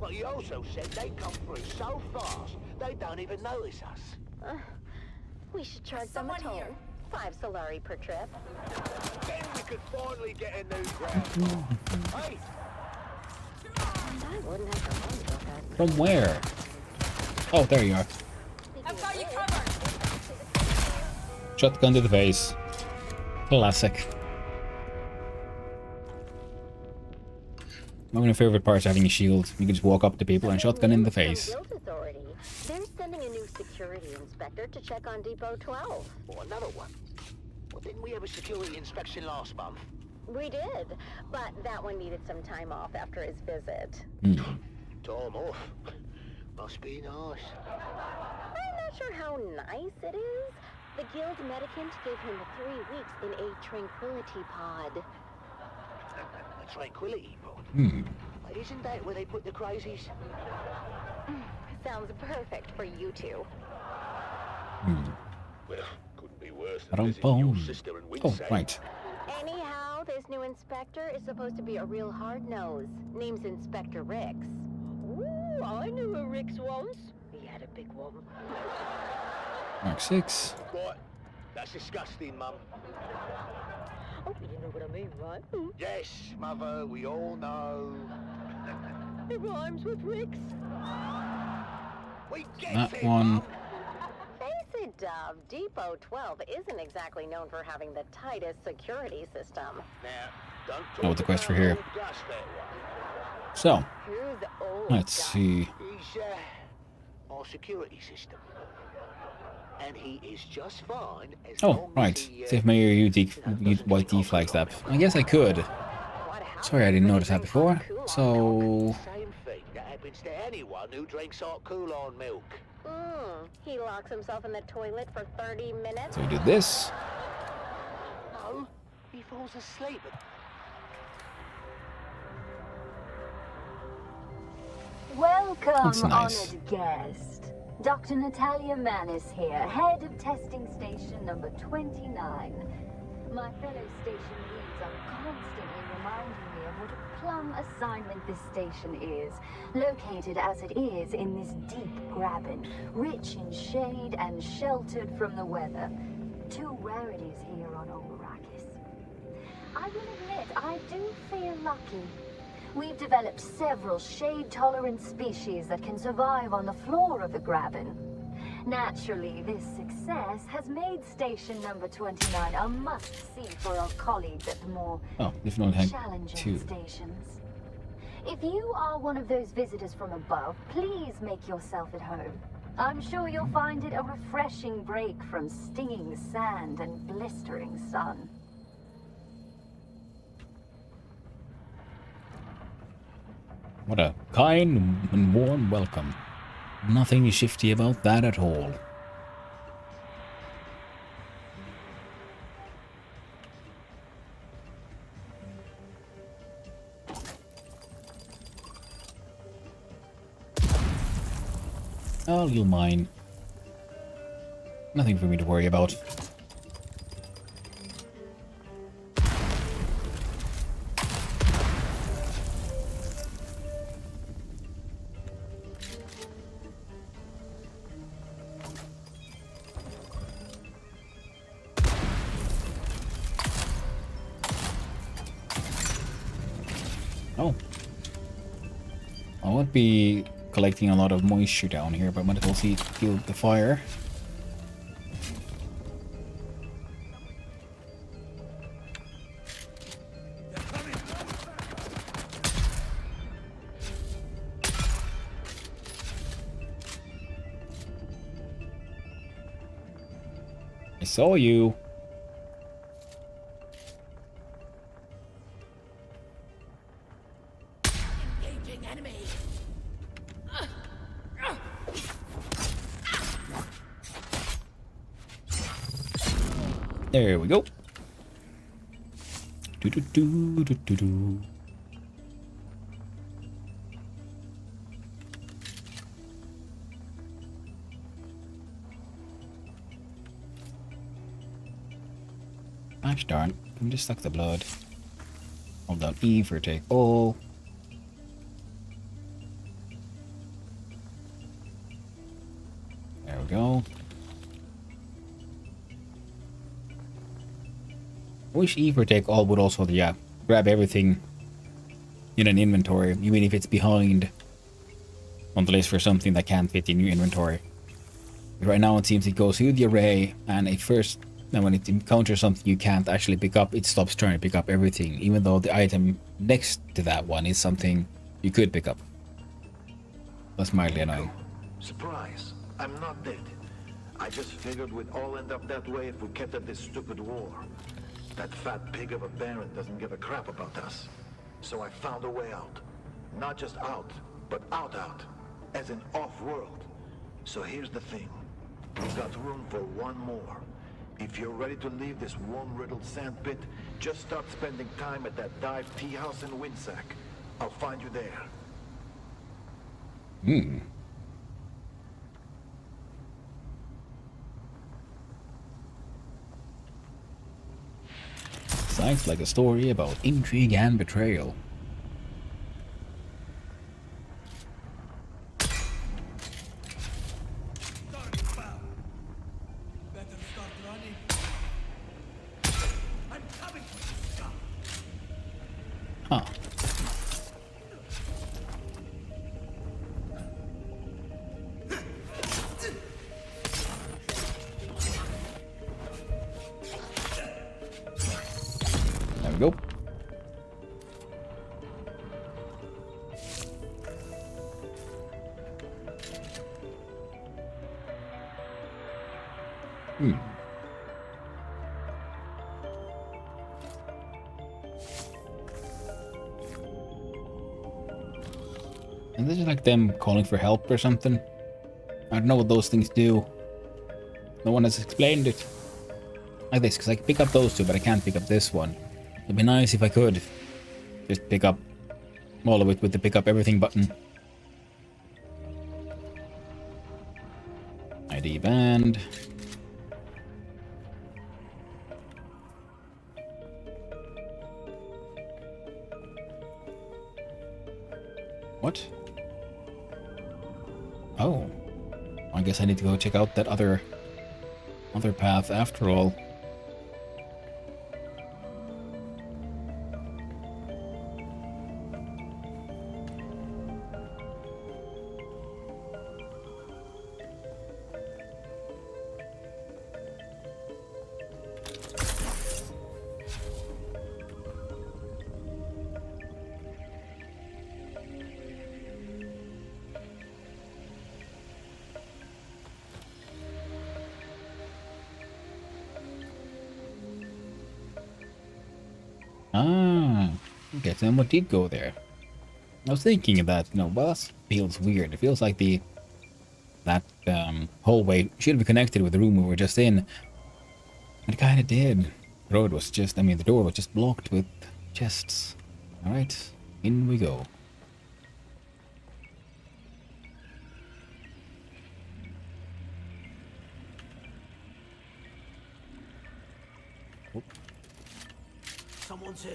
J: But he also said they come through so fast, they don't even notice us.
D: We should charge them a toll. 5 Solari per trip.
J: Then we could finally get a new ground. Hey!
D: I wouldn't have to worry about that.
A: From where? Oh, there you are.
I: I've got you covered.
A: Shotgun to the face. Classic. One of my favorite parts of having a shield. You can just walk up to people and shotgun in the face.
D: Guild Authority. They're sending a new security inspector to check on Depot 12.
J: Or another one. Well, didn't we have a security inspection last month?
D: We did, but that one needed some time off after his visit.
J: Time off. Must be nice.
D: I'm not sure how nice it is. The Guild Medicant gave him 3 weeks in a tranquility pod.
J: A tranquility pod. Isn't that where they put the crazies?
D: Sounds perfect for you two.
F: Well, couldn't be worse
A: I
F: than
A: don't
F: visiting your
A: bone.
F: sister in
A: Oh,
F: Windsor.
A: right.
D: Anyhow, this new inspector is supposed to be a real hard nose. Name's Inspector Rix. Ooh, I knew a Rix once. He had a big one.
A: Mark 6.
J: What? That's disgusting, Mum.
D: Oh, you know what I mean, right?
J: Yes, Mother, we all know.
D: It rhymes with Rix.
J: We get
A: That
J: it,
A: one.
J: Mum.
D: Face it, Dove. Depot 12 isn't exactly known for having the tightest security system.
J: Now, don't talk
A: Oh, the quest for
J: about
A: here.
J: old Gus that way.
A: So,
D: Who's old?
A: let's see.
J: He's, our security system. and he is just fine as
A: Oh,
J: long
A: right.
J: as he,
A: See if maybe you white deflags that. I guess I could. Sorry, I didn't notice that before. So...
J: Same thing that happens to anyone who drinks hot Kool-Aid milk.
D: He locks himself in the toilet for 30 minutes.
A: So we do this.
J: No, he falls asleep.
K: Welcome,
A: That's nice.
K: honored guest. Dr. Natalia Manis here, head of testing station number 29. My fellow station leads are constantly reminding me of what a plum assignment this station is, located as it is in this deep graben, rich in shade and sheltered from the weather. Two rarities here on Old Arrakis. I will admit, I do feel lucky. We've developed several shade-tolerant species that can survive on the floor of the graben. Naturally, this success has made station number 29 a must-see for our colleagues at the more challenging stations. If you are one of those visitors from above, please make yourself at home. I'm sure you'll find it a refreshing break from stinging sand and blistering sun.
A: What a kind and warm welcome. Nothing shifty about that at all. Oh, you'll mind. Nothing for me to worry about. Oh. I won't be collecting a lot of moisture down here, but might as well feel the fire. I saw you. There we go. Do do do do do do. Gosh darn, I'm just suck the blood. Hold down E for take all. There we go. I wish E for take all would also, grab everything in an inventory, even if it's behind on the list for something that can't fit in your inventory. But right now it seems it goes through the array, and when it encounters something you can't actually pick up, it stops trying to pick up everything, even though the item next to that one is something you could pick up. That's mildly annoying.
L: Surprise! I'm not dead. I just figured we'd all end up that way if we kept at this stupid war. That fat pig of a Baron doesn't give a crap about us. So I found a way out. Not just out, but out. As in off-world. So here's the thing. We've got room for one more. If you're ready to leave this worm-riddled sandpit, just start spending time at that dive tea house in Windsack. I'll find you there.
A: Sounds like a story about intrigue and betrayal. Huh. There we go. Hmm. And this is like them calling for help or something. I don't know what those things do. No one has explained it. Like this, because I can pick up those two, but I can't pick up this one. It'd be nice if I could just pick up all of it with the pick up everything button. ID band. What? Oh. I guess I need to go check out that other path after all. Ah, okay, someone did go there. I was thinking of that, well, that feels weird. It feels like that hallway should be connected with the room we were just in. And it kinda did. The road was just, the door was just blocked with chests. Alright, in we go.
J: Someone's here.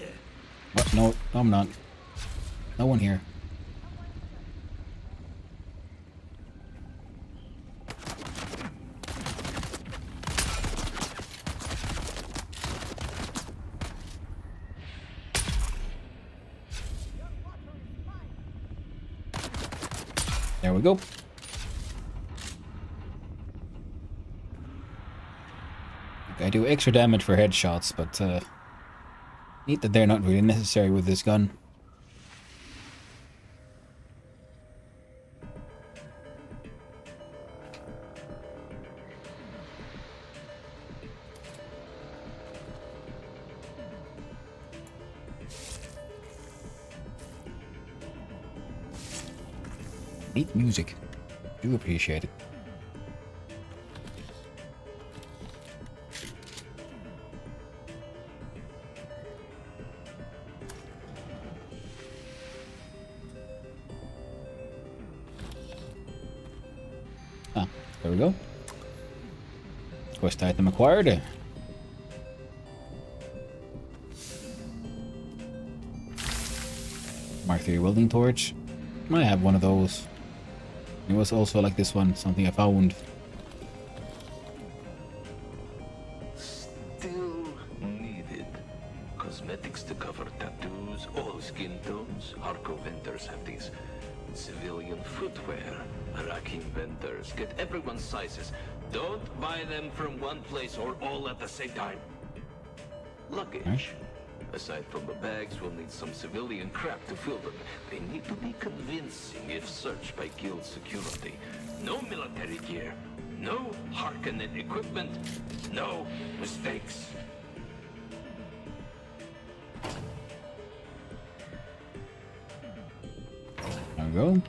A: What? No, I'm not. No one here. There we go. I do extra damage for headshots, but neat that they're not really necessary with this gun. Neat music. Do appreciate it. Ah, there we go. Quest item acquired. Mark III welding torch. I have one of those. It was also like this one, something I found.
G: Still needed. Cosmetics to cover tattoos, all skin tones. Hardcore vendors have these. Civilian footwear. Iraqi vendors get everyone's sizes. Don't buy them from one place or all at the same time. Luggage. Aside from the bags, we'll need some civilian crap to fill them. They need to be convincing if searched by guild security. No military gear. No Harkonnen equipment. No mistakes.
A: There we go.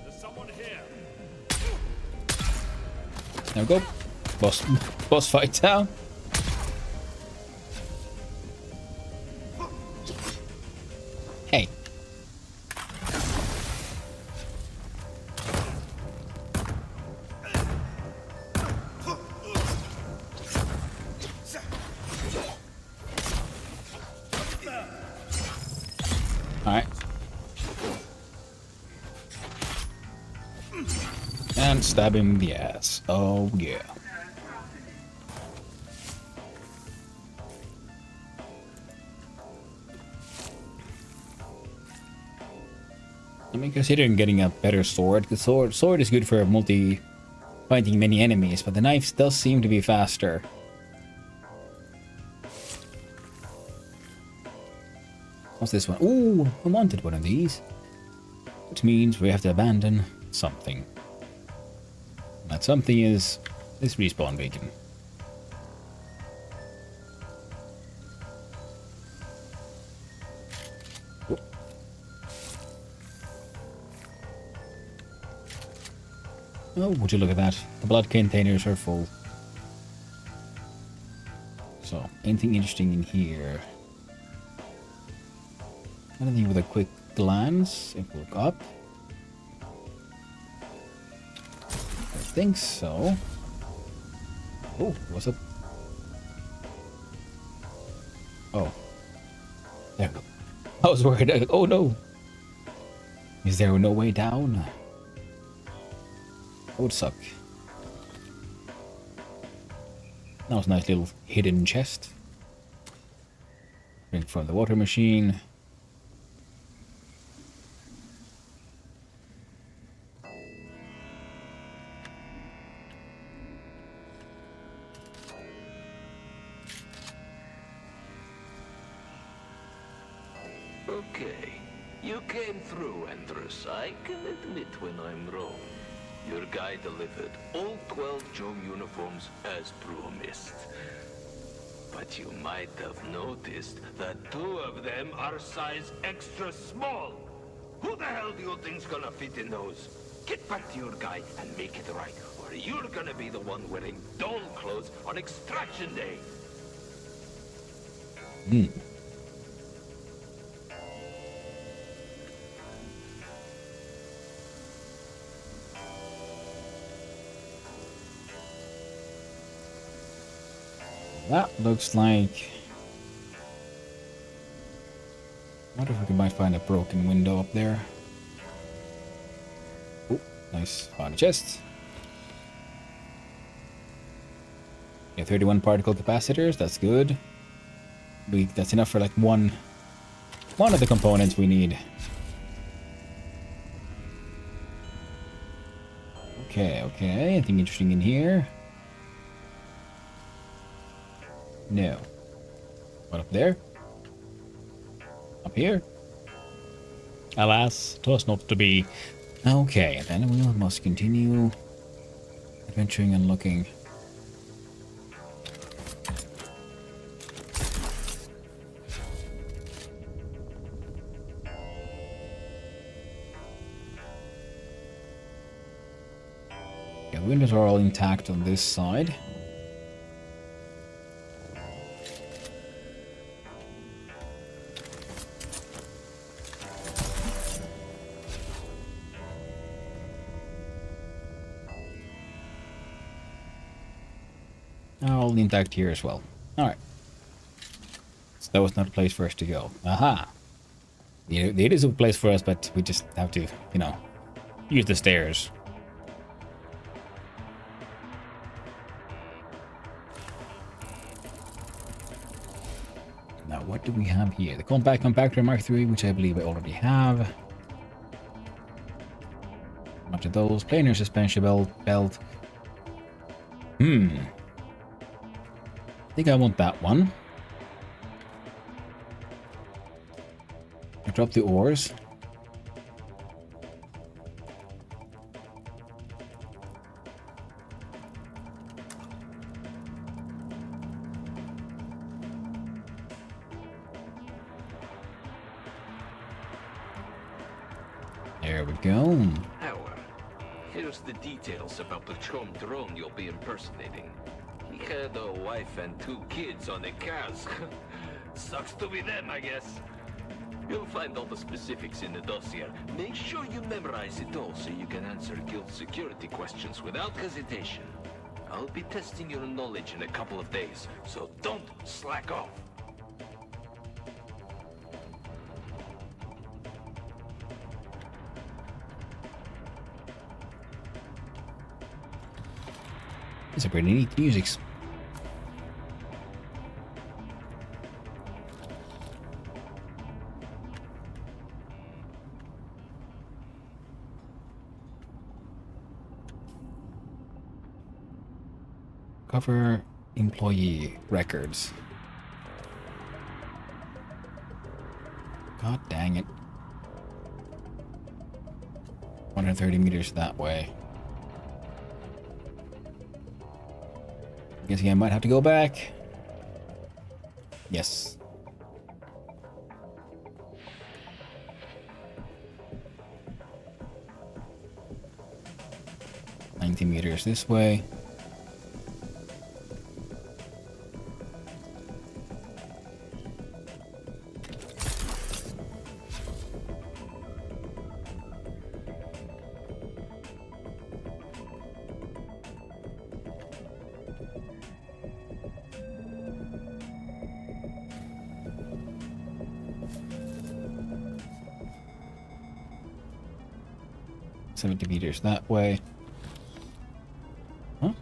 M: There's someone here.
A: There we go. Boss fight down. Hey. Alright. And stab him in the ass. Oh, yeah. I mean, considering getting a better sword, because sword is good for fighting many enemies, but the knife does seem to be faster. What's this one? Ooh, I wanted one of these. Which means we have to abandon something. That something is this respawn beacon. Oh, would you look at that? The blood containers are full. So, anything interesting in here? Anything with a quick glance? If we look up. I think so. Oh, what's up? Oh. There we go. I was worried. Oh no! Is there no way down? That would suck. That was a nice little hidden chest. Drink from the water machine.
G: Okay, you came through, Andrus. I can admit when I'm wrong. Your guy delivered all 12 Jom uniforms as promised. But you might have noticed that 2 of them are size extra small. Who the hell do you think's gonna fit in those? Get back to your guy and make it right, or you're gonna be the one wearing doll clothes on extraction day.
A: That looks like... I wonder if we might find a broken window up there. Oh, nice. Found a chest. Yeah, 31 particle capacitors, that's good. That's enough for like one of the components we need. Okay, anything interesting in here? No. What up there? Up here? Alas, 'twas not to be. Okay, then we must continue adventuring and looking. Yeah, the windows are all intact on this side. All intact here as well. Alright. So that was not a place for us to go. Aha! It is a place for us, but we just have to, you know, use the stairs. Now, what do we have here? The compact compactor Mark III, which I believe I already have. A bunch of those. Planar suspension belt. I think I want that one. I drop the ores. There we go.
G: Howard, here's the details about the Chom drone you'll be impersonating. He had a wife and 2 kids on a Kaz. Sucks to be them, I guess. You'll find all the specifics in the dossier. Make sure you memorize it all so you can answer guild security questions without hesitation. I'll be testing your knowledge in a couple of days, so don't slack off.
A: It's a pretty neat music. Recover employee records. God dang it. 130 meters that way. Guessing I might have to go back. Yes. $90 this way. $70 that way. Huh?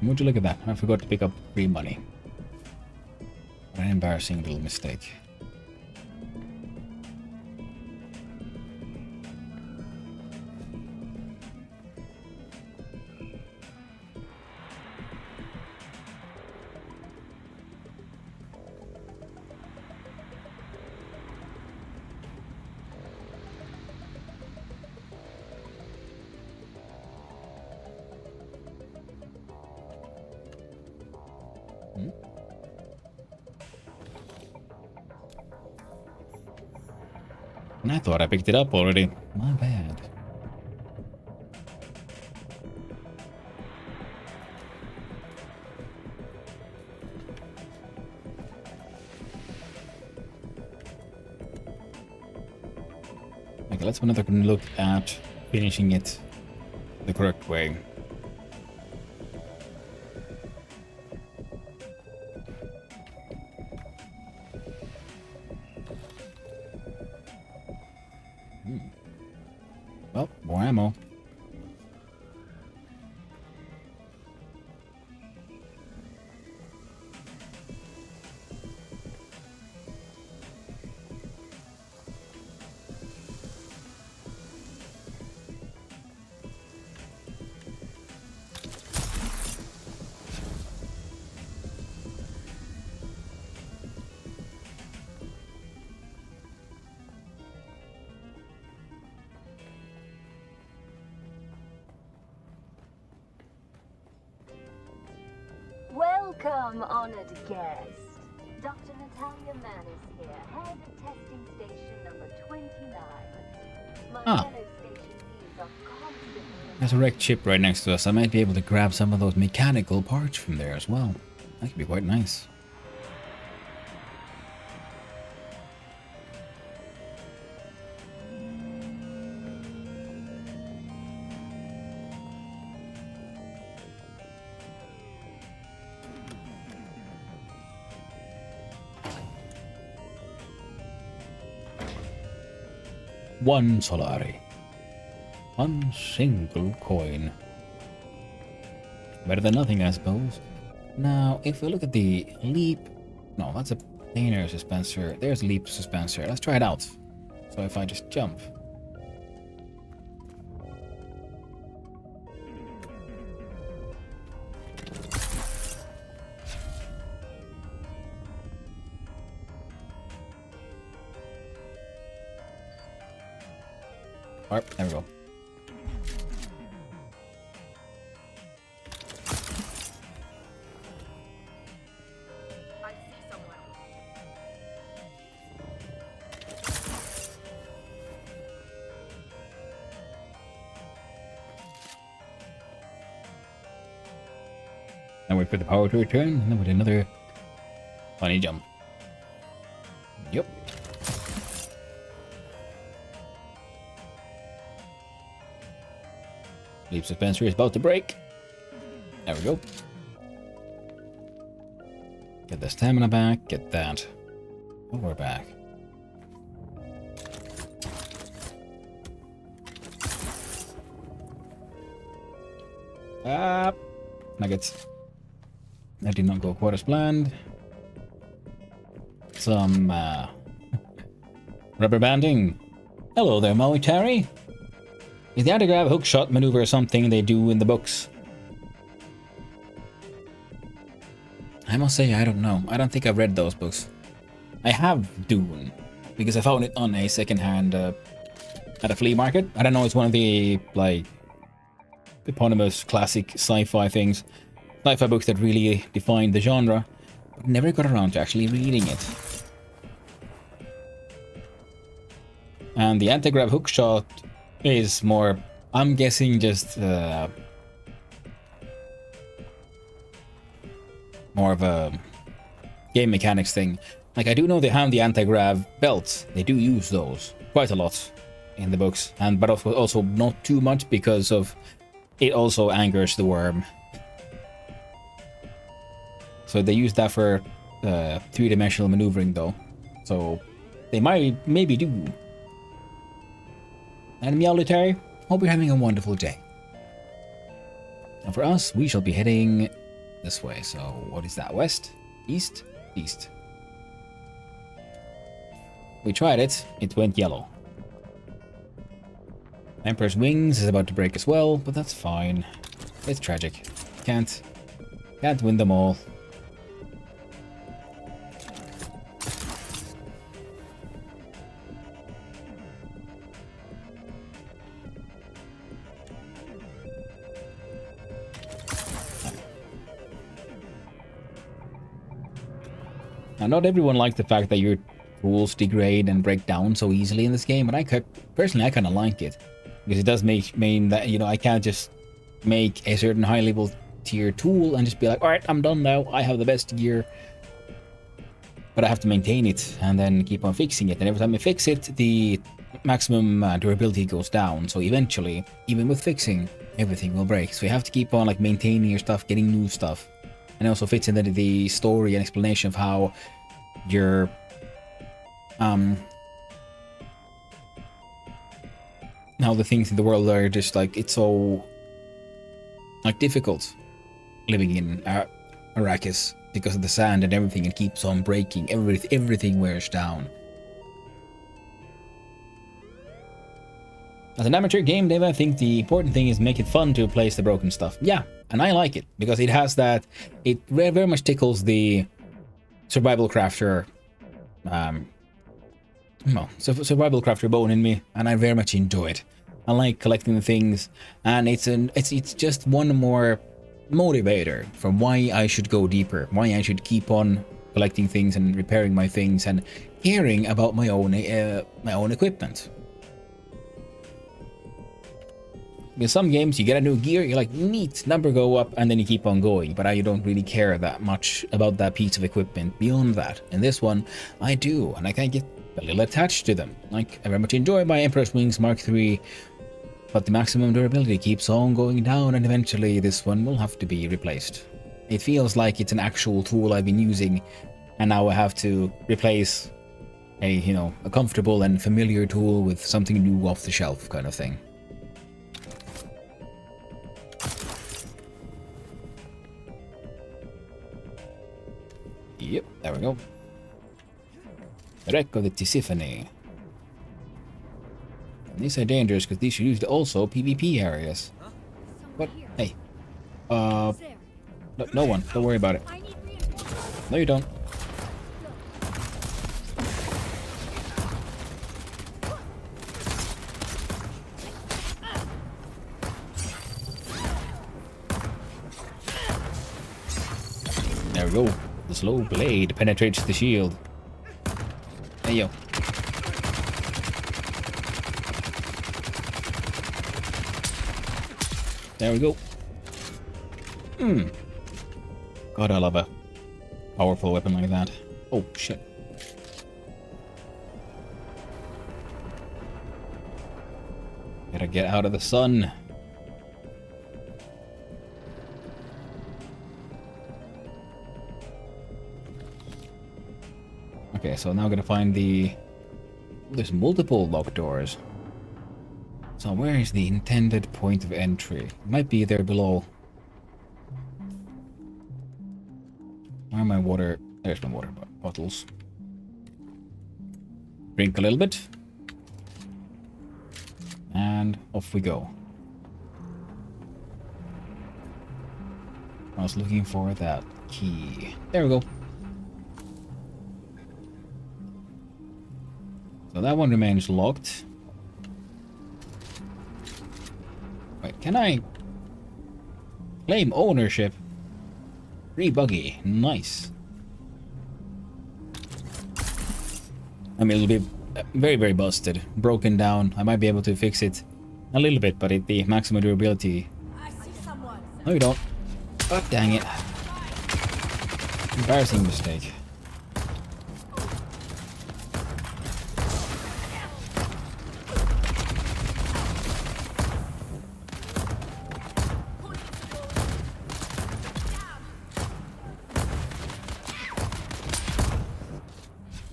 A: Would you look at that? I forgot to pick up free money. What an embarrassing little mistake. And I thought I picked it up already. My bad. Okay, let's have another look at finishing it the correct way. Well, more ammo.
K: Welcome, honored guest. Dr. Natalia Manis here, head of testing station number 29. My fellow station leads are constantly...
A: There's a wrecked ship right next to us. I might be able to grab some of those mechanical parts from there as well. That could be quite nice. One Solari. One single coin. Better than nothing, I suppose. Now, if we look at the leap... No, that's a planar suspensor. There's a leap suspensor. Let's try it out. So if I just jump... Alright, there we go.
I: I see someone.
A: Now wait for the power to return, and then with another funny jump. Yep. Leap suspensor is about to break. There we go. Get the stamina back, get that. Oh, we're back. Nuggets. That did not go quite as planned. Some rubber banding. Hello there, military. Is the anti-grav hookshot maneuver something they do in the books? I must say, I don't know. I don't think I've read those books. I have Dune, because I found it on a secondhand at a flea market. I don't know, it's one of the, like, eponymous classic sci-fi things. Sci-fi books that really defined the genre, but never got around to actually reading it. And the anti-grav hookshot is more, I'm guessing, just more of a game mechanics thing. Like, I do know they have the anti-grav belts. They do use those quite a lot in the books, and but also not too much, because of it also angers the worm. So they use that for three-dimensional maneuvering, though. So they might maybe do. And military, hope you're having a wonderful day. And for us, we shall be heading this way. So what is that? West? East? East. We tried it. It went yellow. Emperor's Wings is about to break as well, but that's fine. It's tragic. Can't win them all. Now, not everyone likes the fact that your tools degrade and break down so easily in this game, but personally I kind of like it, because it does mean that, you know, I can't just make a certain high level tier tool and just be like, all right, I'm done now, I have the best gear, but I have to maintain it and then keep on fixing it, and every time I fix it, the maximum durability goes down. So eventually, even with fixing, everything will break. So you have to keep on like maintaining your stuff, getting new stuff. And it also fits into the story and explanation of how your how the things in the world are just like, it's so like difficult living in Arrakis because of the sand and everything. It keeps on breaking. Everything wears down. As an amateur game dev, I think the important thing is make it fun to replace the broken stuff. Yeah, and I like it because it has that. It very much tickles the survival crafter, survival crafter bone in me, and I very much enjoy it. I like collecting the things, and it's just one more motivator for why I should go deeper, why I should keep on collecting things and repairing my things and caring about my own equipment. In some games, you get a new gear, you're like, neat, number go up, and then you keep on going. But you don't really care that much about that piece of equipment beyond that. In this one, I do, and I can get a little attached to them. Like, I very much enjoy my Emperor's Wings Mark III, but the maximum durability keeps on going down, and eventually this one will have to be replaced. It feels like it's an actual tool I've been using, and now I have to replace a comfortable and familiar tool with something new off the shelf kind of thing. Yep, there we go. The wreck of the Tisiphone. And these are dangerous because these are used also PvP areas. What? Hey. No one. Don't worry about it. No, you don't. There we go. The slow blade penetrates the shield. Hey, yo. There we go. God, I love a powerful weapon like that. Oh, shit. Gotta get out of the sun. Okay, so now I'm gonna find the... There's multiple locked doors. So where is the intended point of entry? It might be there below. Where are my water? There's my water bottles. Drink a little bit. And and off we go. I was looking for that key. There we go. So that one remains locked. Wait, can I claim ownership? Free buggy. Nice. I mean, it'll be very, very busted. Broken down. I might be able to fix it a little bit, but the maximum durability... No, you don't. God dang it. Embarrassing mistake.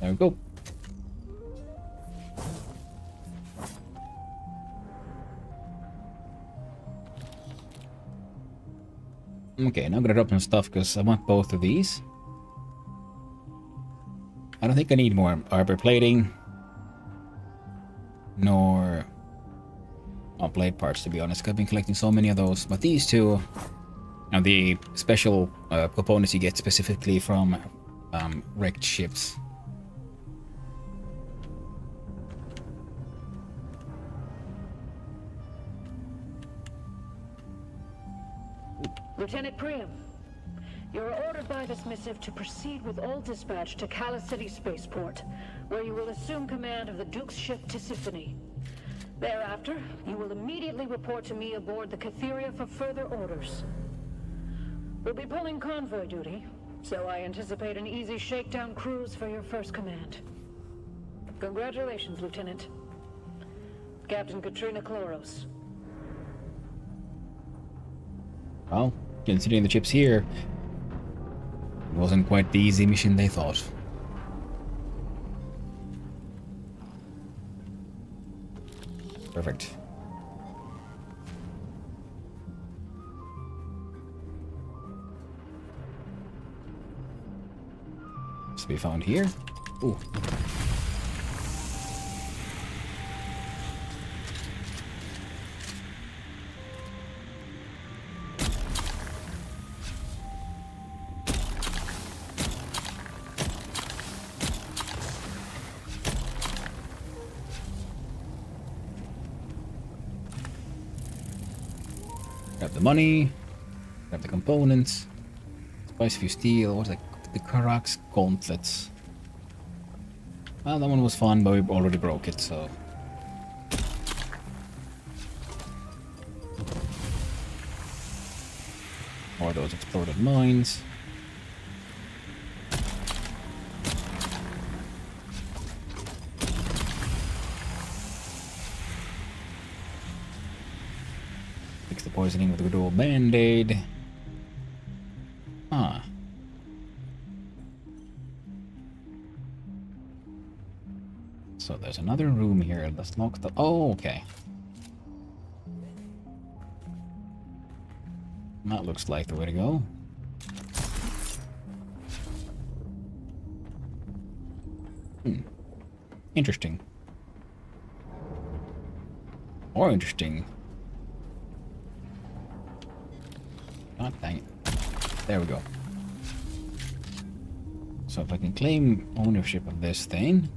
A: There we go. Okay, now I'm gonna drop some stuff because I want both of these. I don't think I need more arbor plating. Nor blade parts, to be honest. I've been collecting so many of those. But these two are the special components you get specifically from wrecked ships.
N: Lieutenant Priam, you're ordered by this missive to proceed with all dispatch to Cala City Spaceport, where you will assume command of the Duke's ship Tisiphone. Thereafter, you will immediately report to me aboard the Catheria for further orders. We'll be pulling convoy duty, so I anticipate an easy shakedown cruise for your first command. Congratulations, Lieutenant. Captain Katrina Kloros.
A: Well, considering the chips here, it wasn't quite the easy mission they thought. Perfect. To be found here. Ooh. Grab the money, grab the components, spice few steel, what's that? The Karak's gauntlets. Well, that one was fun, but we already broke it, so... More of those exploded mines. Fix the poisoning with a good old band-aid. Ah. So there's another room here that's locked up. Oh, okay. That looks like the way to go. Interesting. More interesting. God dang it. There we go. So if I can claim ownership of this thing.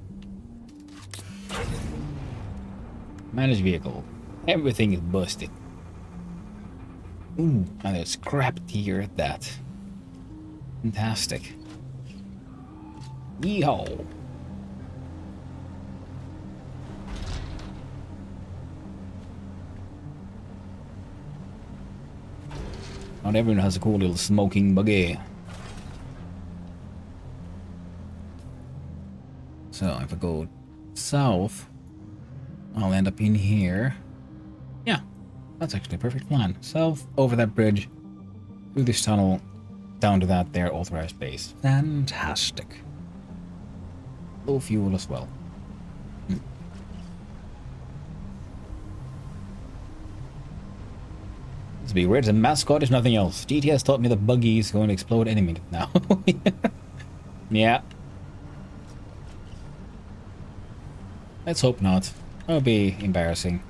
A: Manage vehicle. Everything is busted. Ooh, and there's scrap here at that. Fantastic. Yeehaw. Not everyone has a cool little smoking buggy. So if I go south, I'll end up in here. Yeah, that's actually a perfect plan. South, over that bridge, through this tunnel, down to that there authorized base. Fantastic. Low fuel as well. Let's be weird, the mascot is nothing else. GTS taught me the buggy is going to explode any minute now. Yeah. Let's hope not. That would be embarrassing.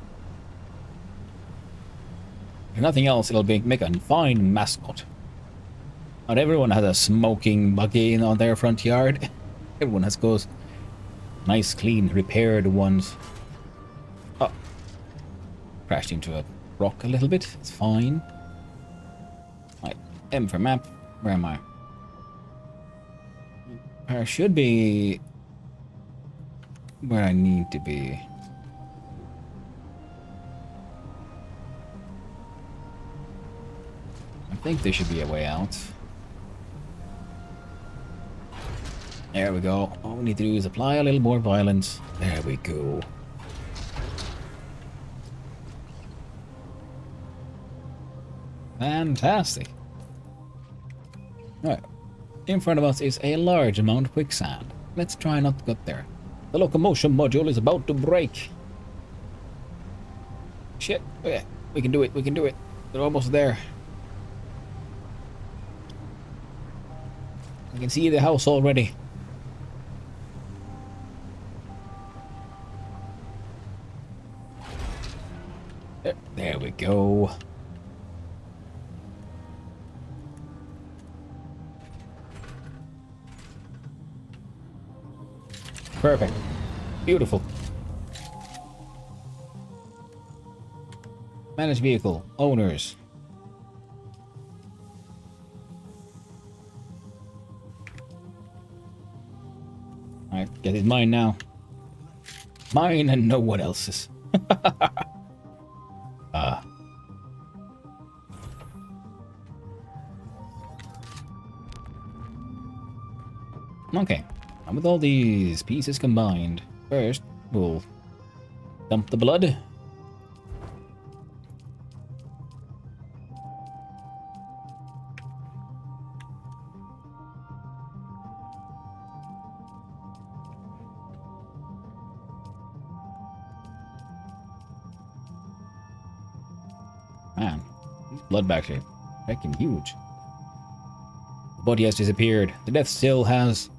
A: If nothing else, it'll make a fine mascot. Not everyone has a smoking buggy on their front yard. Everyone has those nice, clean, repaired ones. Oh. Crashed into a rock a little bit. It's fine. Right. M for map. Where am I? I should be where I need to be. I think there should be a way out. There we go. All we need to do is apply a little more violence. There we go. Fantastic. Alright. In front of us is a large amount of quicksand. Let's try not to get there. The locomotion module is about to break. Shit. Okay. We can do it. We can do it. We're almost there. I can see the house already. There we go. Perfect. Beautiful. Manage vehicle. Owners. Alright, get it mine now. Mine and no one else's. Okay. And with all these pieces combined, first we'll dump the blood. Man, these blood bags are freaking huge. The body has disappeared. The death still has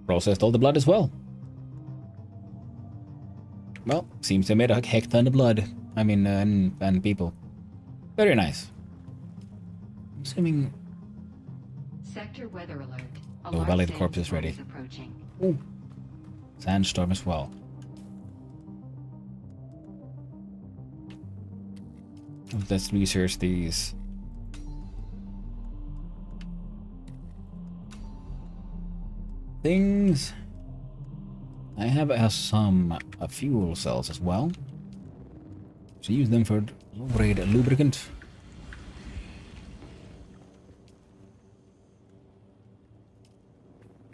A: processed all the blood as well. Well, seems they made a heck ton of blood. I mean, and people. Very nice. I'm assuming.
E: Sector weather alert.
A: No valid corpses ready. Ooh. Sandstorm as well. Let's research these. Things. I have some fuel cells as well. So use them for low-grade lubricant.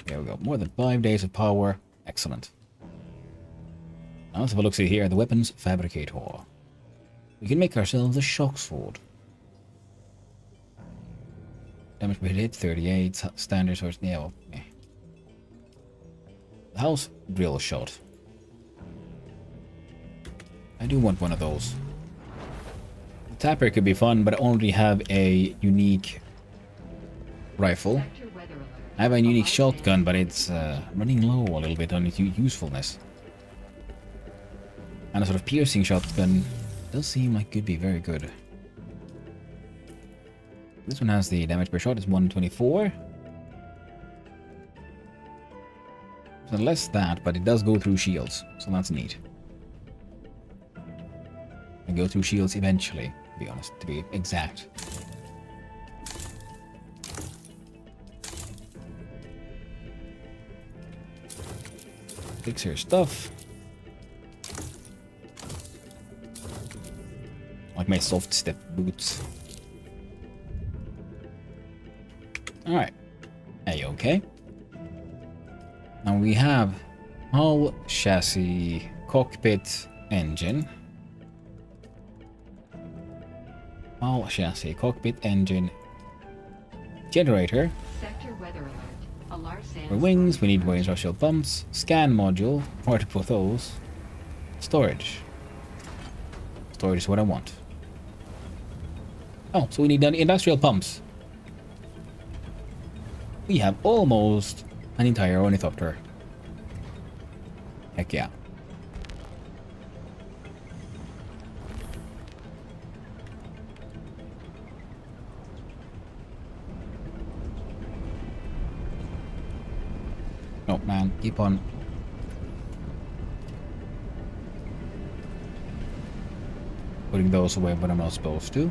A: There we go. More than 5 days of power. Excellent. Now let's have a look-see here. The weapons fabricator. We can make ourselves a shock sword. Damage per hit 38. Standard source. Yeah, okay. House drill shot. I do want one of those. The tapper could be fun, but I only have a unique rifle. I have a unique shotgun, but it's running low a little bit on its usefulness. And a sort of piercing shotgun does seem like it could be very good. This one has the damage per shot is 124. So less that, but it does go through shields, so that's neat. And go through shields eventually, to be honest, to be exact. Fix your stuff. Like my soft step boots. Alright. Are you okay? Now we have hull, chassis, cockpit, engine. Hull, chassis, cockpit, engine, generator.
E: Sector weather alert. A large sand
A: For wings, we need ways rush shield pumps, scan module, where to put those. Storage. Storage is what I want. Oh, so we need industrial pumps. We have almost an entire ornithopter. Heck yeah. Oh man, keep on. Putting those away, but I'm not supposed to.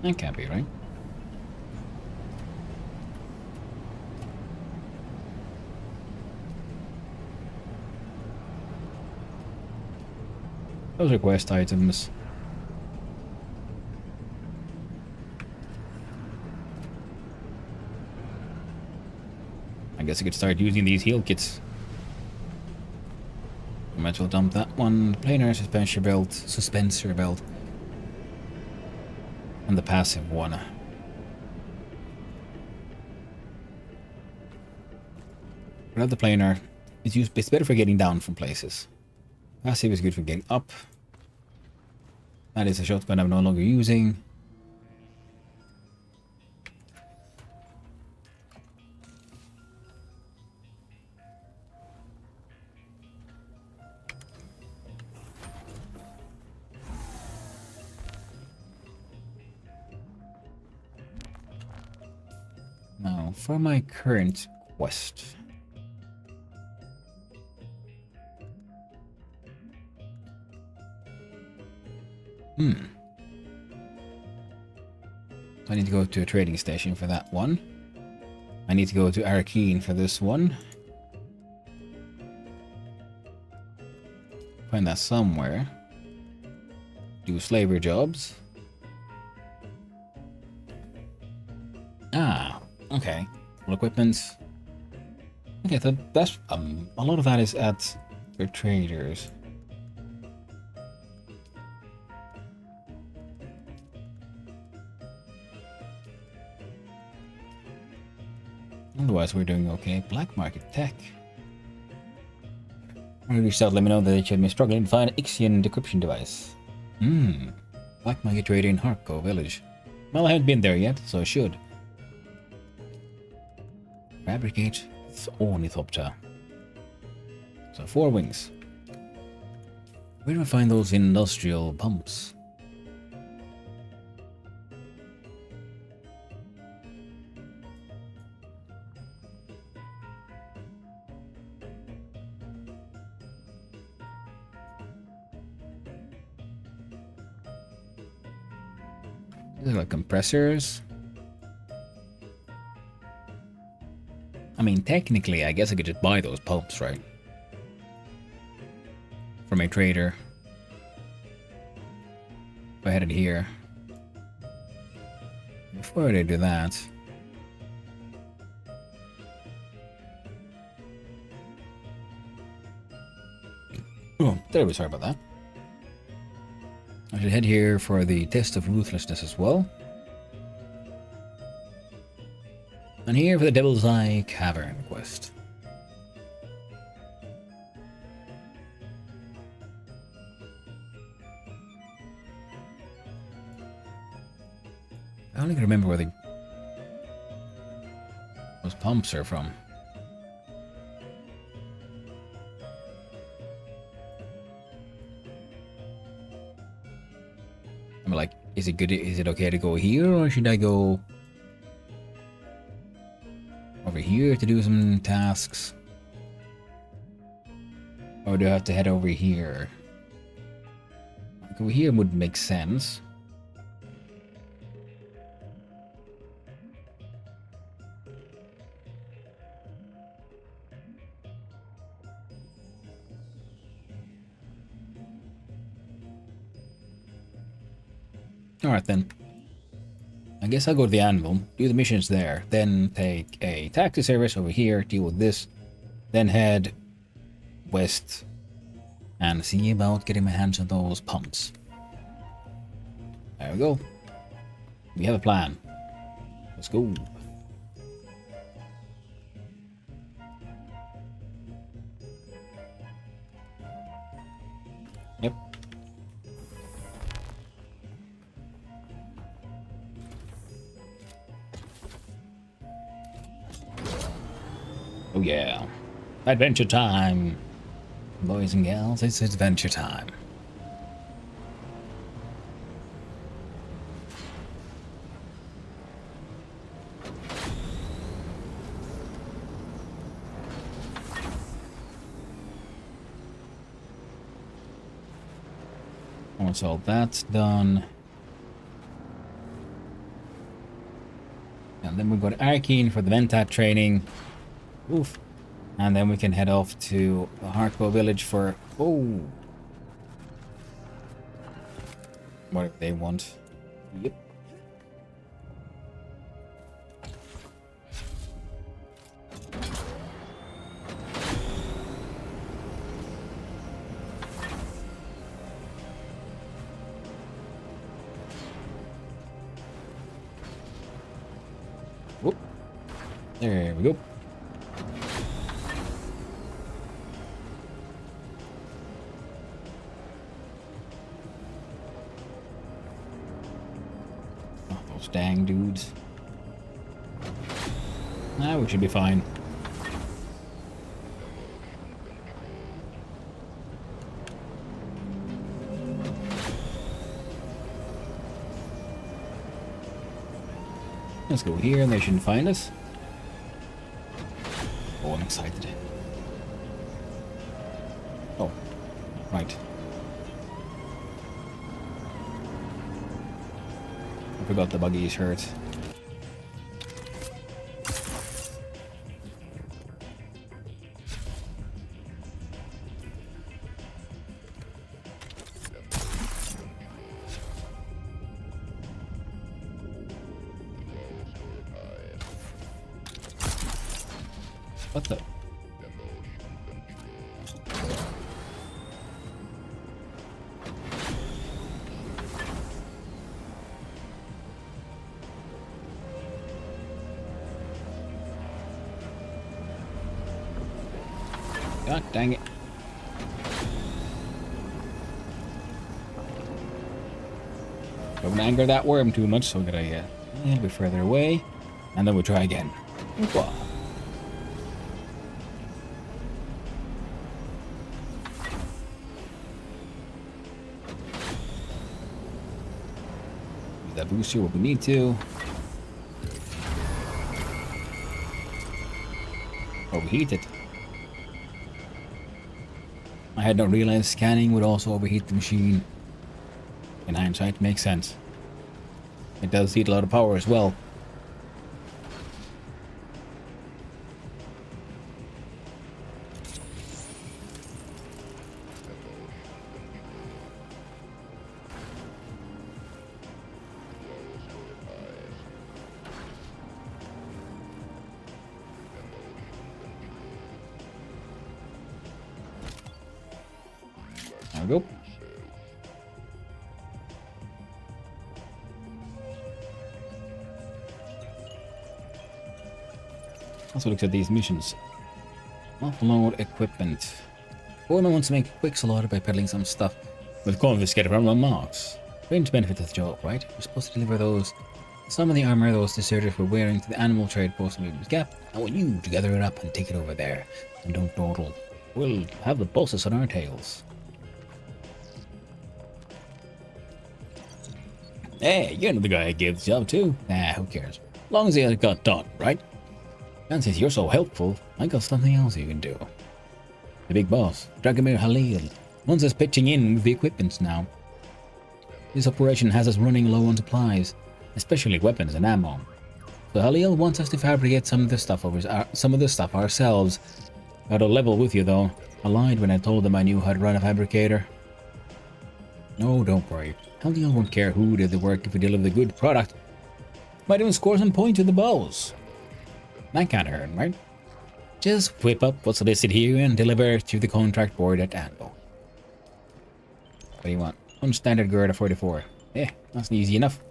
A: That can't be right. Those are quest items. I guess I could start using these heal kits. Might as well dump that one. Planar suspensor belt. And the passive one. Grab the planar. It's better for getting down from places. Passive is good for getting up. That is a shotgun I'm no longer using. Now, for my current quest. I need to go to a trading station for that one. I need to go to Arakeen for this one. Find that somewhere. Do slaver jobs. Ah, okay. Well, equipment. Okay, so that's a lot of that is at the traders. Otherwise, we're doing okay. Black market tech. I reached out, let me know that they should be struggling to find an Ixian decryption device. Black market trader in Harko village. Well, I haven't been there yet, so I should. Fabricate Ornithopter. So 4 wings. Where do I find those industrial pumps? These are like compressors. I mean, technically, I guess I could just buy those pumps, right? From a trader. If I had it here. Before I do that... Oh, terribly sorry about that. I should head here for the test of ruthlessness as well. And here for the Devil's Eye Cavern quest. I only can remember where those pumps are from. I'm like, is it good? Is it okay to go here, or should I go over here to do some tasks? Or do I have to head over here? Like over here would make sense. Alright then. I guess I'll go to the anvil, do the missions there, then take a taxi service over here, deal with this, then head west and see about getting my hands on those pumps. There we go. We have a plan. Let's go. Yep. Oh yeah. Adventure time. Boys and gals, it's adventure time. Once all that's done. And then we go to Arkeen for the Ventat training. Oof. And then we can head off to the Hardcore village for... Oh! What if they want? Yep. Whoop. There we go. Oh, those dang dudes. Ah, we should be fine. Let's go here and they shouldn't find us. Oh, I'm excited. Oh, right. I forgot the buggy is hurt. What the? God dang it. Don't anger that worm too much, so we gotta get a little bit further away. And then we'll try again. Whoa. That booster what we need to. Overheat it. I had not realized scanning would also overheat the machine. In hindsight, makes sense. It does eat a lot of power as well. There we go. Also looks at these missions. Offload equipment. Foreman wants to make a quick slaughter by peddling some stuff with confiscated from the marks. Fringe benefit of the job, right? We're supposed to deliver those. Some of the armor those deserters were wearing to the animal trade post in Williams Gap. I want you to gather it up and take it over there. And don't dawdle. We'll have the bosses on our tails. Hey, you're not the guy I gave the job to. Nah, who cares? As long as it got done, right? And since you're so helpful, I got something else you can do. The big boss, Dragomir Halil, wants us pitching in with the equipment now. This operation has us running low on supplies, especially weapons and ammo. So Halil wants us to fabricate some of the stuff ourselves. Got a level with you though. I lied when I told them I knew how to run a fabricator. No, don't worry. Halil won't care who did the work if we deliver the good product. Might even score some points with the bows. That can't hurt, right? Just whip up what's listed here and deliver to the contract board at Anvil. What do you want? One standard gird of 44. Yeah, that's easy enough.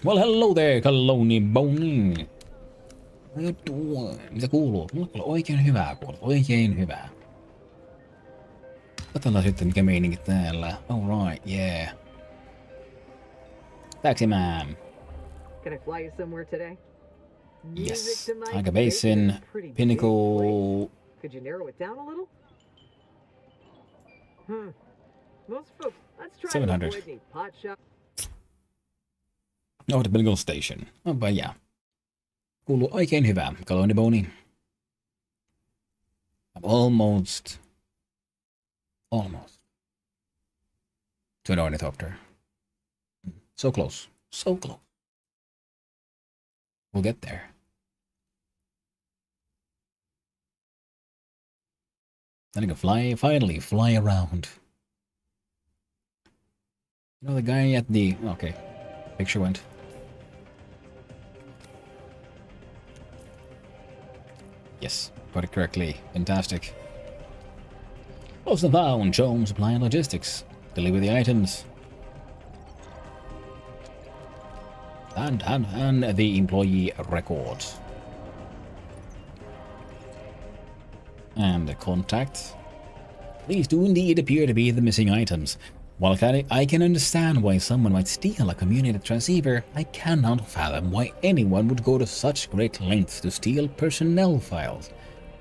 A: Well, hello there, Kaloni Boni. What are you doing? Mitä kuuluu? Mulla kuuluu oikein hyvää kuuluu. Oikein hyvää. Katsotaan sitten mikä meininki täällä. Alright, yeah. Taxi man.
O: Can I fly you somewhere today?
A: Yes. Tiger Basin, Pinnacle.
O: Could you narrow it down a little? Most folks, let's try
A: 700.
O: to avoid any pot shop.
A: Oh, the Pinnacle Station. Oh, but yeah. Kuuluu oikein hyvää. Colony Boni. I'm almost to an ornithopter. So close. So close. We'll get there. Then I can finally fly around. You know the guy at the... Okay. Picture went. Yes, got it correctly. Fantastic. Lost and found. Home Supply and Logistics. Deliver the items. And the employee records. And the contacts. These do indeed appear to be the missing items. While I can understand why someone might steal a community transceiver, I cannot fathom why anyone would go to such great lengths to steal personnel files.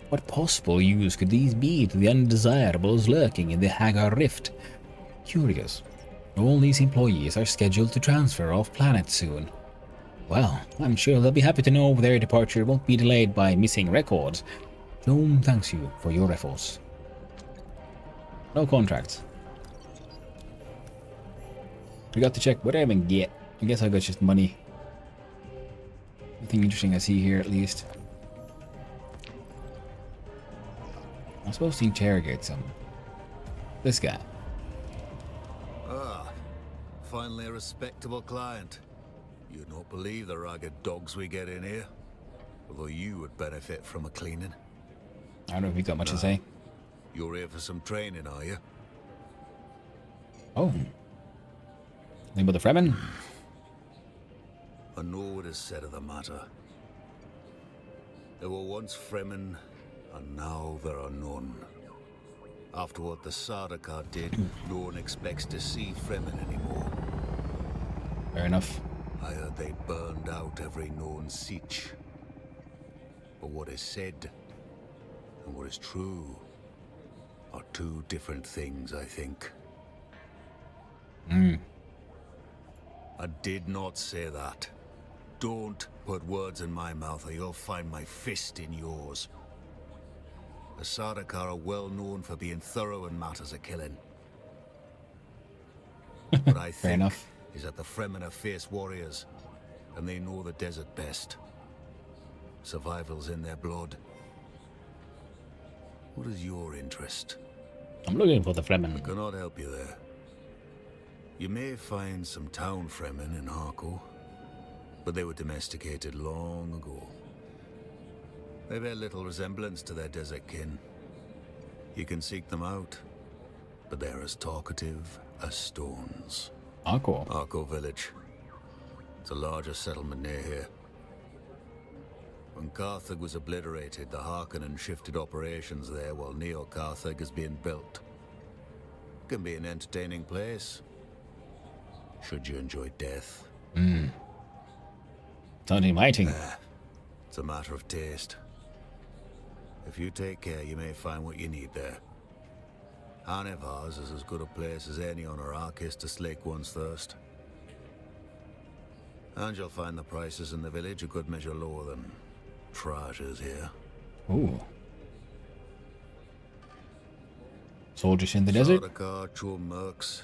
A: What possible use could these be to the undesirables lurking in the Hagar Rift? Curious. All these employees are scheduled to transfer off planet soon. Well, I'm sure they'll be happy to know their departure won't be delayed by missing records. Joan thanks you for your efforts. No contracts. We got to check what I even get. I guess I got just money. Nothing interesting I see here, at least. I'm supposed to interrogate someone. This guy.
P: Ah, finally a respectable client. You'd not believe the ragged dogs we get in here. Although you would benefit from a cleaning.
A: I don't know if you got much to say.
P: You're here for some training, are you?
A: Oh. Anything about the Fremen?
P: I know what is said of the matter. There were once Fremen, and now there are none. After what the Sardaukar did, no one expects to see Fremen anymore.
A: Fair enough.
P: I heard they burned out every known siege. But what is said and what is true are two different things, I think. I did not say that. Don't put words in my mouth or you'll find my fist in yours. The Sardaukar are well known for being thorough in matters of killing. What I think is that the Fremen are fierce warriors, and they know the desert best. Survival's in their blood. What is your interest?
A: I'm looking for the Fremen.
P: I cannot help you there. You may find some town Fremen in Harko, but they were domesticated long ago. They bear little resemblance to their desert kin. You can seek them out, but they're as talkative as stones.
A: Harko?
P: Harko village. It's a larger settlement near here. When Carthage was obliterated, the Harkonnen shifted operations there while Neo-Carthage is being built. Can be an entertaining place, should you enjoy death.
A: Sounds inviting.
P: It's a matter of taste. If you take care, you may find what you need there. Anevars is as good a place as any on Arrakis to slake one's thirst. And you'll find the prices in the village a good measure lower than Traja's here.
A: Ooh. Soldiers in the desert?
P: Sardaukar, true mercs.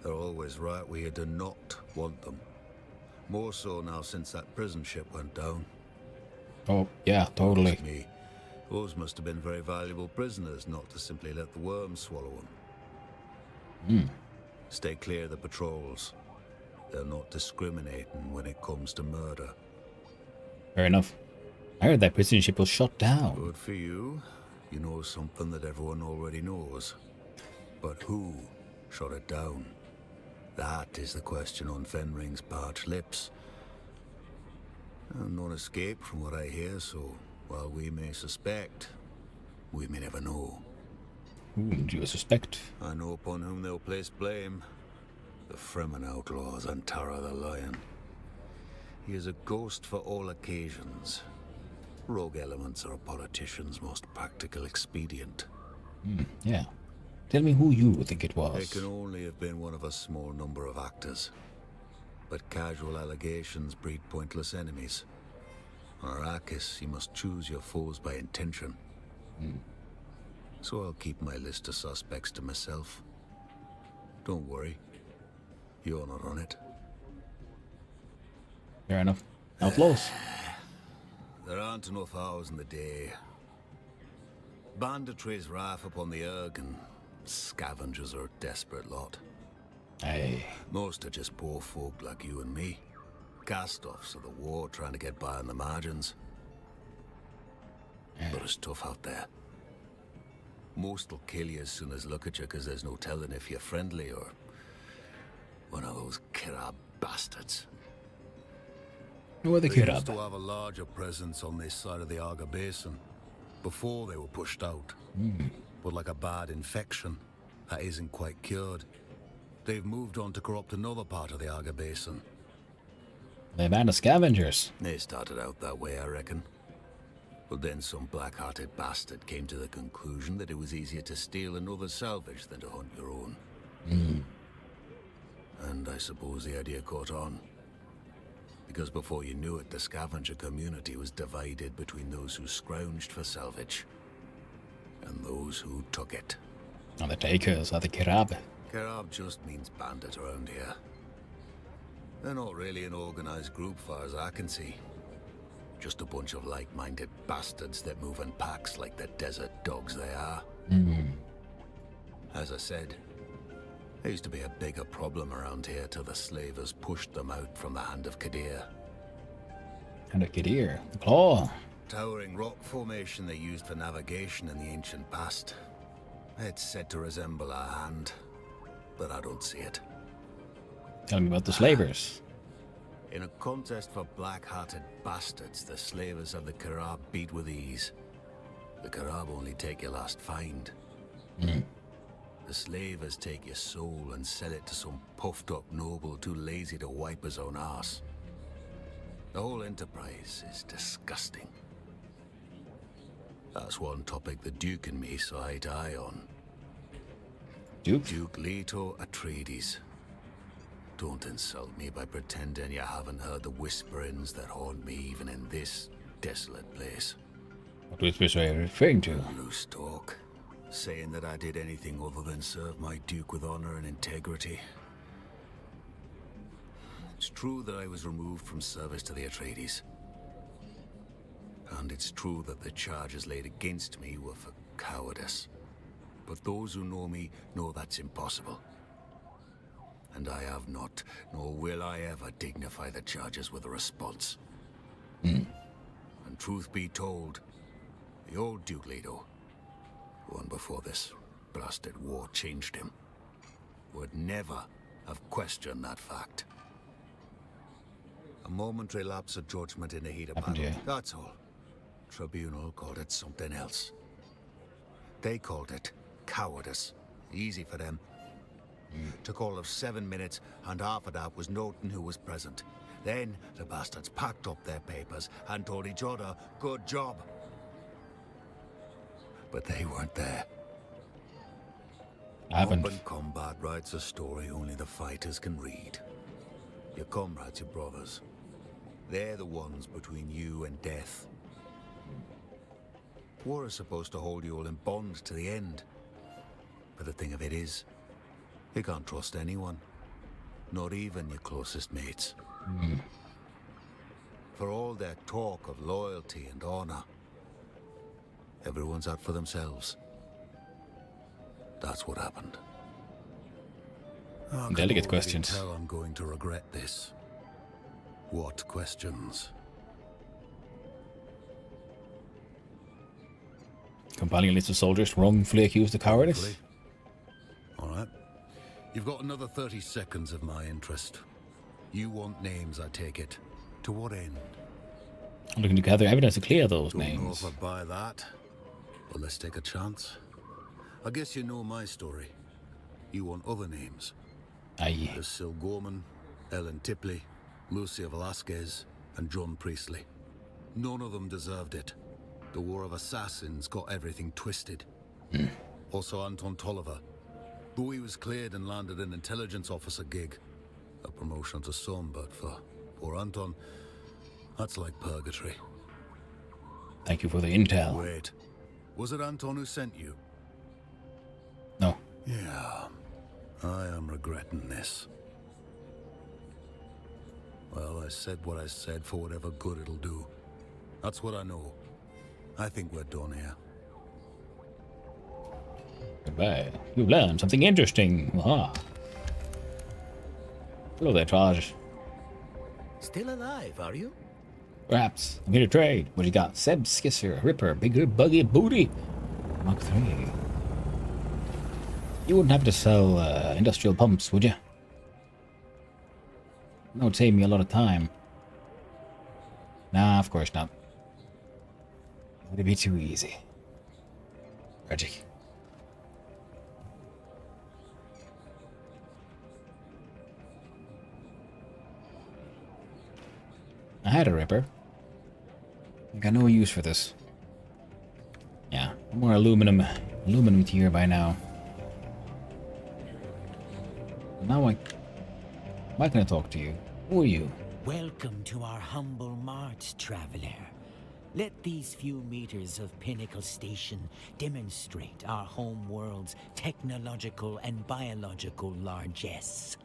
P: They're always right where you do not want them. More so now since that prison ship went down.
A: Oh, yeah, totally.
P: Me. Those must have been very valuable prisoners not to simply let the worms swallow them. Stay clear of the patrols. They're not discriminating when it comes to murder.
A: Fair enough. I heard that prison ship was shot down.
P: Good for you. You know something that everyone already knows. But who shot it down? That is the question on Fenring's parched lips. None escaped from what I hear, so while we may suspect, we may never know.
A: Who do you suspect?
P: I know upon whom they'll place blame. The Fremen outlaws and Tara the Lion. He is a ghost for all occasions, Rogue elements are a politician's most practical expedient.
A: Yeah. Tell me who you think it was.
P: It can only have been one of a small number of actors. But casual allegations breed pointless enemies. Arrakis, you must choose your foes by intention. So I'll keep my list of suspects to myself. Don't worry. You're not on it.
A: Fair enough. Outlaws.
P: There aren't enough hours in the day. Banditry's rife upon the Erg, and scavengers are a desperate lot.
A: Aye.
P: Most are just poor folk like you and me. Cast-offs of the war trying to get by on the margins. But it's tough out there. Most will kill you as soon as look at you because there's no telling if you're friendly or one of those Kirab bastards.
A: Who are the
P: They
A: Kirab?
P: used to have a larger presence on this side of the Arga Basin before they were pushed out. But like a bad infection that isn't quite cured, they've moved on to corrupt another part of the Arga Basin.
A: They banned the scavengers.
P: They started out that way, I reckon. But then some black-hearted bastard came to the conclusion that it was easier to steal another salvage than to hunt your own. And I suppose the idea caught on. Because before you knew it, the scavenger community was divided between those who scrounged for salvage and those who took it.
A: And the takers are the Kirab.
P: Kirab just means bandit around here. They're not really an organized group far as I can see. Just a bunch of like-minded bastards that move in packs like the desert dogs they are. As I said, there used to be a bigger problem around here till the slavers pushed them out from the Hand of Kadir.
A: Hand of Kadir. The Claw.
P: Towering rock formation they used for navigation in the ancient past. It's said to resemble our hand, but I don't see it.
A: Tell me about the slavers.
P: In a contest for black-hearted bastards, the slavers of the Kirab beat with ease. The Kirab only take your last find. The slavers take your soul and sell it to some puffed-up noble too lazy to wipe his own arse. The whole enterprise is disgusting. That's one topic the Duke and me saw eye to eye on.
A: Duke?
P: Duke Leto Atreides. Don't insult me by pretending you haven't heard the whisperings that haunt me even in this desolate place.
A: What whispers are you referring to?
P: Loose talk. Saying that I did anything other than serve my Duke with honor and integrity. It's true that I was removed from service to the Atreides. And it's true that the charges laid against me were for cowardice. But those who know me know that's impossible. And I have not, nor will I ever dignify the charges with a response. And truth be told, the old Duke Leto, one before this blasted war changed him, would never have questioned that fact. A momentary lapse of judgment in the heat of battle, that's all. Tribunal called it something else. They called it cowardice. Easy for them. Took all of 7 minutes, and half of that was noting who was present. Then the bastards packed up their papers and told each other, good job. But they weren't there. Open combat writes a story only the fighters can read. Your comrades, your brothers, they're the ones between you and death. War is supposed to hold you all in bond to the end. But the thing of it is, you can't trust anyone. Not even your closest mates. For all their talk of loyalty and honor, everyone's out for themselves. That's what happened.
A: Delicate questions.
P: I can already tell I'm going to regret this. What questions?
A: Compiling a list of soldiers wrongfully accused of cowardice.
P: All right. You've got another 30 seconds of my interest. You want names, I take it. To what end?
A: I'm looking to gather evidence to clear those
P: Don't know
A: names.
P: if I buy that, but let's take a chance. I guess you know my story. You want other names.
A: Aye.
P: There's Sil Gorman, Ellen Tipley, Lucia Velasquez, and John Priestley. None of them deserved it. The War of Assassins got everything twisted. Also Anton Tolliver. Though he was cleared and landed an intelligence officer gig. A promotion to some, but for poor Anton, that's like purgatory.
A: Thank you for the intel.
P: Wait, was it Anton who sent you?
A: No.
P: Yeah, I am regretting this. Well, I said what I said for whatever good it'll do. That's what I know. I think we're done here.
A: Goodbye. You learned something interesting. Aha. Hello there, Taj.
J: Still alive, are you?
A: Perhaps. I'm here to trade. What you got? Seb, Skisser, Ripper, Bigger, Buggy, Booty. Mark 3. You wouldn't have to sell industrial pumps, would you? That would save me a lot of time. Nah, of course not. It would be too easy. Tragic. I had a Ripper. I got no use for this. Yeah, more aluminum tier by now. Now why can I talk to you? Who are you?
Q: Welcome to our humble mart, traveler. Let these few meters of Pinnacle Station demonstrate our home world's technological and biological largesse.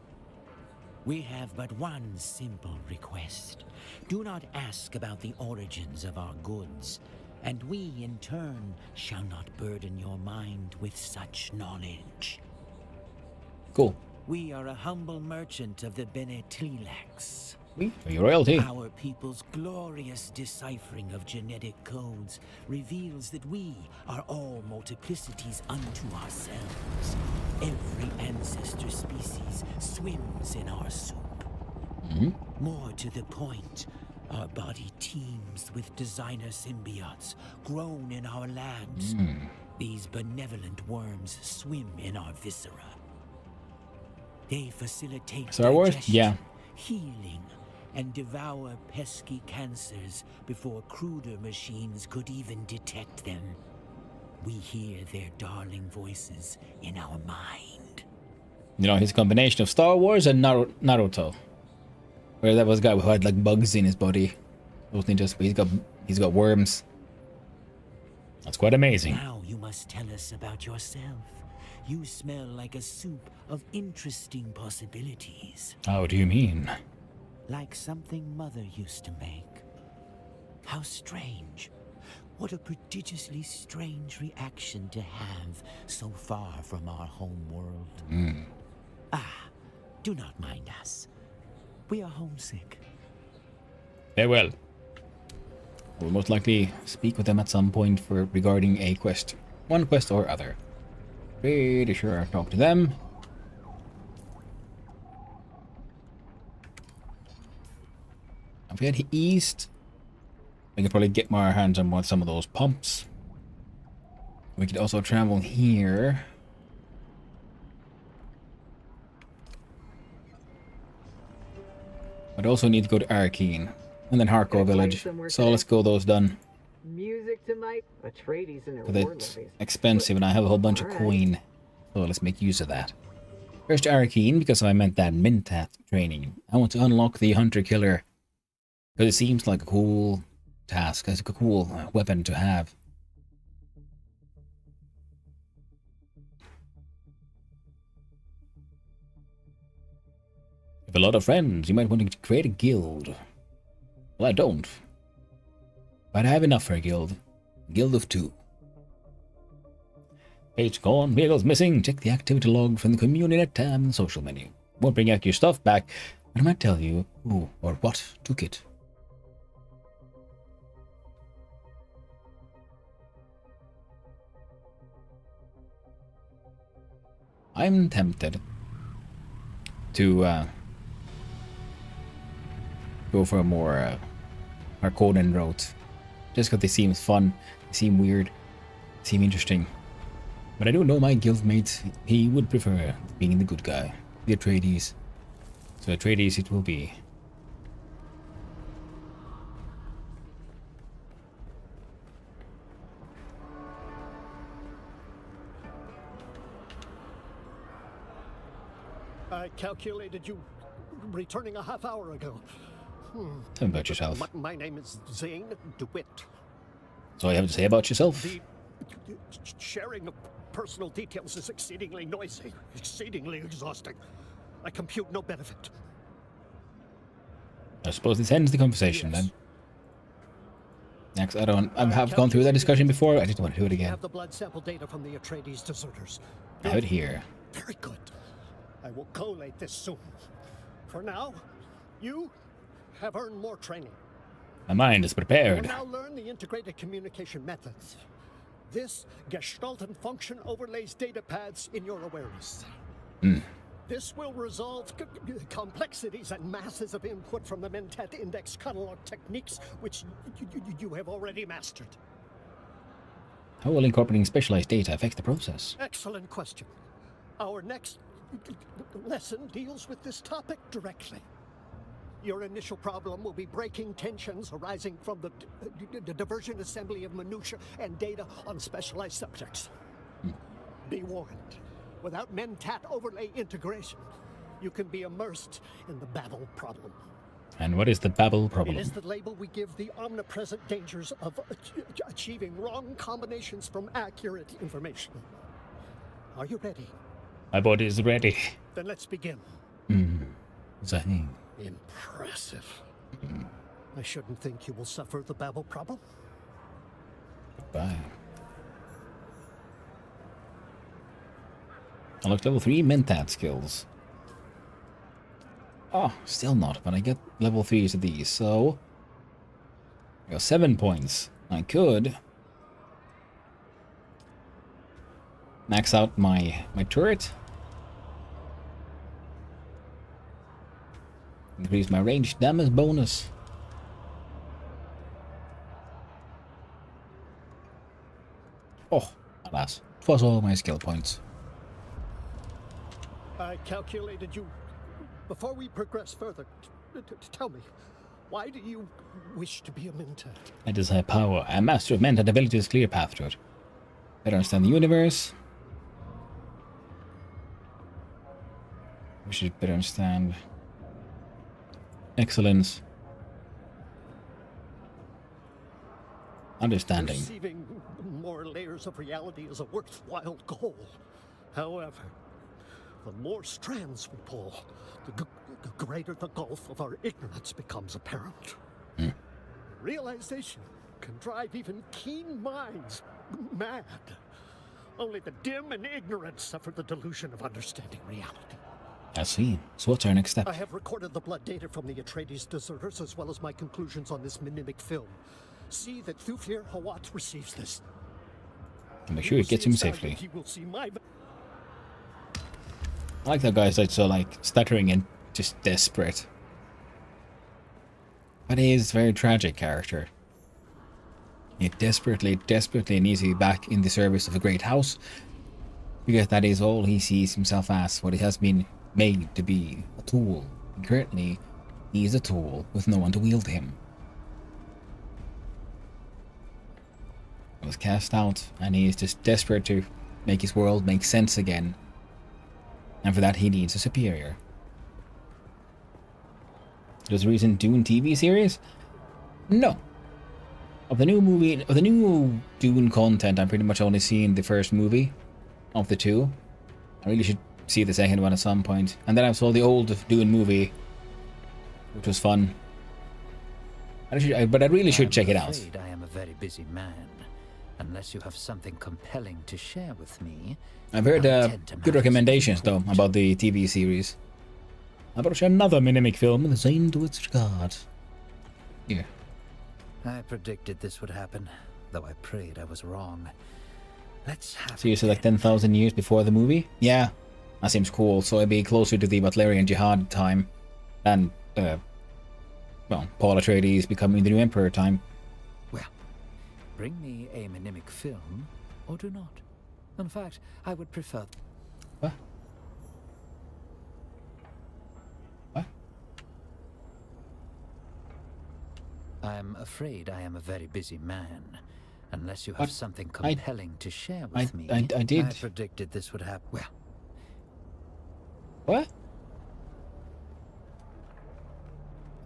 Q: We have but one simple request. Do not ask about the origins of our goods, and we, in turn, shall not burden your mind with such knowledge.
A: Cool.
Q: We are a humble merchant of the Bene Tleilax.
A: We are your royalty.
Q: Our people's glorious deciphering of genetic codes reveals that we are all multiplicities unto ourselves. Every ancestor species swims in our soup. More to the point, our body teems with designer symbiotes grown in our labs. These benevolent worms swim in our viscera. They facilitate
A: Star Wars?
Q: digestion,
A: Yeah.
Q: healing, and devour pesky cancers before cruder machines could even detect them. We hear their darling voices in our mind.
A: You know, his combination of Star Wars and Naruto. Where that was a guy who had like bugs in his body. Those ninjas, but he's got worms. That's quite amazing.
Q: Now you must tell us about yourself. You smell like a soup of interesting possibilities.
A: How do you mean?
Q: Like something Mother used to make. How strange. What a prodigiously strange reaction to have so far from our home world. Ah, do not mind us. We are homesick.
A: Very well. We'll most likely speak with them at some point regarding a quest. One quest or other. Pretty sure I've talked to them. If we head east, we could probably get our hands on some of those pumps. We could also travel here. I'd also need to go to Arkeen and then Harco Village. So let's go those done.
O: Music tonight, Atreides and their
A: But
O: war
A: it's
O: levies.
A: expensive and I have a whole bunch of coin. So let's make use of that. First to Arkeen because I meant that Mintat training. I want to unlock the Hunter Killer. Because it seems like a cool task. It's a cool weapon to have. You have a lot of friends. You might want to create a guild. Well, I don't. But I have enough for a guild. Guild of 2. Page gone, vehicles missing. Check the activity log from the community tab in the social menu. Won't bring out your stuff back, but I might tell you who or what took it. I'm tempted to go for a more Harkonnen route. Just because they seem fun, they seem weird, seem interesting. But I do know my guildmate, he would prefer being the good guy, the Atreides. So Atreides it will be.
R: calculated you returning a half hour ago.
A: Tell me about yourself.
R: My name is Zane DeWitt.
A: That's all you have to say about yourself.
R: The sharing of personal details is exceedingly noisy, exceedingly exhausting. I compute no benefit.
A: I suppose this ends the conversation then. Next, I have gone through that discussion before. I just want to do it again.
R: I have the blood sample data from the Atreides deserters.
A: I have it here.
R: Very good. I will collate this soon. For now, you have earned more training.
A: My mind is
R: You
A: prepared.
R: will now learn the integrated communication methods. This Gestalt and function overlays data paths in your awareness. This will resolve complexities and masses of input from the Mentat Index catalog techniques, which you have already mastered.
A: How will incorporating specialized data affect the process?
R: Excellent question. Our next lesson deals with this topic directly. Your initial problem will be breaking tensions arising from the diversion assembly of minutiae and data on specialized subjects. Be warned. Without Mentat overlay integration, you can be immersed in the Babel problem.
A: And what is the Babel problem?
R: It is the label we give the omnipresent dangers of achieving wrong combinations from accurate information. Are you ready?
A: My body is ready.
R: Then let's begin.
A: Zane.
R: Impressive. I shouldn't think you will suffer the Babel problem.
A: Goodbye. Unlocked level 3 Mentat skills. Oh, still not, but I get level 3s of these, so... I got 7 points. I could... max out my turret. Increase my range damage bonus. Oh, alas. 'Twas all my skill points.
R: I calculated you. Before we progress further, tell me, why do you wish to be a Mentat?
A: I desire power. I am master of Mentat abilities, clear path to it. Better understand the universe. We should better understand excellence. Understanding.
R: Receiving more layers of reality is a worthwhile goal. However, the more strands we pull, the greater the gulf of our ignorance becomes apparent. Realization can drive even keen minds mad. Only the dim and ignorant suffer the delusion of understanding reality.
A: I see. So what's our next step?
R: I have recorded the blood data from the Atreides deserters as well as my conclusions on this mimic film. See that Thufir Hawat receives this.
A: And make sure it gets him safely.
R: He will see my...
A: I like that guy's like so like stuttering and just desperate. But he is a very tragic character. He desperately needs to be back in the service of a great house. Because that is all he sees himself as, what he has been made to be, a tool. And currently, he is a tool with no one to wield him. He was cast out, and he is just desperate to make his world make sense again. And for that, he needs a superior. Does the recent Dune TV series? No. Of the new Dune content, I'm pretty much only seeing the first movie of the two. I really should see the second one at some point. And then I saw the old Dune movie, which was fun. But I really should check it out.
S: I am a very busy man. Unless you have something compelling to share with me.
A: I've heard good recommendations though about the TV series. I brought you another mimic film in the Zane DeWitt's regard. Here.
S: I predicted this would happen, though I prayed I was wrong. Let's have.
A: So you said like 10,000 years before the movie? Yeah, that seems cool. So it'd be closer to the Butlerian Jihad time than, well, Paul Atreides becoming the new Emperor time.
S: Well, bring me a mimic film, or do not. In fact, I would prefer.
A: What? What?
S: I'm afraid I am a very busy man. Unless you have something compelling to share with me.
A: I did.
S: I predicted this would happen. Well.
A: What?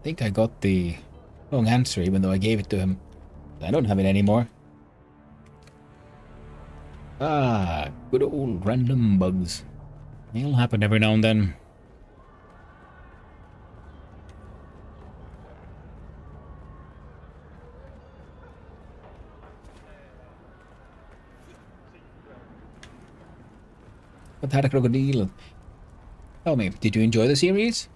A: I think I got the wrong answer even though I gave it to him. I don't have it anymore. Ah, good old random bugs. It'll happen every now and then. But had a crocodile. Tell me, did you enjoy the series?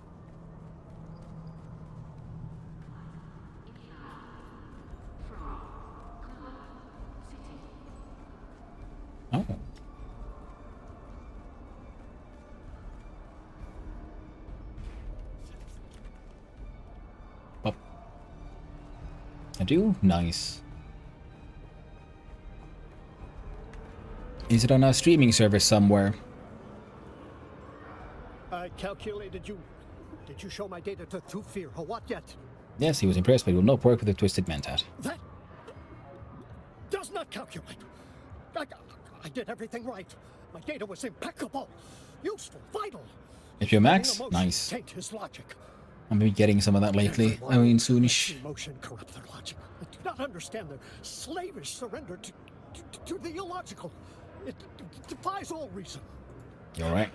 A: Oh. Pop. I do? Nice. Is it on a streaming service somewhere?
R: I calculated you. Did you show my data to Thufir or what yet?
A: Yes, he was impressed, but he will not work with the Twisted Mentat.
R: That does not calculate. I did everything right. My data was impeccable, useful, vital.
A: If you're Max, nice.
R: Taint his logic.
A: I've been getting some of that lately. I mean, soonish.
R: Emotion corrupt their logic. I do not understand their slavish surrender to the illogical. It defies all reason.
A: You alright?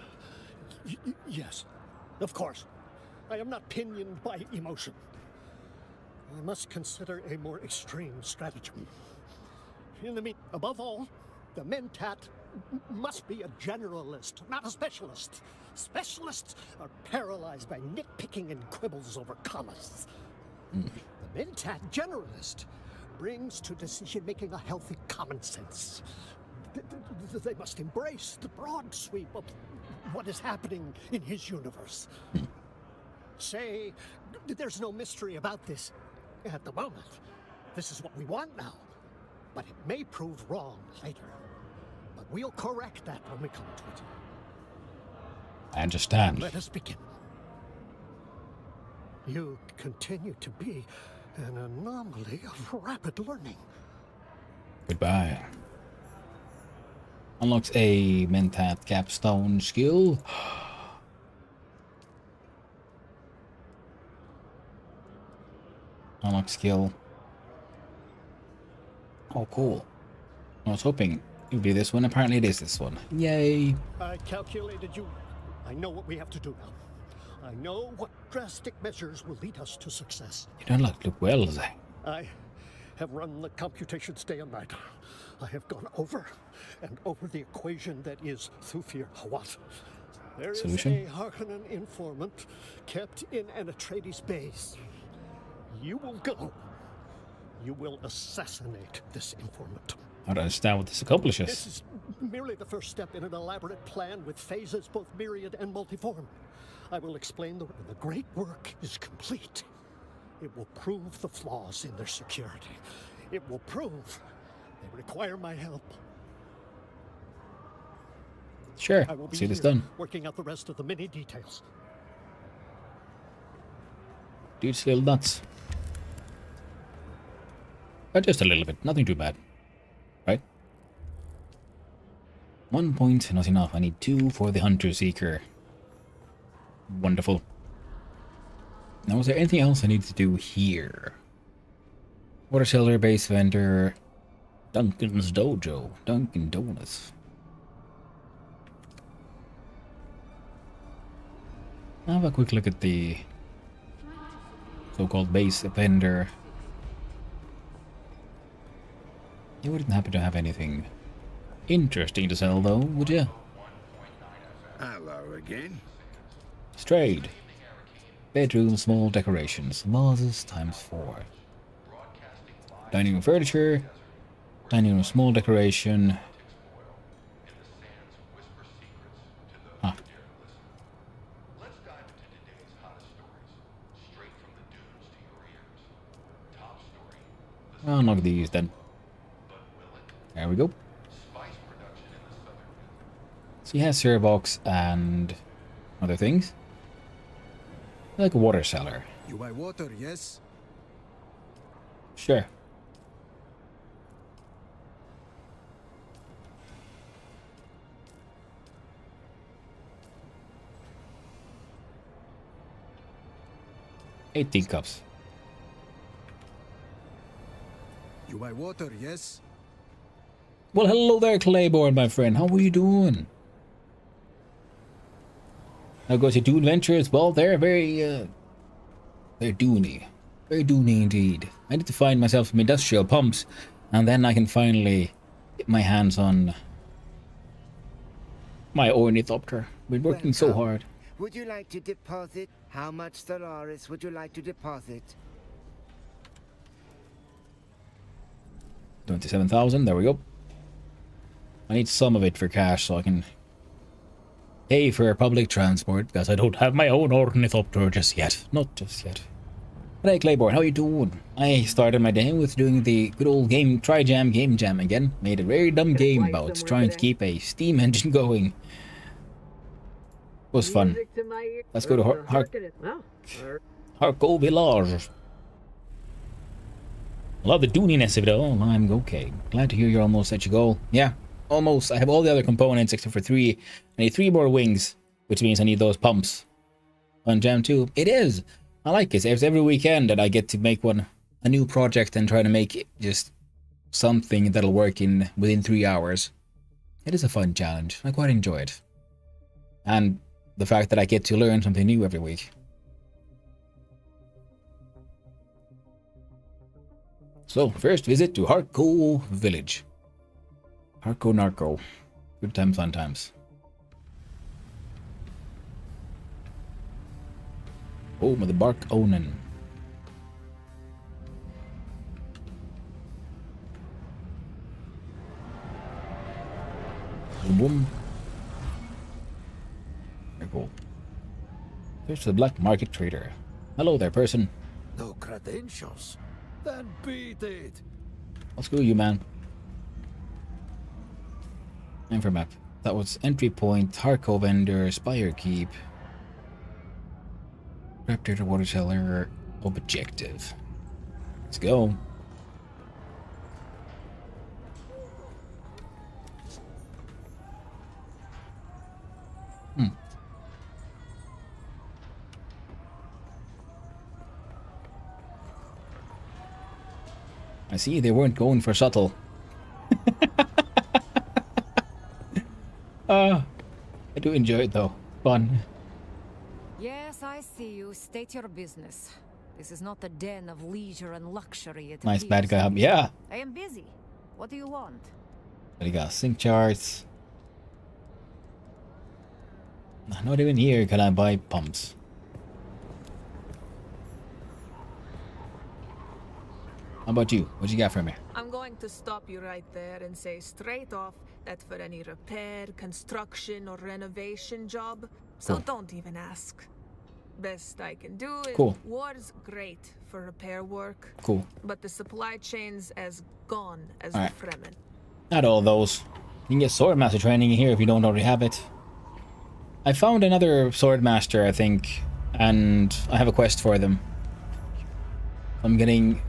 R: Yes, of course. I am not pinioned by emotion. I must consider a more extreme stratagem. Above all, the Mentat must be a generalist, not a specialist. Specialists are paralyzed by nitpicking and quibbles over commas. The Mentat generalist brings to decision-making a healthy common sense. They must embrace the broad sweep of what is happening in his universe. Say, there's no mystery about this at the moment. This is what we want now. But it may prove wrong later. But we'll correct that when we come to it.
A: I understand.
R: Let us begin. You continue to be an anomaly of rapid learning.
A: Goodbye. Unlocks a Mentat capstone skill. Unlock skill. Oh, cool. I was hoping it would be this one. Apparently it is this one. Yay.
R: I calculated you. I know what we have to do now. I know what drastic measures will lead us to success.
A: You don't look well, Zay.
R: I have run the computations day and night. I have gone over and over the equation that is Thufir Hawat. There is
A: Solution?
R: a Harkonnen informant kept in an Atreides base. You will go. You will assassinate this informant.
A: I don't understand what this accomplishes.
R: This is merely the first step in an elaborate plan with phases both myriad and multiform. I will explain when the great work is complete. It will prove the flaws in their security. It will prove they require my help.
A: Sure,
R: I will be
A: see this
R: here
A: done.
R: working out the rest of the many details.
A: Dude's a little nuts. But just a little bit, nothing too bad. Right? 1 point, not enough. I need 2 for the Hunter Seeker. Wonderful. Now, was there anything else I need to do here? Water seller, base vendor, Duncan's Dojo, Dunkin' Donuts. I'll have a quick look at the so-called base vendor. You wouldn't happen to have anything interesting to sell, though, would you?
F: Hello again.
A: Strayed. Bedroom, small decorations. Vases ×4. Dining room furniture. Dining room, small decoration. Huh. I'll knock these then. There we go. So he has cereal box and other things. Like a water cellar.
T: You buy water, yes?
A: Sure. 18 cups.
T: You buy water, yes?
A: Well, hello there, Claiborne, my friend. How are you doing? Now go to Dune Ventures. Well, they're very Duney. Very Duney indeed. I need to find myself some industrial pumps, and then I can finally get my hands on my ornithopter. Been working so hard.
U: Would you like to deposit? How much Stellaris would you like to deposit?
A: 27,000. There we go. I need some of it for cash so I can pay for public transport because I don't have my own ornithopter just yet. Not just yet. But hey, Claiborne, how you doing? I started my day with doing the good old game Trijam game jam again. Made a very dumb game about trying to keep a steam engine going. It was fun. Let's go to Harco Village. Love the Duniness of it all. I'm okay. Glad to hear you're almost at your goal. Yeah, almost. I have all the other components except for 3. I need 3 more wings, which means I need those pumps. On Jam 2. It is. I like it. It's every weekend that I get to make a new project and try to make it just something that'll work within 3 hours. It is a fun challenge. I quite enjoy it. And the fact that I get to learn something new every week. So, first visit to Harco Village. Harco Narco. Good times, fun times. Home of the Bark Onan. Boom boom. Very cool. There's the black market trader. Hello there, person.
T: No credentials. Then beat it.
A: I'll screw you, man. Info map. That was entry point, Harco vendor, Spire Keep. Raptor water cellar objective. Let's go. I see they weren't going for subtle. I do enjoy it though. Fun.
V: Yes, I see you. State your business. This is not a den of leisure and luxury. It
A: Nice
V: appears.
A: bad guy. Yeah.
V: I am busy. What do you want?
A: But you got sync charts. Not even here can I buy pumps. How about you? What you got for me?
I: I'm going to stop you right there and say straight off that for any repair, construction, or renovation job, so
A: Cool.
I: don't even ask. Best I can do is
A: Cool.
I: war's great for repair work.
A: Cool.
I: But the supply chain's as gone as
A: Alright.
I: the Fremen.
A: Not all those. You can get Swordmaster training here if you don't already have it. I found another Swordmaster, I think, and I have a quest for them. I'm getting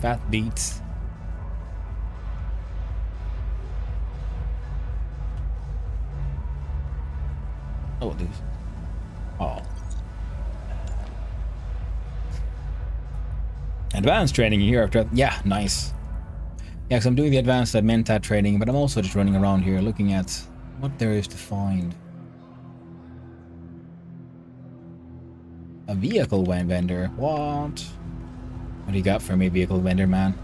A: fat beats. Oh, these. Oh. Advanced training here after. Yeah, nice. Yeah, because I'm doing the advanced Mentat training, but I'm also just running around here looking at what there is to find. A vehicle vendor. What? What do you got for me, vehicle vendor man?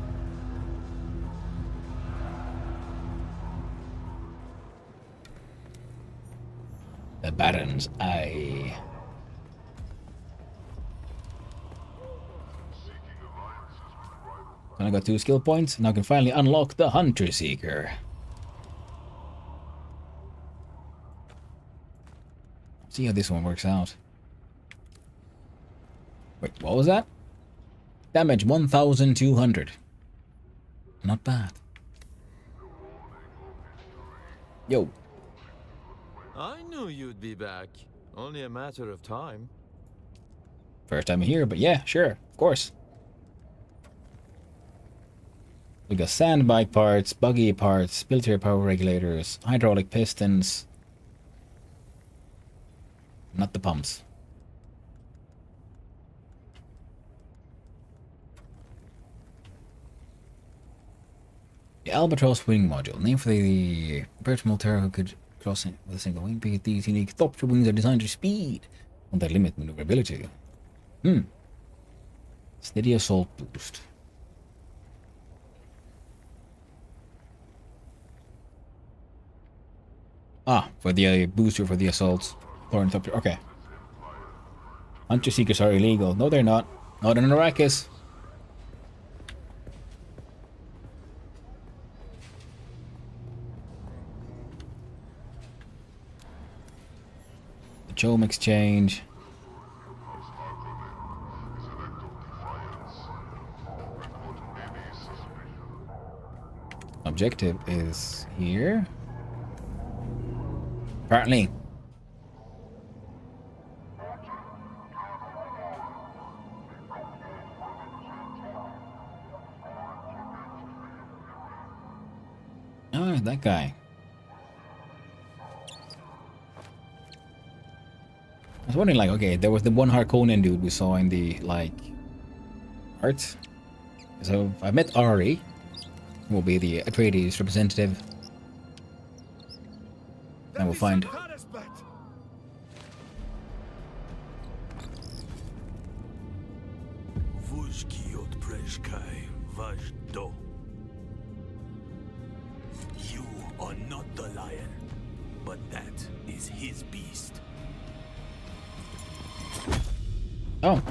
A: The Baron's Eye. And I got 2 skill points, and I can finally unlock the Hunter Seeker. See how this one works out. Wait, what was that? Damage 1,200. Not bad. Yo.
W: I knew you'd be back. Only a matter of time.
A: First time here, but yeah, sure, of course. We got sand bike parts, buggy parts, military power regulators, hydraulic pistons. not the pumps. The Albatross wing module, named for the Bertram Terra who could cross it with a single wing. Because these unique Thopter wings are designed for speed, and they limit maneuverability. Steady assault boost. For the booster for the assaults. Thopter. Okay. Hunter Seekers are illegal. No, they're not. Not in Arrakis. The Chome exchange. Objective is here. Apparently. Oh, that guy. I was wondering, like, okay, there was the one Harkonnen dude we saw in the, like, art. So, I met Ari, who will be the Atreides representative. And we'll find...
Q: You are not the lion, but that is his beast.
A: Oh.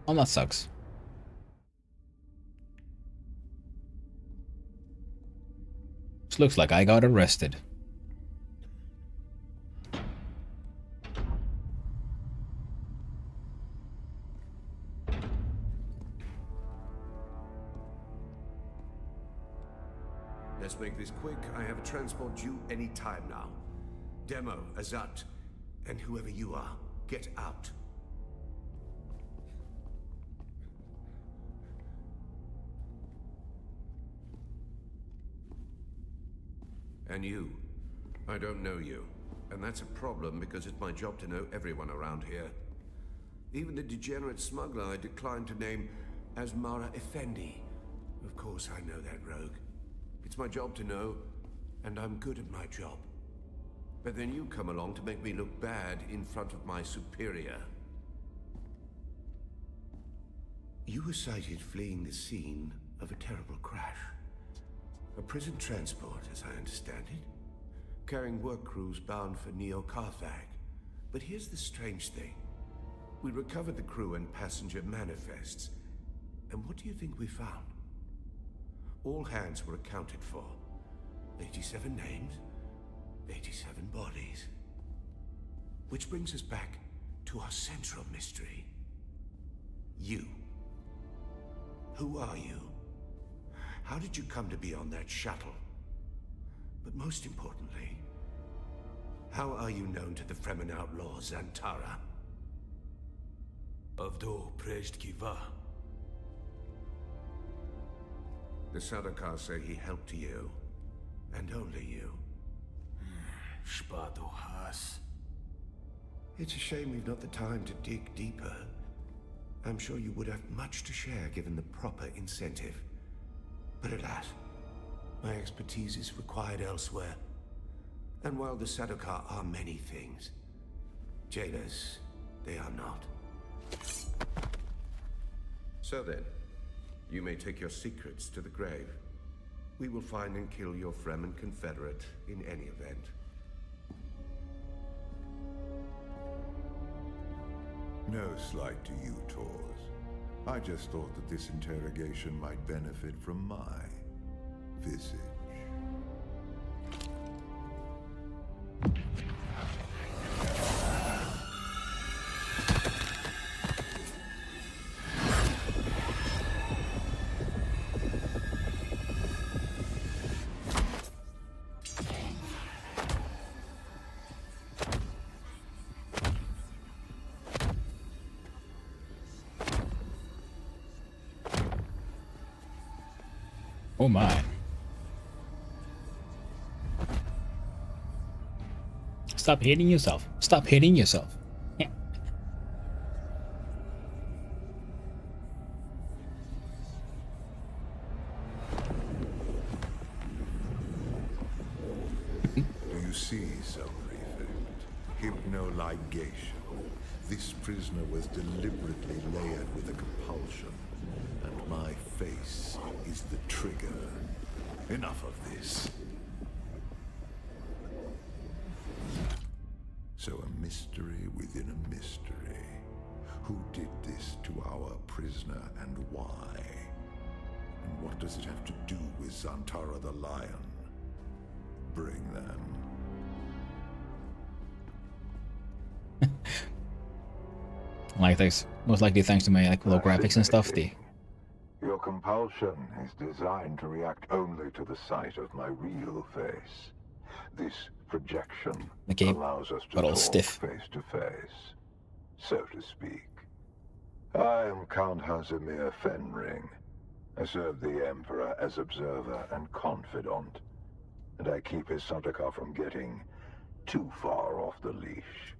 A: Oh, that sucks. This looks like I got arrested.
B: Let's make this quick. I have a transport due any time now. Demo, Azat, and whoever you are, get out. And you. I don't know you. And that's a problem because it's my job to know everyone around here. Even the degenerate smuggler I declined to name as Mara Effendi. Of course I know that rogue. It's my job to know, and I'm good at my job. But then you come along to make me look bad in front of my superior. You were sighted fleeing the scene of a terrible crash. A prison transport, as I understand it, carrying work crews bound for Neo-Carthag. But here's the strange thing. We recovered the crew and passenger manifests. And what do you think we found? All hands were accounted for. 87 names, 87 bodies. Which brings us back to our central mystery. You. Who are you? How did you come to be on that shuttle? But most importantly, how are you known to the Fremen outlaw Zantara?
Q: Avdo Prejtkiva.
B: The Sardaukar say he helped you, and only you.
Q: Spado Haas.
B: It's a shame we've not the time to dig deeper. I'm sure you would have much to share given the proper incentive. But alas, my expertise is required elsewhere. And while the Sardaukar are many things, jailers, they are not. So then, you may take your secrets to the grave. We will find and kill your Fremen confederate in any event.
C: No slight to you, Tors. I just thought that this interrogation might benefit from my visage.
A: Oh my. Stop hating yourself. Stop hating yourself. Yeah.
C: Do you see, Sub-Prefect? Hypnoligation. This prisoner was deliberately layered with a compulsion, and my face is the trigger. Enough of this. So a mystery within a mystery. Who did this to our prisoner and why? And what does it have to do with Zantara the Lion? Bring them.
A: Like this, most likely thanks to my like low graphics and stuff.
C: Your compulsion is designed to react only to the sight of my real face. This projection allows us to talk face to face, so to speak. I am Count Hazimir Fenring. I serve the Emperor as observer and confidant, and I keep his Sardaukar from getting too far off the leash.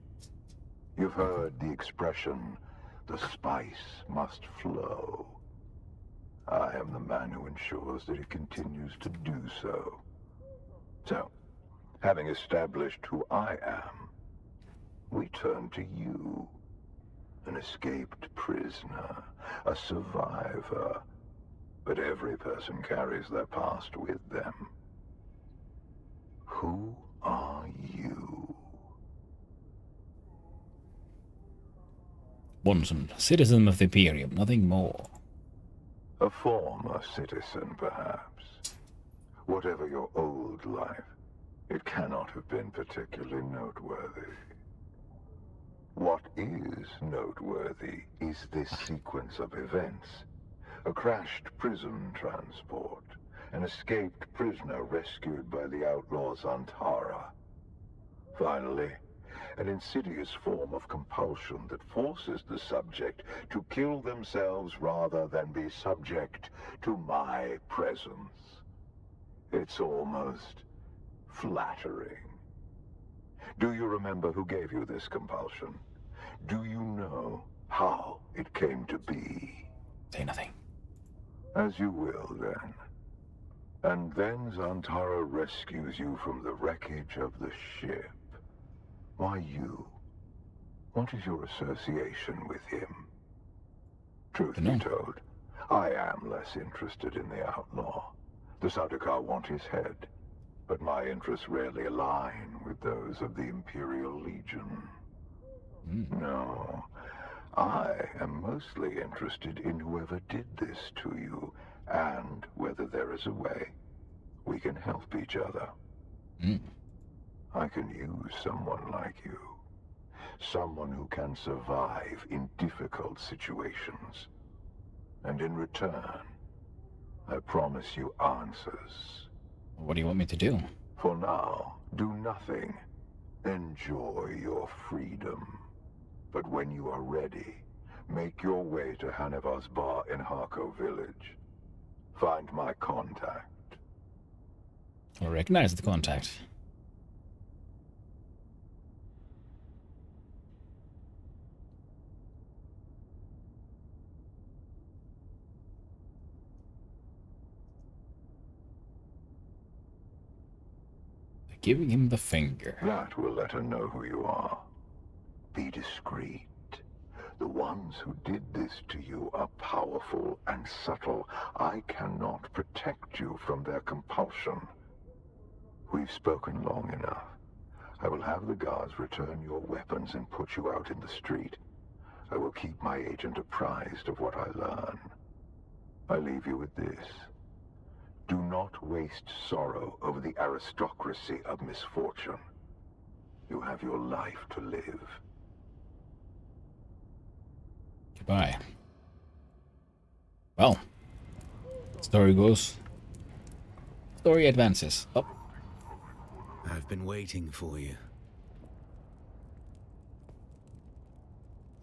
C: You've heard the expression, the spice must flow. I am the man who ensures that it continues to do so. So, having established who I am, we turn to you. An escaped prisoner, a survivor. But every person carries their past with them. Who are you?
A: Bonson, citizen of the Imperium, nothing more.
C: A former citizen, perhaps. Whatever your old life, it cannot have been particularly noteworthy. What is noteworthy is this sequence of events. A crashed prison transport, an escaped prisoner rescued by the outlaws Antara. Finally, an insidious form of compulsion that forces the subject to kill themselves rather than be subject to my presence. It's almost flattering. Do you remember who gave you this compulsion? Do you know how it came to be?
A: Say nothing.
C: As you will, then. And then Zantara rescues you from the wreckage of the ship. Why you? What is your association with him? Truth be told, I am less interested in the outlaw. The Sardaukar want his head, but my interests rarely align with those of the Imperial Legion. No, I am mostly interested in whoever did this to you, and whether there is a way we can help each other. I can use someone like you. Someone who can survive in difficult situations. And in return, I promise you answers.
A: What do you want me to do?
C: For now, do nothing. Enjoy your freedom. But when you are ready, make your way to Hanevar's bar in Harko village. Find my contact.
A: I recognize the contact. Giving him the finger.
C: That will let her know who you are. Be discreet. The ones who did this to you are powerful and subtle. I cannot protect you from their compulsion. We've spoken long enough. I will have the guards return your weapons and put you out in the street. I will keep my agent apprised of what I learn. I leave you with this. Do not waste sorrow over the aristocracy of misfortune. You have your life to live.
A: Goodbye. Well, story goes. Story advances. Oh.
Q: I've been waiting for you.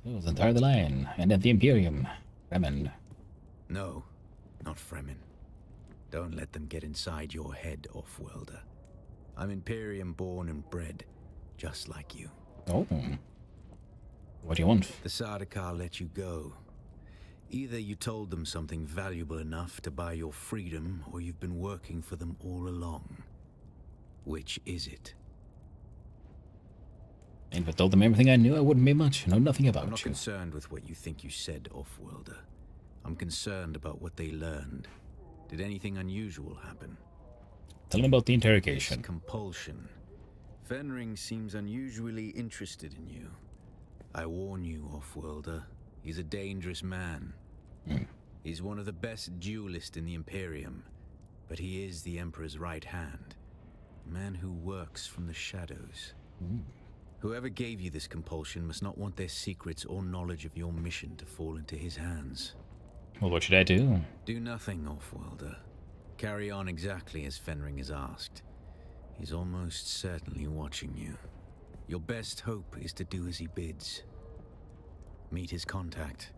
A: It was entire the line, and at the Imperium. Fremen.
Q: No, not Fremen. Don't let them get inside your head, off-worlder. I'm Imperium born and bred.
P: just like you.
A: Oh. What do you want?
P: The Sardaukar let you go. Either you told them something valuable enough to buy your freedom, or you've been working for them all along. Which is it?
A: And if I told them everything I knew, I wouldn't be much. I know nothing about
P: I'm not
A: you.
P: concerned with what you think you said, Off-worlder. I'm concerned about what they learned. Did anything unusual happen?
A: Tell me about the interrogation.
P: This compulsion. Fenring seems unusually interested in you. I warn you, Off-worlder. He's a dangerous man. He's one of the best duelists in the Imperium, but he is the Emperor's right hand. A man who works from the shadows. Whoever gave you this compulsion must not want their secrets or knowledge of your mission to fall into his hands.
A: Well, what should I do?
P: Do nothing, Off-worlder. Carry on exactly as Fenring has asked. He's almost certainly watching you. Your best hope is to do as he bids. Meet his contact.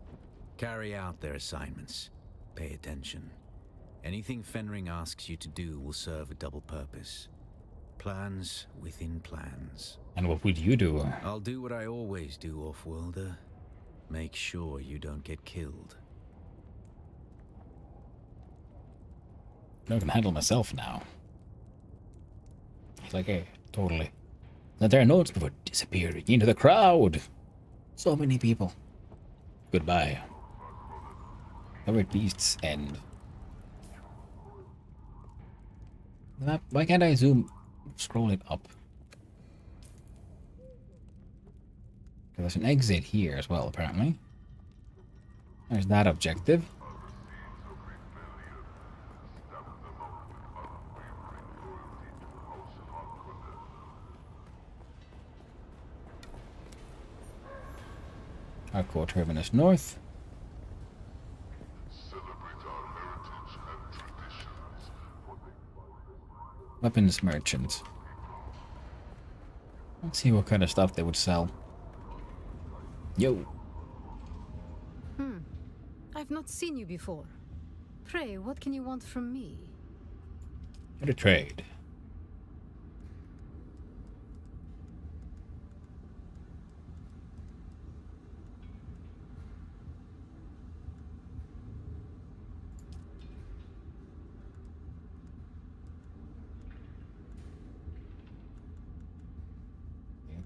P: Carry out their assignments. Pay attention. Anything Fenring asks you to do will serve a double purpose. Plans within plans.
A: And what would you do?
P: I'll do what I always do, Off-worlder. Make sure you don't get killed.
A: I can handle myself now. It's like, hey, totally. Not there are notes before disappearing into the crowd. So many people. Goodbye. Covered beasts end. Why can't I zoom? Scroll it up. There's an exit here as well, apparently. There's that objective. Hardcore Terminus North. Weapons merchant. Let's see what kind of stuff they would sell. Yo.
V: I've not seen you before. Pray, what can you want from me?
A: What a trade.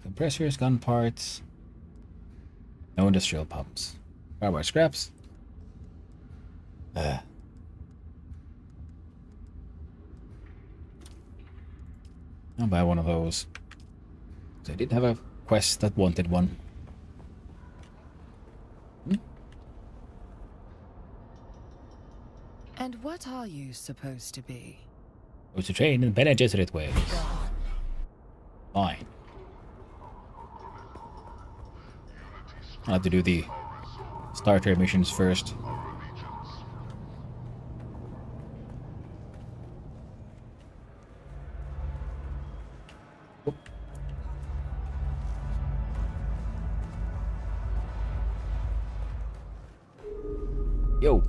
A: Compressors, gun parts. No industrial pumps. Carbide scraps. I'll buy one of those. So I did have a quest that wanted one.
D: And what are you supposed to be?
A: I was to train in Bene Gesserit ways. Fine. I'll have to do the starter missions first. Whoop. Yo.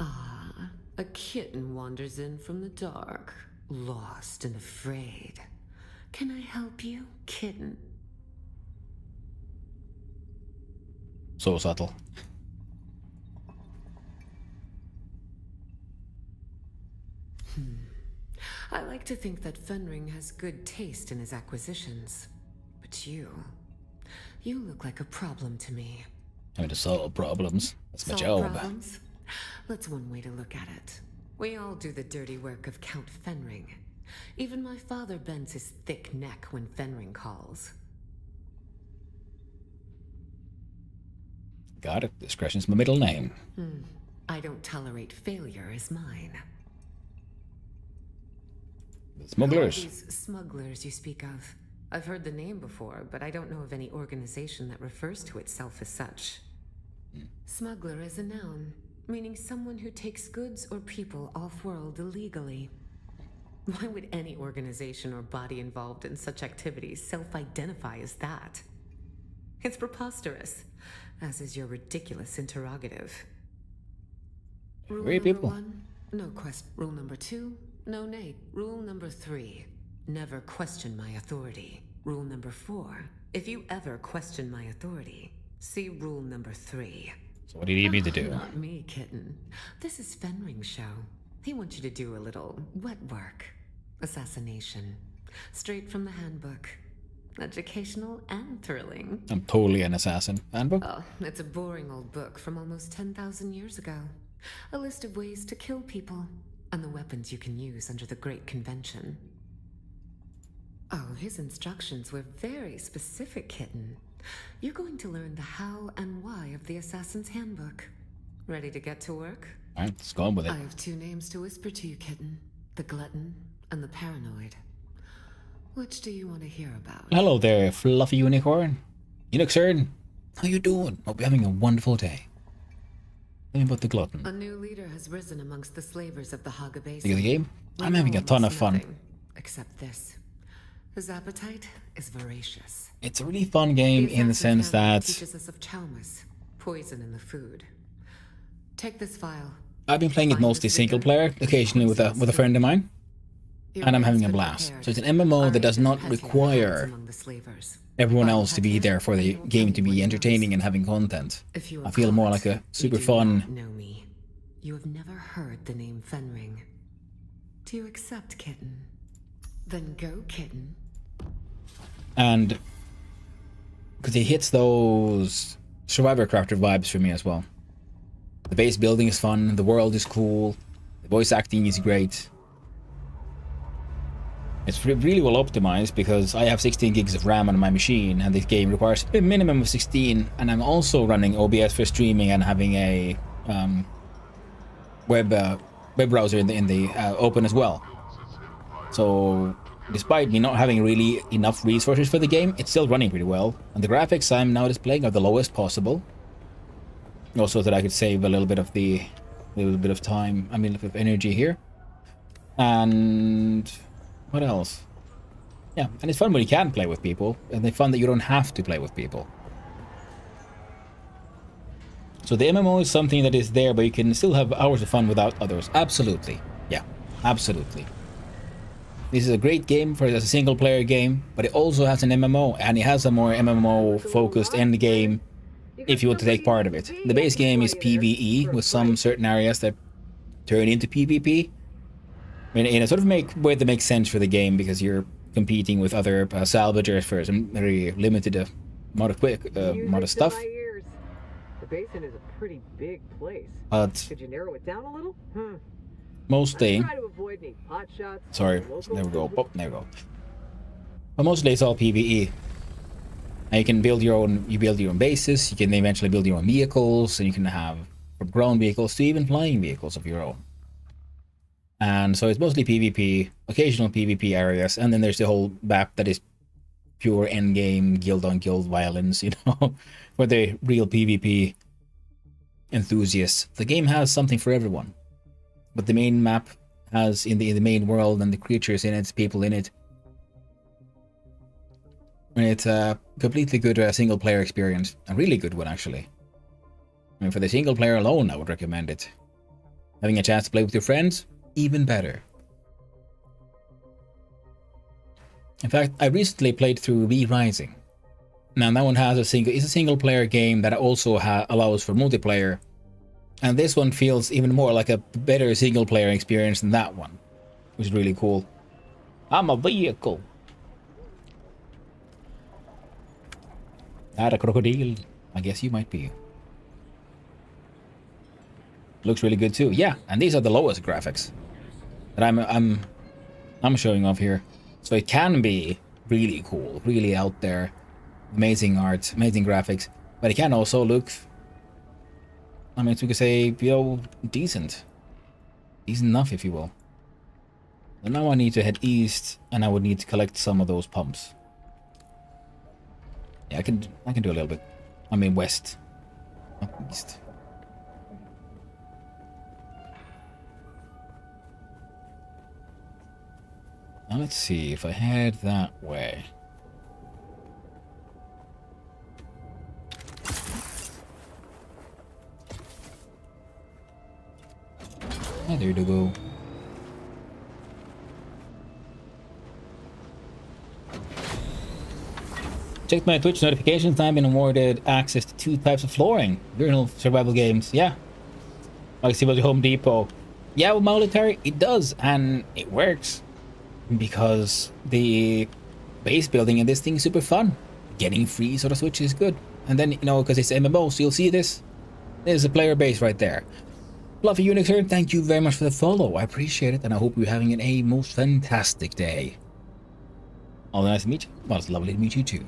H: Ah, a kitten wanders in from the dark, lost and afraid. Can I help you, kitten?
A: So subtle.
H: I like to think that Fenring has good taste in his acquisitions. But you look like a problem to me.
A: I mean, to solve problems. That's my
H: Solve
A: job.
H: problems? That's one way to look at it. We all do the dirty work of Count Fenring. Even my father bends his thick neck when Fenring calls.
A: Got it. Discretion's my middle name.
H: I don't tolerate failure as mine.
A: The smugglers.
H: Who are these smugglers you speak of? I've heard the name before, but I don't know of any organization that refers to itself as such. Smuggler is a noun, meaning someone who takes goods or people off-world illegally. Why would any organization or body involved in such activities self-identify as that? It's preposterous, as is your ridiculous interrogative. Rule
A: Great
H: number
A: people.
H: 1, no quest. Rule number 2, no name. Rule number 3, never question my authority. Rule number 4, if you ever question my authority, see rule number 3.
A: So what do you need me to do?
H: Not me, kitten. This is Fenring's show. He wants you to do a little wet work. Assassination. Straight from the handbook. Educational and thrilling.
A: I'm totally an assassin. Handbook?
H: Oh, it's a boring old book from almost 10,000 years ago. A list of ways to kill people, and the weapons you can use under the Great Convention. Oh, his instructions were very specific, kitten. You're going to learn the how and why of the Assassin's Handbook. Ready to get to work?
A: Alright, let's go on with it.
H: I have 2 names to whisper to you, kitten. The Glutton and the Paranoid. Which do you want to hear about?
A: Hello there, fluffy unicorn. You look certain. How you doing? Hope you're having a wonderful day. Tell me about the Glutton.
H: A new leader has risen amongst the slavers of the Haga Basin.
A: See the game? I'm having a ton of fun.
H: Except this. His appetite is voracious.
A: It's a really fun game in the sense that
H: teaches us of Chalmers, poison in the food. Take this file.
A: I've been playing it mostly single player, occasionally with a friend of mine, and I'm having a blast. So it's an MMO that does not require everyone else to be there for the game to be entertaining and having content. I feel more like a super fun.
H: Know me. You have never heard the name Fenring. Do you accept, kitten? Then go, kitten.
A: And because it hits those Survivor Crafter vibes for me as well. The base building is fun, the world is cool, the voice acting is great. It's really well optimized because I have 16 gigs of RAM on my machine and this game requires a minimum of 16, and I'm also running OBS for streaming and having a web browser in the open as well. So despite me not having really enough resources for the game, it's still running pretty well. And the graphics I'm now displaying are the lowest possible. Also that I could save a little bit of time, a little bit of energy here. And what else? Yeah, and it's fun when you can play with people, and it's fun that you don't have to play with people. So the MMO is something that is there, but you can still have hours of fun without others. Absolutely. Yeah, absolutely. This is a great game for as a single player game, but it also has an MMO, and it has a more MMO focused end game if you want to take part of it. The base game is PvE with some certain areas that turn into PvP. In a sort of way that makes sense for the game because you're competing with other salvagers for some very limited amount of stuff.
O: The basin is a pretty big place.
A: But
O: could you narrow it down a little?
A: Mostly.
O: Try to avoid any hot shots.
A: Sorry, there we go. Oh, there we go. But mostly it's all PvE. And you can build your own bases. You can eventually build your own vehicles, and you can have from ground vehicles to even flying vehicles of your own. And so it's mostly PvP, occasional PvP areas, and then there's the whole map that is pure endgame guild on guild violence, you know, for the real PvP enthusiasts. The game has something for everyone, but the main map has in the main world and the creatures in it, people in it. And it's a completely good single player experience, a really good one actually. For the single player alone, I would recommend it. Having a chance to play with your friends, even better. In fact, I recently played through Re-Rising. Now that one has it's a single player game that also allows for multiplayer. And this one feels even more like a better single player experience than that one, which is really cool. I'm a vehicle. Not a crocodile. I guess you might be. Looks really good too. Yeah, and these are the lowest graphics that I'm showing off here. So it can be really cool, really out there, amazing art, amazing graphics, but it can also look, we could say, decent enough, if you will. And now I need to head east, and I would need to collect some of those pumps. Yeah, I can do a little bit. West, not east. Now let's see if I head that way. There you go. Checked my Twitch notifications. I've been awarded access to 2 types of flooring. Journal survival games. Yeah. Like see about the Home Depot. Yeah, with military, it does, and it works because the base building in this thing is super fun. Getting free sort of switch is good, and then you know because it's MMO, so you'll see this. There's a player base right there. Fluffy Unixer, thank you very much for the follow. I appreciate it, and I hope you're having a most fantastic day. All nice to meet you. Well, it's lovely to meet you too.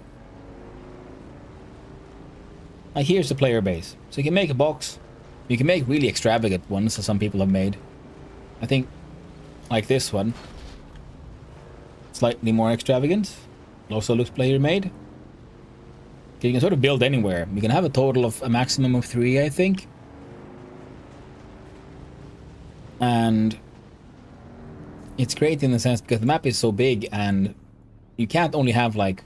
A: Here's the player base. So you can make a box. You can make really extravagant ones, as some people have made. I think, like this one. Slightly more extravagant. Also looks player made. You can sort of build anywhere. You can have a total of a maximum of 3, I think. And it's great in the sense because the map is so big and you can't only have like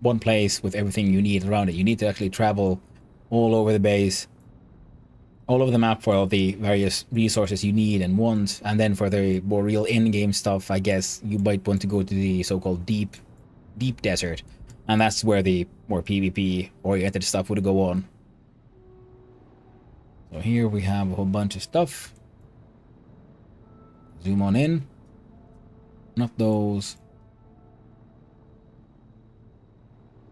A: one place with everything you need around it. You need to actually travel all over the base, all over the map for all the various resources you need and want. And then for the more real in-game stuff, I guess you might want to go to the so-called deep desert. And that's where the more PvP oriented stuff would go on. So here we have a whole bunch of stuff. Zoom on in. Not those.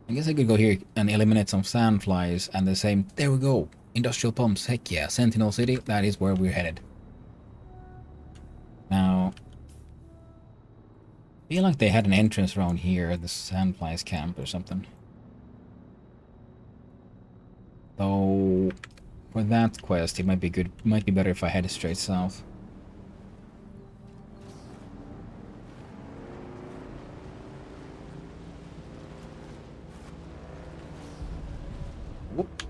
A: I guess I could go here and eliminate some sandflies and the same. There we go. Industrial pumps. Heck yeah. Sentinel City. That is where we're headed. Now, I feel like they had an entrance around here, the sandflies camp or something. Though, for that quest, it might be good. It might be better if I head straight south. Whoop.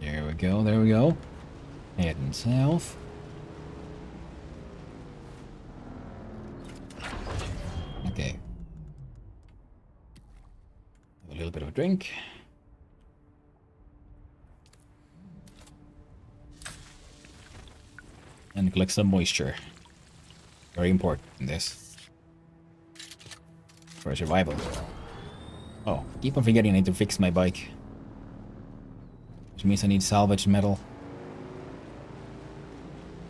A: There we go, there we go. Heading south. Okay. A little bit of a drink. And collect some moisture. Very important in this. For survival. Oh, keep on forgetting I need to fix my bike. Which means I need salvage metal.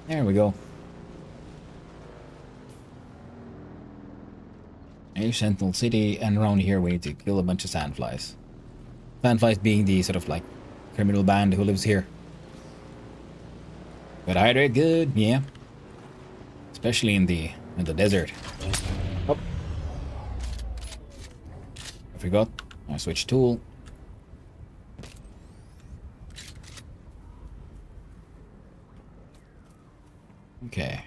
A: There we go. Here's Sentinel City, and around here we need to kill a bunch of sandflies. Sandflies being the sort of like criminal band who lives here. But hydrate good, yeah. Especially in the desert. Oh. I forgot. I switched tool. Okay.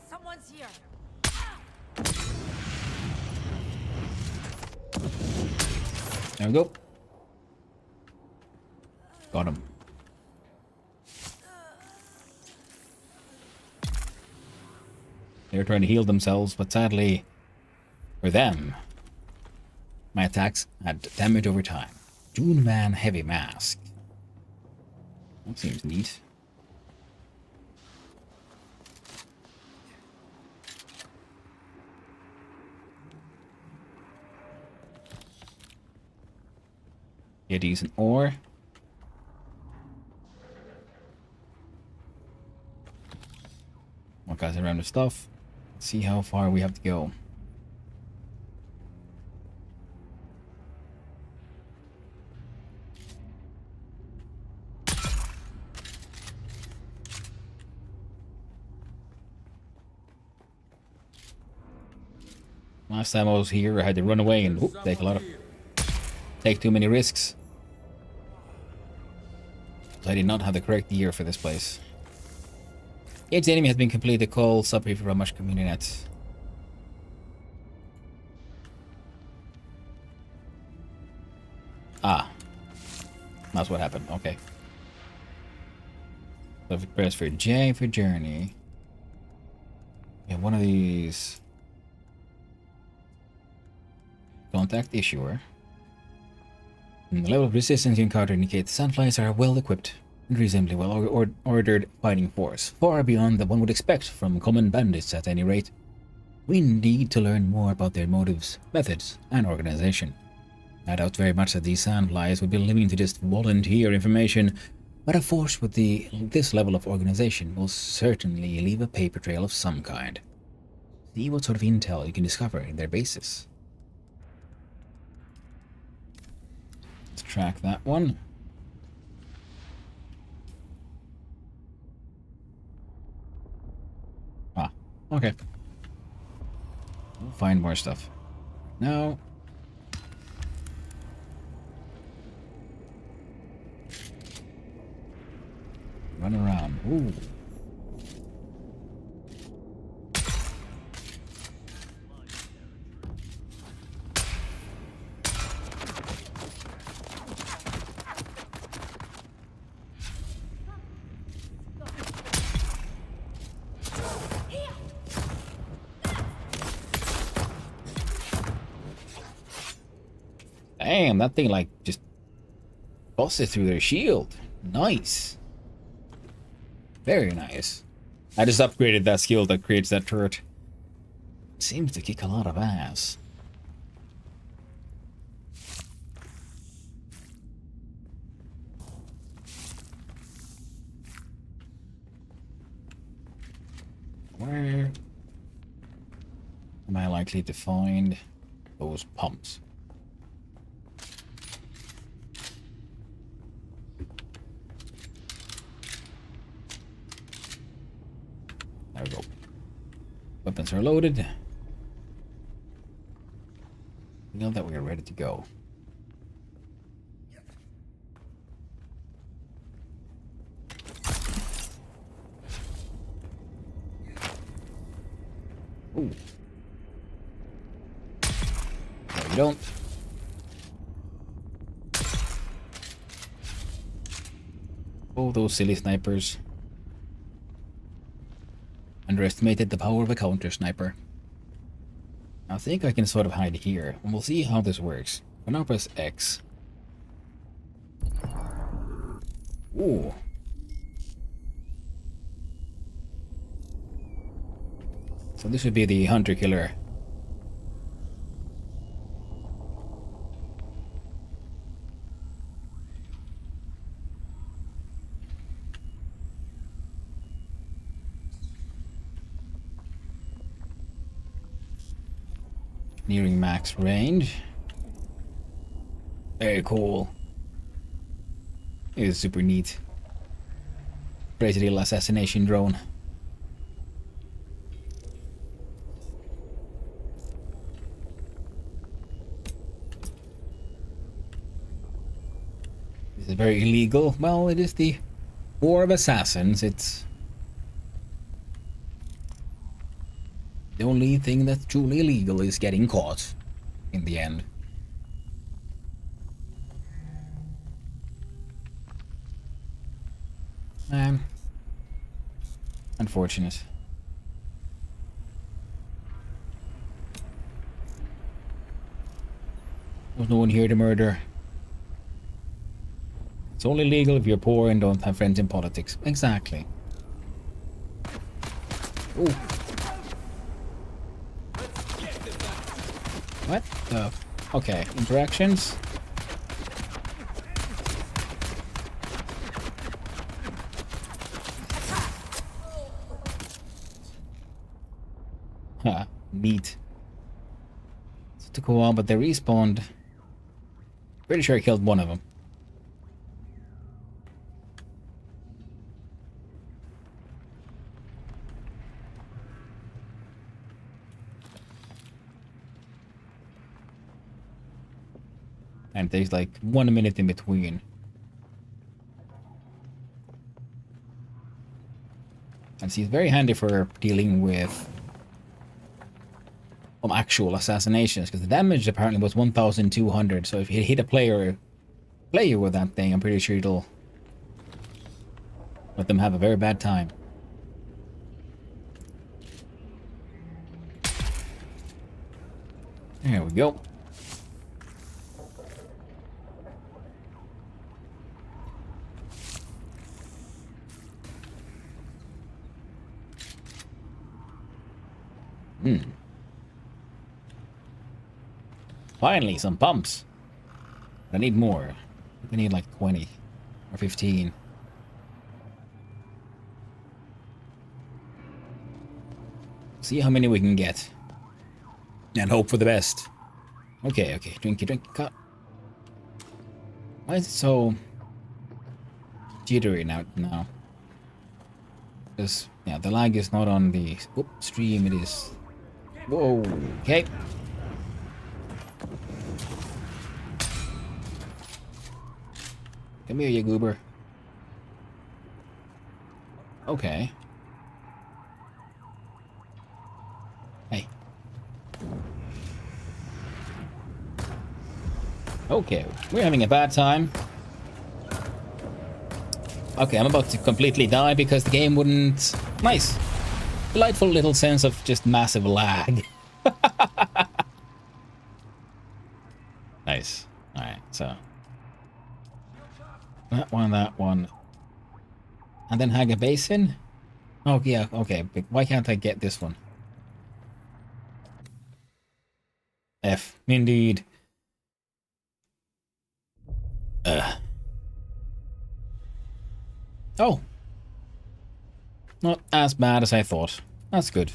V: Someone's here.
A: There we go. Got him. They were trying to heal themselves, but sadly, for them, my attacks had damage over time. Dune Man Heavy Mask. That seems neat. Get decent ore. More guys around the stuff. Let's see how far we have to go. Last time I was here, I had to run away and whoop, take too many risks. So I did not have the correct gear for this place. Each enemy has been completed. Call sub for much community nets. Ah. That's what happened. Okay. So if you press for J for journey. Yeah, one of these. Contact issuer. And the level of resistance you encounter indicates Sandflies are well equipped and reasonably well ordered fighting force, far beyond what one would expect from common bandits at any rate. We need to learn more about their motives, methods, and organization. I doubt very much that these Sandflies would be willing to just volunteer information, but a force with this level of organization will certainly leave a paper trail of some kind. See what sort of intel you can discover in their bases. Let's track that one. Ah, okay. We'll find more stuff. Now, run around. Ooh. Damn, that thing like just busted through their shield. Nice. Very nice. I just upgraded that skill that creates that turret. Seems to kick a lot of ass. Where am I likely to find those pumps? There we go. Weapons are loaded. Now that we are ready to go. Ooh. No, you don't. Oh, those silly snipers. Underestimated the power of a counter sniper. I think I can sort of hide here, and we'll see how this works. I'll now press X. Ooh. So this would be the hunter-killer. Nearing max range. Very cool. It is super neat. Crazy little assassination drone. This is very illegal. Well, it is the War of Assassins. It's the only thing that's truly illegal is getting caught in the end. Unfortunate. There's no one here to murder. It's only legal if you're poor and don't have friends in politics. Exactly. Ooh. What the? Okay, interactions. Huh, neat. It took a while, but they respawned. Pretty sure I killed one of them. And there's like 1 minute in between. And see, it's very handy for dealing with actual assassinations, because the damage apparently was 1,200. So if you hit a player play with that thing, I'm pretty sure it'll let them have a very bad time. There we go. Finally, some pumps. I need more. I need like 20 or 15. See how many we can get. And hope for the best. Okay, okay. Drinky, cut. Why is it so jittery now? Because, yeah, the lag is not on the stream, it is. Whoa, okay. Come here, you goober. Okay. Hey. Okay, we're having a bad time. Okay, I'm about to completely die because the game wouldn't... Nice. Delightful little sense of just massive lag. Nice. Alright, so... that one. And then Haga Basin? Oh, yeah, okay. But why can't I get this one? F. Indeed. Oh. Not as bad as I thought. That's good.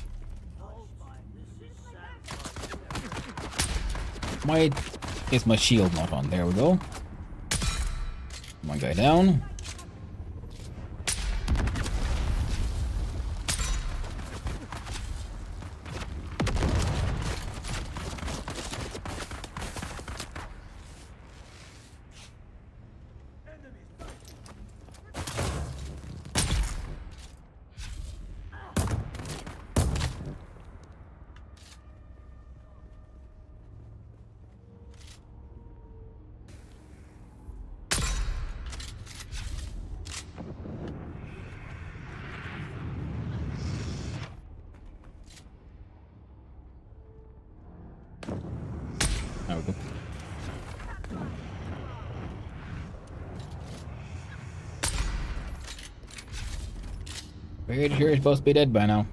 A: Why is my shield not on? There we go. One guy down. There we go. Pretty sure you're supposed to be dead by now.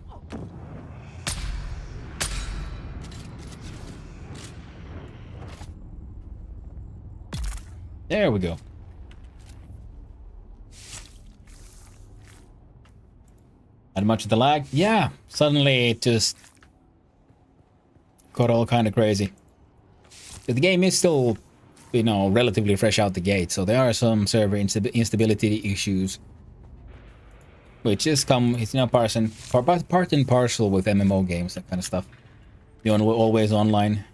A: There we go. Had much of the lag? Yeah, suddenly it just got all kind of crazy. But the game is still, you know, relatively fresh out the gate, so there are some server instability issues, which is it's, you know, part and parcel with MMO games, that kind of stuff. The always online.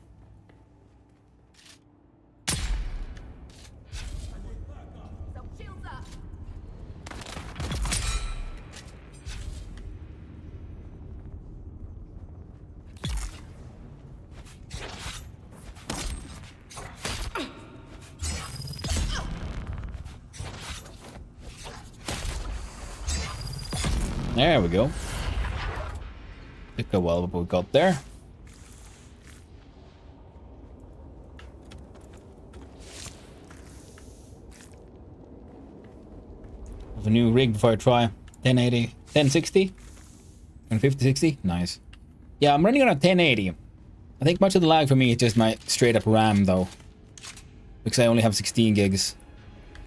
A: There we go. Took a while, but we got there. Have a new rig before I try 1080, 1060, and 5060. Nice. Yeah, I'm running on a 1080. I think much of the lag for me is just my straight up RAM though, because I only have 16 gigs.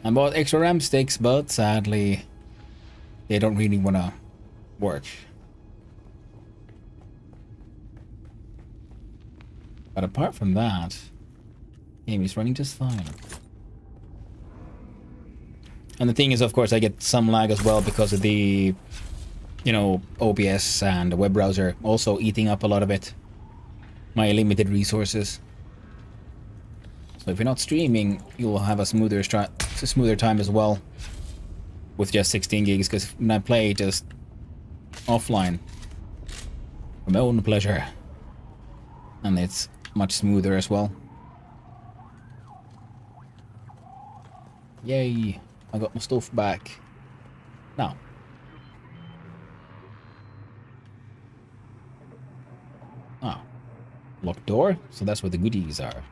A: I bought extra RAM sticks, but sadly, they don't really want to work. But apart from that, game is running just fine. And the thing is, of course, I get some lag as well because of the, you know, OBS and the web browser also eating up a lot of it. My limited resources. So if you're not streaming, you'll have a smoother time as well with just 16 gigs, because when I play just offline for my own pleasure, and it's much smoother as well. Yay! I got my stuff back. Now. Ah. Locked door? So that's where the goodies are.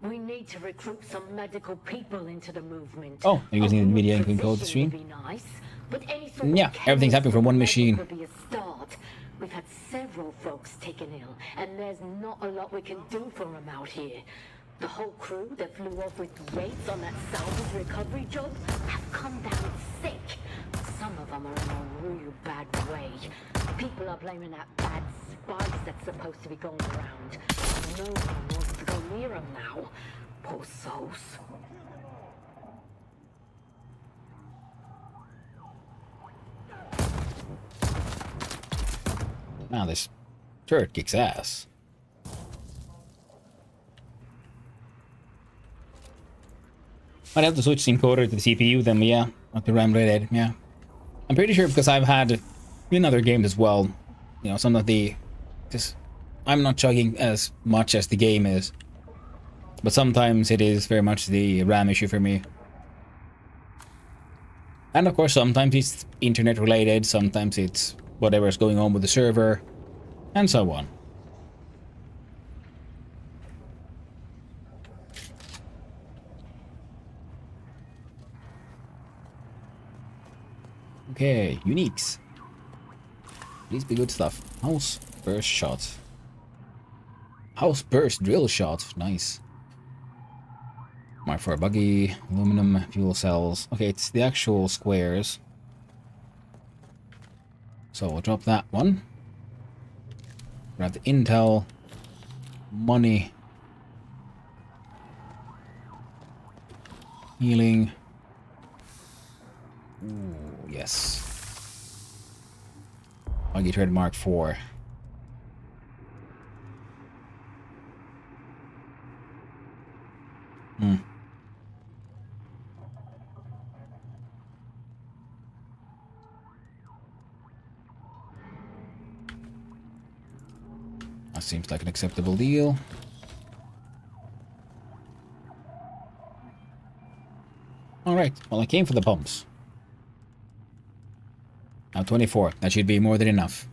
N: We need to recruit some medical people into the movement.
A: Oh, are you using the media and control the stream?
N: Nice, but any sort of
A: Yeah, everything's happening from one machine.
N: would be a start. We've had several folks taken ill, and there's not a lot we can do for them out here. The whole crew that flew off with rates on that salvage recovery job have come down sick. Some of them are in a real bad way. People are blaming that bad spice that's supposed to be going around. No one wants to go near them now. Poor souls.
A: Now this turret kicks ass. I'd have to switch the encoder to the CPU, then yeah, not the RAM rated, yeah. I'm pretty sure because I've had in other games as well, you know, some of the, just, I'm not chugging as much as the game is, but sometimes it is very much the RAM issue for me. And of course, sometimes it's internet related, sometimes it's whatever's going on with the server, and so on. Okay, uniques. Please be good stuff. House burst shot. House burst drill shot. Nice. Mark for a buggy. Aluminum fuel cells. Okay, it's the actual squares. So we'll drop that one. Grab the intel. Money. Healing. Ooh, yes. Buggy turret Mark 4. That seems like an acceptable deal. Alright, well I came for the pumps. Now 24, that should be more than enough.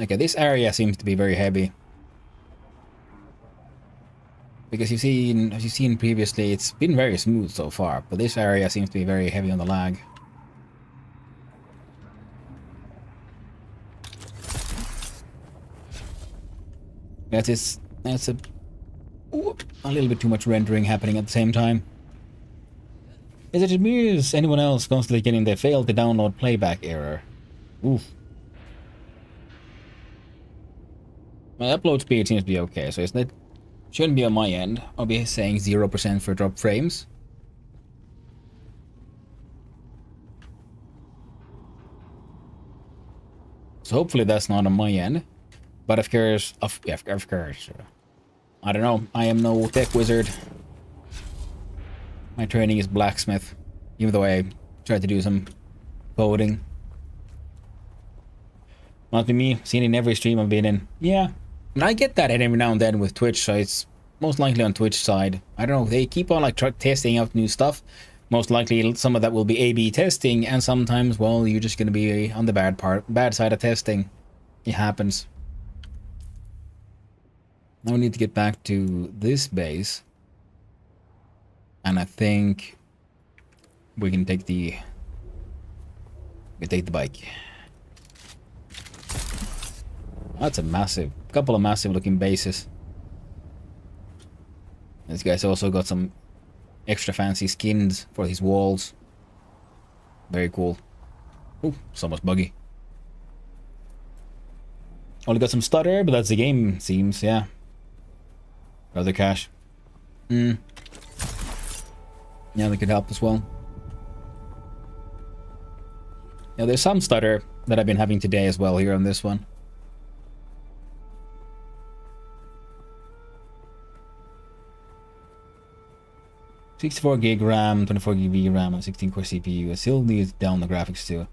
A: Okay, this area seems to be very heavy. Because as you've seen previously, it's been very smooth so far, but this area seems to be very heavy on the lag. That's a little bit too much rendering happening at the same time. Is it me or is anyone else constantly getting the failed to download playback error? Oof. My upload speed seems to be okay, so it shouldn't be on my end. I'll be saying 0% for drop frames. So hopefully that's not on my end. But of course, of course. I don't know. I am no tech wizard. My training is blacksmith, even though I tried to do some coding. Must be me, seen in every stream I've been in. Yeah, and I get that every now and then with Twitch, so it's most likely on Twitch side. I don't know, they keep on like testing out new stuff. Most likely some of that will be A/B testing, and sometimes, well, you're just gonna be on the bad side of testing. It happens. Now we need to get back to this base. And I think we can take the bike. That's a couple of massive looking bases. This guy's also got some extra fancy skins for his walls. Very cool. Ooh, so much buggy. Only got some stutter, but that's the game, seems, yeah. Other cash. Yeah, that could help as well. Yeah, there's some stutter that I've been having today as well here on this one. $64 gig RAM, 24 GB RAM, and 16 core CPU. I still need down the graphics too.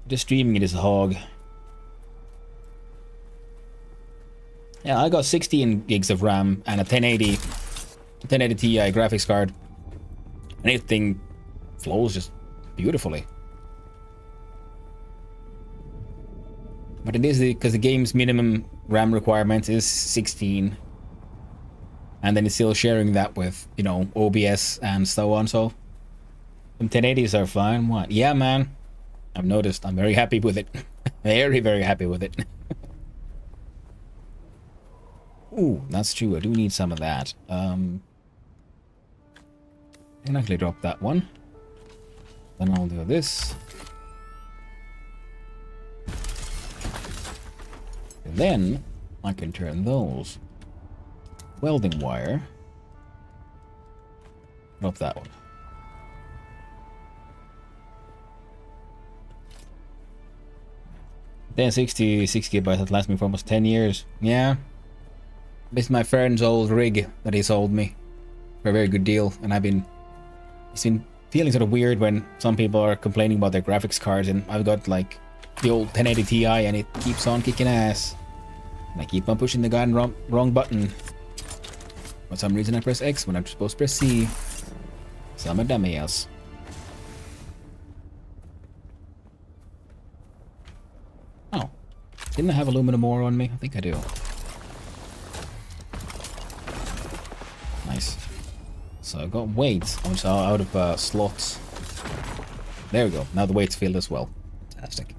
A: Just streaming it is a hog. Yeah, I got 16 gigs of RAM and a 1080 Ti graphics card. And everything flows just beautifully. But it is because the game's minimum RAM requirement is 16. And then it's still sharing that with, you know, OBS and so on. So some 1080s are fine. What? Yeah, man. I've noticed. I'm very happy with it. Very, very happy with it. Ooh, that's true. I do need some of that. I can actually drop that one. Then I'll do this. And then I can turn those. Welding wire. Drop that one. Then 6 gigabytes that lasts me for almost 10 years. Yeah. This is my friend's old rig that he sold me for a very good deal, and it's been feeling sort of weird when some people are complaining about their graphics cards, and I've got like the old 1080 Ti and it keeps on kicking ass. And I keep on pushing the goddamn wrong button. For some reason I press X when I'm supposed to press C. So I'm a dumbass. Oh. Didn't I have aluminum ore on me? I think I do. Nice. So I've got weights out of slots. There we go. Now the weight's filled as well. Fantastic.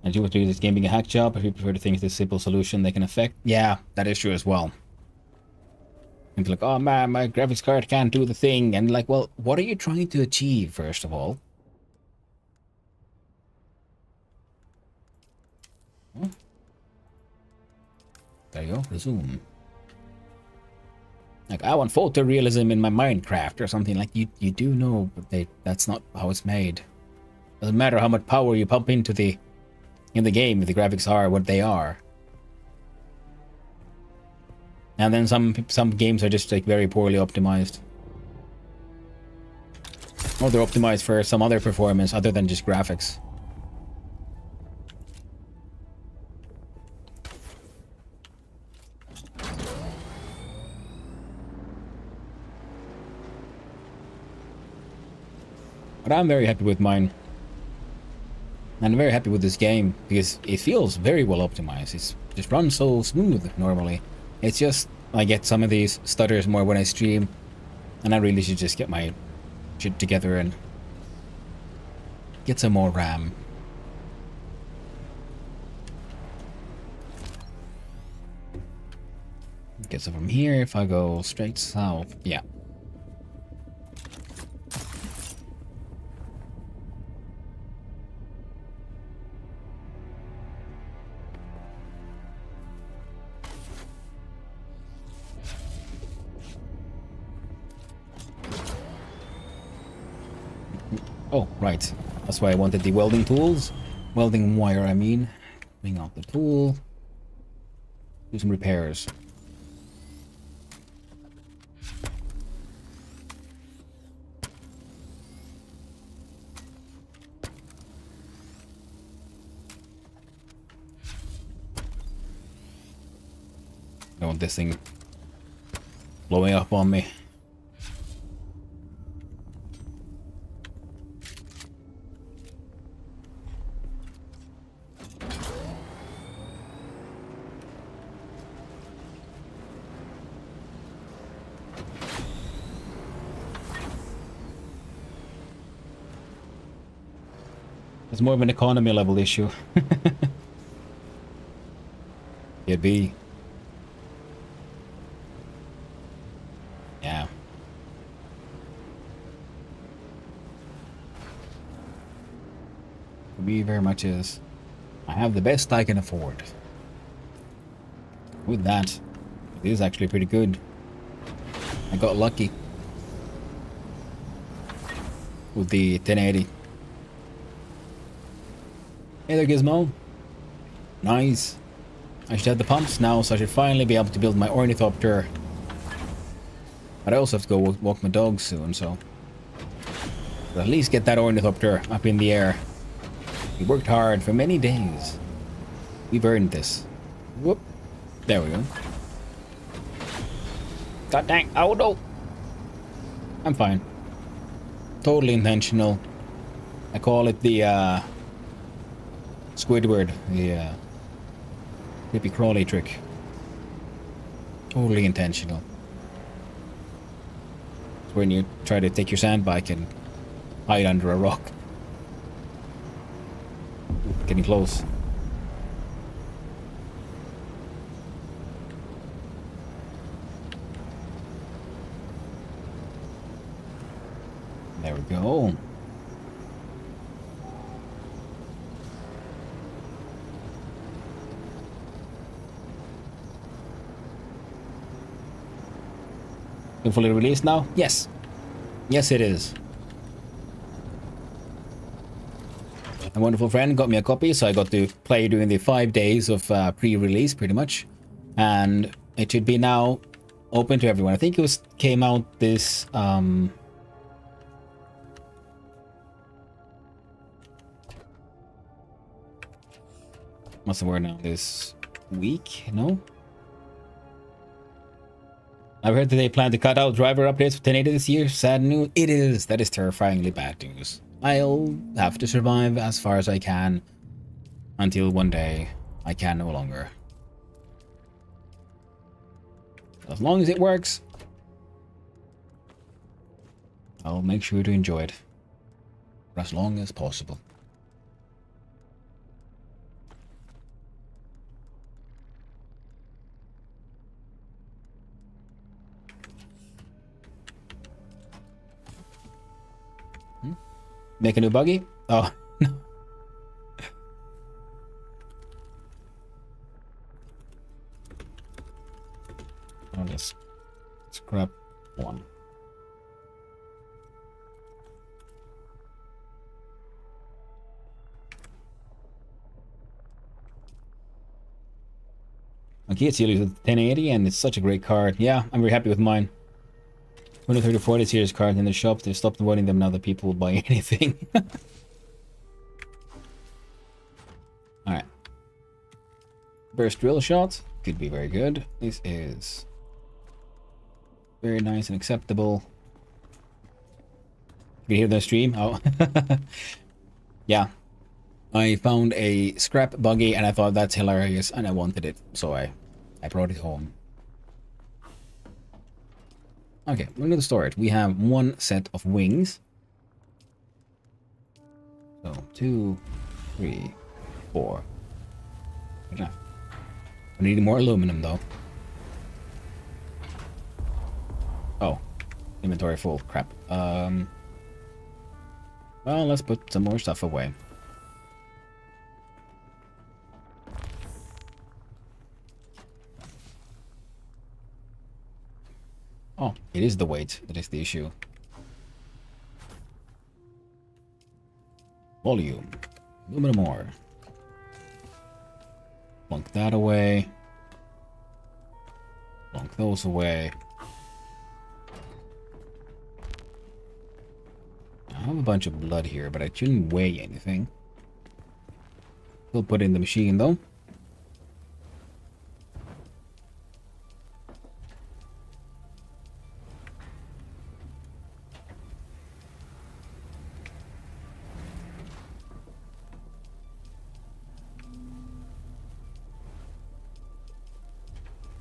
A: And you would do this game being a hack job. If you prefer to think it's a simple solution they can affect. Yeah, that is true as well. And like, oh man, my graphics card can't do the thing. And like, well, what are you trying to achieve, first of all? Huh? There you go, resume. Like, I want photorealism in my Minecraft or something. Like, you do know that's not how it's made. Doesn't matter how much power you pump into the game, if the graphics are what they are. And then some games are just like very poorly optimized. Or they're optimized for some other performance other than just graphics. But I'm very happy with mine. And I'm very happy with this game because it feels very well optimized. It's just runs so smooth normally. It's just I get some of these stutters more when I stream, and I really should just get my shit together and get some more RAM. Okay, so from here, if I go straight south, yeah. Oh, right. That's why I wanted the welding tools. Welding wire, I mean. Bring out the tool. Do some repairs. Don't want this thing blowing up on me. It's more of an economy level issue. It'd be. Yeah. For me, very much is. I have the best I can afford. With that, it is actually pretty good. I got lucky. With the 1080. Hey there, Gizmo. Nice. I should have the pumps now, so I should finally be able to build my ornithopter. But I also have to go walk my dog soon, so... But at least get that ornithopter up in the air. We worked hard for many days. We've earned this. Whoop. There we go. God dang. Oh no. I'm fine. Totally intentional. I call it the Squidward. The creepy crawly trick. Totally intentional. It's when you try to take your sand bike and hide under a rock. Getting close. There we go. Been fully released now? Yes. Yes, it is. A wonderful friend got me a copy, so I got to play during the 5 days of pre-release, pretty much. And it should be now open to everyone. I think it came out this... what's the word now? This week? No? I've heard that they plan to cut out driver updates for 1080 this year. Sad news. It is. That is terrifyingly bad news. I'll have to survive as far as I can until one day I can no longer. As long as it works, I'll make sure to enjoy it for as long as possible. Make a new buggy? Oh, no. I'll just scrap one. Okay, it's usually 1080 and it's such a great card. Yeah, I'm very happy with mine. 2034 this year's card in the shop. They've stopped avoiding them now that people will buy anything. Alright. Burst drill shot. Could be very good. This is very nice and acceptable. You can hear the stream? Oh. Yeah. I found a scrap buggy and I thought that's hilarious and I wanted it. So I brought it home. Okay, we're going to store it. We have one set of wings. So, 2, 3, 4. Good enough. I need more aluminum, though. Oh, inventory full. Crap. Well, let's put some more stuff away. Oh, it is the weight that is the issue. Volume. Aluminum ore. Plunk that away. Plunk those away. I have a bunch of blood here, but I shouldn't weigh anything. We'll put it in the machine, though.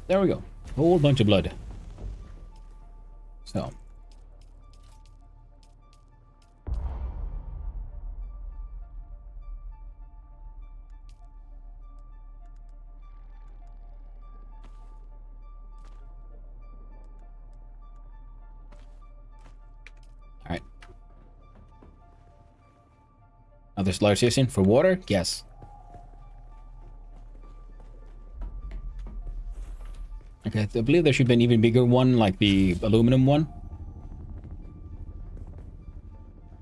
A: There we go. A whole bunch of blood. So. Alright. Another large station for water? Yes. Okay, I believe there should be an even bigger one, like the aluminum one.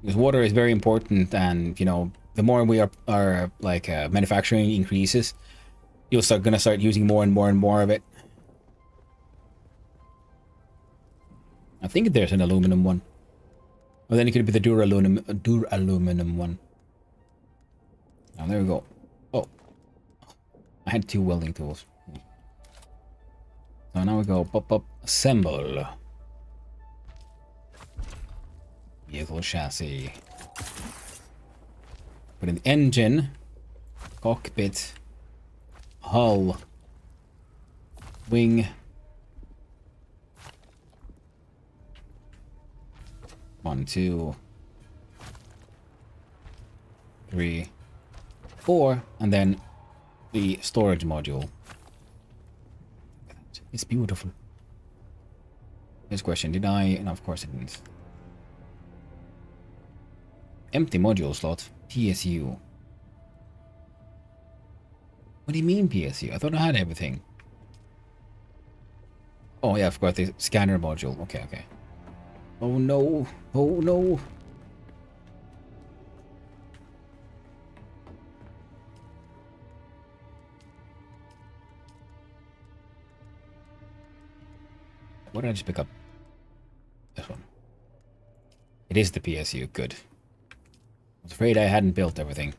A: Because water is very important, and, you know, the more we are like manufacturing increases, you'll gonna start using more and more and more of it. I think there's an aluminum one. Or then it could be the duraluminum one. Oh, there we go. Oh, I had 2 welding tools. So now we go pop, assemble. Vehicle chassis. Put in the engine, cockpit, hull, wing. 1, 2, 3, 4, and then the storage module. It's beautiful. This question, did I? No, of course it didn't. Empty module slot, PSU. What do you mean PSU? I thought I had everything. Oh yeah, I forgot the scanner module. Okay, okay. Oh no, oh no. What did I just pick up? This one. It is the PSU, good. I was afraid I hadn't built everything.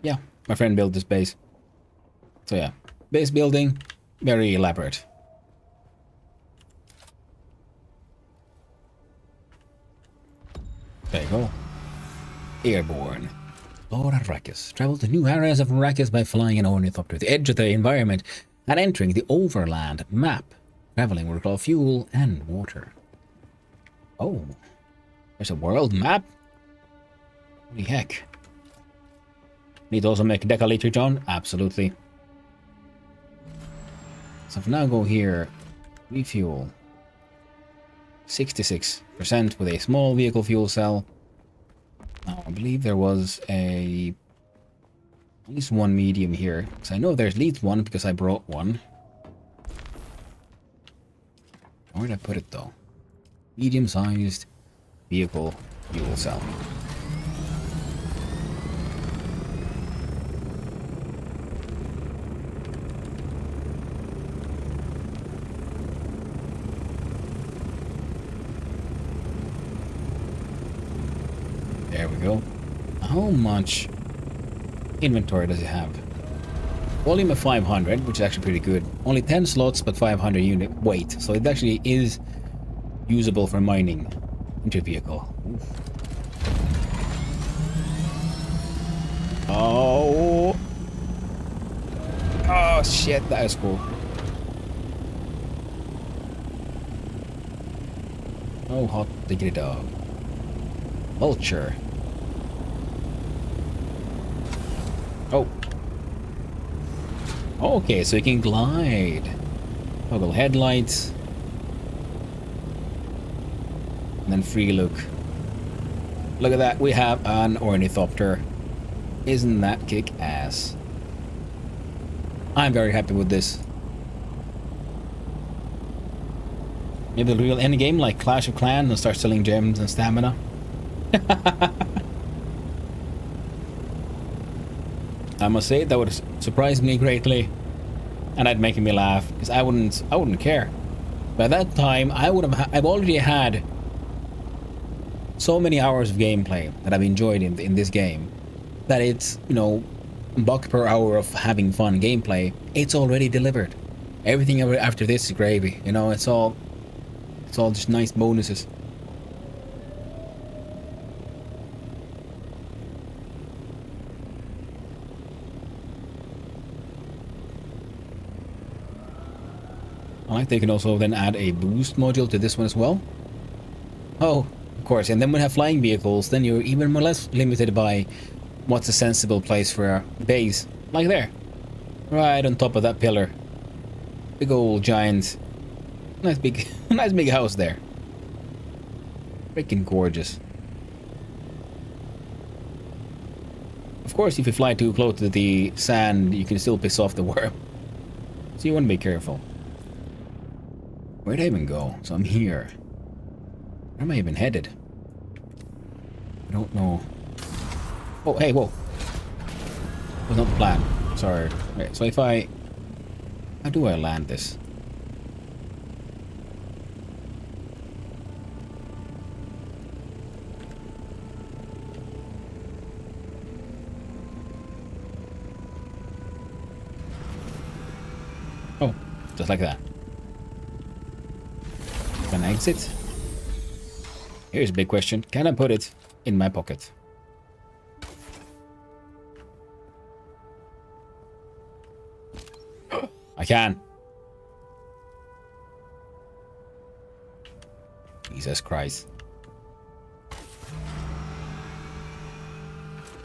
A: Yeah, my friend built this base. So yeah, base building, very elaborate. There you go. Airborne. Lord Arrakis. Travel to new areas of Arrakis by flying an ornithopter to the edge of the environment and entering the overland map. Traveling will require fuel and water. Oh, there's a world map? Holy heck. Need to also make decalitry, John? Absolutely. So if I now go here, refuel. 66% with a small vehicle fuel cell. Now, I believe there was at least one medium here. Because I know there's at least one because I brought one. Where did I put it though? Medium-sized vehicle fuel cell. There we go. How much inventory does it have? Volume of 500, which is actually pretty good. Only 10 slots, but 500 unit weight. So it actually is usable for mining into vehicle. Oof. Oh. Oh shit, that is cool. Oh, hot diggity dog. Vulture. Oh. Okay, so you can glide. Toggle headlights. And then free look. Look at that, we have an ornithopter. Isn't that kick-ass? I'm very happy with this. Maybe the real endgame like Clash of Clans and start selling gems and stamina. I must say that would surprise me greatly, and that'd make me laugh because I wouldn't care. By that time, I've already had so many hours of gameplay that I've enjoyed in this game that it's, you know, $1 per hour of having fun gameplay. It's already delivered. Everything after this is gravy. You know, it's all just nice bonuses. I like they can also then add a boost module to this one as well. Oh, of course, and then when you have flying vehicles, then you're even more or less limited by what's a sensible place for a base. Like there. Right on top of that pillar. Big old giant. Nice big nice big house there. Freaking gorgeous. Of course, if you fly too close to the sand, you can still piss off the worm. So you want to be careful. Where'd I even go? So I'm here. Where am I even headed? I don't know. Oh, hey, whoa. Was not the plan. Sorry. Okay, so if I... How do I land this? Oh, just like that. Can I exit? Here's a big question. Can I put it in my pocket? I can. Jesus Christ.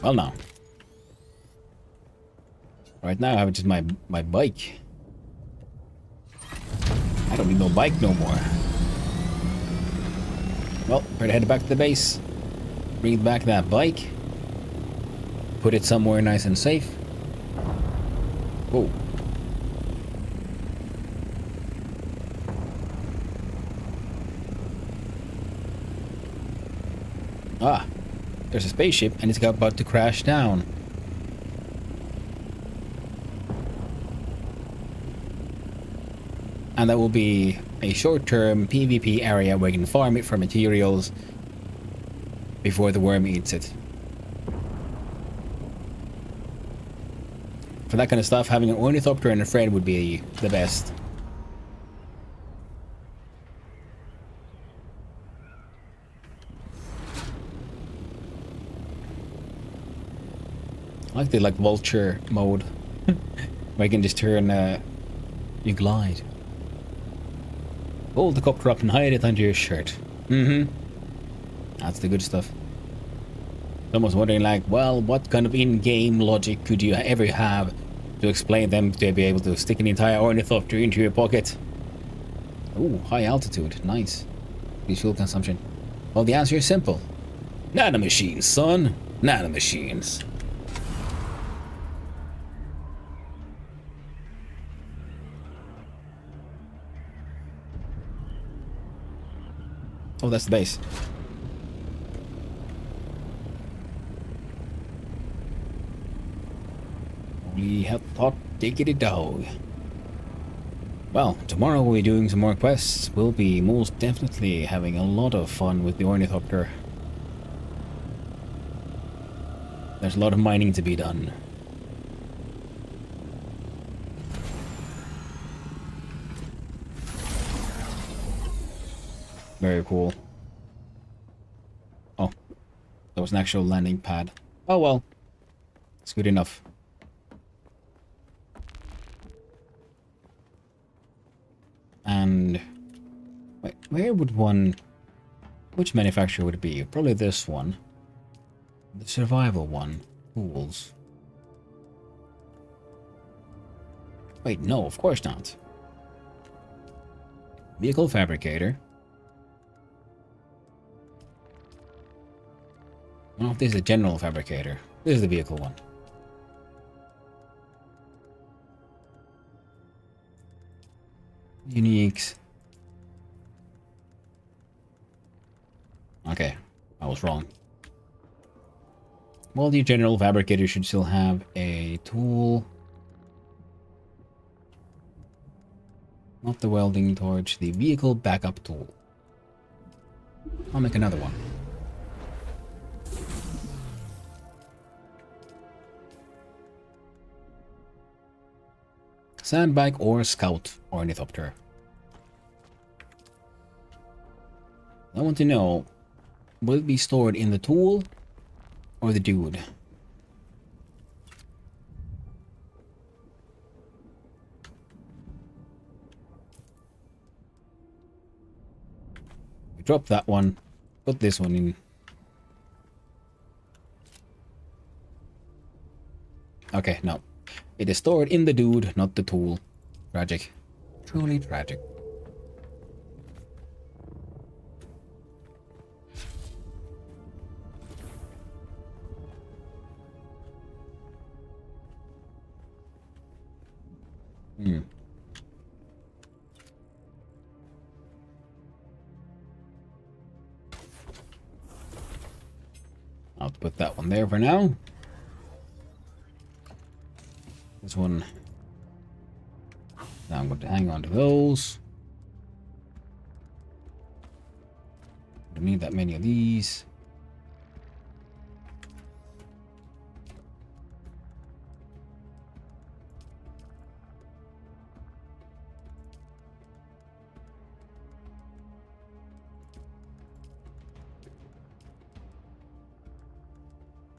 A: Well, now. Right now I have just my bike. I don't need no bike no more. Well, better head back to the base. Bring back that bike. Put it somewhere nice and safe. Whoa. Ah, there's a spaceship and it's about to crash down. And that will be a short-term PvP area where you can farm it for materials before the worm eats it. For that kind of stuff, having an ornithopter and a friend would be the best. I like the vulture mode where you can just turn you glide. Hold the copter up and hide it under your shirt. That's the good stuff. Someone's wondering like, well, what kind of in-game logic could you ever have to explain them to be able to stick an entire ornithopter into your pocket? Ooh, high altitude. Nice. Reduce fuel consumption. Well, the answer is simple. Nanomachines, son. Nanomachines. Oh, that's the base. We have thought diggity dog. Well, tomorrow we'll be doing some more quests. We'll be most definitely having a lot of fun with the ornithopter. There's a lot of mining to be done. Very cool. Oh, that was an actual landing pad. Oh well, it's good enough. And wait, where would one... Which manufacturer would it be? Probably this one. The survival one. Tools. Wait, no, of course not. Vehicle fabricator. I don't know if this is a general fabricator. This is the vehicle one. Uniques. Okay, I was wrong. Well, the general fabricator should still have a tool. Not the welding torch, the vehicle backup tool. I'll make another one. Sandbag or scout ornithopter. I want to know, will it be stored in the tool or the dude? We drop that one, put this one in. Okay, no. It is stored in the dude, not the tool. Tragic. Truly tragic. I'll put that one there for now. This one. Now I'm going to hang on to those. Don't need that many of these.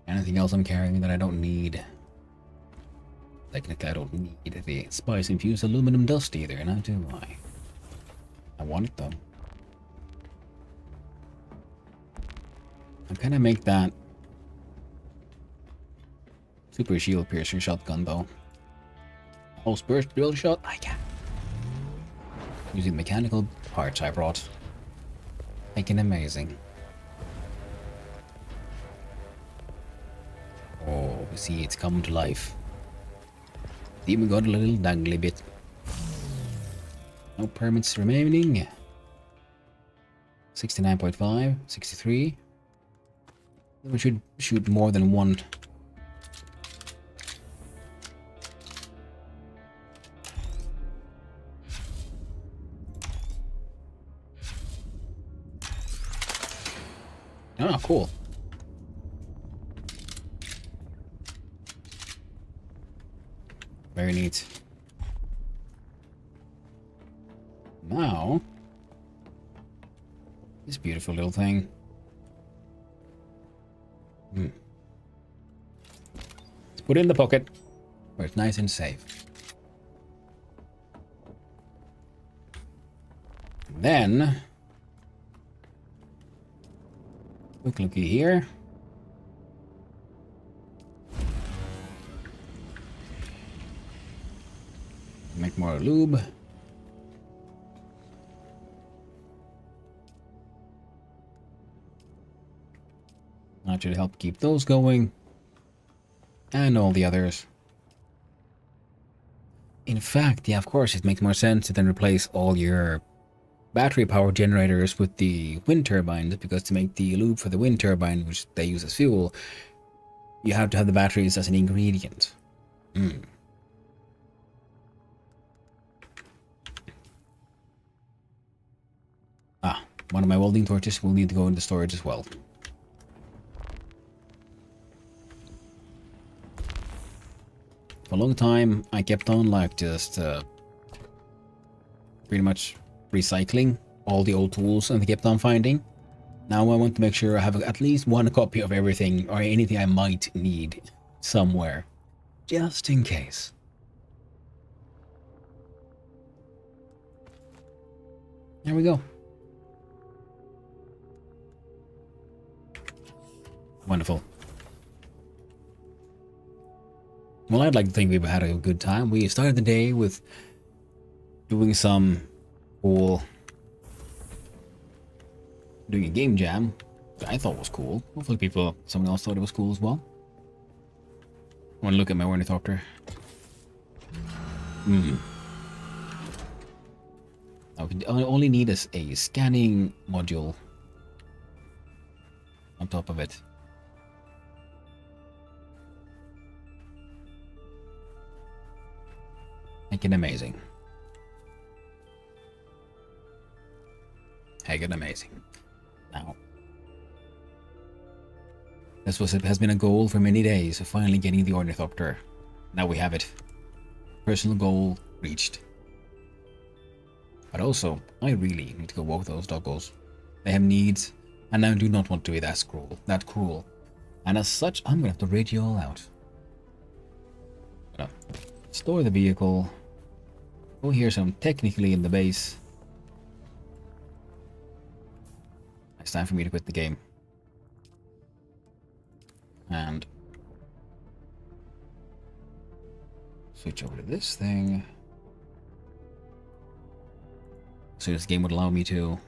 A: Anything else I'm carrying that I don't need? Technically, I don't need the spice-infused aluminum dust either, now do I? I want it though. I'm gonna make that super shield piercer shotgun though. Oh, burst drill shot? I can. Using mechanical parts I brought. Making amazing. Oh, we see it's come to life. Even got a little dangly bit. No permits remaining. 69.5, 63. We should shoot more than one. Oh, cool. Very neat. Now, this beautiful little thing. Let's put it in the pocket where it's nice and safe. Then, quick looky here. Make more lube. That should help keep those going. And all the others. In fact, yeah, of course, it makes more sense to then replace all your battery power generators with the wind turbines, because to make the lube for the wind turbine, which they use as fuel, you have to have the batteries as an ingredient. One of my welding torches will need to go into storage as well. For a long time, I kept on like just pretty much recycling all the old tools and I kept on finding. Now I want to make sure I have at least one copy of everything or anything I might need somewhere, just in case. There we go. Wonderful. Well, I'd like to think we've had a good time. We started the day with doing some cool... doing a game jam that I thought was cool. Hopefully someone else thought it was cool as well. I want to look at my ornithopter. I only need a scanning module on top of it. Making amazing. Haggard amazing. Now, this has been a goal for many days of finally getting the ornithopter. Now we have it. Personal goal reached. But also, I really need to go walk those doggos. They have needs, and I do not want to be that cruel. And as such, I'm gonna have to raid you all out. Store the vehicle. Go here, so I'm technically in the base. It's time for me to quit the game. And switch over to this thing. As soon as the game would allow me to.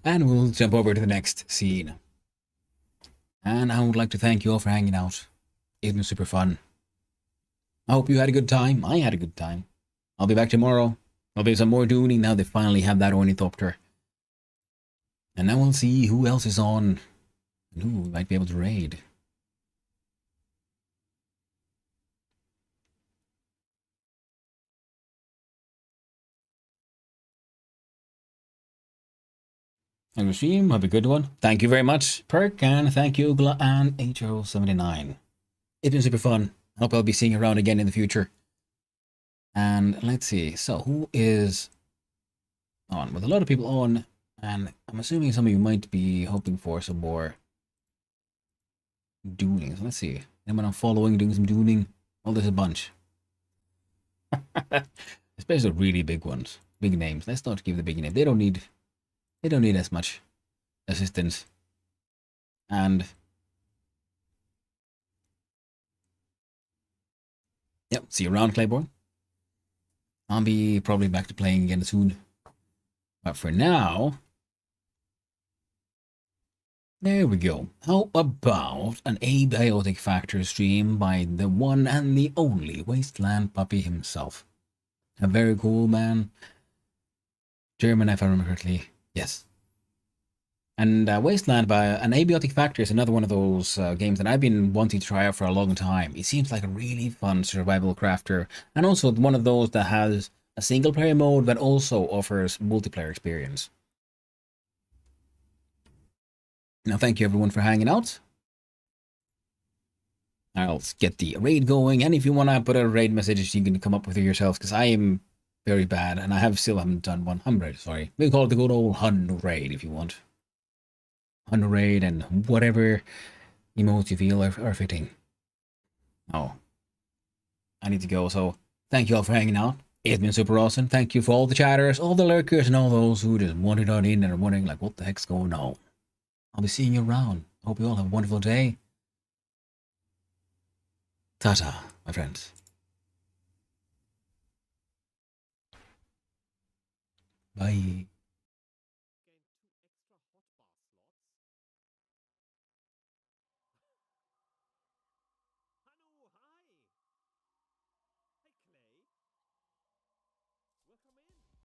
A: And we'll jump over to the next scene. And I would like to thank you all for hanging out. It's been super fun. I hope you had a good time. I had a good time. I'll be back tomorrow. There'll be some more Dune now they finally have that ornithopter. And now we'll see who else is on and who we might be able to raid. And Regime, have a good one. Thank you very much, Perk, and thank you, Ugla and HO79. It's been super fun. I hope I'll be seeing you around again in the future. And let's see, so who is on? With a lot of people on, and I'm assuming some of you might be hoping for some more Duning. So let's see. Anyone I'm following doing some Duning? Oh, there's a bunch. Especially the really big ones. Big names. Let's not give the big name. They don't need as much assistance. And yep, see you around, Claiborne. I'll be probably back to playing again soon. But for now, there we go. How about an abiotic factor stream by the one and the only Wasteland Puppy himself? A very cool man. German, if I remember correctly. Yes. And Wasteland by an abiotic factor is another one of those games that I've been wanting to try out for a long time. It seems like a really fun survival crafter, and also one of those that has a single player mode but also offers multiplayer experience. Now, thank you everyone for hanging out. I'll get the raid going, and if you want to put a raid message, you can come up with it yourselves, because I am very bad, and I still haven't done one. I'm very sorry. We call it the good old Hun raid if you want. Hun raid and whatever emotes you feel are fitting. Oh, I need to go, so thank you all for hanging out. It's been super awesome. Thank you for all the chatters, all the lurkers, and all those who just wandered on in and are wondering, like, what the heck's going on? I'll be seeing you around. Hope you all have a wonderful day. Ta-ta, my friends. Bye.